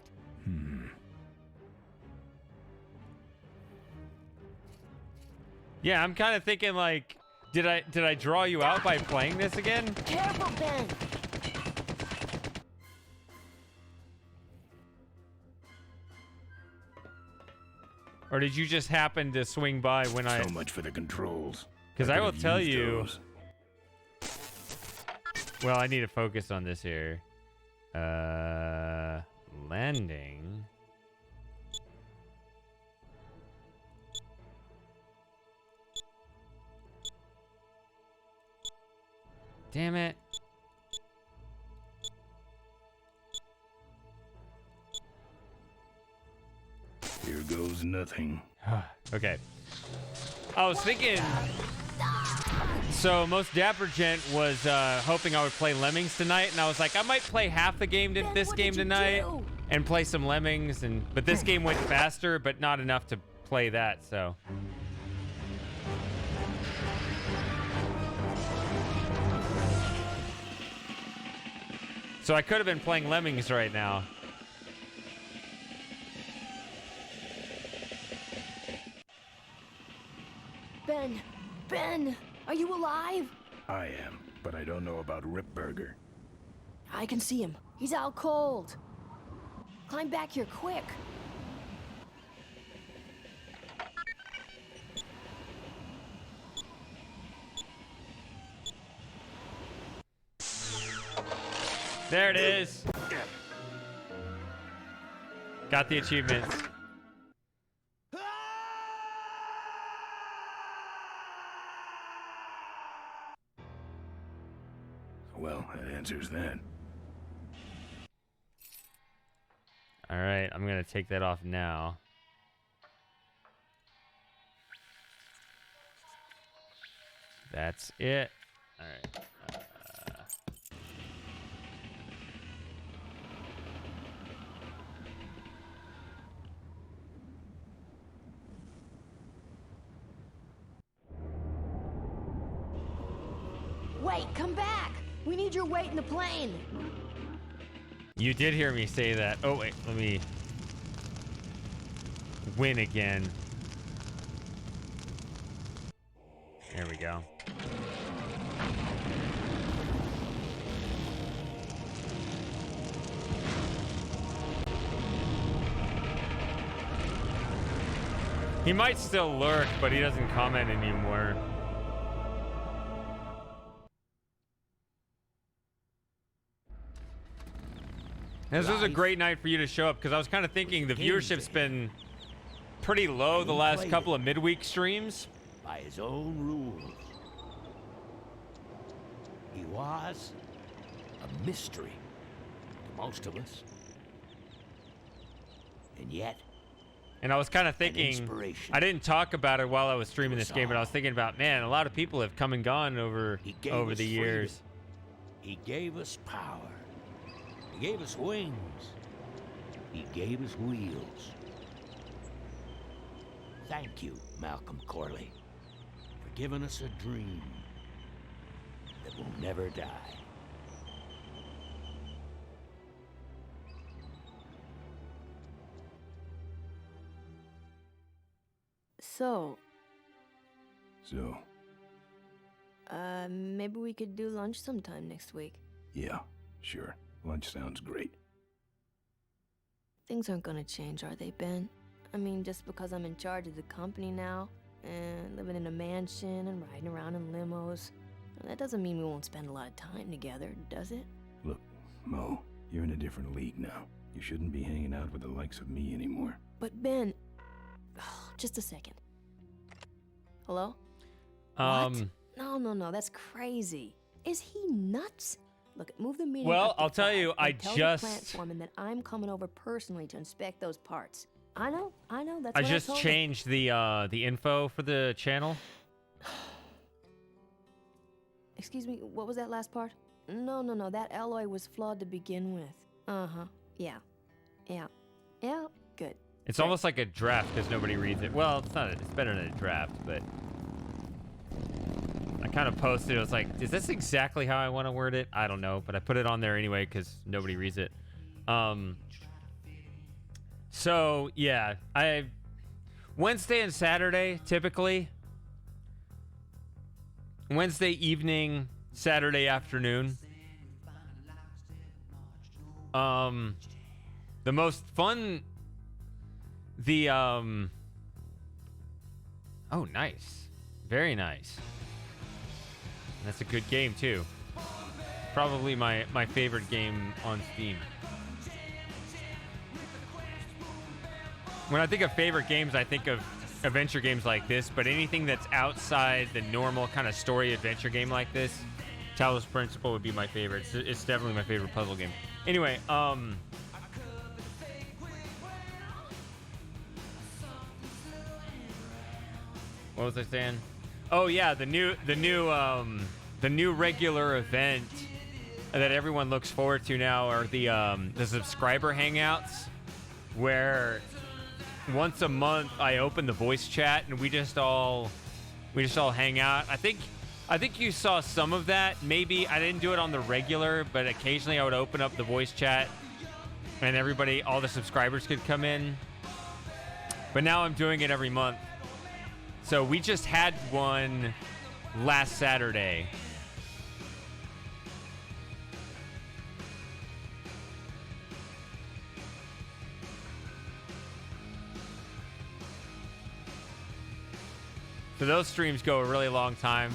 Yeah, I'm kind of thinking like, did I draw you out by playing this again? Careful, Ben. Or did you just happen to swing by when So much for the controls. Because I will could've tell used you. those. Well, I need to focus on this here. Landing. Damn it. Here goes nothing. Okay. I was thinking. So most dapper gent was hoping I would play Lemmings tonight, and I was like, I might play half the game this game tonight and play some Lemmings, but this game went faster, but not enough to play that. So. So I could have been playing Lemmings right now. Ben, are you alive? I am, but I don't know about Ripburger. I can see him. He's out cold. Climb back here, quick. There it is. Got the achievements. Well, that answers that. All right, I'm going to take that off now. That's it. All right. Wait, come back. We need your weight in the plane. You did hear me say that. Oh, wait. Let me win again. There we go. He might still lurk, but he doesn't comment anymore. This was a great night for you to show up, because I was kind of thinking the viewership's been pretty low the last couple of midweek streams. By his own rules. He was a mystery to most of us. And yet, and I was kind of thinking, I didn't talk about it while I was streaming this game, but I was thinking about, man, a lot of people have come and gone over the years. He gave us power. He gave us wings. He gave us wheels. Thank you, Malcolm Corley, for giving us a dream that will never die. So, maybe we could do lunch sometime next week. Yeah, sure. Lunch sounds great. Things aren't gonna change, are they, Ben? I mean, just because I'm in charge of the company now, and living in a mansion and riding around in limos, that doesn't mean we won't spend a lot of time together, does it? Look, Mo, you're in a different league now. You shouldn't be hanging out with the likes of me anymore. But Ben, just a second. Hello? What? No, that's crazy. Is he nuts? Look, move the meeting. Well, up to I'll tell 5 you, and I tell just- the plant foreman that I'm coming over personally to inspect those parts. I know. That's I what just told him. changed the info for the channel. Excuse me, what was that last part? No, that alloy was flawed to begin with. Yeah, good. It's almost like a draft because nobody reads it. Well, it's not. It's better than a draft, but I kind of posted. I was like, "Is this exactly how I want to word it?" I don't know, but I put it on there anyway because nobody reads it. So yeah, Wednesday and Saturday typically. Wednesday evening, Saturday afternoon. The most fun. Oh, nice. Very nice. That's a good game, too. Probably my favorite game on Steam. When I think of favorite games, I think of adventure games like this, but anything that's outside the normal kind of story adventure game like this, Talos Principle would be my favorite. It's definitely my favorite puzzle game. Anyway, what was I saying? Oh yeah, the new regular event that everyone looks forward to now are the subscriber hangouts, where once a month I open the voice chat and we just all hang out. I think you saw some of that. Maybe I didn't do it on the regular, but occasionally I would open up the voice chat and everybody, all the subscribers could come in. But now I'm doing it every month. So we just had one last Saturday. So those streams go a really long time.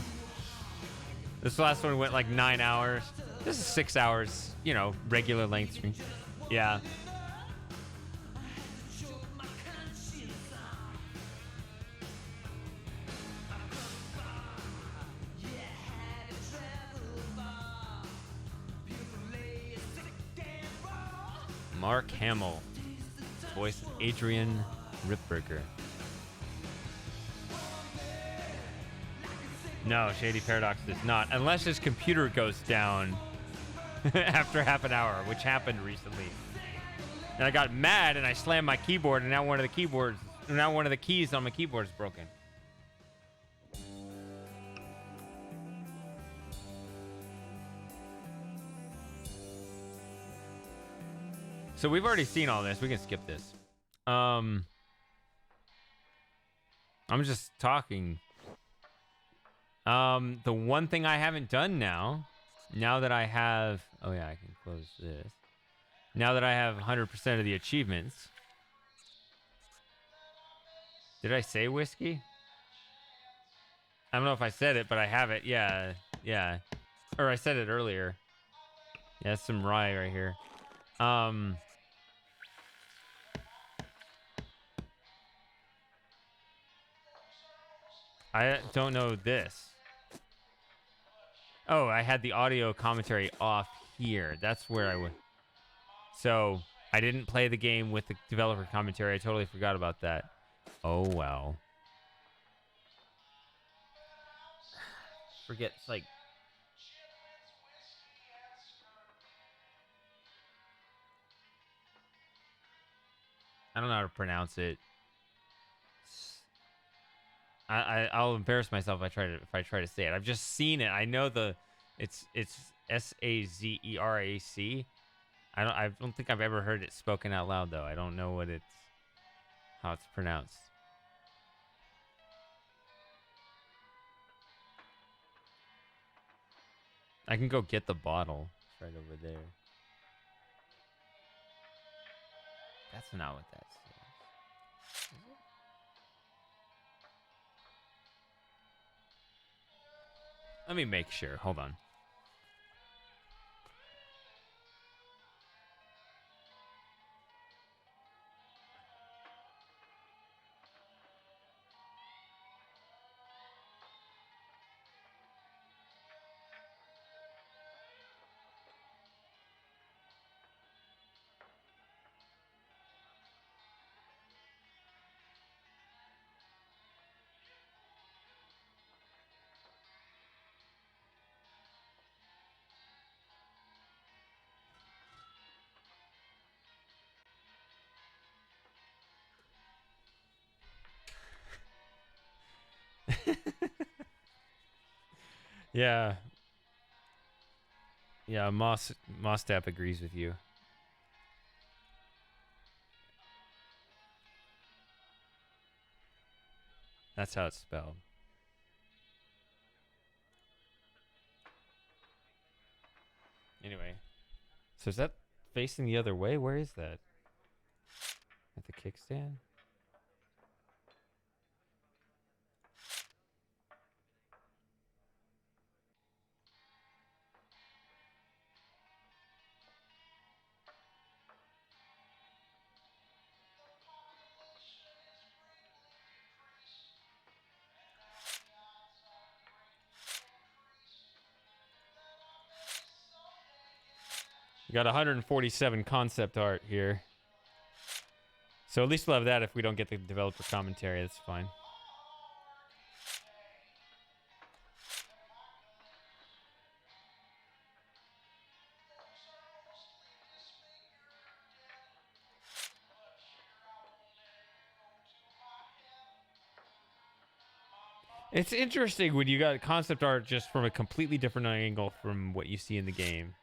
This last one went like 9 hours. This is 6 hours, you know, regular length stream. Yeah. Mark Hamill, voice of Adrian Ripburger. No, Shady Paradox does not, unless his computer goes down after half an hour, which happened recently. And I got mad and I slammed my keyboard, and now one of the keys on my keyboard is broken. So we've already seen all this. We can skip this. I'm just talking. The one thing I haven't done now that I have... Oh, yeah, I can close this. Now that I have 100% of the achievements. Did I say whiskey? I don't know if I said it, but I have it. Yeah, yeah. Or I said it earlier. Yeah, that's some rye right here. I don't know this. Oh, I had the audio commentary off here. That's where I went. So I didn't play the game with the developer commentary. I totally forgot about that. Oh, well. Forget, it's like... I don't know how to pronounce it. I'll embarrass myself if I try to say it. I've just seen it. I know it's Sazerac. I don't think I've ever heard it spoken out loud though. I don't know how it's pronounced. I can go get the bottle. It's right over there. That's not what that says. Is it? Let me make sure. Hold on. Yeah. Yeah, Mostap agrees with you. That's how it's spelled. Anyway. So is that facing the other way? Where is that? At the kickstand? We got 147 concept art here. So at least we'll have that if we don't get the developer commentary. That's fine. It's interesting when you got concept art just from a completely different angle from what you see in the game.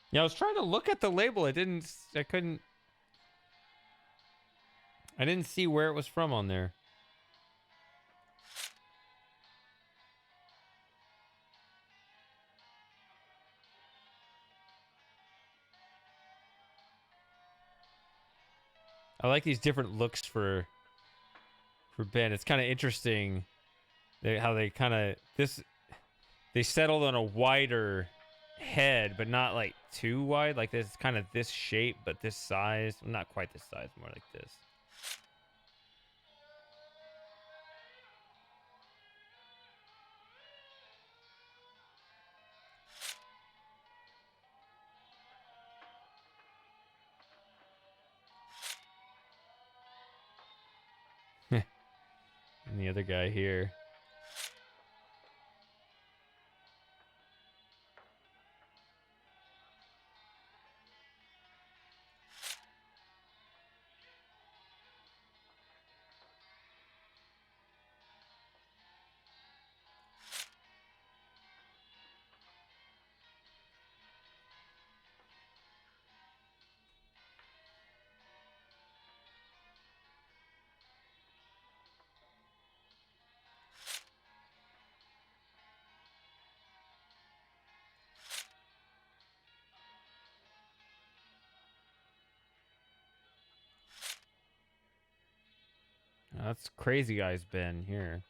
Yeah, I was trying to look at the label. I didn't see where it was from on there. I like these different looks for Ben. It's kind of interesting how they kind of they settled on a wider head, but not like too wide. Like this kind of this shape, but this size. Not quite this size, more like this. And the other guy here. That's crazy guy's Ben here.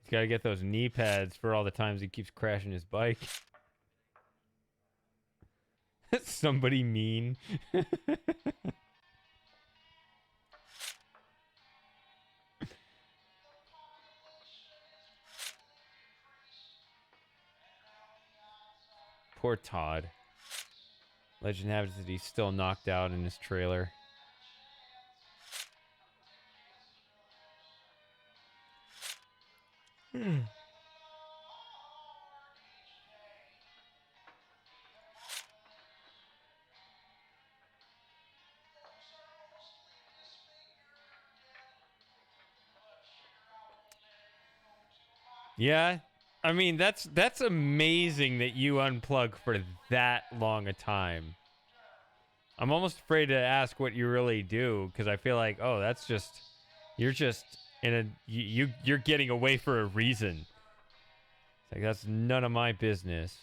He's got to get those knee pads for all the times he keeps crashing his bike. Somebody mean. Poor Todd. Legend has it that he's still knocked out in his trailer. Yeah, I mean that's amazing that you unplug for that long a time. I'm almost afraid to ask what you really do because I feel like, oh, that's just you're just in a you're getting away for a reason. It's like that's none of my business.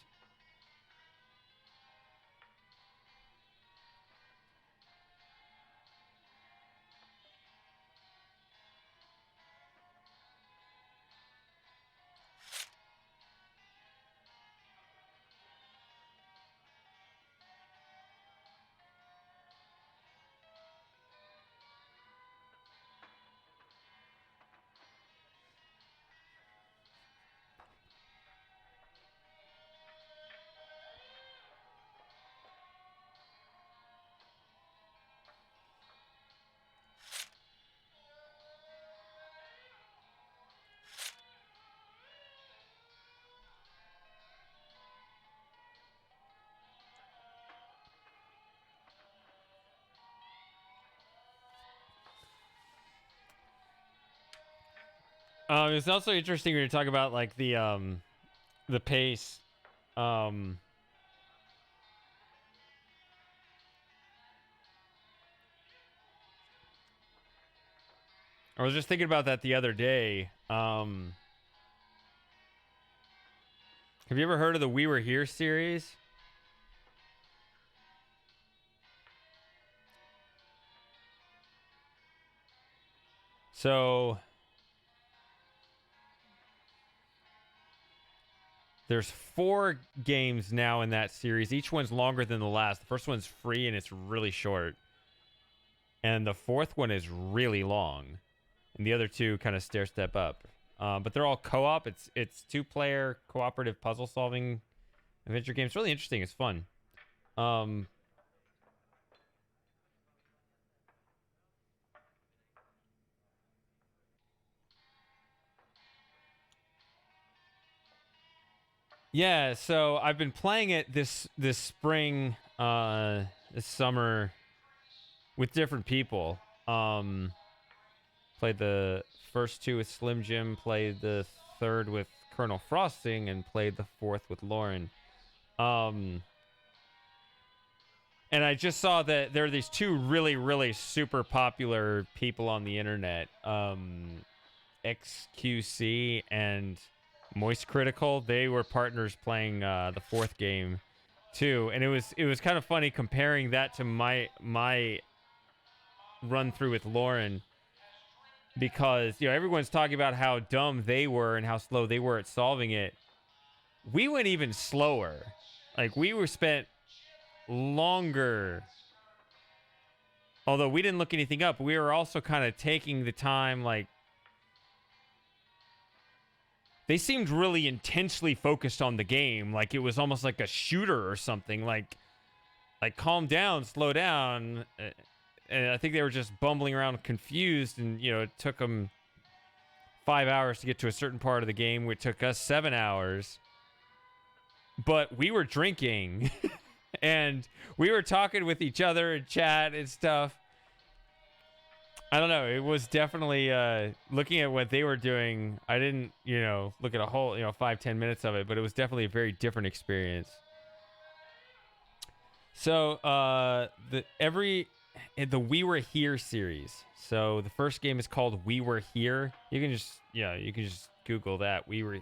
It's also interesting when you talk about like the pace. I was just thinking about that the other day. Have you ever heard of the We Were Here series? So there's 4 games now in that series. Each one's longer than the last. The first one's free and it's really short. And the 4th one is really long. And the other 2 kind of stair step up. But they're all co-op. It's 2-player cooperative puzzle solving adventure games. It's really interesting. It's fun. Yeah, so I've been playing it this spring, this summer with different people. Played the first 2 with Slim Jim, played the 3rd with Colonel Frosting, and played the 4th with Lauren. And I just saw that there are these 2 really, really super popular people on the internet, XQC and Moist Critical, they were partners playing the fourth game too, and it was kind of funny comparing that to my run through with Lauren, because everyone's talking about how dumb they were and how slow they were at solving it. We went even slower. Like, we were spent longer. Although we didn't look anything up, we were also kind of taking the time. Like, they seemed really intensely focused on the game. Like, it was almost like a shooter or something. Like calm down, slow down. And I think they were just bumbling around confused. And, it took them 5 hours to get to a certain part of the game, which took us 7 hours. But we were drinking. And we were talking with each other in chat and stuff. I don't know. It was definitely, looking at what they were doing, I didn't, look at a whole, 5-10 minutes of it, but it was definitely a very different experience. So, the We Were Here series. So the first game is called We Were Here. You can just Google that. We Were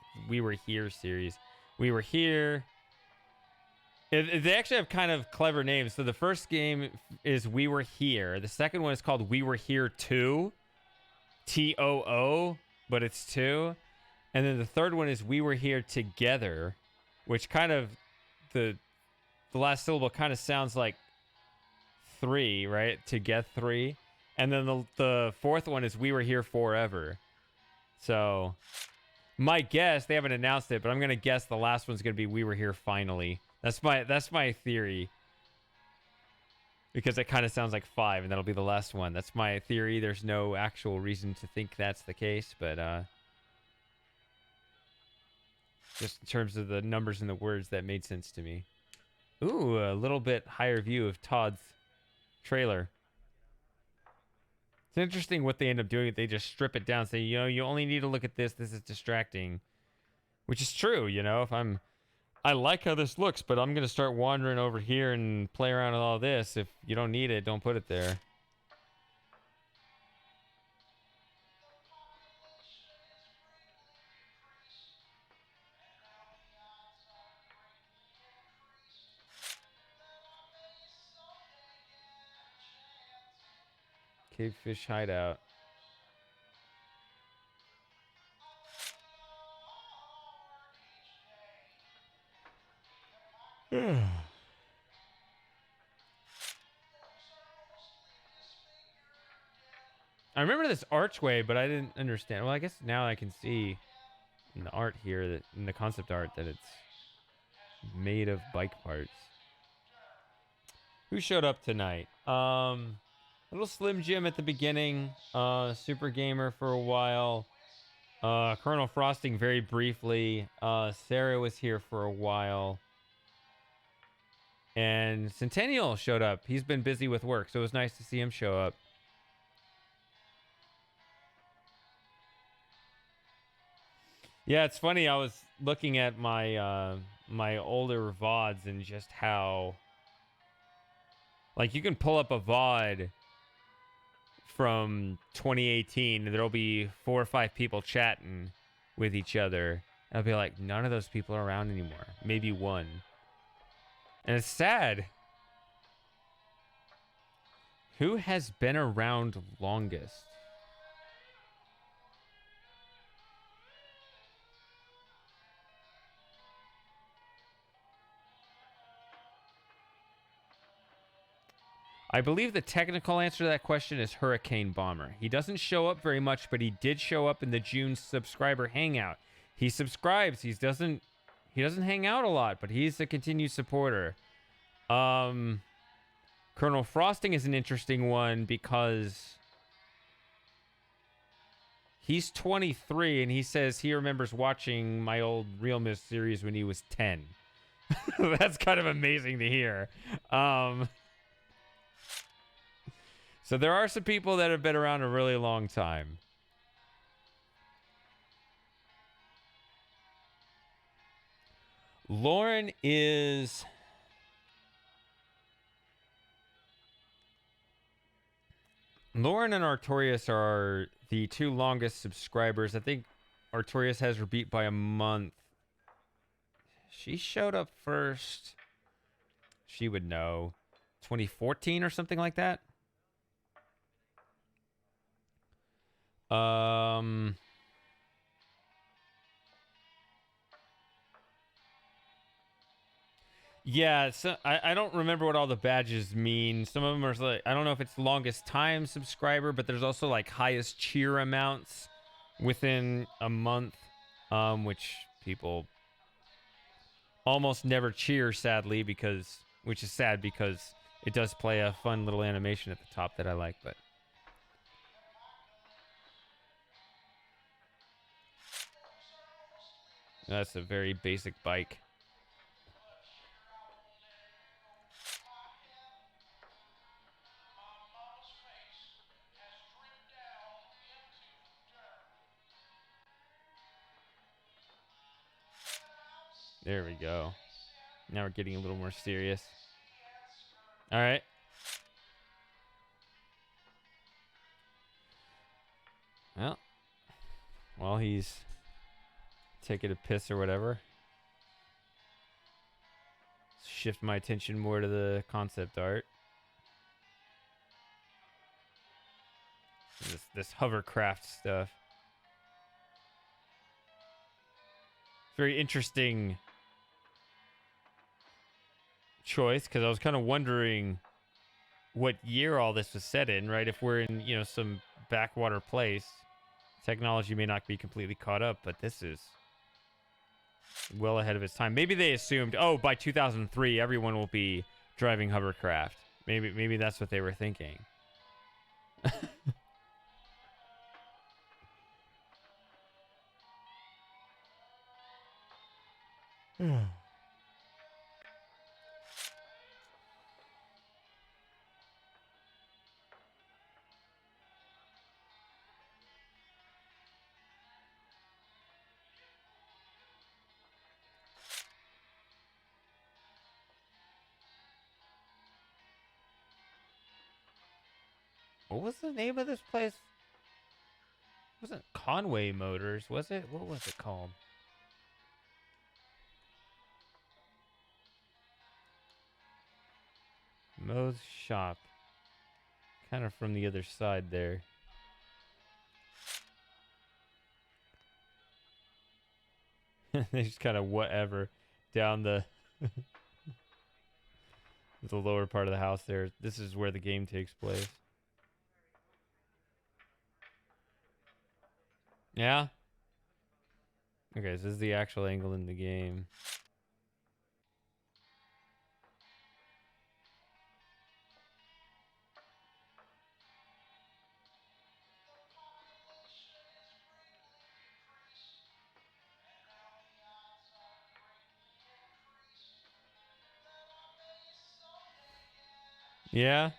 Here series. We Were Here. They actually have kind of clever names. So the first game is We Were Here. The second one is called We Were Here 2. T-O-O, but it's 2. And then the third one is We Were Here Together, which kind of, the last syllable kind of sounds like 3, right? To get 3. And then the fourth one is We Were Here Forever. So my guess, they haven't announced it, but I'm going to guess the last one's going to be We Were Here Finally. That's my theory, because it kind of sounds like 5, and that'll be the last one. That's my theory. There's no actual reason to think that's the case, but just in terms of the numbers and the words, that made sense to me. Ooh, a little bit higher view of Todd's trailer. It's interesting what they end up doing. They just strip it down, say, you only need to look at this. This is distracting, which is true. If I like how this looks, but I'm going to start wandering over here and play around with all this. If you don't need it, don't put it there. Cavefish Hideout. I remember this archway, but I didn't understand. Well, I guess now I can see in the art here, in the concept art, that it's made of bike parts. Who showed up tonight? Little Slim Jim at the beginning. Super Gamer for a while. Colonel Frosting very briefly. Sarah was here for a while. And Centennial showed up. He's been busy with work, so it was nice to see him show up. Yeah, it's funny. I was looking at my my older VODs and just how, like, you can pull up a VOD from 2018 and there'll be 4 or 5 people chatting with each other. I'll be like, none of those people are around anymore. Maybe one. And it's sad. Who has been around longest? I believe the technical answer to that question is Hurricane Bomber. He doesn't show up very much, but he did show up in the June subscriber hangout. He subscribes. He doesn't hang out a lot, but he's a continued supporter. Colonel Frosting is an interesting one because he's 23 and he says he remembers watching my old Real Miss series when he was 10. That's kind of amazing to hear. So there are some people that have been around a really long time. Lauren and Artorias are the 2 longest subscribers. I think Artorias has her beat by a month. She showed up first. She would know. 2014 or something like that. Yeah, so I don't remember what all the badges mean. Some of them are like, I don't know if it's longest time subscriber, but there's also like highest cheer amounts within a month, which people almost never cheer, sadly, which is sad because it does play a fun little animation at the top that I like, but that's a very basic bike. There we go. Now we're getting a little more serious. All right. Well, while he's taking a piss or whatever, shift my attention more to the concept art. This hovercraft stuff. Very interesting choice, because I was kind of wondering what year all this was set in, right? If we're in, you know, some backwater place, technology may not be completely caught up, but this is well ahead of its time. Maybe they assumed, oh, by 2003 everyone will be driving hovercraft. Maybe that's what they were thinking. What was the name of this place? It wasn't Conway Motors, was it? What was it called? Moe's Shop. Kind of from the other side there. They just kind of whatever down the the lower part of the house there. This is where the game takes place. Yeah? Okay, so this is the actual angle in the game. Yeah.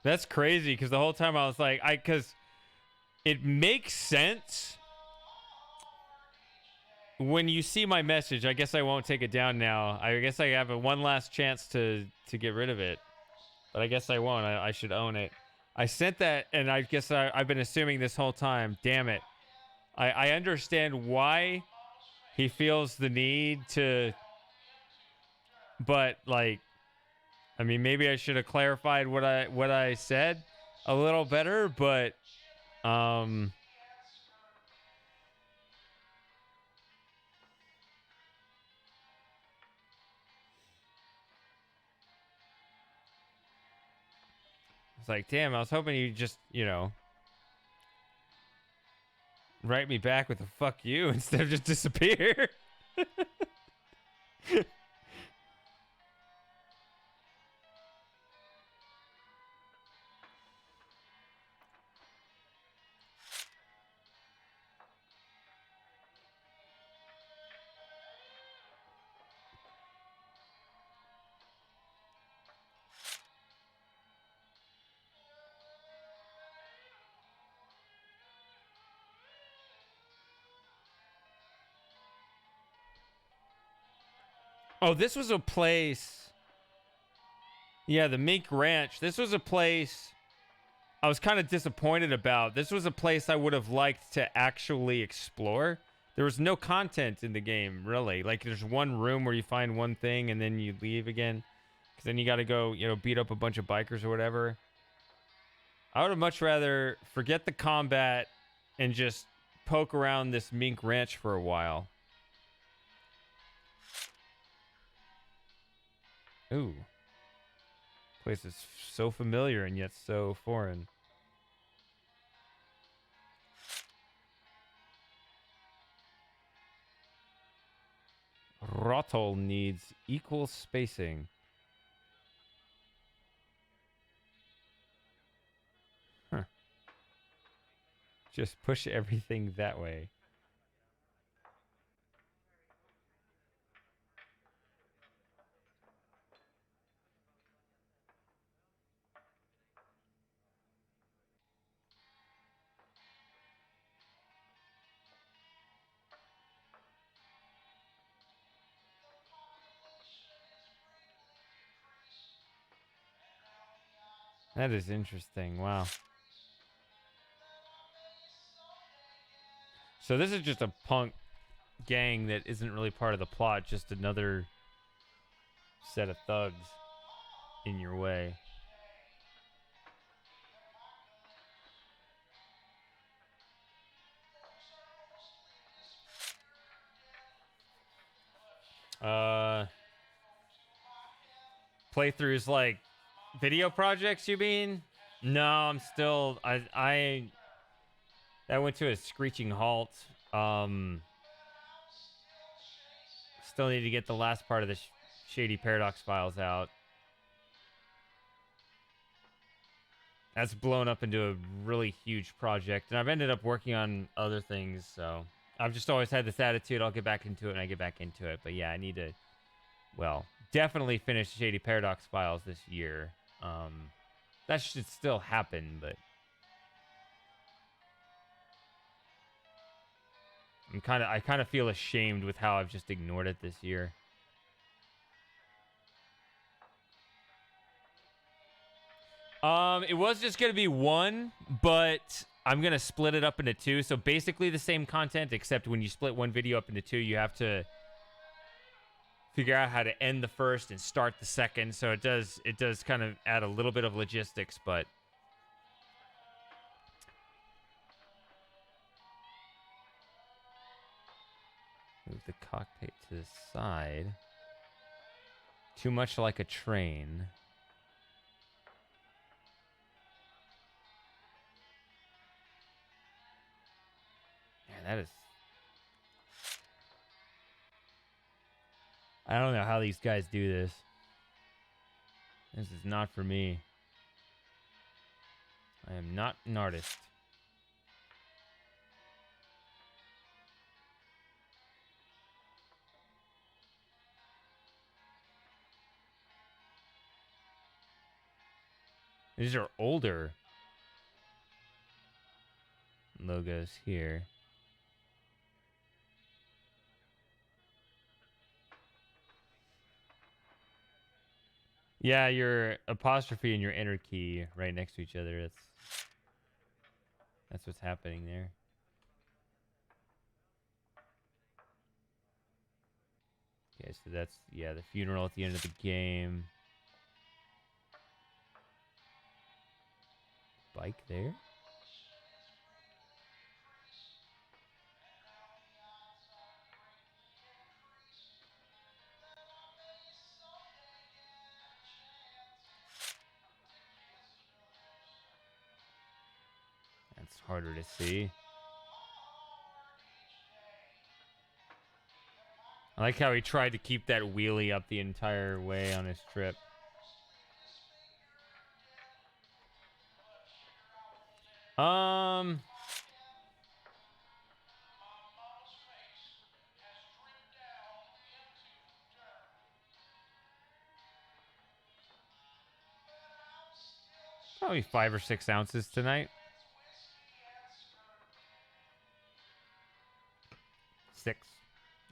That's crazy, because the whole time I was like, because it makes sense when you see my message. I guess I won't take it down now. I guess I have one last chance to get rid of it, but I guess I won't. I should own it. I sent that, and I guess I've been assuming this whole time. Damn it. I understand why he feels the need to, but like, I mean, maybe I should have clarified what I said a little better, but it's like, damn, I was hoping you'd just, you know, write me back with a fuck you instead of just disappear. Oh, this was a place. Yeah, the Mink Ranch. This was a place I was kind of disappointed about. This was a place I would have liked to actually explore. There was no content in the game, really. Like, there's one room where you find one thing and then you leave again. Because then you got to go, you know, beat up a bunch of bikers or whatever. I would have much rather forget the combat and just poke around this mink ranch for a while. Ooh. Place is so familiar and yet so foreign. Throttle needs equal spacing. Huh. Just push everything that way. That is interesting. Wow. So this is just a punk gang that isn't really part of the plot, just another set of thugs in your way. Playthroughs like video projects, you mean? No, I'm still I that went to a screeching halt. Still need to get the last part of the Shady Paradox files out. That's blown up into a really huge project, and I've ended up working on other things, so I've just always had this attitude, I'll get back into it, and I get back into it. But yeah, I need to, well, definitely finish Shady Paradox files this year. That should still happen, but I kind of feel ashamed with how I've just ignored it this year. It was just going to be one, but I'm going to split it up into two. So basically the same content, except when you split one video up into two, you have to figure out how to end the first and start the second. So it does kind of add a little bit of logistics, but move the cockpit to the side. Too much like a train. That is... I don't know how these guys do this. This is not for me. I am not an artist. These are older logos here. Yeah, your apostrophe and your enter key right next to each other. That's what's happening there. Okay, so that's, yeah, the funeral at the end of the game. Bike there. That's harder to see. I like how he tried to keep that wheelie up the entire way on his trip. Probably 5 or 6 ounces tonight. 6.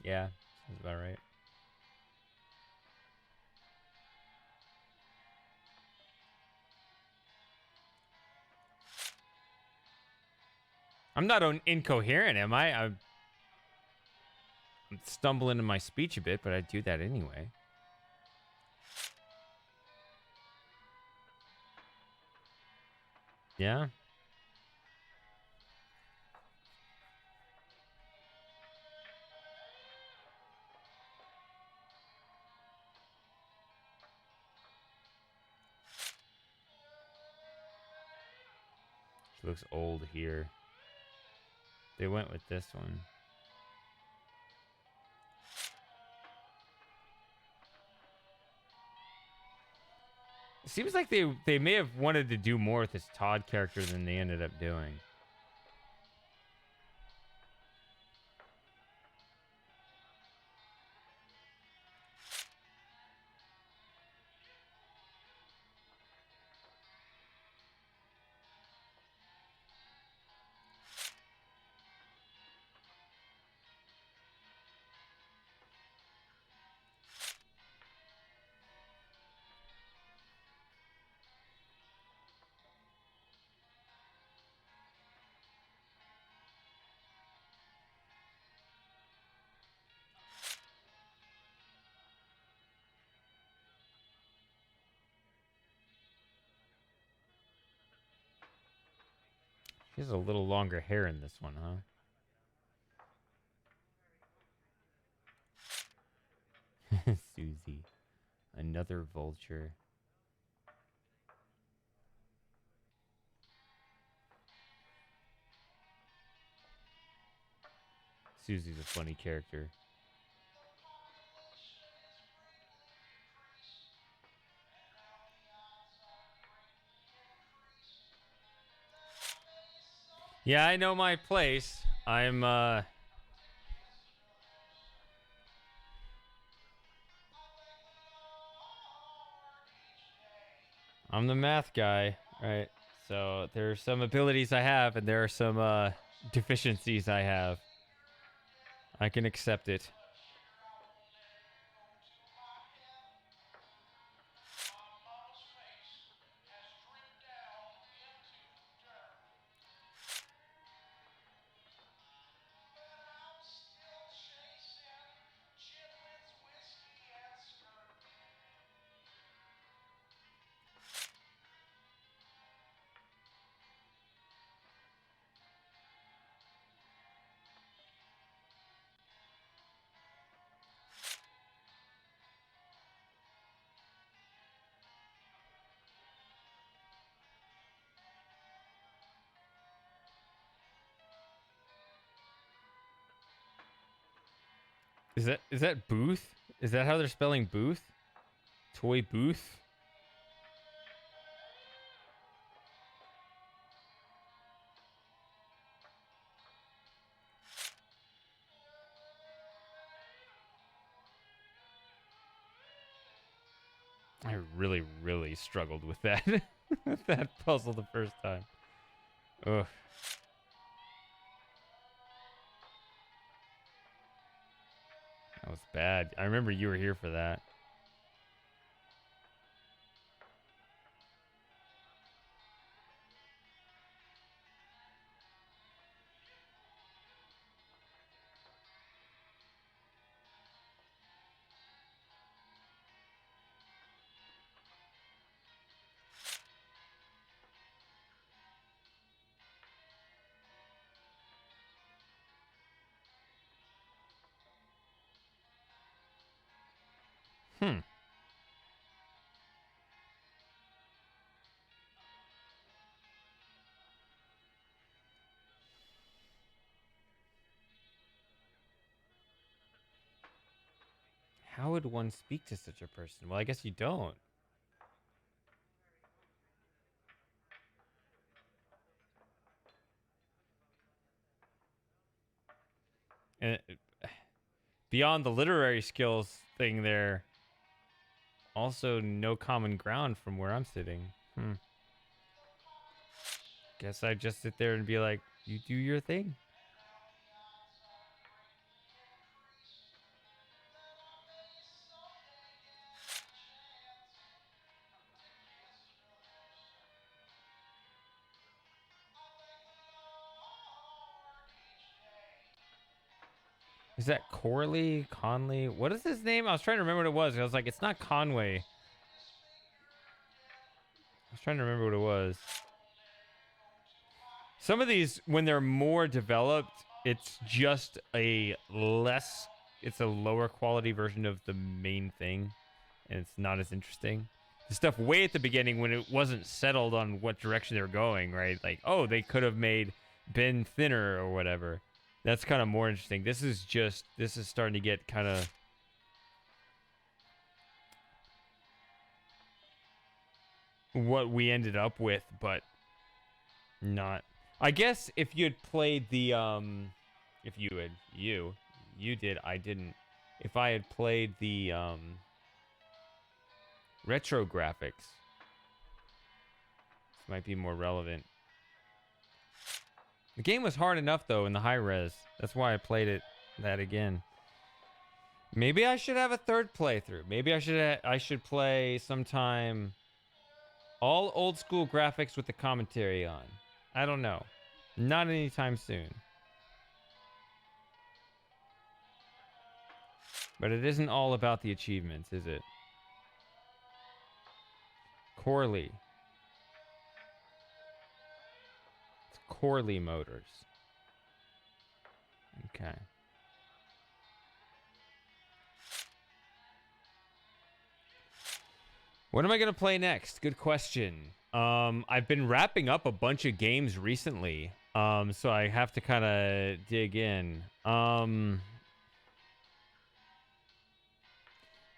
Yeah, sounds about right. I'm not incoherent, am I? I'm stumbling in my speech a bit, but I do that anyway. Yeah. She looks old here. They went with this one. It seems like they may have wanted to do more with this Todd character than they ended up doing. She has a little longer hair in this one, huh? Susie. Another vulture. Susie's a funny character. Yeah, I know my place. I'm the math guy, right? So there are some abilities I have, and there are some deficiencies I have. I can accept it. Is that booth? Is that how they're spelling booth? Toy booth? I really, really struggled with that with that puzzle the first time. Ugh. That was bad. I remember you were here for that. Hmm. How would one speak to such a person? Well, I guess you don't. And beyond the literary skills thing there, also no common ground from where I'm sitting. Guess I just sit there and be like, you do your thing. Is that Corley? Conley? What is his name? I was trying to remember what it was. I was like, it's not Conway. I was trying to remember what it was. Some of these, when they're more developed, it's just a lower quality version of the main thing, and it's not as interesting. The stuff way at the beginning when it wasn't settled on what direction they were going, right? Like, oh, they could have made Ben thinner or whatever. That's kind of more interesting. This is starting to get kind of what we ended up with, but not. I guess if you had played the you did, I didn't. If I had played the retro graphics, this might be more relevant. The game was hard enough though in the high res. That's why I played that again. Maybe I should have a third playthrough. Maybe I should play sometime all old school graphics with the commentary on. I don't know. Not anytime soon. But it isn't all about the achievements, is it? Corley. It's Corley Motors. Okay. What am I going to play next? Good question. I've been wrapping up a bunch of games recently. So I have to kind of dig in.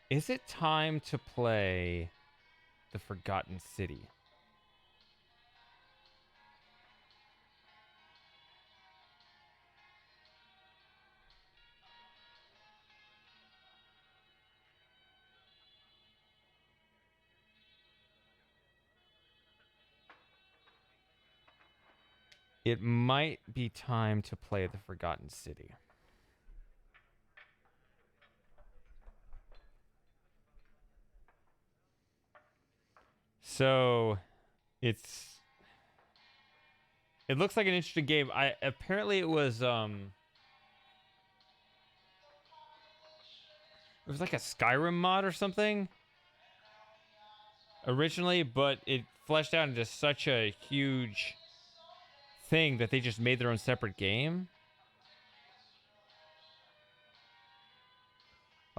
Is it time to play The Forgotten City? It might be time to play The Forgotten City. So, it looks like an interesting game. Apparently it was like a Skyrim mod or something originally, but it fleshed out into such a huge thing that they just made their own separate game.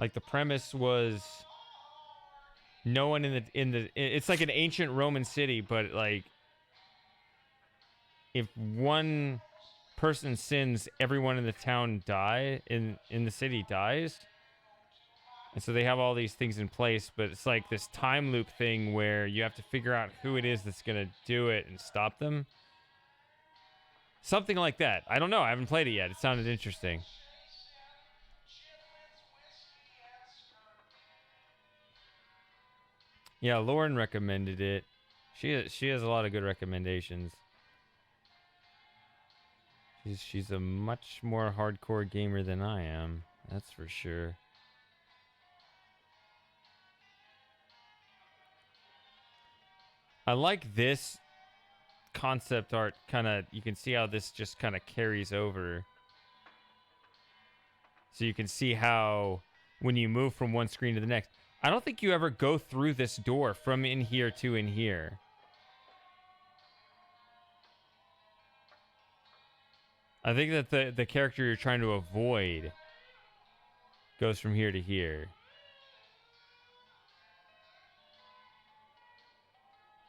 Like the premise was no one it's like an ancient Roman city, but like if one person sins, everyone in the town in the city dies. And so they have all these things in place, but it's like this time loop thing where you have to figure out who it is that's going to do it and stop them. Something like that. I don't know. I haven't played it yet. It sounded interesting. Yeah, Lauren recommended it. She has a lot of good recommendations. She's a much more hardcore gamer than I am. That's for sure. I like this concept art you can see how this just kind of carries over. So you can see how when you move from one screen to the next, I don't think you ever go through this door from in here to in here. I think that the character you're trying to avoid goes from here to here.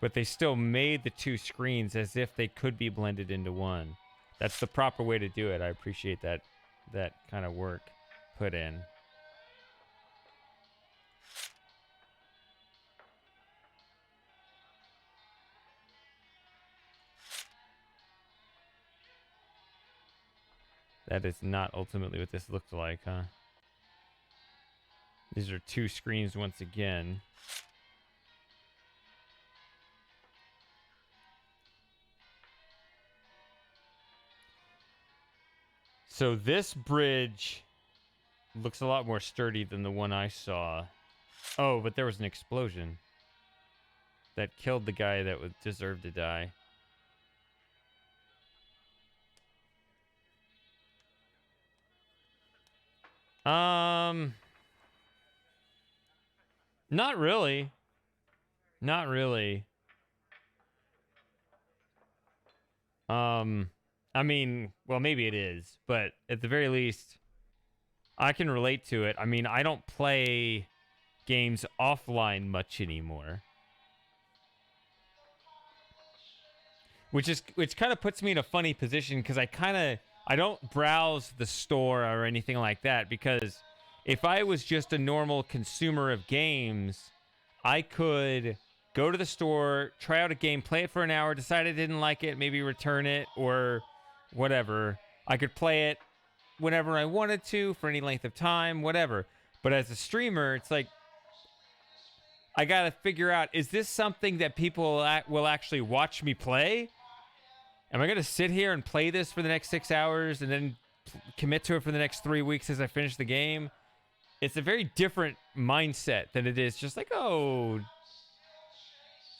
But they still made the two screens as if they could be blended into one. That's the proper way to do it. I appreciate that kind of work put in. That is not ultimately what this looked like, huh? These are two screens once again. So this bridge looks a lot more sturdy than the one I saw. Oh, but there was an explosion that killed the guy that deserved to die. Not really. Not really. I mean, well, maybe it is, but at the very least, I can relate to it. I mean, I don't play games offline much anymore. Which kind of puts me in a funny position because I don't browse the store or anything like that, because if I was just a normal consumer of games, I could go to the store, try out a game, play it for an hour, decide I didn't like it, maybe return it or whatever. I could play it whenever I wanted to for any length of time, whatever. But as a streamer, it's like I got to figure out, is this something that people will actually watch me play? Am I going to sit here and play this for the next 6 hours and then commit to it for the next 3 weeks as I finish the game? It's a very different mindset than it is just like, oh,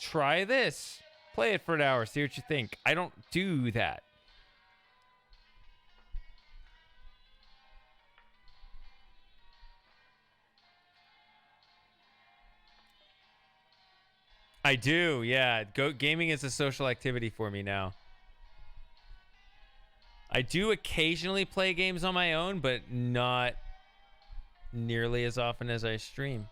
try this. Play it for an hour, see what you think. I don't do that. I do, yeah. Gaming is a social activity for me now. I do occasionally play games on my own, but not nearly as often as I stream.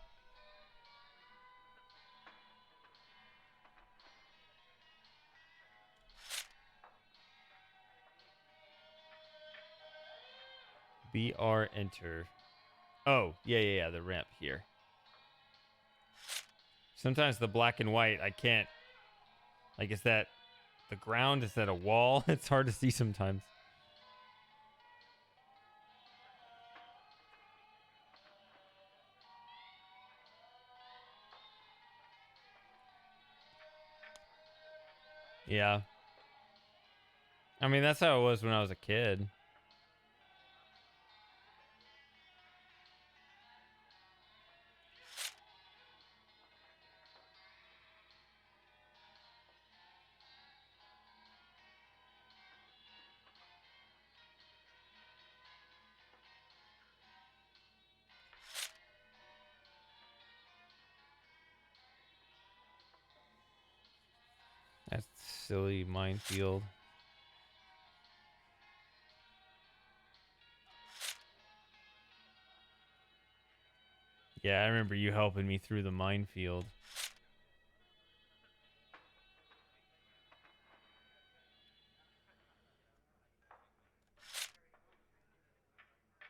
BR enter. Oh, yeah, the ramp here. Sometimes the black and white, I can't. Like, is that the ground? Is that a wall? It's hard to see sometimes. Yeah. I mean, that's how it was when I was a kid. That's silly minefield. Yeah, I remember you helping me through the minefield.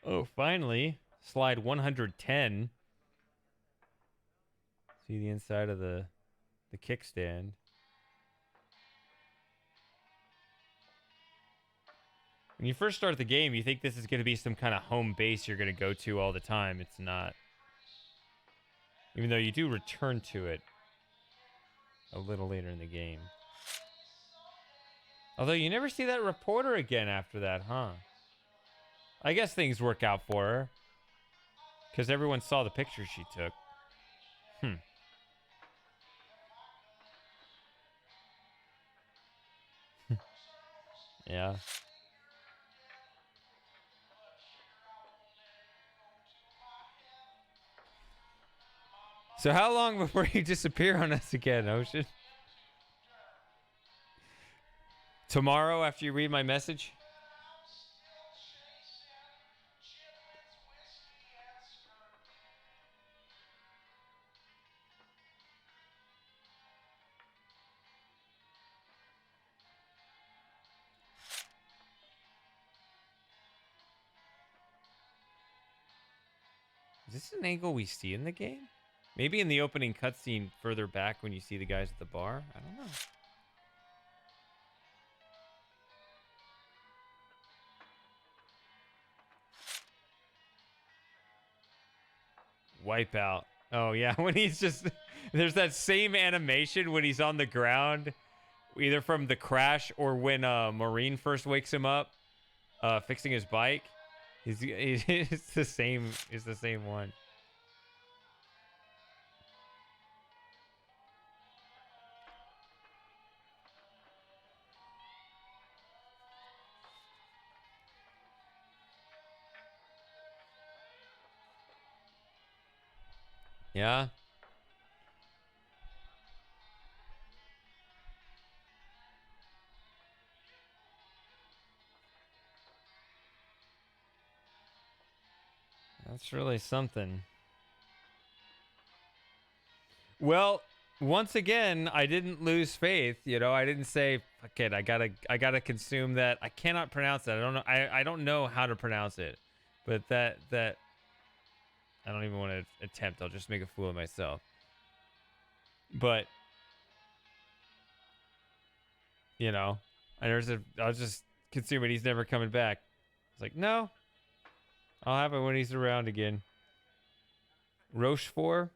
Oh, finally. Slide 110. See the inside of the kickstand. When you first start the game, you think this is going to be some kind of home base you're going to go to all the time. It's not. Even though you do return to it a little later in the game. Although you never see that reporter again after that, huh? I guess things work out for her. Because everyone saw the pictures she took. Yeah. So how long before you disappear on us again, Ocean? Tomorrow after you read my message? Is this an angle we see in the game? Maybe in the opening cutscene further back when you see the guys at the bar? I don't know. Wipeout. Oh, yeah. When he's just... There's that same animation when he's on the ground. Either from the crash or when Marine first wakes him up. Fixing his bike. It's the same. It's the same one. Yeah. That's really something. Well, once again, I didn't lose faith. You know, I didn't say, "Fuck it, I gotta consume that." I cannot pronounce that. I don't know. I don't know how to pronounce it, but that I don't even want to attempt. I'll just make a fool of myself. But you know, I'll just consume it. He's never coming back. It's like, no, I'll have it when he's around again. Rochefort.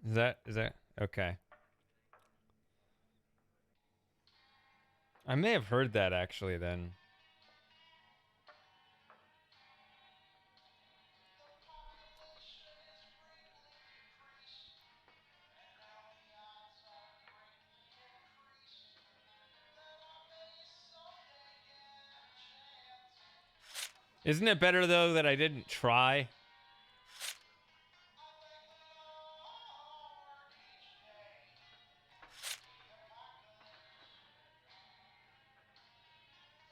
Is that okay? I may have heard that actually then. Isn't it better though that I didn't try?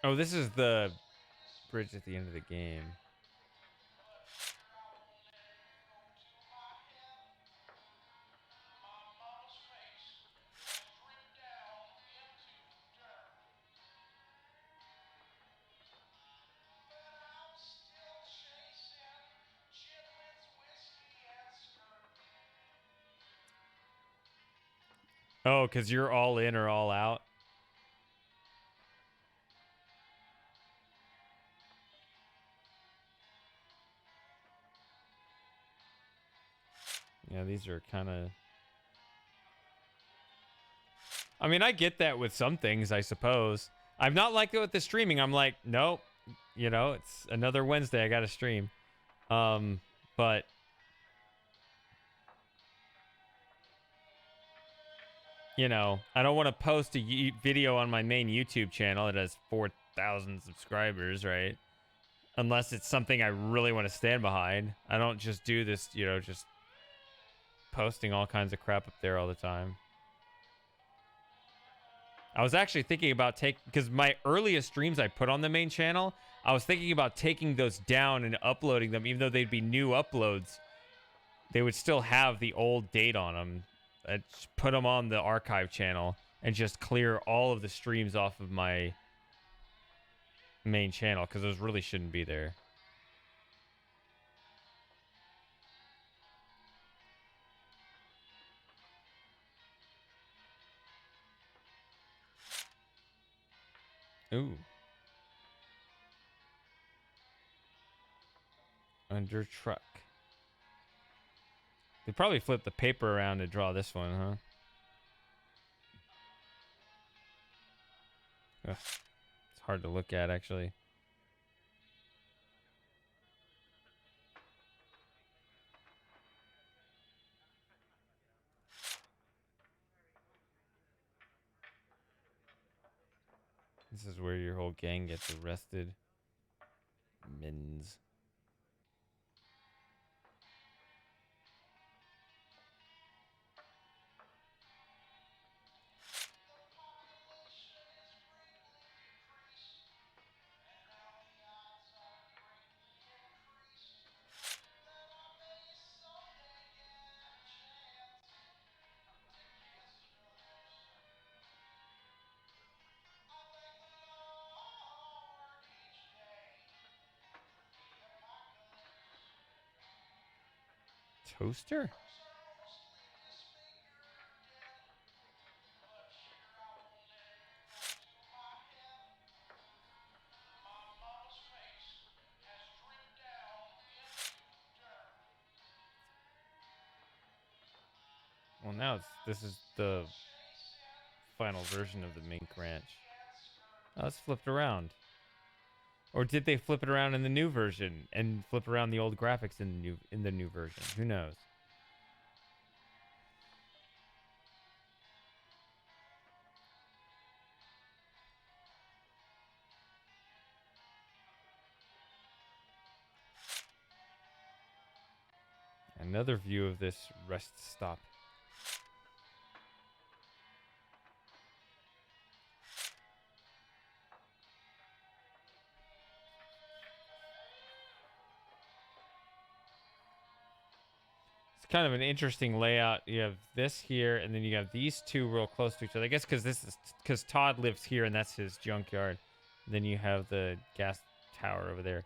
Oh, this is the bridge at the end of the game. Oh, because you're all in or all out? Yeah, these are kind of... I mean, I get that with some things, I suppose. I'm not like it with the streaming. I'm like, nope. You know, it's another Wednesday. I got to stream. But... You know, I don't want to post a video on my main YouTube channel that has 4,000 subscribers, right? Unless it's something I really want to stand behind. I don't just do this, you know, just posting all kinds of crap up there all the time. I was actually thinking about because my earliest streams I put on the main channel, I was thinking about taking those down and uploading them, even though they'd be new uploads. They would still have the old date on them. I'd put them on the archive channel and just clear all of the streams off of my main channel because those really shouldn't be there. Ooh. Under truck. They probably flipped the paper around to draw this one, huh? Ugh. It's hard to look at, actually. This is where your whole gang gets arrested. Mins. Toaster? Well, now this is the final version of the Mink Ranch. Oh, it's flipped around. Or did they flip it around in the new version and flip around the old graphics in the new version? Who knows? Another view of this rest stop. It's kind of an interesting layout. You have this here, and then you have these two real close to each other. I guess because Todd lives here, and that's his junkyard. Then you have the gas tower over there.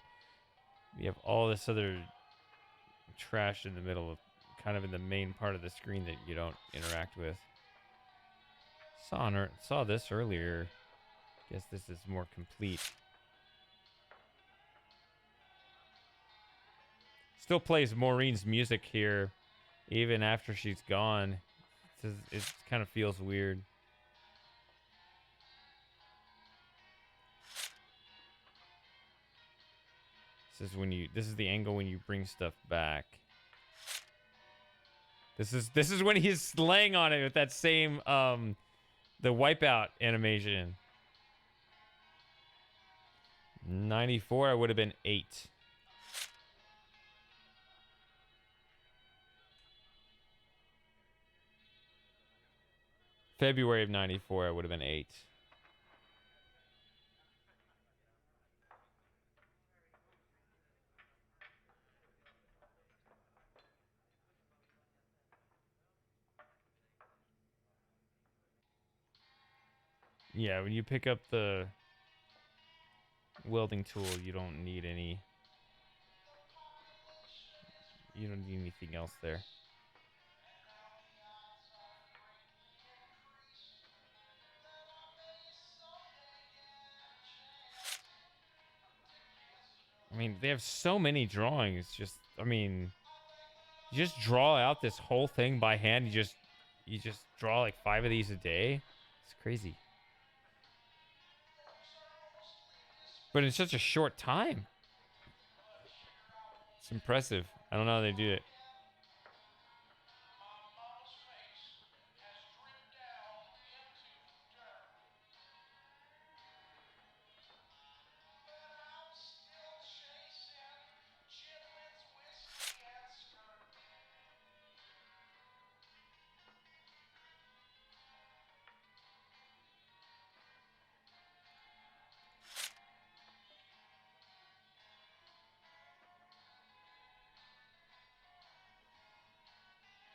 You have all this other trash in the middle of, kind of in the main part of the screen that you don't interact with. Saw this earlier. Guess this is more complete. Still plays Maureen's music here, even after she's gone. It kind of feels weird. This is the angle when you bring stuff back. This is when he's laying on it with that same the wipeout animation. 94, I would have been 8. February of 94, I would have been 8. Yeah, when you pick up the welding tool, you don't need anything else there. I mean, they have so many drawings. I mean, you just draw out this whole thing by hand. You just draw like 5 of these a day. It's crazy. But in such a short time. It's impressive. I don't know how they do it.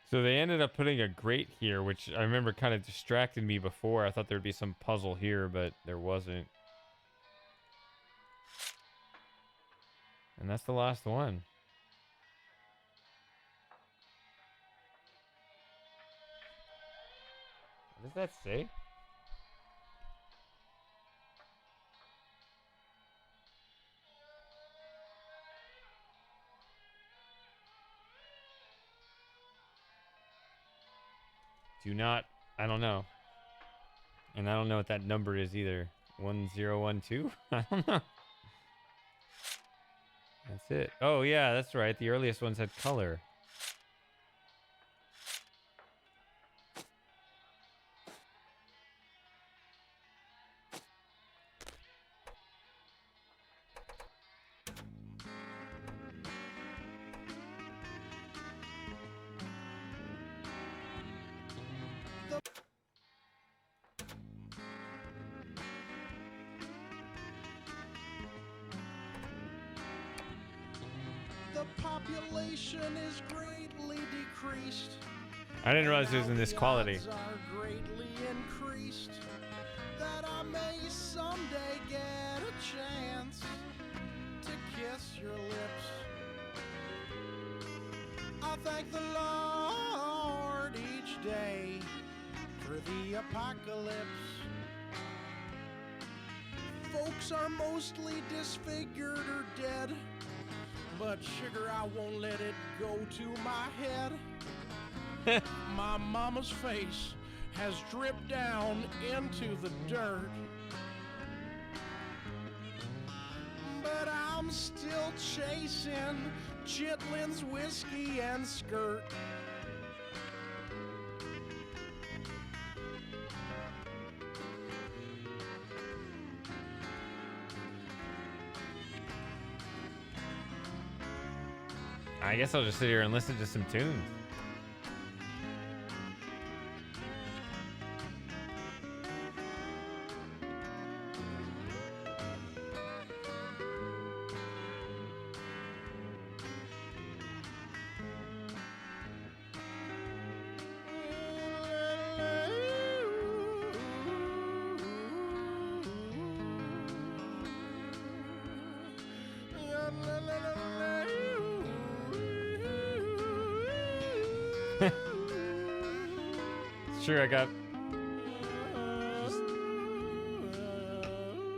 So they ended up putting a grate here, which I remember kind of distracted me before. I thought there'd be some puzzle here, but there wasn't. And that's the last one. What does that say? I don't know. And I don't know what that number is either. 1012? I don't know. That's it. Oh, yeah, that's right. The earliest ones had color. The population is greatly decreased. I didn't realize it was in this quality. Are greatly increased, that I may someday get a chance to kiss your lips. I thank the Lord each day for the apocalypse. Folks are mostly disfigured or dead, but sugar, I won't let it go to my head. My mama's face has dripped down into the dirt, but I'm still chasing Chitlin's whiskey and skirt. I guess I'll just sit here and listen to some tunes. Sure, I got just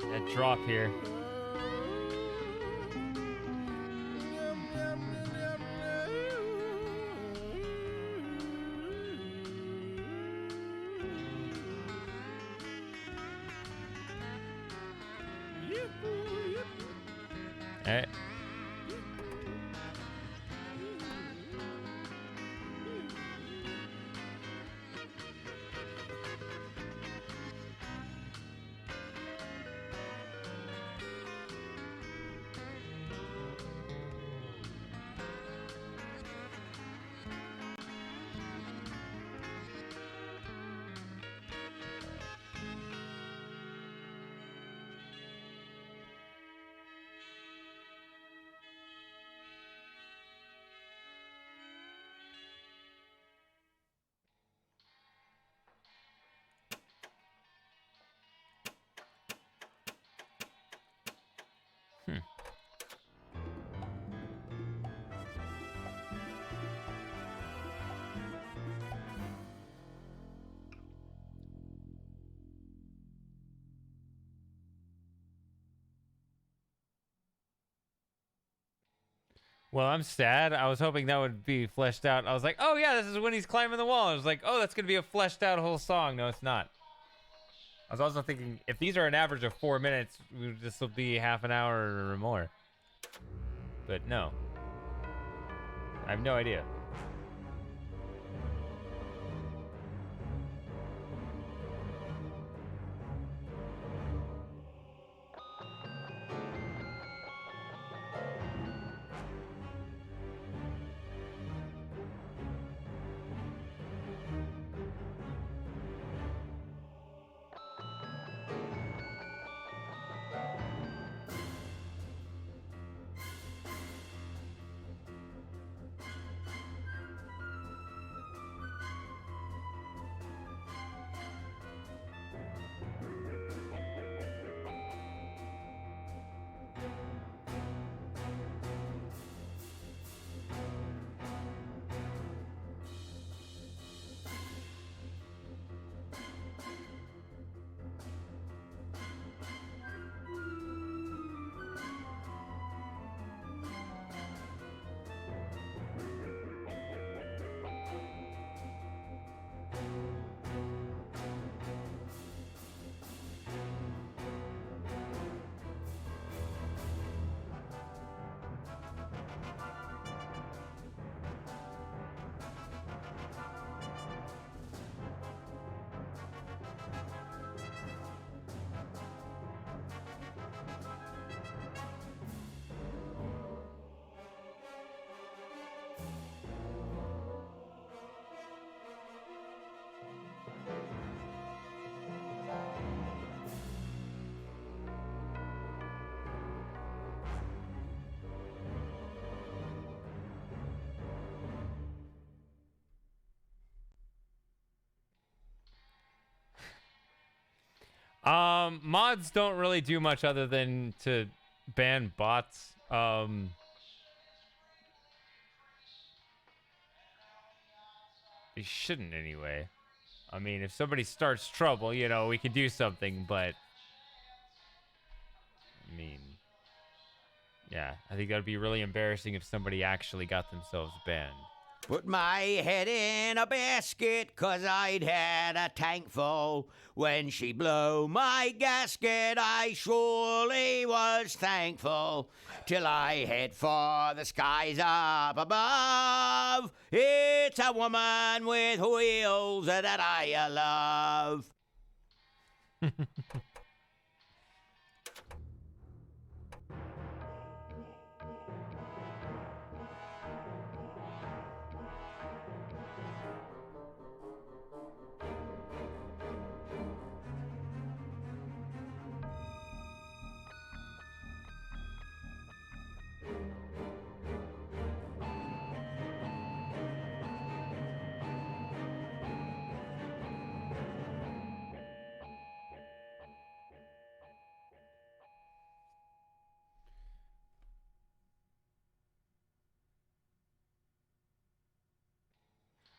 that drop here. All right. Well, I'm sad. I was hoping that would be fleshed out. I was like, oh yeah, this is when he's climbing the wall. I was like, oh, that's going to be a fleshed out whole song. No, it's not. I was also thinking, if these are an average of 4 minutes, this will be half an hour or more. But no. I have no idea. Mods don't really do much other than to ban bots. They shouldn't anyway. I mean, if somebody starts trouble, you know, we can do something, but I mean, yeah, I think that would be really embarrassing if somebody actually got themselves banned. Put my head in a basket, 'cause I'd had a tank full. When she blew my gasket, I surely was thankful. Till I head for the skies up above. It's a woman with wheels that I love.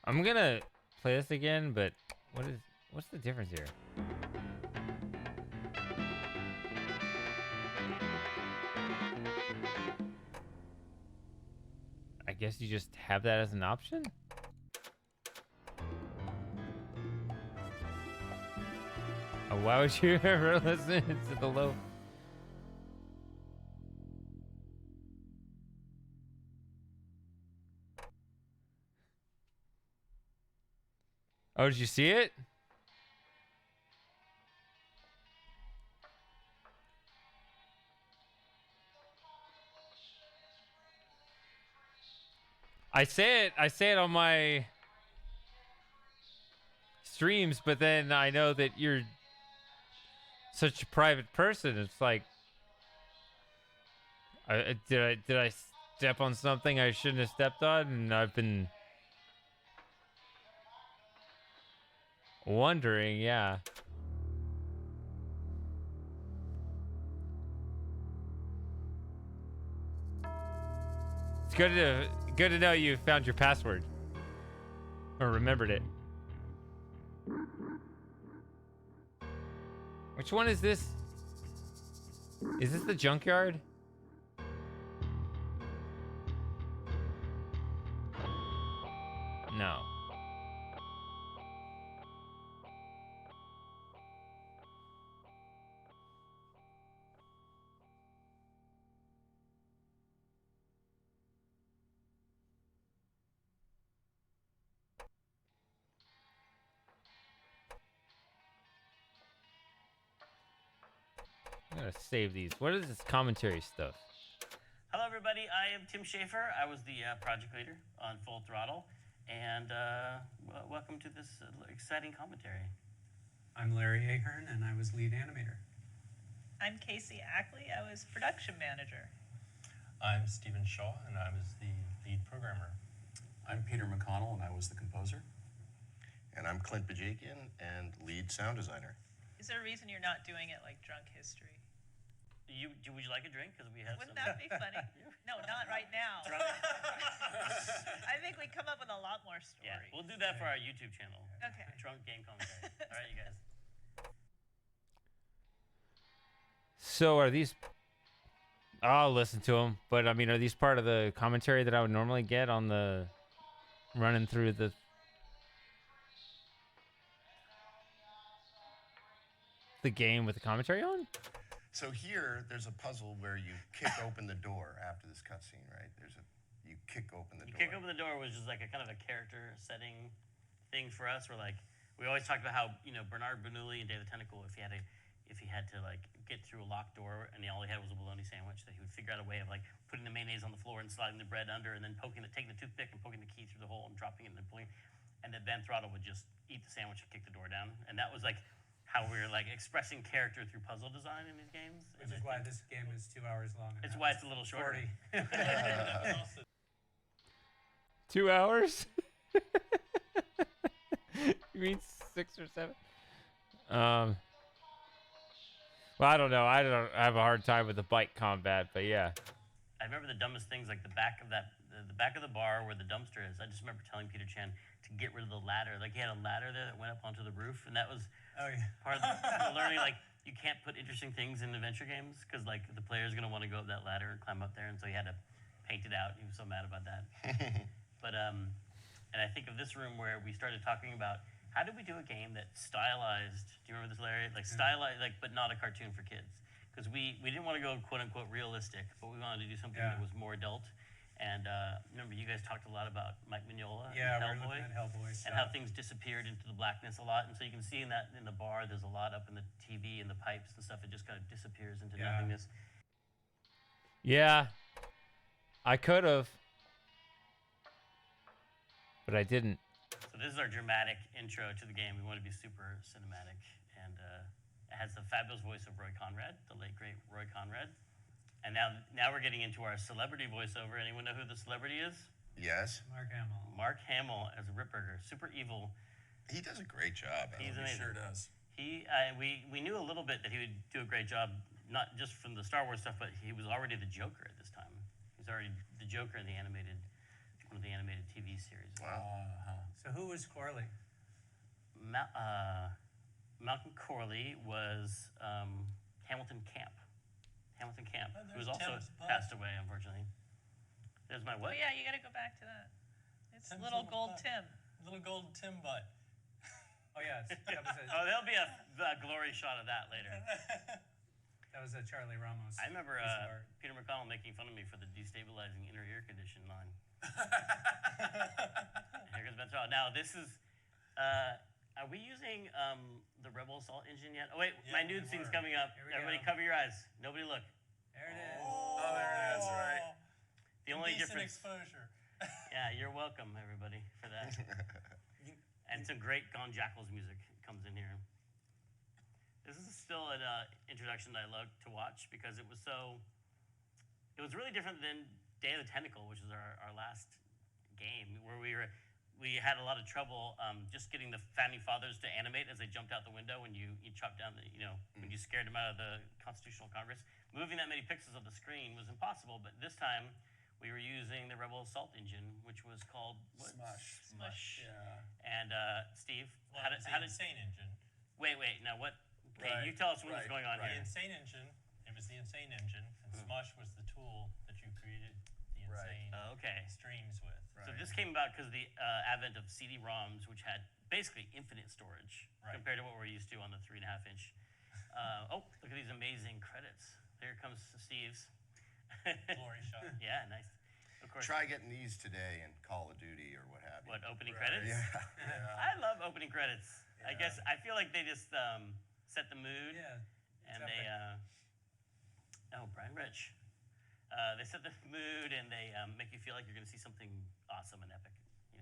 I'm gonna play this again, but what's the difference here? I guess you just have that as an option? Why would you ever listen to the low? Oh, did you see it? I say it on my streams, but then I know that you're such a private person. It's like, did I step on something I shouldn't have stepped on? And I've been wondering, yeah. It's good to know you found your password or remembered it. Which one is this? Is this the junkyard? No. I'm gonna save these. What is this commentary stuff? Hello, everybody. I am Tim Schafer. I was the project leader on Full Throttle, and welcome to this exciting commentary. I'm Larry Ahern, and I was lead animator. I'm Casey Ackley. I was production manager. I'm Stephen Shaw, and I was the lead programmer. I'm Peter McConnell, and I was the composer. And I'm Clint Bajakian, and lead sound designer. Is there a reason you're not doing it like Drunk History? Would you like a drink? Because we have Wouldn't that be funny? No, not right now. I think we come up with a lot more stories. Yeah, we'll do that for our YouTube channel. Okay. Drunk game commentary. All right, you guys. So are these? I'll listen to them, but I mean, are these part of the commentary that I would normally get on the running through the game with the commentary on? So here, there's a puzzle where you kick open the door after this cutscene, right? You kick open the door. Kick open the door was just like a kind of a character setting thing for us. Where like we always talked about how Bernard Bernoulli and Dave the Tentacle, if he had to like get through a locked door and all he had was a bologna sandwich, that he would figure out a way of like putting the mayonnaise on the floor and sliding the bread under, and then taking the toothpick and poking the key through the hole and dropping it and then pulling, and then Ben Throttle would just eat the sandwich and kick the door down, and that was like how we were like expressing character through puzzle design in these games. Which is why this game is 2 hours long. It's why it's a little shorter. 2 hours? You mean 6 or 7? Well, I don't know. I have a hard time with the bike combat, but yeah. I remember the dumbest things, like the back of the bar where the dumpster is. I just remember telling Peter Chan to get rid of the ladder. Like he had a ladder there that went up onto the roof, and that was part of the learning. Like you can't put interesting things in adventure games because like the player's gonna want to go up that ladder and climb up there, and so he had to paint it out. He was so mad about that. But and I think of this room where we started talking about how did we do a game that stylized. Do you remember this, Larry? Like stylized, like but not a cartoon for kids. Because we didn't want to go quote unquote realistic, but we wanted to do something that was more adult. And remember, you guys talked a lot about Mike Mignola and we're Hellboy, looking at Hellboy and how things disappeared into the blackness a lot. And so you can see in the bar, there's a lot up in the TV and the pipes and stuff. It just kind of disappears into nothingness. Yeah, I could have, but I didn't. So this is our dramatic intro to the game. We want to be super cinematic, and it has the fabulous voice of Roy Conrad, the late great Roy Conrad. And now we're getting into our celebrity voiceover. Anyone know who the celebrity is? Yes. Mark Hamill. Mark Hamill as Ripburger, super evil. He does a great job. He's amazing. He sure does. We knew a little bit that he would do a great job, not just from the Star Wars stuff, but he was already the Joker at this time. He's already the Joker in the animated one of the animated TV series. Wow. So who was Corley? Malcolm Corley was Hamilton Camp. Hamilton Camp, Oh, who was there's also Tim's butt. passed away, unfortunately. There's my Oh what? yeah, you got to go back to that. It's Tim's little gold butt. Tim. Little gold Tim butt. Oh yeah, that was Oh, there'll be a glory shot of that later. a Charlie Ramos. I remember piece of art. Peter McConnell making fun of me for the destabilizing inner ear condition line. Here goes Ben Throttle. Now this is. Are we using the Rebel Assault engine yet? Oh wait, my nude scene's coming up. Here we Everybody, go. cover your eyes. Nobody look. There it is. Oh, there it is. Right. The only Decent difference. exposure. Yeah, you're welcome, everybody, for that. And some great Gone Jackals music comes in here. This is still an introduction that I love to watch because it was really different than Day of the Tentacle, which is our last game, where we had a lot of trouble just getting the founding fathers to animate as they jumped out the window when you chopped down when you scared them out of the Constitutional Congress. Moving that many pixels of the screen was impossible, but this time we were using the Rebel Assault engine, which was called what? Smush. Yeah. And Steve, Well, how it's did the Insane Engine. Wait, now what? Okay, Right, you tell us what was going on The here. Insane Engine. It was the Insane Engine, and Smush was the tool that you created the Insane Okay. streams with. So this came about because of the advent of CD-ROMs, which had basically infinite storage compared to what we're used to on the 3.5-inch. Oh, look at these amazing credits. Here comes Steve's. Glory shot. Yeah, nice. Of course. Try getting these today in Call of Duty or what have you. What, opening credits? Yeah. I love opening credits. I guess I feel like they just set the mood. Yeah. And they, Brian Rich. They set the mood and they make you feel like you're going to see something awesome and epic.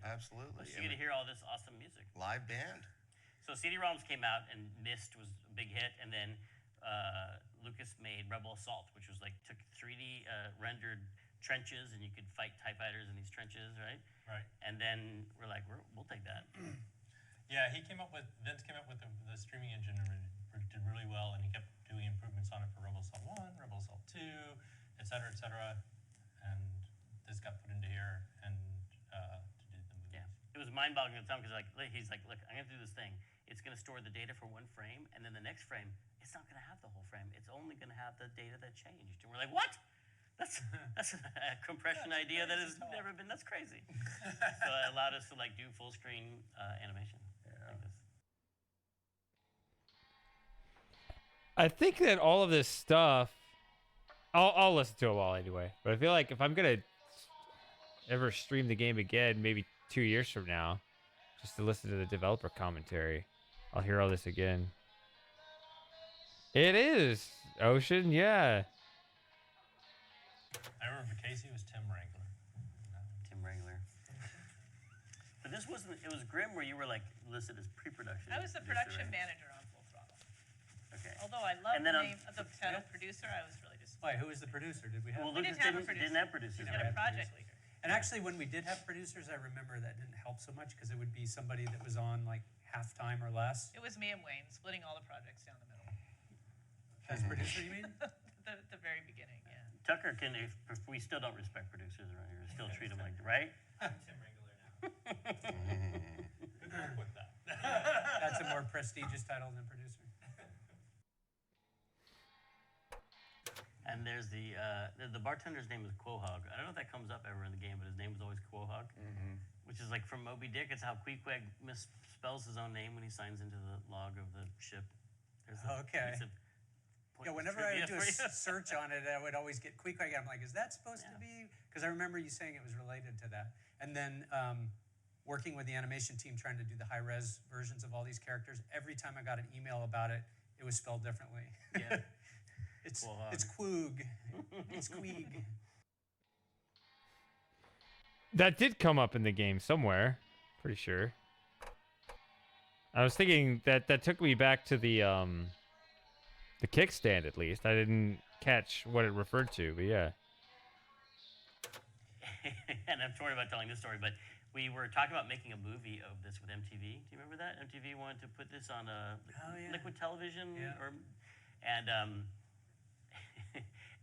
Absolutely. Plus you get to hear all this awesome music. Live band. So CD-ROMs came out and Myst was a big hit, and then Lucas made Rebel Assault, which was like took 3D rendered trenches and you could fight TIE fighters in these trenches, right? Right. And then we're like, we'll take that. Yeah, Vince came up with the streaming engine and did really well, and he kept doing improvements on it for Rebel Assault 1, Rebel Assault 2, et cetera, and this got put into here and to do the movies. Yeah, it was mind-boggling at the time because he's like, look, I'm gonna do this thing. It's gonna store the data for one frame, and then the next frame, it's not gonna have the whole frame. It's only gonna have the data that changed. And we're like, what? That's a compression idea that has never been. That's crazy. So it allowed us to do full screen animation. Like this. I think that all of this stuff, I'll listen to them all anyway. But I feel like if I'm gonna ever stream the game again, maybe 2 years from now, just to listen to the developer commentary, I'll hear all this again. It is Ocean, yeah. I remember Casey was Tim Wrangler. Tim Wrangler. But this wasn't. It was Grimm where you were listed as pre-production. I was the production manager on Full Throttle. Okay. Although I love And the then name of the title producer, I was really disappointed. Why? Who was the producer? Did we have? Well, We Lucas didn't have a producer. didn't have producers. We had a project leader. And actually, when we did have producers, I remember that didn't help so much because it would be somebody that was on half-time or less. It was me and Wayne splitting all the projects down the middle. As producer, you mean? the very beginning, yeah. Tucker can. If we still don't respect producers around here, we still treat them right. I'm Tim Wrangler now. Good luck with that. That's a more prestigious title than producer. And there's the bartender's name is Quahog. I don't know if that comes up ever in the game, but his name was always Quahog, which is from Moby Dick. It's how Queequeg misspells his own name when he signs into the log of the ship. Okay. Yeah, whenever I would do a search on it, I would always get Queequeg. I'm like, is that supposed to be? Because I remember you saying it was related to that. And then working with the animation team trying to do the high-res versions of all these characters, every time I got an email about it, it was spelled differently. Yeah. It's Quoog. It's Queeg. That did come up in the game somewhere, pretty sure. I was thinking that took me back to the kickstand at least. I didn't catch what it referred to, but yeah. And I'm sorry about telling this story, but we were talking about making a movie of this with MTV. Do you remember that? MTV wanted to put this on liquid television,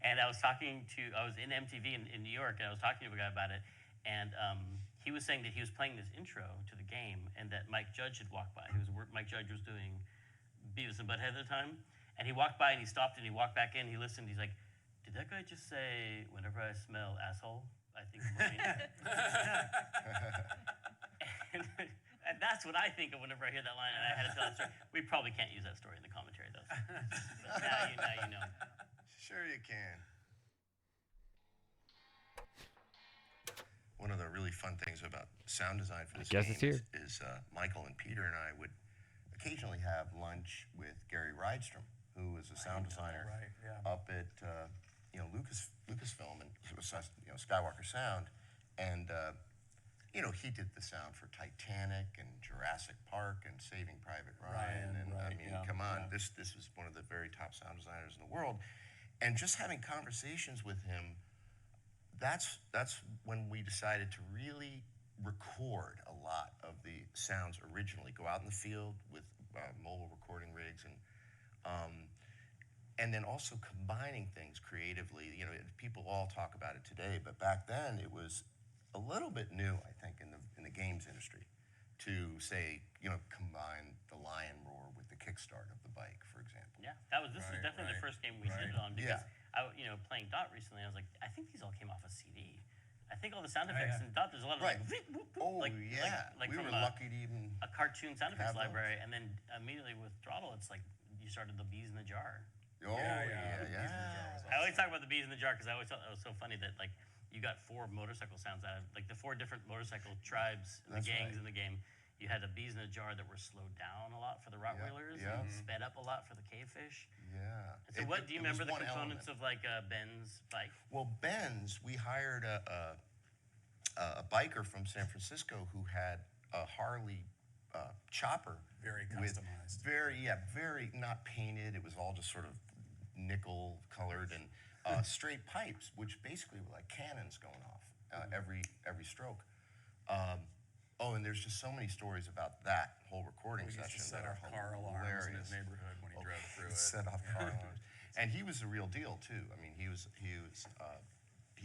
and I was in MTV in New York, and I was talking to a guy about it, and he was saying that he was playing this intro to the game, and that Mike Judge had walked by. Mike Judge was doing Beavis and Butthead at the time, and he walked by and he stopped and he walked back in. He listened. He's like, "Did that guy just say, whenever I smell asshole, I think of Marine?" and that's what I think of whenever I hear that line. And I had to tell that story. We probably can't use that story in the commentary, though. But now you know. Sure you can. One of the really fun things about sound design for this game is Michael and Peter and I would occasionally have lunch with Gary Rydstrom, who is a sound designer up at Lucasfilm and Skywalker Sound, and he did the sound for Titanic and Jurassic Park and Saving Private Ryan, come on, this is one of the very top sound designers in the world, and just having conversations with him. That's when we decided to really record a lot of the sounds originally. Go out in the field with mobile recording rigs, and then also combining things creatively. People all talk about it today, but back then it was a little bit new, I think, in the games industry, to say combine the lion roar with the kickstart of the bike, for example. Yeah, this is definitely the first game we did it on because. Playing Dot recently, I was like, I think these all came off a CD. I think all the sound effects in Dot, there's a lot of like we were lucky to even a cartoon sound effects library, and then immediately with Throttle, it's like you started the bees in the jar. I always talk about the bees in the jar because I always thought that was so funny that like you got 4 motorcycle sounds out of like the 4 different motorcycle tribes, the gangs in the game. You had the bees in the jar that were slowed down a lot for the Rottweilers and sped up a lot for the cavefish. Yeah. So what do you remember the components of like Ben's bike? Well, Ben's, we hired a biker from San Francisco who had a Harley chopper. Very customized. Very not painted. It was all just sort of nickel colored and straight pipes, which basically were like cannons going off every stroke. And there's just so many stories about that whole recording session. Used to set off car alarms in his neighborhood when he drove through it. Set off car alarms, and he was the real deal too. I mean, he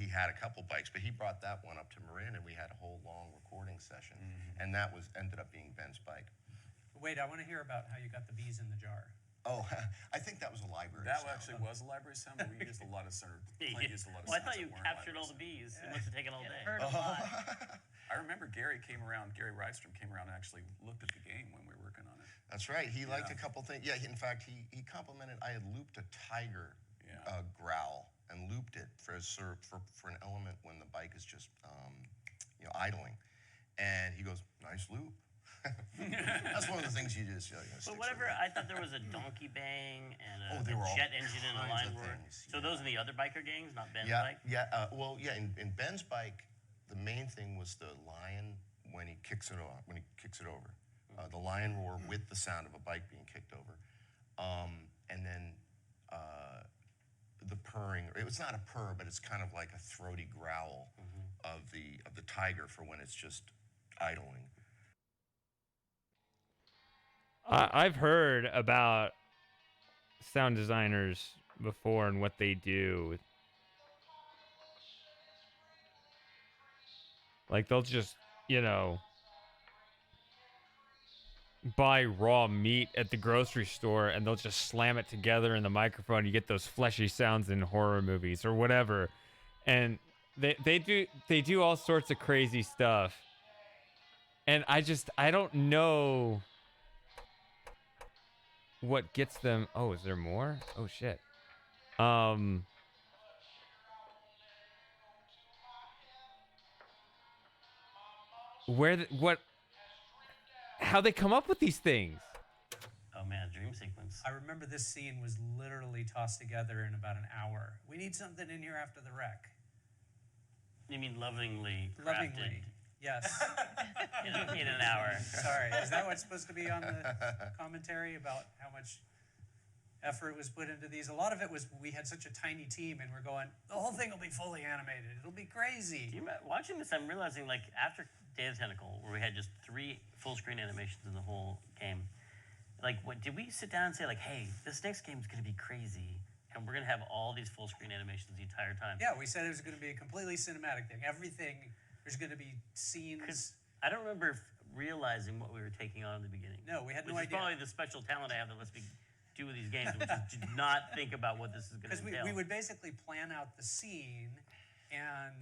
had a couple bikes, but he brought that one up to Marin, and we had a whole long recording session, and that ended up being Ben's bike. Wait, I want to hear about how you got the bees in the jar. Oh, I think that was a library sound. That actually was a library sound, but we used a lot of Well, I thought you captured all the bees. It must have taken all day. Heard a lot. I remember Gary Rydstrom came around and actually looked at the game when we were working on it. That's right. He liked a couple things. Yeah, in fact, he complimented. I had looped a tiger growl and looped it for an element when the bike is just idling, and he goes, "Nice loop." That's one of the things you just. But whatever, I thought there was a donkey bang and a jet engine and a line roar. So those are the other biker gangs, not Ben's bike. In Ben's bike, the main thing was the lion when he kicks it over. The lion roar with the sound of a bike being kicked over, and then the purring. It was not a purr, but it's kind of like a throaty growl of the tiger for when it's just idling. I've heard about sound designers before and what they do. Like, they'll just, buy raw meat at the grocery store and they'll just slam it together in the microphone. You get those fleshy sounds in horror movies or whatever. And they do all sorts of crazy stuff. And I don't know what gets them. Oh, is there more? Oh, shit. How they come up with these things? Oh man, dream sequence. I remember this scene was literally tossed together in about an hour. We need something in here after the wreck. You mean lovingly crafted? Yes. in an hour. Sorry, is that what's supposed to be on the commentary about how much effort was put into these? A lot of it was we had such a tiny team and we're going, the whole thing will be fully animated. It'll be crazy. Watching this, I'm realizing like after Day of the Tentacle, where we had just 3 full screen animations in the whole game, like did we sit down and say like, hey, this next game is going to be crazy and we're going to have all these full screen animations the entire time? Yeah, we said it was going to be a completely cinematic thing. Everything, There's going to be scenes. I don't remember realizing what we were taking on in the beginning. No, we had no Which is idea. probably the special talent I have that lets me do these games, which is to not think about what this is going to Because entail. we would basically plan out the scene, and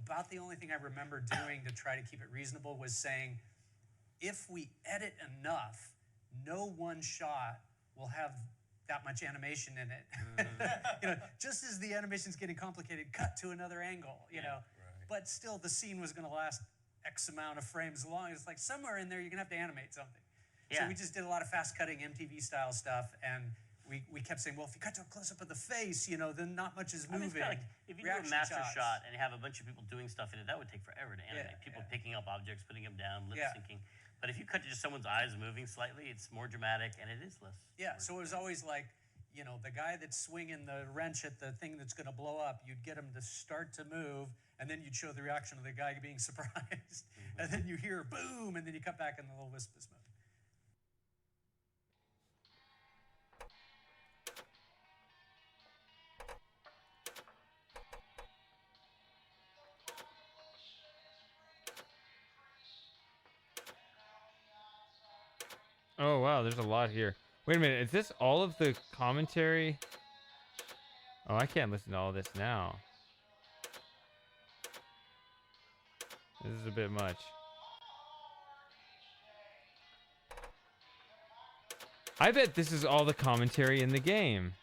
about the only thing I remember doing to try to keep it reasonable was saying, if we edit enough, no one shot will have that much animation in it. You know, just as the animation's getting complicated, cut to another angle, you know. Right. But still, the scene was going to last X amount of frames long. It's like somewhere in there, you're going to have to animate something. So we just did a lot of fast-cutting MTV-style stuff, and we kept saying, well, if you cut to a close-up of the face, you know, then not much is moving. I mean, like, if you do a master shot and you have a bunch of people doing stuff in it, that would take forever to animate. People picking up objects, putting them down, lip-syncing. But if you cut to just someone's eyes moving slightly, it's more dramatic, and it is less. Yeah, so it was always like, you know, the guy that's swinging the wrench at the thing that's going to blow up, you'd get him to start to move, and then you'd show the reaction of the guy being surprised. And then you hear boom, and then you cut back in the little wisp of smoke. Oh, wow, there's a lot here. Wait a minute, is this all of the commentary? Oh, I can't listen to all this now. This is a bit much. I bet this is all the commentary in the game.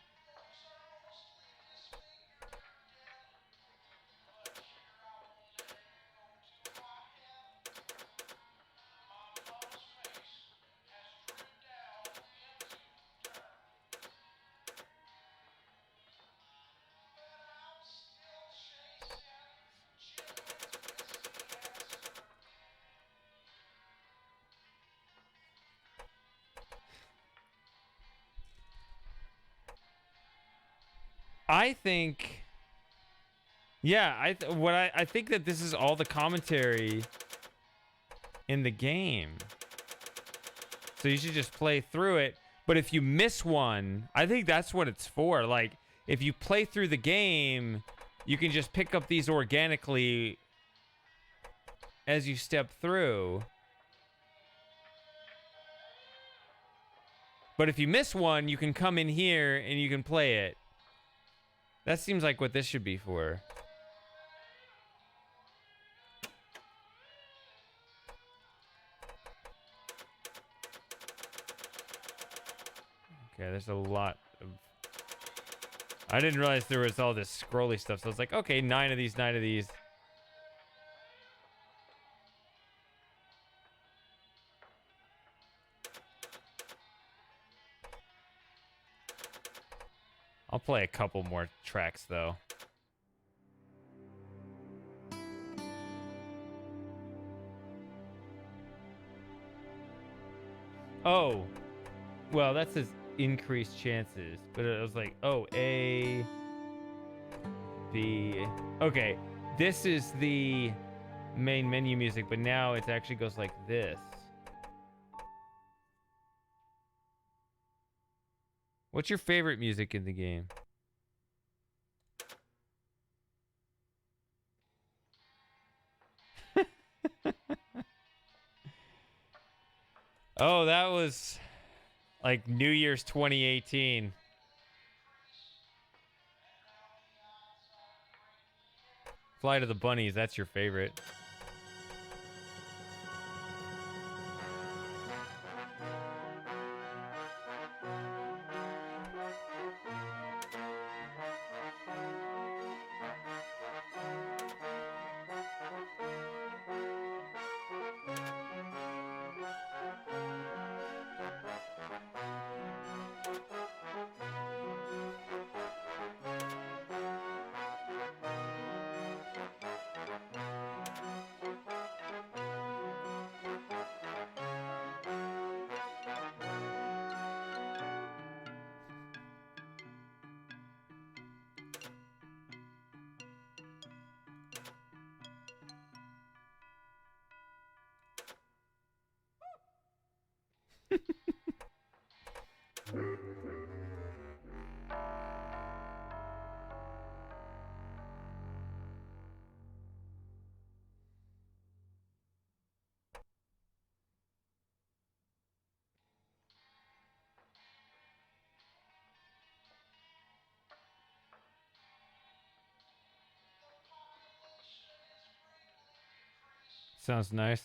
I think, yeah, I think that this is all the commentary in the game. So you should just play through it. But if you miss one, I think that's what it's for. Like, if you play through the game, you can just pick up these organically as you step through. But if you miss one, you can come in here and you can play it. That seems like what this should be for. Okay, there's a lot of... I didn't realize there was all this scrolly stuff, so I was like, okay, 9 of these, 9 of these. I'll play a couple more tracks, though. Oh. Well, that says increased chances. But it was like, oh, A, B. Okay. This is the main menu music, but now it actually goes like this. What's your favorite music in the game? Oh, that was like New Year's 2018. Flight of the Bunnies, that's your favorite. Sounds nice.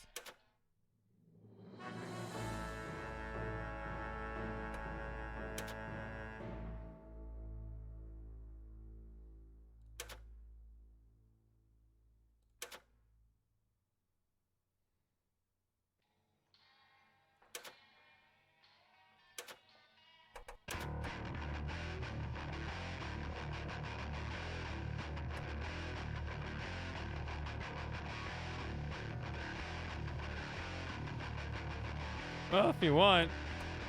Well, if you want,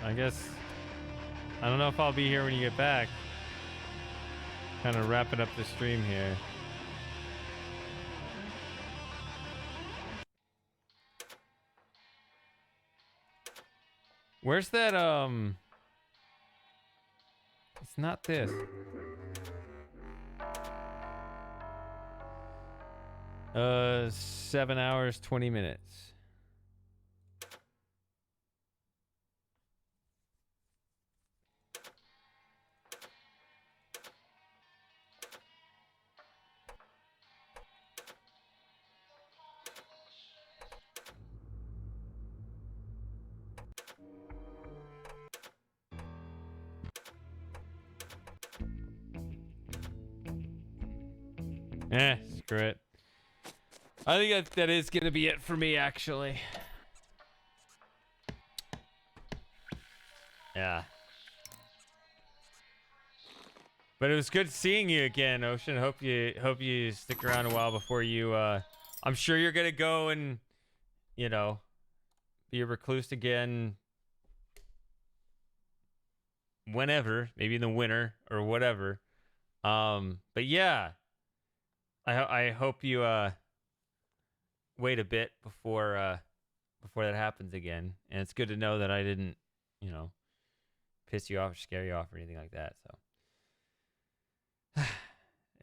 I guess. I don't know if I'll be here when you get back. Kind of wrapping up the stream here. Where's that, It's not this. 7 hours, 20 minutes. Screw it. I think that is going to be it for me, actually. Yeah. But it was good seeing you again, Ocean. Hope you stick around a while before you I'm sure you're going to go and, you know, be a recluse again whenever, maybe in the winter or whatever. But yeah. I hope you wait a bit before that happens again. And it's good to know that I didn't, you know, piss you off or scare you off or anything like that. So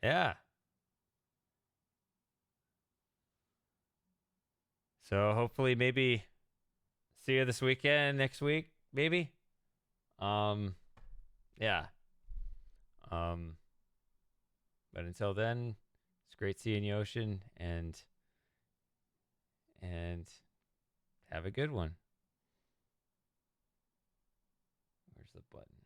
yeah. So hopefully maybe see you this weekend, next week, maybe. Yeah. But until then, it's great seeing you, Ocean, and have a good one. Where's the button?